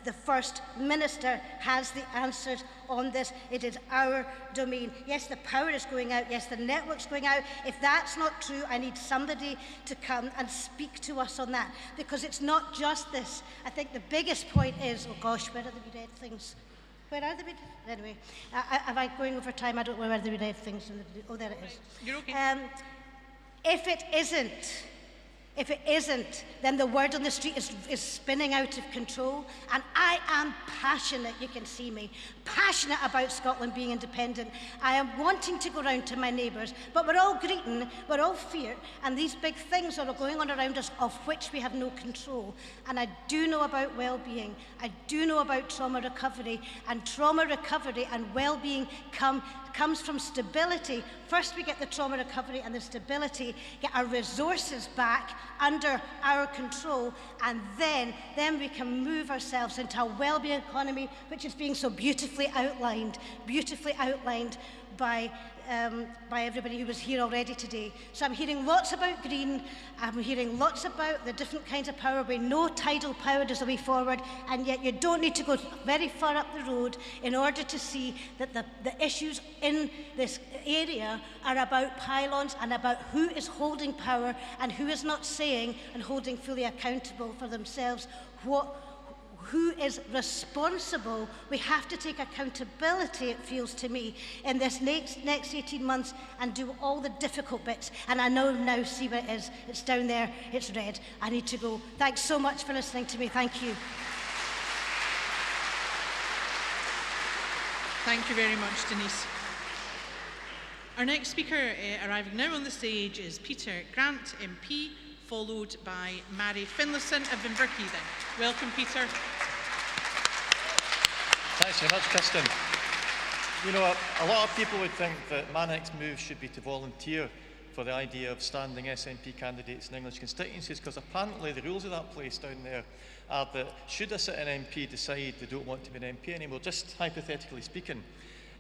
The First Minister has the answers on this. It is our domain. Yes, the power is going out. Yes, the network's going out. If that's not true, I need somebody to come and speak to us on that, because it's not just this. I think the biggest point is, oh gosh, where are the red things? Where are the red? Anyway, am I going over time? I don't know where the red things. Oh, there it is. You're okay. If it isn't, then the word on the street is spinning out of control. And I am passionate, you can see me, passionate about Scotland being independent. I am wanting to go round to my neighbours, but we're all greeting, we're all feared, and these big things are going on around us of which we have no control. And I do know about well-being, I do know about trauma recovery, and trauma recovery and well-being comes from stability. First we get the trauma recovery and the stability, get our resources back under our control, and then we can move ourselves into a well-being economy, which is being so beautifully outlined by everybody who was here already today. So I'm hearing lots about green, I'm hearing lots about the different kinds of power. We know tidal power is the way forward, and yet you don't need to go very far up the road in order to see that the issues in this area are about pylons and about who is holding power and who is not saying and holding fully accountable for themselves who is responsible. We have to take accountability, it feels to me, in this next 18 months and do all the difficult bits. And I now see where it is. It's down there, it's red. I need to go. Thanks so much for listening to me. Thank you. Thank you very much, Denise. Our next speaker arriving now on the stage is Peter Grant, MP, followed by Mary Finlayson of Inverkeithing. Welcome, Peter. Thanks very much, Kirsten. You know, a lot of people would think that my next move should be to volunteer for the idea of standing SNP candidates in English constituencies, because apparently the rules of that place down there are that should a sitting MP decide they don't want to be an MP anymore, just hypothetically speaking,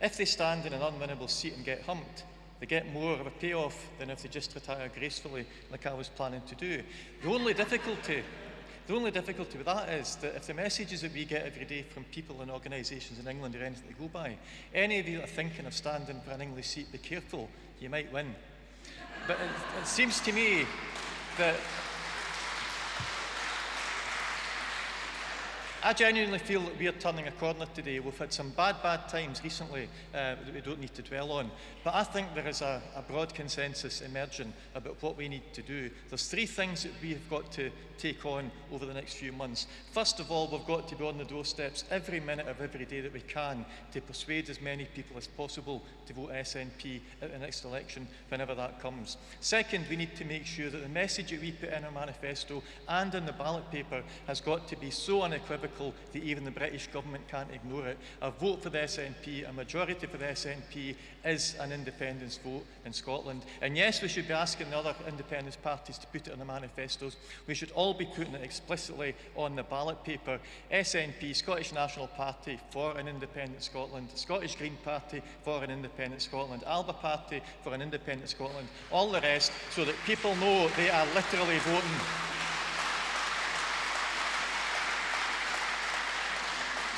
if they stand in an unwinnable seat and get humped, they get more of a payoff than if they just retire gracefully like I was planning to do. The only difficulty with that is that if the messages that we get every day from people and organisations in England are anything to go by, any of you that are thinking of standing for an English seat, be careful, you might win. But it seems to me that I genuinely feel that we are turning a corner today. We've had some bad times recently that we don't need to dwell on. But I think there is a broad consensus emerging about what we need to do. There's three things that we have got to take on over the next few months. First of all, we've got to be on the doorsteps every minute of every day that we can to persuade as many people as possible to vote SNP at the next election, whenever that comes. Second, we need to make sure that the message that we put in our manifesto and in the ballot paper has got to be so unequivocal that even the British government can't ignore it. A vote for the SNP, a majority for the SNP, is an independence vote in Scotland. And yes, we should be asking the other independence parties to put it in the manifestos. We should all be putting it explicitly on the ballot paper. SNP, Scottish National Party, for an independent Scotland. Scottish Green Party, for an independent Scotland. Alba Party, for an independent Scotland. All the rest, so that people know they are literally voting.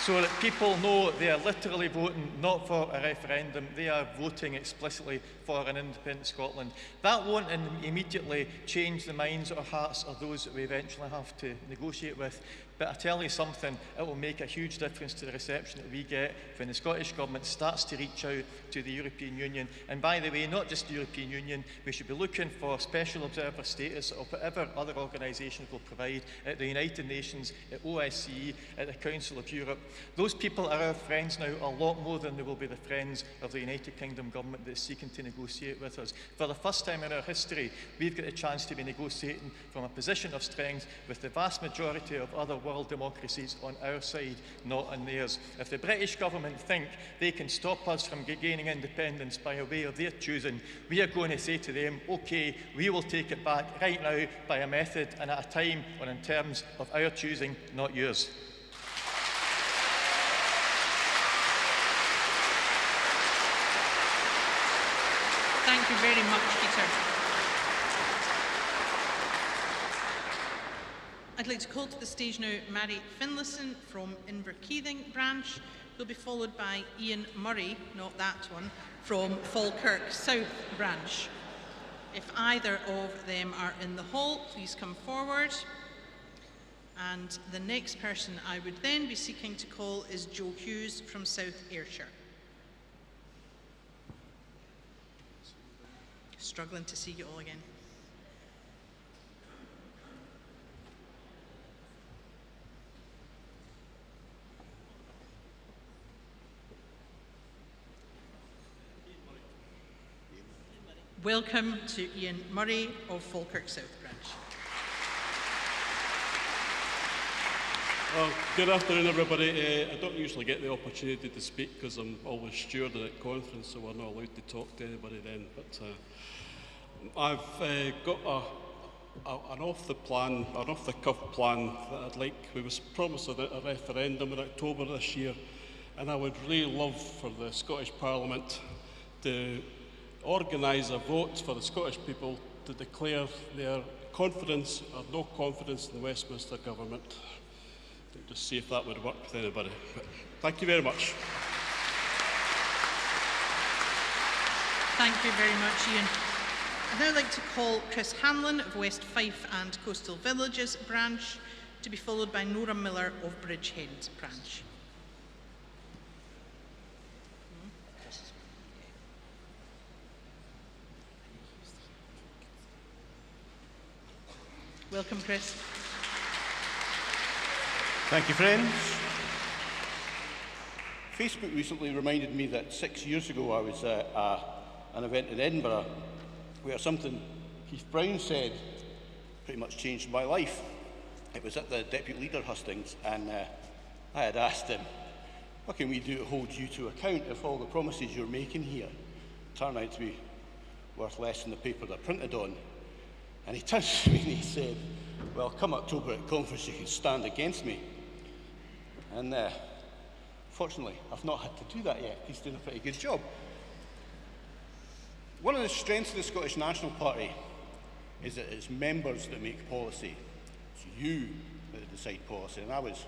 So that people know they are literally voting not for a referendum, they are voting explicitly for an independent Scotland. That won't immediately change the minds or hearts of those that we eventually have to negotiate with. But I tell you something, it will make a huge difference to the reception that we get when the Scottish Government starts to reach out to the European Union. And by the way, not just the European Union, we should be looking for special observer status or whatever other organisations will provide at the United Nations, at OSCE, at the Council of Europe. Those people are our friends now a lot more than they will be the friends of the United Kingdom Government that is seeking to negotiate with us. For the first time in our history, we've got a chance to be negotiating from a position of strength with the vast majority of other world democracies on our side, not on theirs. If the British government think they can stop us from gaining independence by a way of their choosing, we are going to say to them, OK, we will take it back right now by a method and at a time when in terms of our choosing, not yours. Thank you very much, Peter. I'd like to call to the stage now Mary Finlayson from Inverkeithing branch, who'll be followed by Ian Murray, not that one, from Falkirk South branch. If either of them are in the hall, please come forward. And the next person I would then be seeking to call is Joe Hughes from South Ayrshire. Struggling to see you all again. Welcome to Ian Murray of Falkirk South branch. Well, good afternoon, everybody. I don't usually get the opportunity to speak because I'm always stewarding at conference, so we're not allowed to talk to anybody then. But I've got an off-the-cuff plan that I'd like. We was promised a referendum in October this year, and I would really love for the Scottish Parliament to organise a vote for the Scottish people to declare their confidence or no confidence in the Westminster government. Just see if that would work with anybody. But thank you very much. Thank you very much, Ian. I'd now like to call Chris Hanlon of West Fife and Coastal Villages branch, to be followed by Nora Miller of Bridgehead branch. Welcome, Chris. Thank you, friends. Facebook recently reminded me that 6 years ago I was at an event in Edinburgh where something Keith Brown said pretty much changed my life. It was at the Deputy Leader hustings, and I had asked him, what can we do to hold you to account if all the promises you're making here turn out to be worth less than the paper they're printed on? And he turned to me and he said, well, come October at conference you can stand against me. And fortunately, I've not had to do that yet. He's doing a pretty good job. One of the strengths of the Scottish National Party is that it's members that make policy. It's you that decide policy. And I was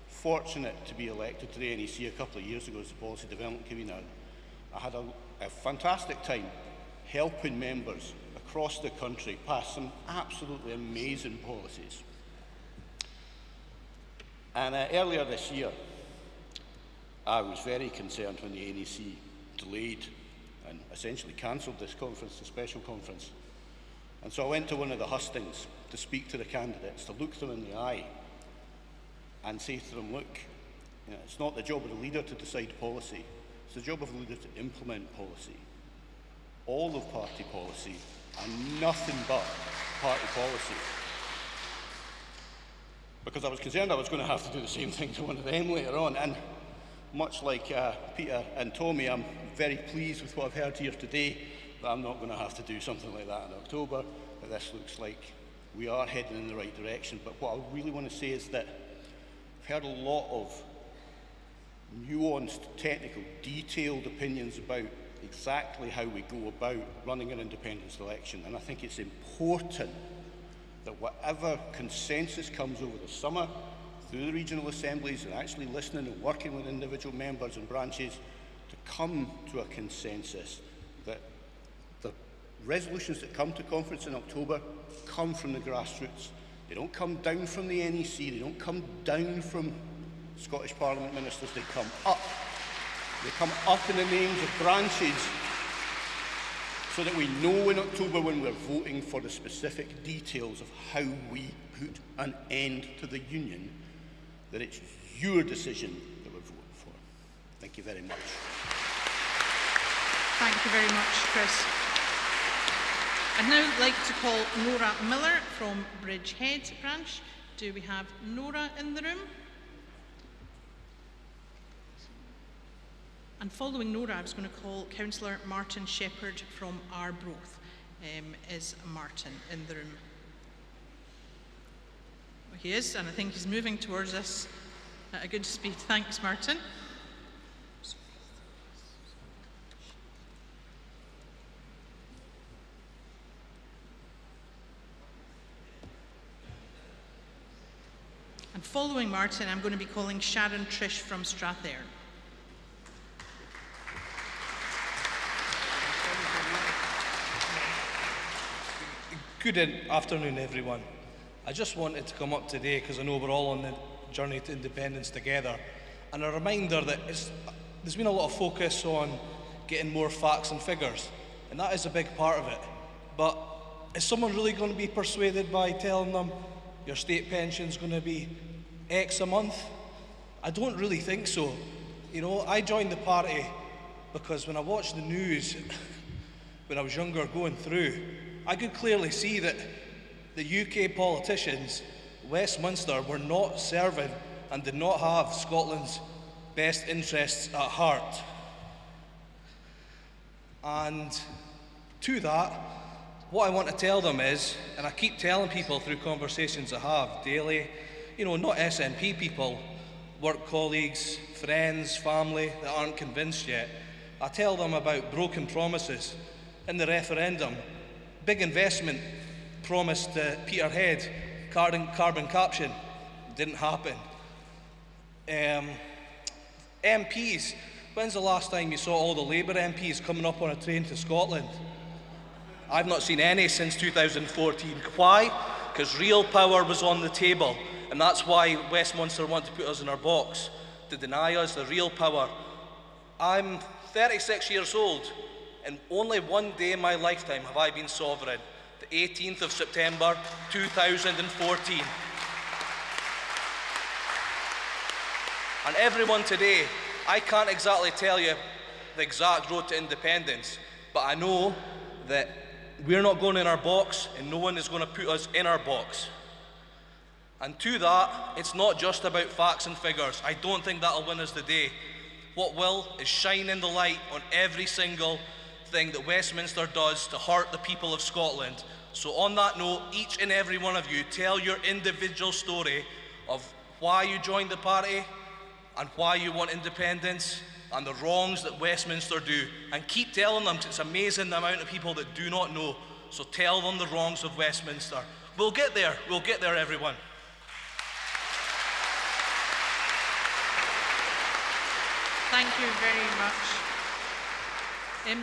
fortunate to be elected to the NEC a couple of years ago as the Policy Development Convener. I had a fantastic time helping members across the country pass some absolutely amazing policies. And earlier this year, I was very concerned when the NEC delayed and essentially cancelled this conference, the special conference. And so I went to one of the hustings to speak to the candidates, to look them in the eye and say to them, look, you know, it's not the job of the leader to decide policy, it's the job of the leader to implement policy. All of party policy and nothing but party policy. Because I was concerned I was going to have to do the same thing to one of them later on. And much like Peter and Tommy, I'm very pleased with what I've heard here today, that I'm not going to have to do something like that in October, that this looks like we are heading in the right direction. But what I really want to say is that I've heard a lot of nuanced, technical, detailed opinions about exactly how we go about running an independence election. And I think it's important that whatever consensus comes over the summer through the regional assemblies and actually listening and working with individual members and branches to come to a consensus, that the resolutions that come to conference in October come from the grassroots. They don't come down from the NEC, they don't come down from Scottish Parliament ministers, they come up. They come up in the names of branches so that we know in October when we're voting for the specific details of how we put an end to the Union, that it's your decision that we're voting for. Thank you very much. Thank you very much, Chris. I'd now like to call Nora Miller from Bridgehead branch. Do we have Nora in the room? And following Nora, I was going to call Councillor Martin Shepherd from Arbroath. Is Martin in the room? Well, he is, and I think he's moving towards us at a good speed. Thanks, Martin. And following Martin, I'm going to be calling Sharon Trish from Strathern. Good afternoon, everyone. I just wanted to come up today because I know we're all on the journey to independence together, and a reminder that there's been a lot of focus on getting more facts and figures, and that is a big part of it. But is someone really going to be persuaded by telling them your state pension's going to be X a month? I don't really think so. You know, I joined the party because when I watched the news when I was younger going through, I could clearly see that the UK politicians, Westminster, were not serving and did not have Scotland's best interests at heart. And to that, what I want to tell them is, and I keep telling people through conversations I have daily, you know, not SNP people, work colleagues, friends, family that aren't convinced yet, I tell them about broken promises. In the referendum, big investment promised to Peterhead, carbon capture, didn't happen. MPs, when's the last time you saw all the Labour MPs coming up on a train to Scotland? I've not seen any since 2014. Why? Because real power was on the table, and that's why Westminster want to put us in our box, to deny us the real power. I'm 36 years old, and only one day in my lifetime have I been sovereign, the 18th of September 2014. And everyone today, I can't exactly tell you the exact road to independence, but I know that we're not going in our box and no one is going to put us in our box. And to that, it's not just about facts and figures. I don't think that'll win us the day. What will is shining the light on every single thing that Westminster does to hurt the people of Scotland. So on that note, each and every one of you, tell your individual story of why you joined the party and why you want independence and the wrongs that Westminster do. And keep telling them, 'cause it's amazing the amount of people that do not know. So tell them the wrongs of Westminster. We'll get there, everyone. Thank you very much.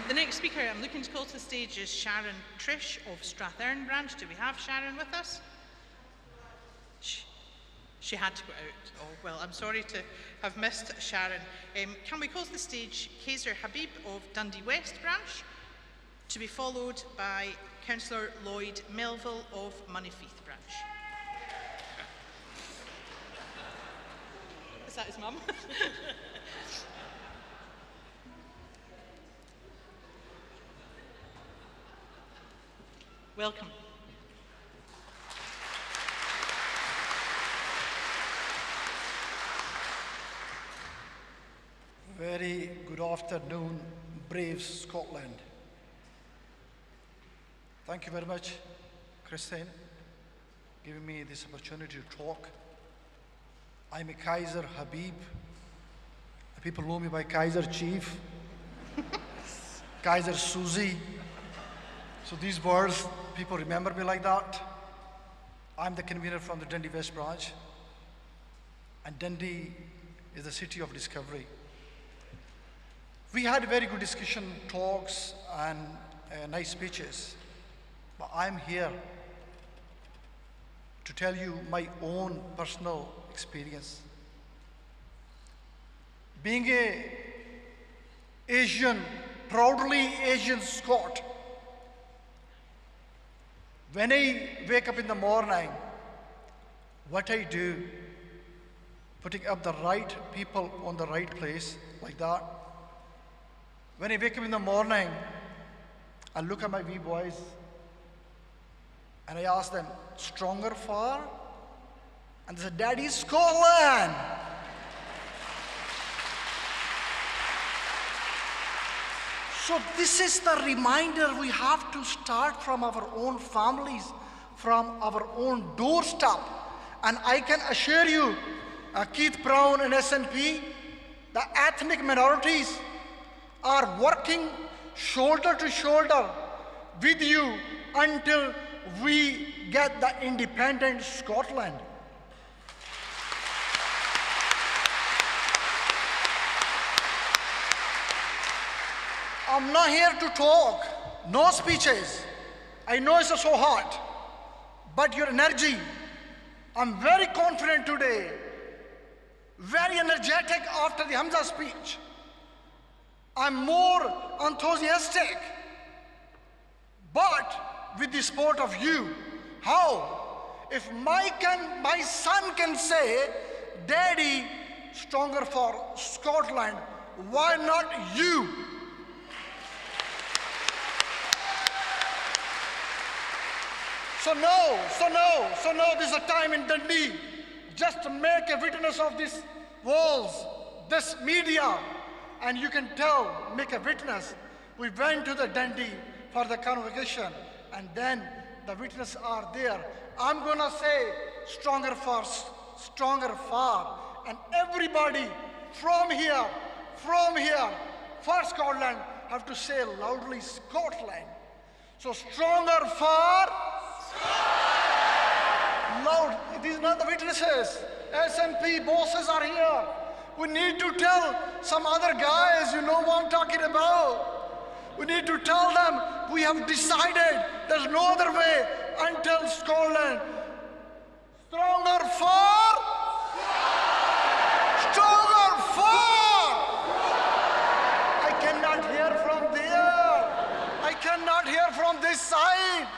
The next speaker I'm looking to call to the stage is Sharon Trish of Strathern branch. Do we have Sharon with us? She had to go out. Oh, well, I'm sorry to have missed Sharon. Can we call to the stage Kaiser Habib of Dundee West branch, to be followed by Councillor Lloyd Melville of Moneyfeith branch. Is that his mum? Welcome. Very good afternoon, brave Scotland. Thank you very much, Christine, giving me this opportunity to talk. I'm a Kaiser Habib. People know me by Kaiser Chief, Kaiser Susie. So these words, people remember me like that. I'm the convener from the Dundee West branch, and Dundee is the city of discovery. We had very good discussion, talks, and nice speeches, but I'm here to tell you my own personal experience. Being a Asian, proudly Asian Scot, when I wake up in the morning, what I do, putting up the right people on the right place, like that. When I wake up in the morning, I look at my wee boys and I ask them, stronger far? And they say, Daddy, Scotland! So this is the reminder we have to start from our own families, from our own doorstep. And I can assure you, Keith Brown and SNP, the ethnic minorities are working shoulder to shoulder with you until we get the independent Scotland. I'm not here to talk, no speeches. I know it's so hard, but your energy, I'm very confident today, very energetic after the Hamza speech. I'm more enthusiastic, but with the support of you. How? If my son can say, Daddy, stronger for Scotland, why not you? So no, this is a time in Dundee just to make a witness of these walls, this media, and you can tell, make a witness. We went to the Dundee for the convocation, and then the witnesses are there. I'm gonna say stronger for, and everybody from here, for Scotland, have to say loudly Scotland. So stronger for loud. These are not the witnesses. SNP bosses are here. We need to tell some other guys, you know what I'm talking about. We need to tell them we have decided there's no other way until Scotland. Stronger for. Stronger for. I cannot hear from there. I cannot hear from this side.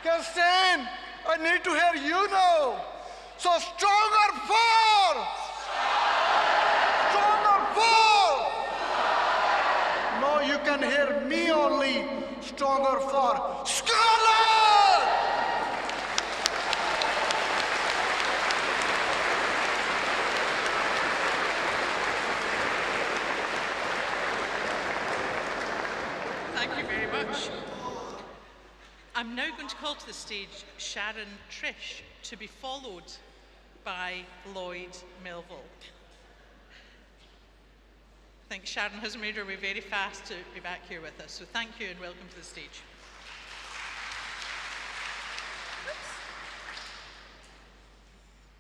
Kirsten, I need to hear you now. So stronger for. Stronger for. No, you can hear me only. Stronger for Scotland. Thank you very much. I'm now going to call to the stage Sharon Trish, to be followed by Lloyd Melville. I think Sharon has made her way very fast to be back here with us, so thank you and welcome to the stage.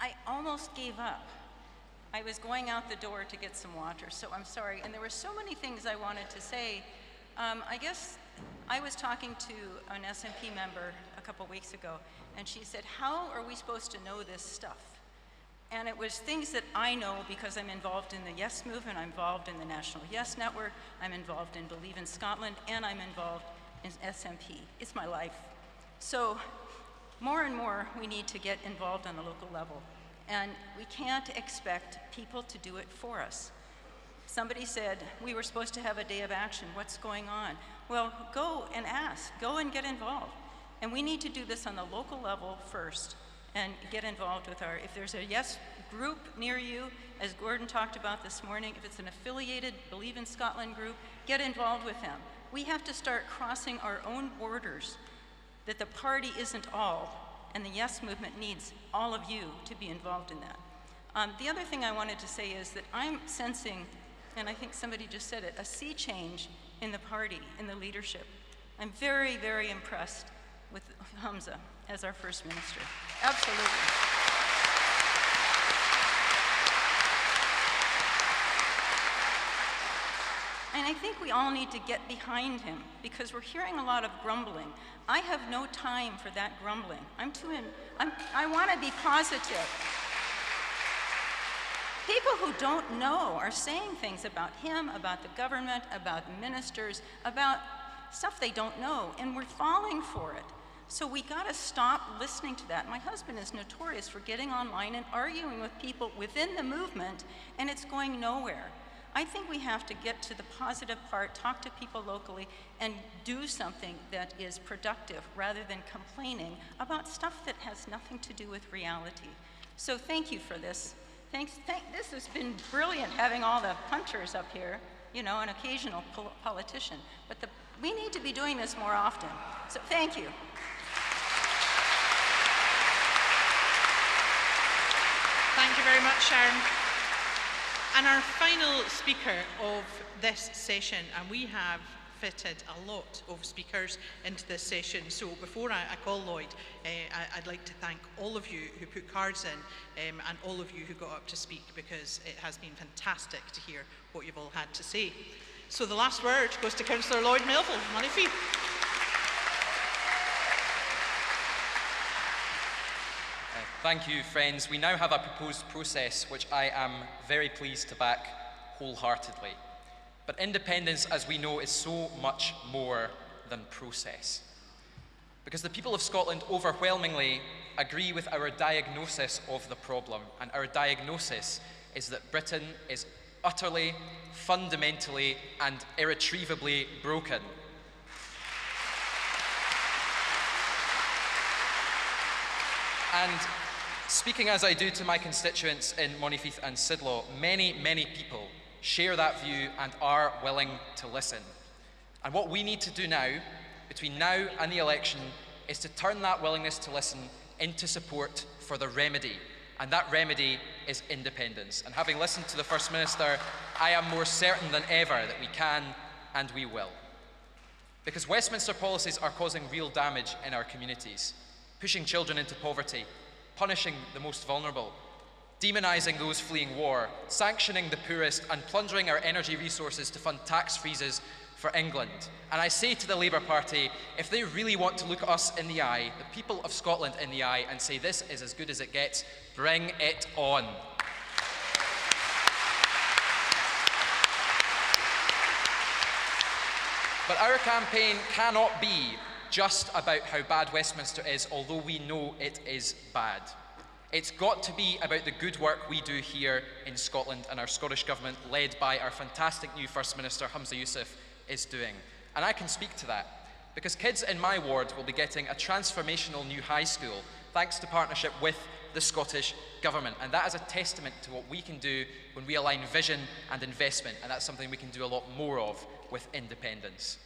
I almost gave up. I was going out the door to get some water, so I'm sorry. And there were so many things I wanted to say. I guess I was talking to an SNP member a couple weeks ago, and she said, how are we supposed to know this stuff? And it was things that I know because I'm involved in the Yes movement, I'm involved in the National Yes Network, I'm involved in Believe in Scotland, and I'm involved in SNP. It's my life. So more and more we need to get involved on the local level. And we can't expect people to do it for us. Somebody said, we were supposed to have a day of action. What's going on? Well, go and ask. Go and get involved. And we need to do this on the local level first and get involved with if there's a Yes group near you, as Gordon talked about this morning, if it's an affiliated Believe in Scotland group, get involved with them. We have to start crossing our own borders, that the party isn't all, and the Yes movement needs all of you to be involved in that. The other thing I wanted to say is that I'm sensing, and I think somebody just said it, a sea change in the party, in the leadership. I'm very, very impressed with Hamza as our first minister. Absolutely. And I think we all need to get behind him because we're hearing a lot of grumbling. I have no time for that grumbling. I want to be positive. People who don't know are saying things about him, about the government, about ministers, about stuff they don't know, and we're falling for it. So we gotta stop listening to that. My husband is notorious for getting online and arguing with people within the movement, and it's going nowhere. I think we have to get to the positive part, talk to people locally, and do something that is productive rather than complaining about stuff that has nothing to do with reality. So thank you for this. This has been brilliant having all the punters up here, you know, an occasional politician. But we need to be doing this more often. So thank you. Thank you very much, Sharon. And our final speaker of this session, and we have fitted a lot of speakers into this session. So before I call Lloyd, I'd like to thank all of you who put cards in and all of you who got up to speak, because it has been fantastic to hear what you've all had to say. So the last word goes to Councillor Lloyd Melville, Monifee. Thank you, friends. We now have a proposed process which I am very pleased to back wholeheartedly. But independence, as we know, is so much more than process. Because the people of Scotland overwhelmingly agree with our diagnosis of the problem, and our diagnosis is that Britain is utterly, fundamentally, and irretrievably broken. And speaking as I do to my constituents in Monifeith and Sidlaw, many, many people share that view and are willing to listen. And what we need to do now, between now and the election, is to turn that willingness to listen into support for the remedy. And that remedy is independence. And having listened to the First Minister, I am more certain than ever that we can and we will. Because Westminster policies are causing real damage in our communities, pushing children into poverty, punishing the most vulnerable, demonising those fleeing war, sanctioning the poorest, and plundering our energy resources to fund tax freezes for England. And I say to the Labour Party, if they really want to look us in the eye, the people of Scotland in the eye, and say this is as good as it gets, bring it on. But our campaign cannot be just about how bad Westminster is, although we know it is bad. It's got to be about the good work we do here in Scotland and our Scottish Government, led by our fantastic new First Minister, Humza Yousaf, is doing. And I can speak to that, because kids in my ward will be getting a transformational new high school, thanks to partnership with the Scottish Government. And that is a testament to what we can do when we align vision and investment, and that's something we can do a lot more of with independence.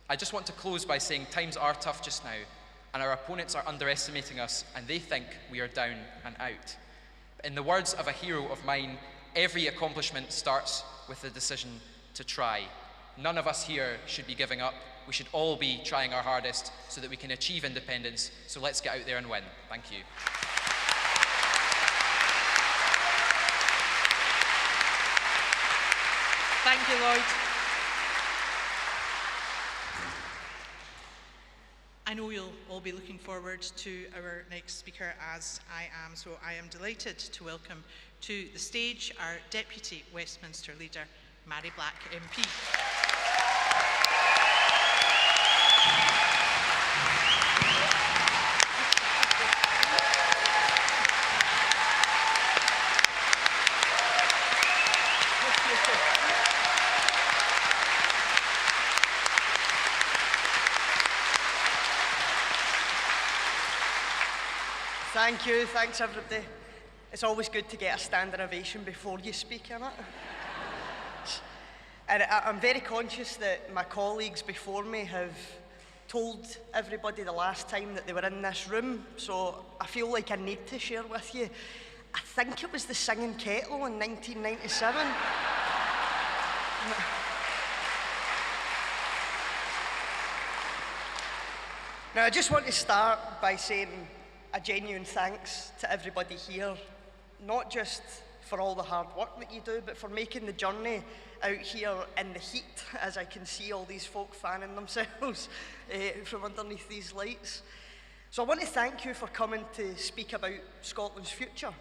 I just want to close by saying times are tough just now, and our opponents are underestimating us, and they think we are down and out. In the words of a hero of mine, every accomplishment starts with the decision to try. None of us here should be giving up. We should all be trying our hardest so that we can achieve independence. So let's get out there and win. Thank you. Thank you, Lloyd. I know you'll all be looking forward to our next speaker, as I am, so I am delighted to welcome to the stage our Deputy Westminster Leader, Mary Black MP. Thank you, thanks everybody. It's always good to get a standing ovation before you speak, isn't it? And I'm very conscious that my colleagues before me have told everybody the last time that they were in this room, so I feel like I need to share with you. I think it was the Singing Kettle in 1997. Now, I just want to start by saying a genuine thanks to everybody here, not just for all the hard work that you do, but for making the journey out here in the heat, as I can see all these folk fanning themselves from underneath these lights. So I want to thank you for coming to speak about Scotland's future.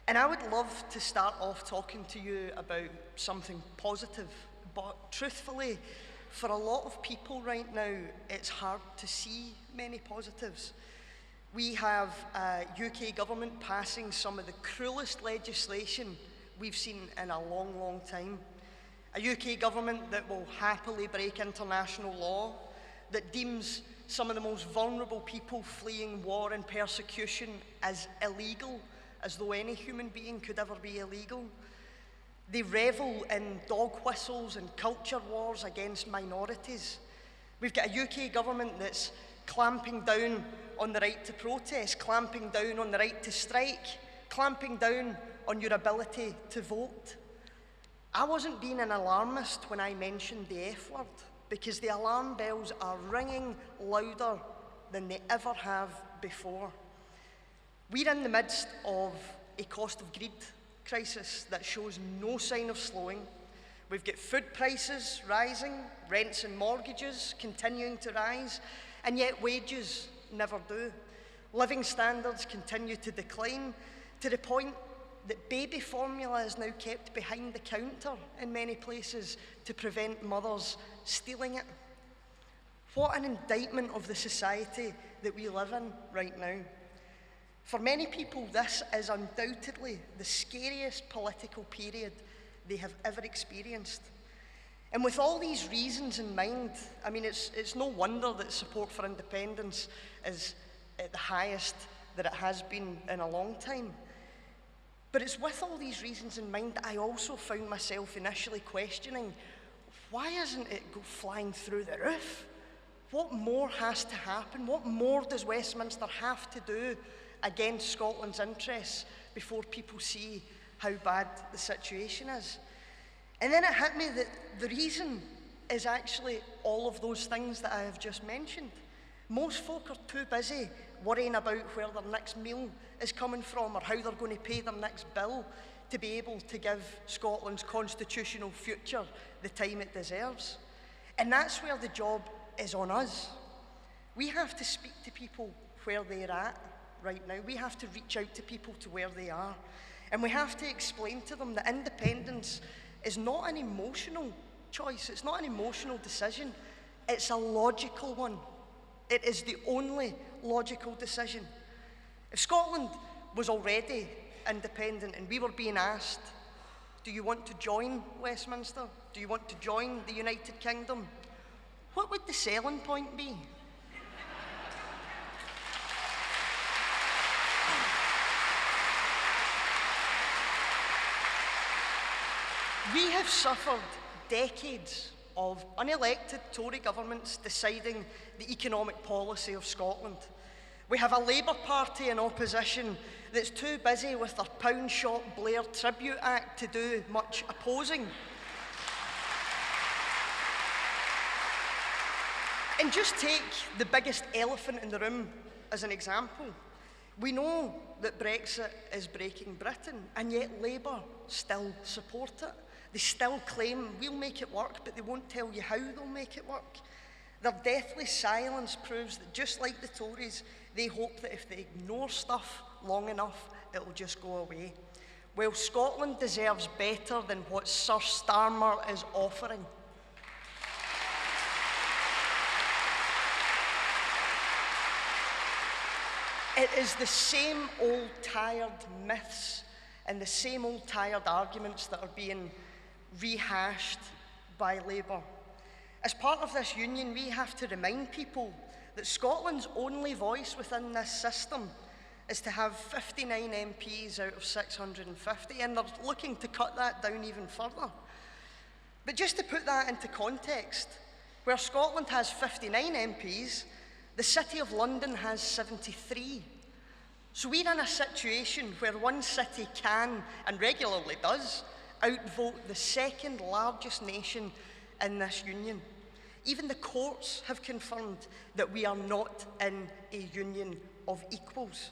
And I would love to start off talking to you about something positive, but truthfully, for a lot of people right now, it's hard to see many positives. We have a UK government passing some of the cruelest legislation we've seen in a long, long time. A UK government that will happily break international law, that deems some of the most vulnerable people fleeing war and persecution as illegal, as though any human being could ever be illegal. They revel in dog whistles and culture wars against minorities. We've got a UK government that's clamping down on the right to protest, clamping down on the right to strike, clamping down on your ability to vote. I wasn't being an alarmist when I mentioned the F word, because the alarm bells are ringing louder than they ever have before. We're in the midst of a cost of greed crisis that shows no sign of slowing. We've got food prices rising, rents and mortgages continuing to rise, and yet wages never do. Living standards continue to decline to the point that baby formula is now kept behind the counter in many places to prevent mothers stealing it. What an indictment of the society that we live in right now. For many people, this is undoubtedly the scariest political period they have ever experienced. And with all these reasons in mind, I mean, it's no wonder that support for independence is at the highest that it has been in a long time. But it's with all these reasons in mind that I also found myself initially questioning, why isn't it go flying through the roof? What more has to happen? What more does Westminster have to do against Scotland's interests before people see how bad the situation is? And then it hit me that the reason is actually all of those things that I have just mentioned. Most folk are too busy worrying about where their next meal is coming from or how they're going to pay their next bill to be able to give Scotland's constitutional future the time it deserves. And that's where the job is on us. We have to speak to people where they're at right now. We have to reach out to people to where they are. And we have to explain to them that independence is not an emotional choice. It's not an emotional decision. It's a logical one. It is the only logical decision. If Scotland was already independent and we were being asked, do you want to join Westminster? Do you want to join the United Kingdom? What would the selling point be? We have suffered decades of unelected Tory governments deciding the economic policy of Scotland. We have a Labour Party in opposition that's too busy with their pound shop Blair Tribute Act to do much opposing. And just take the biggest elephant in the room as an example. We know that Brexit is breaking Britain, and yet Labour still support it. They still claim we'll make it work, but they won't tell you how they'll make it work. Their deathly silence proves that just like the Tories, they hope that if they ignore stuff long enough, it'll just go away. Well, Scotland deserves better than what Sir Starmer is offering. It is the same old tired myths and the same old tired arguments that are being rehashed by Labour. As part of this union, we have to remind people that Scotland's only voice within this system is to have 59 MPs out of 650, and they're looking to cut that down even further. But just to put that into context, where Scotland has 59 MPs, the City of London has 73. So we're in a situation where one city can, and regularly does, outvote the second largest nation in this union. Even the courts have confirmed that we are not in a union of equals.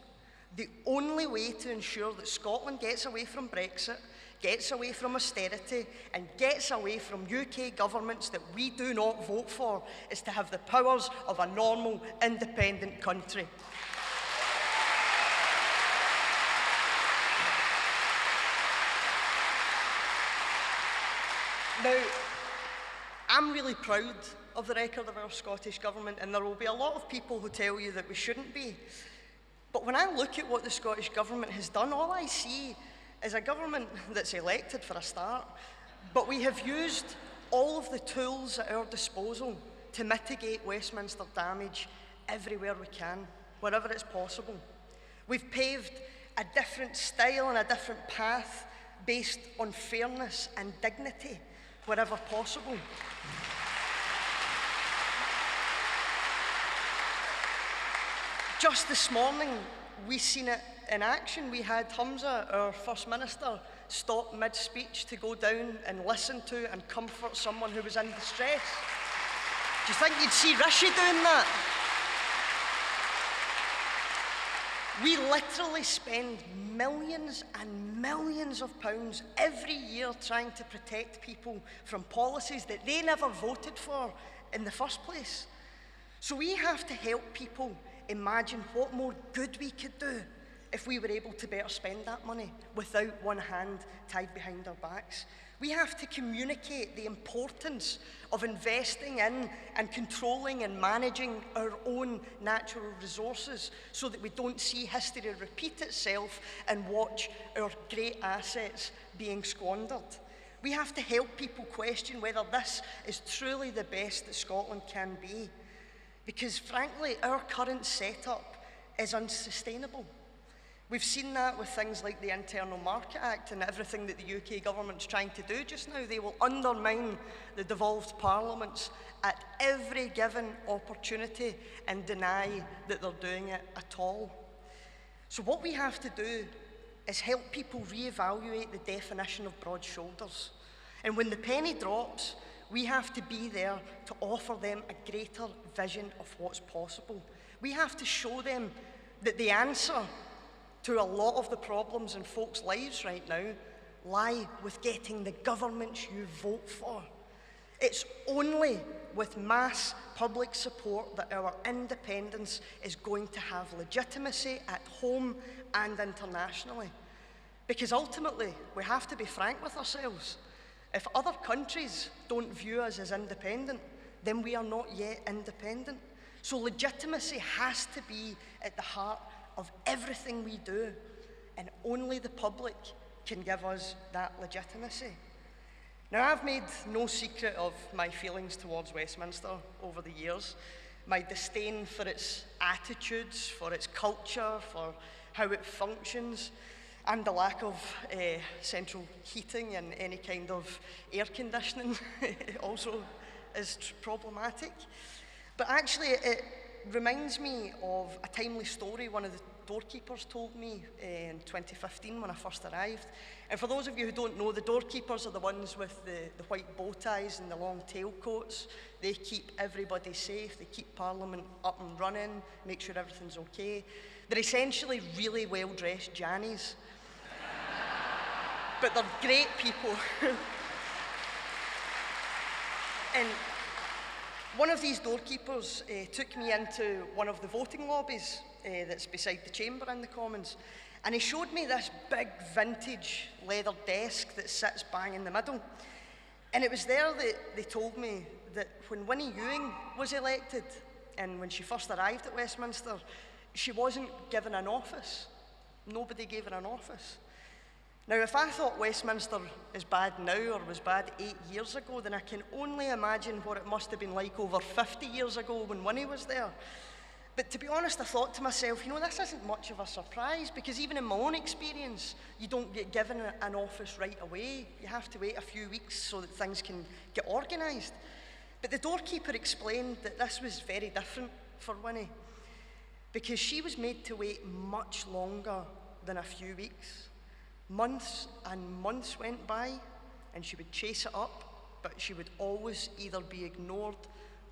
The only way to ensure that Scotland gets away from Brexit, gets away from austerity, and gets away from UK governments that we do not vote for is to have the powers of a normal, independent country. Now, I'm really proud of the record of our Scottish Government, and there will be a lot of people who tell you that we shouldn't be. But when I look at what the Scottish Government has done, all I see is a government that's elected for a start, but we have used all of the tools at our disposal to mitigate Westminster damage everywhere we can, wherever it's possible. We've paved a different style and a different path based on fairness and dignity wherever possible. Just this morning, we seen it in action. We had Hamza, our First Minister, stop mid-speech to go down and listen to and comfort someone who was in distress. Do you think you'd see Rishi doing that? We literally spend millions and millions of pounds every year trying to protect people from policies that they never voted for in the first place. So we have to help people imagine what more good we could do if we were able to better spend that money without one hand tied behind our backs. We have to communicate the importance of investing in and controlling and managing our own natural resources so that we don't see history repeat itself and watch our great assets being squandered. We have to help people question whether this is truly the best that Scotland can be. Because frankly, our current setup is unsustainable. We've seen that with things like the Internal Market Act and everything that the UK government's trying to do just now. They will undermine the devolved parliaments at every given opportunity and deny that they're doing it at all. So what we have to do is help people reevaluate the definition of broad shoulders. And when the penny drops, we have to be there to offer them a greater vision of what's possible. We have to show them that the answer to a lot of the problems in folks' lives right now lie with getting the governments you vote for. It's only with mass public support that our independence is going to have legitimacy at home and internationally. Because ultimately, we have to be frank with ourselves. If other countries don't view us as independent, then we are not yet independent. So legitimacy has to be at the heart of everything we do, and only the public can give us that legitimacy. Now, I've made no secret of my feelings towards Westminster over the years, my disdain for its attitudes, for its culture, for how it functions, and the lack of central heating and any kind of air conditioning also is problematic. But actually, it reminds me of a timely story one of the doorkeepers told me in 2015 when I first arrived. And for those of you who don't know, the doorkeepers are the ones with the white bow ties and the long tailcoats. They keep everybody safe, they keep Parliament up and running, make sure everything's okay. They're essentially really well-dressed Jannies. But they're great people. And one of these doorkeepers took me into one of the voting lobbies that's beside the chamber in the Commons, and he showed me this big vintage leather desk that sits bang in the middle. And it was there that they told me that when Winnie Ewing was elected, and when she first arrived at Westminster, she wasn't given an office. Nobody gave her an office. Now, if I thought Westminster is bad now or was bad 8 years ago, then I can only imagine what it must have been like over 50 years ago when Winnie was there. But to be honest, I thought to myself, you know, this isn't much of a surprise, because even in my own experience, you don't get given an office right away. You have to wait a few weeks so that things can get organised. But the doorkeeper explained that this was very different for Winnie, because she was made to wait much longer than a few weeks. Months and months went by, and she would chase it up, but she would always either be ignored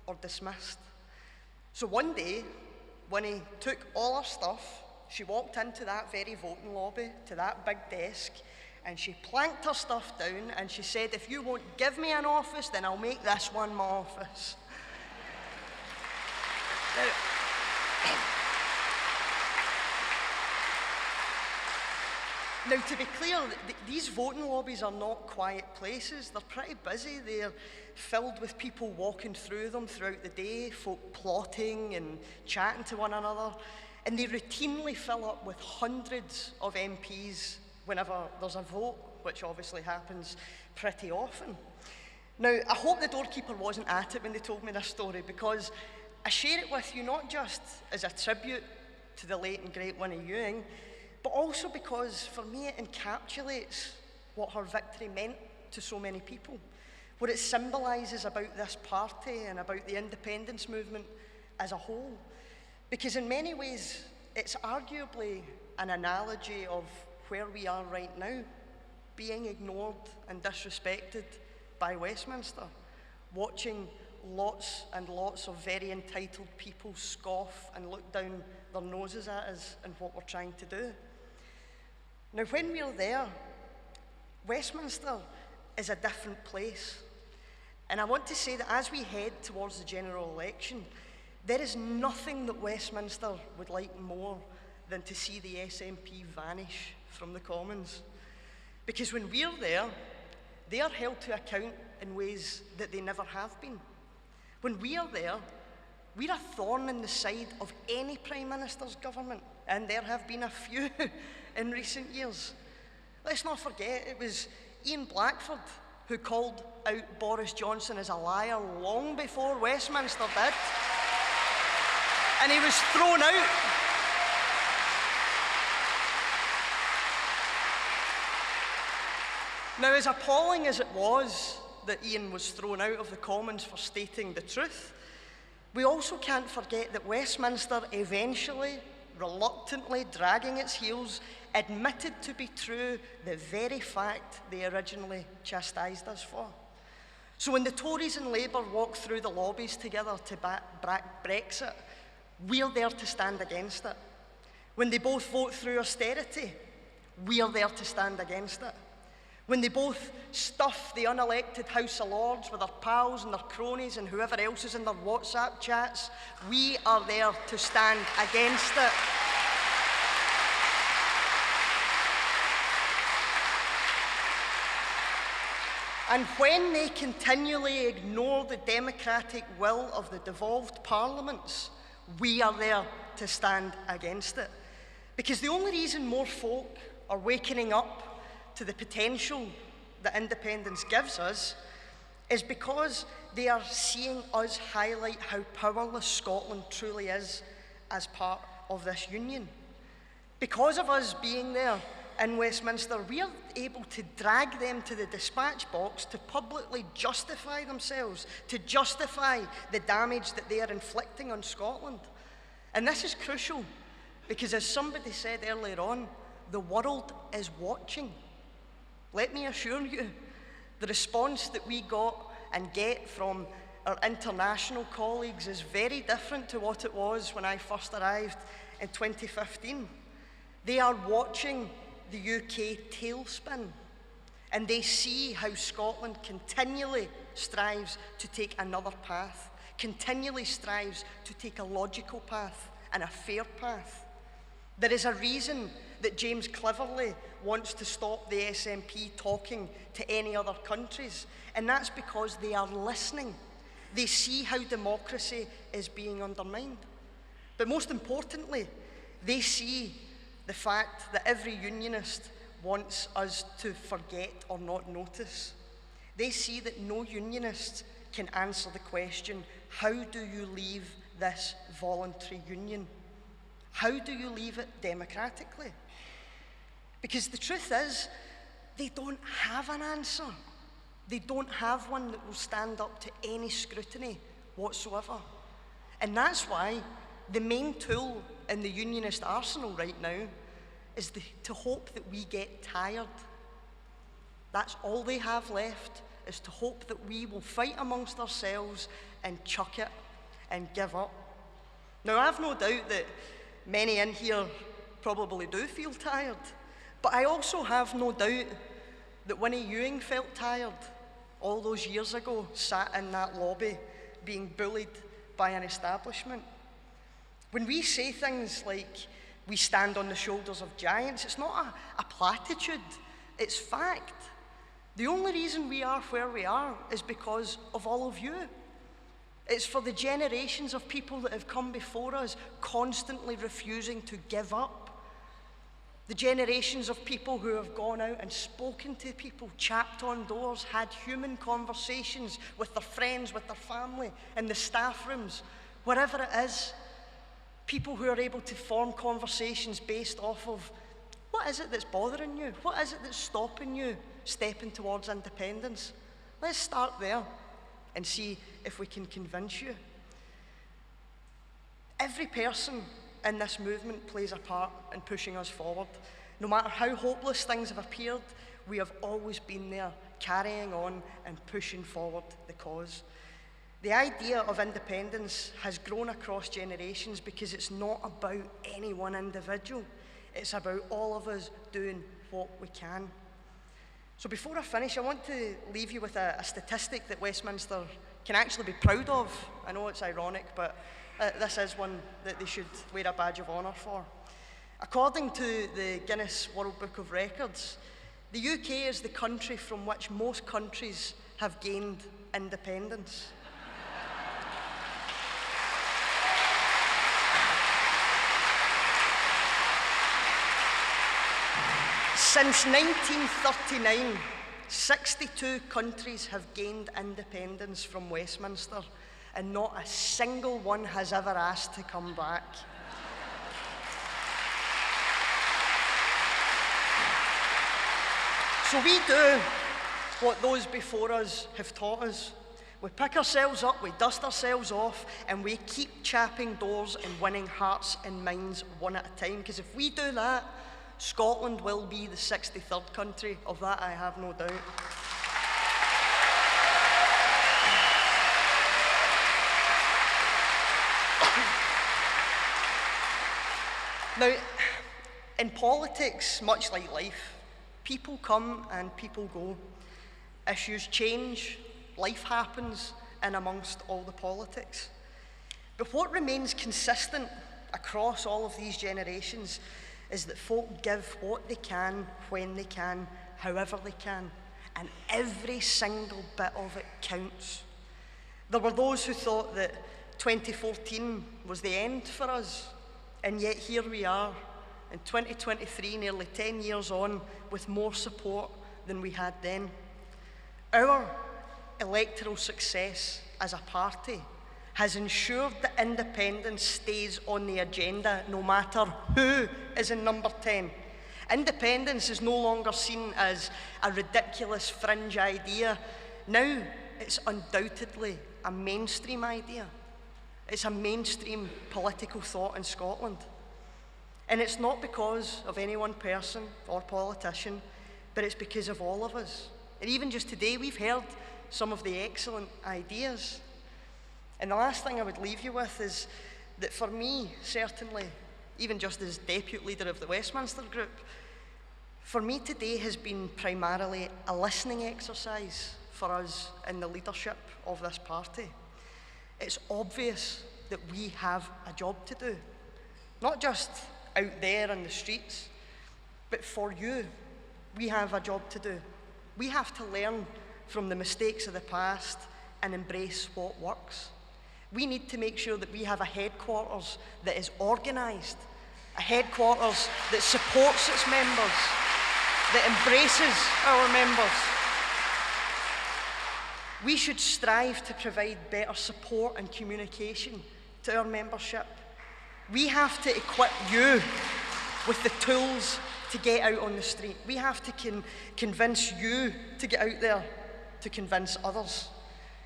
or dismissed. So one day, Winnie took all her stuff, she walked into that very voting lobby, to that big desk, and she planked her stuff down, and she said, "If you won't give me an office, then I'll make this one my office." Now, to be clear, these voting lobbies are not quiet places. They're pretty busy. They're filled with people walking through them throughout the day, folk plotting and chatting to one another. And they routinely fill up with hundreds of MPs whenever there's a vote, which obviously happens pretty often. Now, I hope the doorkeeper wasn't at it when they told me this story, because I share it with you not just as a tribute to the late and great Winnie Ewing, but also because, for me, it encapsulates what her victory meant to so many people, what it symbolises about this party and about the independence movement as a whole. Because in many ways, it's arguably an analogy of where we are right now, being ignored and disrespected by Westminster, watching lots and lots of very entitled people scoff and look down their noses at us and what we're trying to do. Now, when we're there, Westminster is a different place. And I want to say that as we head towards the general election, there is nothing that Westminster would like more than to see the SNP vanish from the Commons. Because when we're there, they are held to account in ways that they never have been. When we are there, we're a thorn in the side of any Prime Minister's government, and there have been a few in recent years. Let's not forget, it was Ian Blackford who called out Boris Johnson as a liar long before Westminster did. And he was thrown out. Now, as appalling as it was that Ian was thrown out of the Commons for stating the truth, we also can't forget that Westminster eventually, reluctantly dragging its heels, admitted to be true the very fact they originally chastised us for. So when the Tories and Labour walk through the lobbies together to back Brexit, we're there to stand against it. When they both vote through austerity, we're there to stand against it. When they both stuff the unelected House of Lords with their pals and their cronies and whoever else is in their WhatsApp chats, we are there to stand against it. And when they continually ignore the democratic will of the devolved parliaments, we are there to stand against it. Because the only reason more folk are wakening up to the potential that independence gives us is because they are seeing us highlight how powerless Scotland truly is as part of this union. Because of us being there in Westminster, we are able to drag them to the dispatch box to publicly justify themselves, to justify the damage that they are inflicting on Scotland. And this is crucial because, as somebody said earlier on, the world is watching. Let me assure you, the response that we got and get from our international colleagues is very different to what it was when I first arrived in 2015. They are watching the UK tailspin, and they see how Scotland continually strives to take another path, continually strives to take a logical path and a fair path. There is a reason that James Cleverly wants to stop the SNP talking to any other countries, and that's because they are listening. They see how democracy is being undermined. But most importantly, they see the fact that every unionist wants us to forget or not notice. They see that no unionist can answer the question, how do you leave this voluntary union? How do you leave it democratically? Because the truth is, they don't have an answer. They don't have one that will stand up to any scrutiny whatsoever. And that's why the main tool in the unionist arsenal right now is to hope that we get tired. That's all they have left, is to hope that we will fight amongst ourselves and chuck it and give up. Now, I've no doubt that many in here probably do feel tired, but I also have no doubt that Winnie Ewing felt tired all those years ago, sat in that lobby being bullied by an establishment. When we say things like we stand on the shoulders of giants, it's not a platitude, it's fact. The only reason we are where we are is because of all of you. It's for the generations of people that have come before us constantly refusing to give up. The generations of people who have gone out and spoken to people, chapped on doors, had human conversations with their friends, with their family, in the staff rooms, wherever it is. People who are able to form conversations based off of, what is it that's bothering you? What is it that's stopping you stepping towards independence? Let's start there and see if we can convince you. Every person in this movement plays a part in pushing us forward. No matter how hopeless things have appeared, we have always been there, carrying on and pushing forward the cause. The idea of independence has grown across generations because it's not about any one individual. It's about all of us doing what we can. So before I finish, I want to leave you with a statistic that Westminster can actually be proud of. I know it's ironic, but this is one that they should wear a badge of honour for. According to the Guinness World Book of Records, the UK is the country from which most countries have gained independence. Since 1939, 62 countries have gained independence from Westminster, and not a single one has ever asked to come back. So we do what those before us have taught us. We pick ourselves up, we dust ourselves off, and we keep chapping doors and winning hearts and minds one at a time. Because if we do that, Scotland will be the 63rd country. Of that, I have no doubt. Now, in politics, much like life, people come and people go. Issues change, life happens in amongst all the politics. But what remains consistent across all of these generations is that folk give what they can, when they can, however they can, and every single bit of it counts. There were those who thought that 2014 was the end for us, and yet here we are, in 2023, nearly 10 years on, with more support than we had then. Our electoral success as a party has ensured that independence stays on the agenda no matter who is in number 10. Independence is no longer seen as a ridiculous fringe idea. Now it's undoubtedly a mainstream idea. It's a mainstream political thought in Scotland. And it's not because of any one person or politician, but it's because of all of us. And even just today, we've heard some of the excellent ideas. And the last thing I would leave you with is that for me, certainly, even just as deputy leader of the Westminster Group, for me today has been primarily a listening exercise for us in the leadership of this party. It's obvious that we have a job to do, not just out there in the streets, but for you, we have a job to do. We have to learn from the mistakes of the past and embrace what works. We need to make sure that we have a headquarters that is organised, a headquarters that supports its members, that embraces our members. We should strive to provide better support and communication to our membership. We have to equip you with the tools to get out on the street. We have to convince you to get out there to convince others.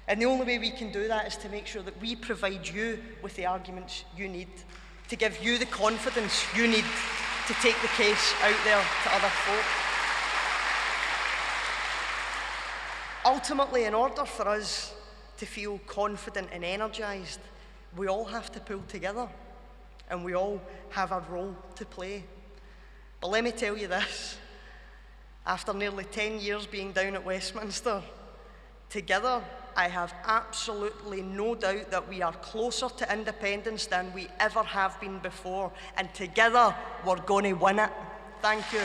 And the only way we can do that is to make sure that we provide you with the arguments you need, to give you the confidence you need to take the case out there to other folk. Ultimately, in order for us to feel confident and energised, we all have to pull together, and we all have a role to play. But let me tell you this, after nearly 10 years being down at Westminster, together, I have absolutely no doubt that we are closer to independence than we ever have been before, and together, we're going to win it. Thank you.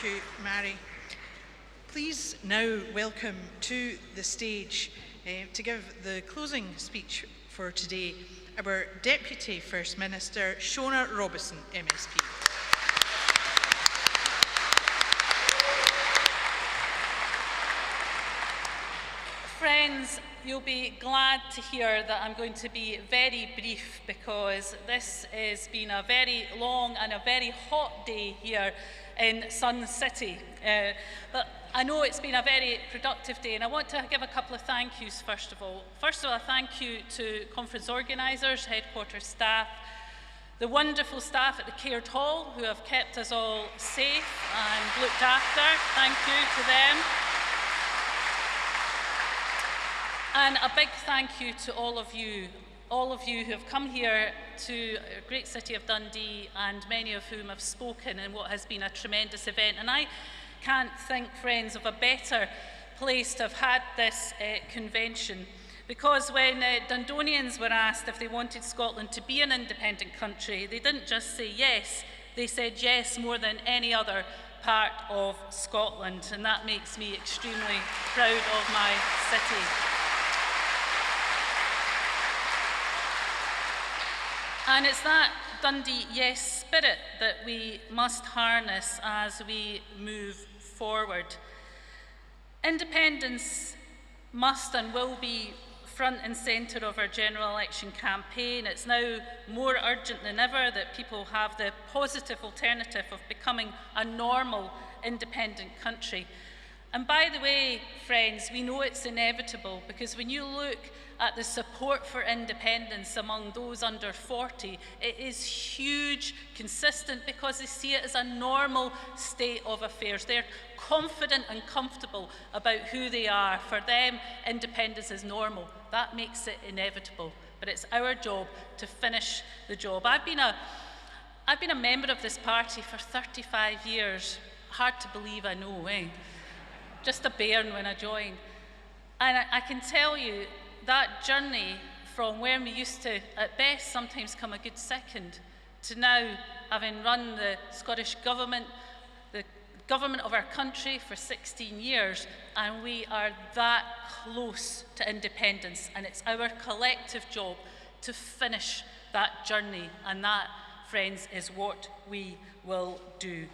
Thank you, Mary. Please now welcome to the stage to give the closing speech for today our Deputy First Minister, Shona Robison, MSP. Friends, friends, you'll be glad to hear that I'm going to be very brief, because this has been a very long and a very hot day here in Sun City. But I know it's been a very productive day, and I want to give a couple of thank yous first of all. First of all, a thank you to conference organisers, headquarters staff, the wonderful staff at the Caird Hall who have kept us all safe and looked after. Thank you to them. And a big thank you to all of you who have come here to the great city of Dundee, and many of whom have spoken in what has been a tremendous event. And I can't think, friends, of a better place to have had this convention, because when Dundonians were asked if they wanted Scotland to be an independent country, they didn't just say yes, they said yes more than any other part of Scotland, and that makes me extremely proud of my city. And it's that Dundee yes spirit that we must harness as we move forward. Independence must and will be front and centre of our general election campaign. It's now more urgent than ever that people have the positive alternative of becoming a normal independent country. And by the way, friends, we know it's inevitable, because when you look at the support for independence among those under 40, it is huge, consistent, because they see it as a normal state of affairs. They're confident and comfortable about who they are. For them, independence is normal. That makes it inevitable. But it's our job to finish the job. I've been a member of this party for 35 years. Hard to believe, I know, eh? Just a bairn when I joined. And I can tell you that journey from where we used to, at best, sometimes come a good second, to now having run the Scottish Government, the government of our country for 16 years, and we are that close to independence, and it's our collective job to finish that journey, and that, friends, is what we will do.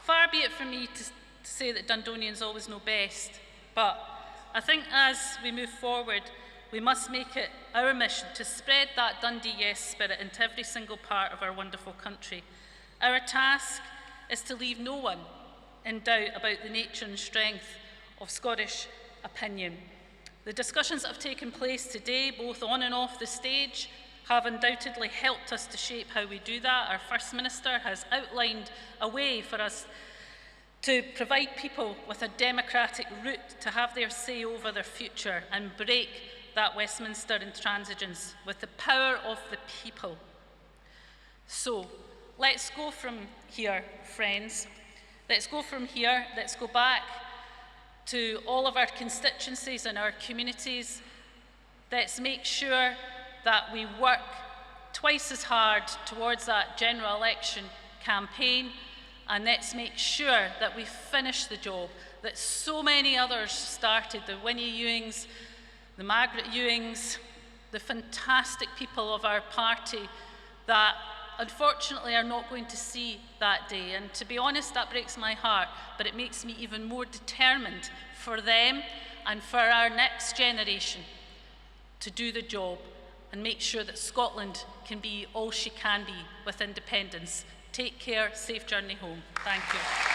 Far be it from me to say that Dundonians always know best, but I think as we move forward, we must make it our mission to spread that Dundee yes spirit into every single part of our wonderful country. Our task is to leave no one in doubt about the nature and strength of Scottish opinion. The discussions that have taken place today, both on and off the stage, have undoubtedly helped us to shape how we do that. Our First Minister has outlined a way for us to provide people with a democratic route to have their say over their future and break that Westminster intransigence with the power of the people. So, let's go from here, friends. Let's go from here, let's go back to all of our constituencies and our communities. Let's make sure that we work twice as hard towards that general election campaign, and let's make sure that we finish the job that so many others started, the Winnie Ewings, the Margaret Ewings, the fantastic people of our party that unfortunately are not going to see that day. And to be honest, that breaks my heart, but it makes me even more determined for them and for our next generation to do the job and make sure that Scotland can be all she can be with independence. Take care, safe journey home. Thank you.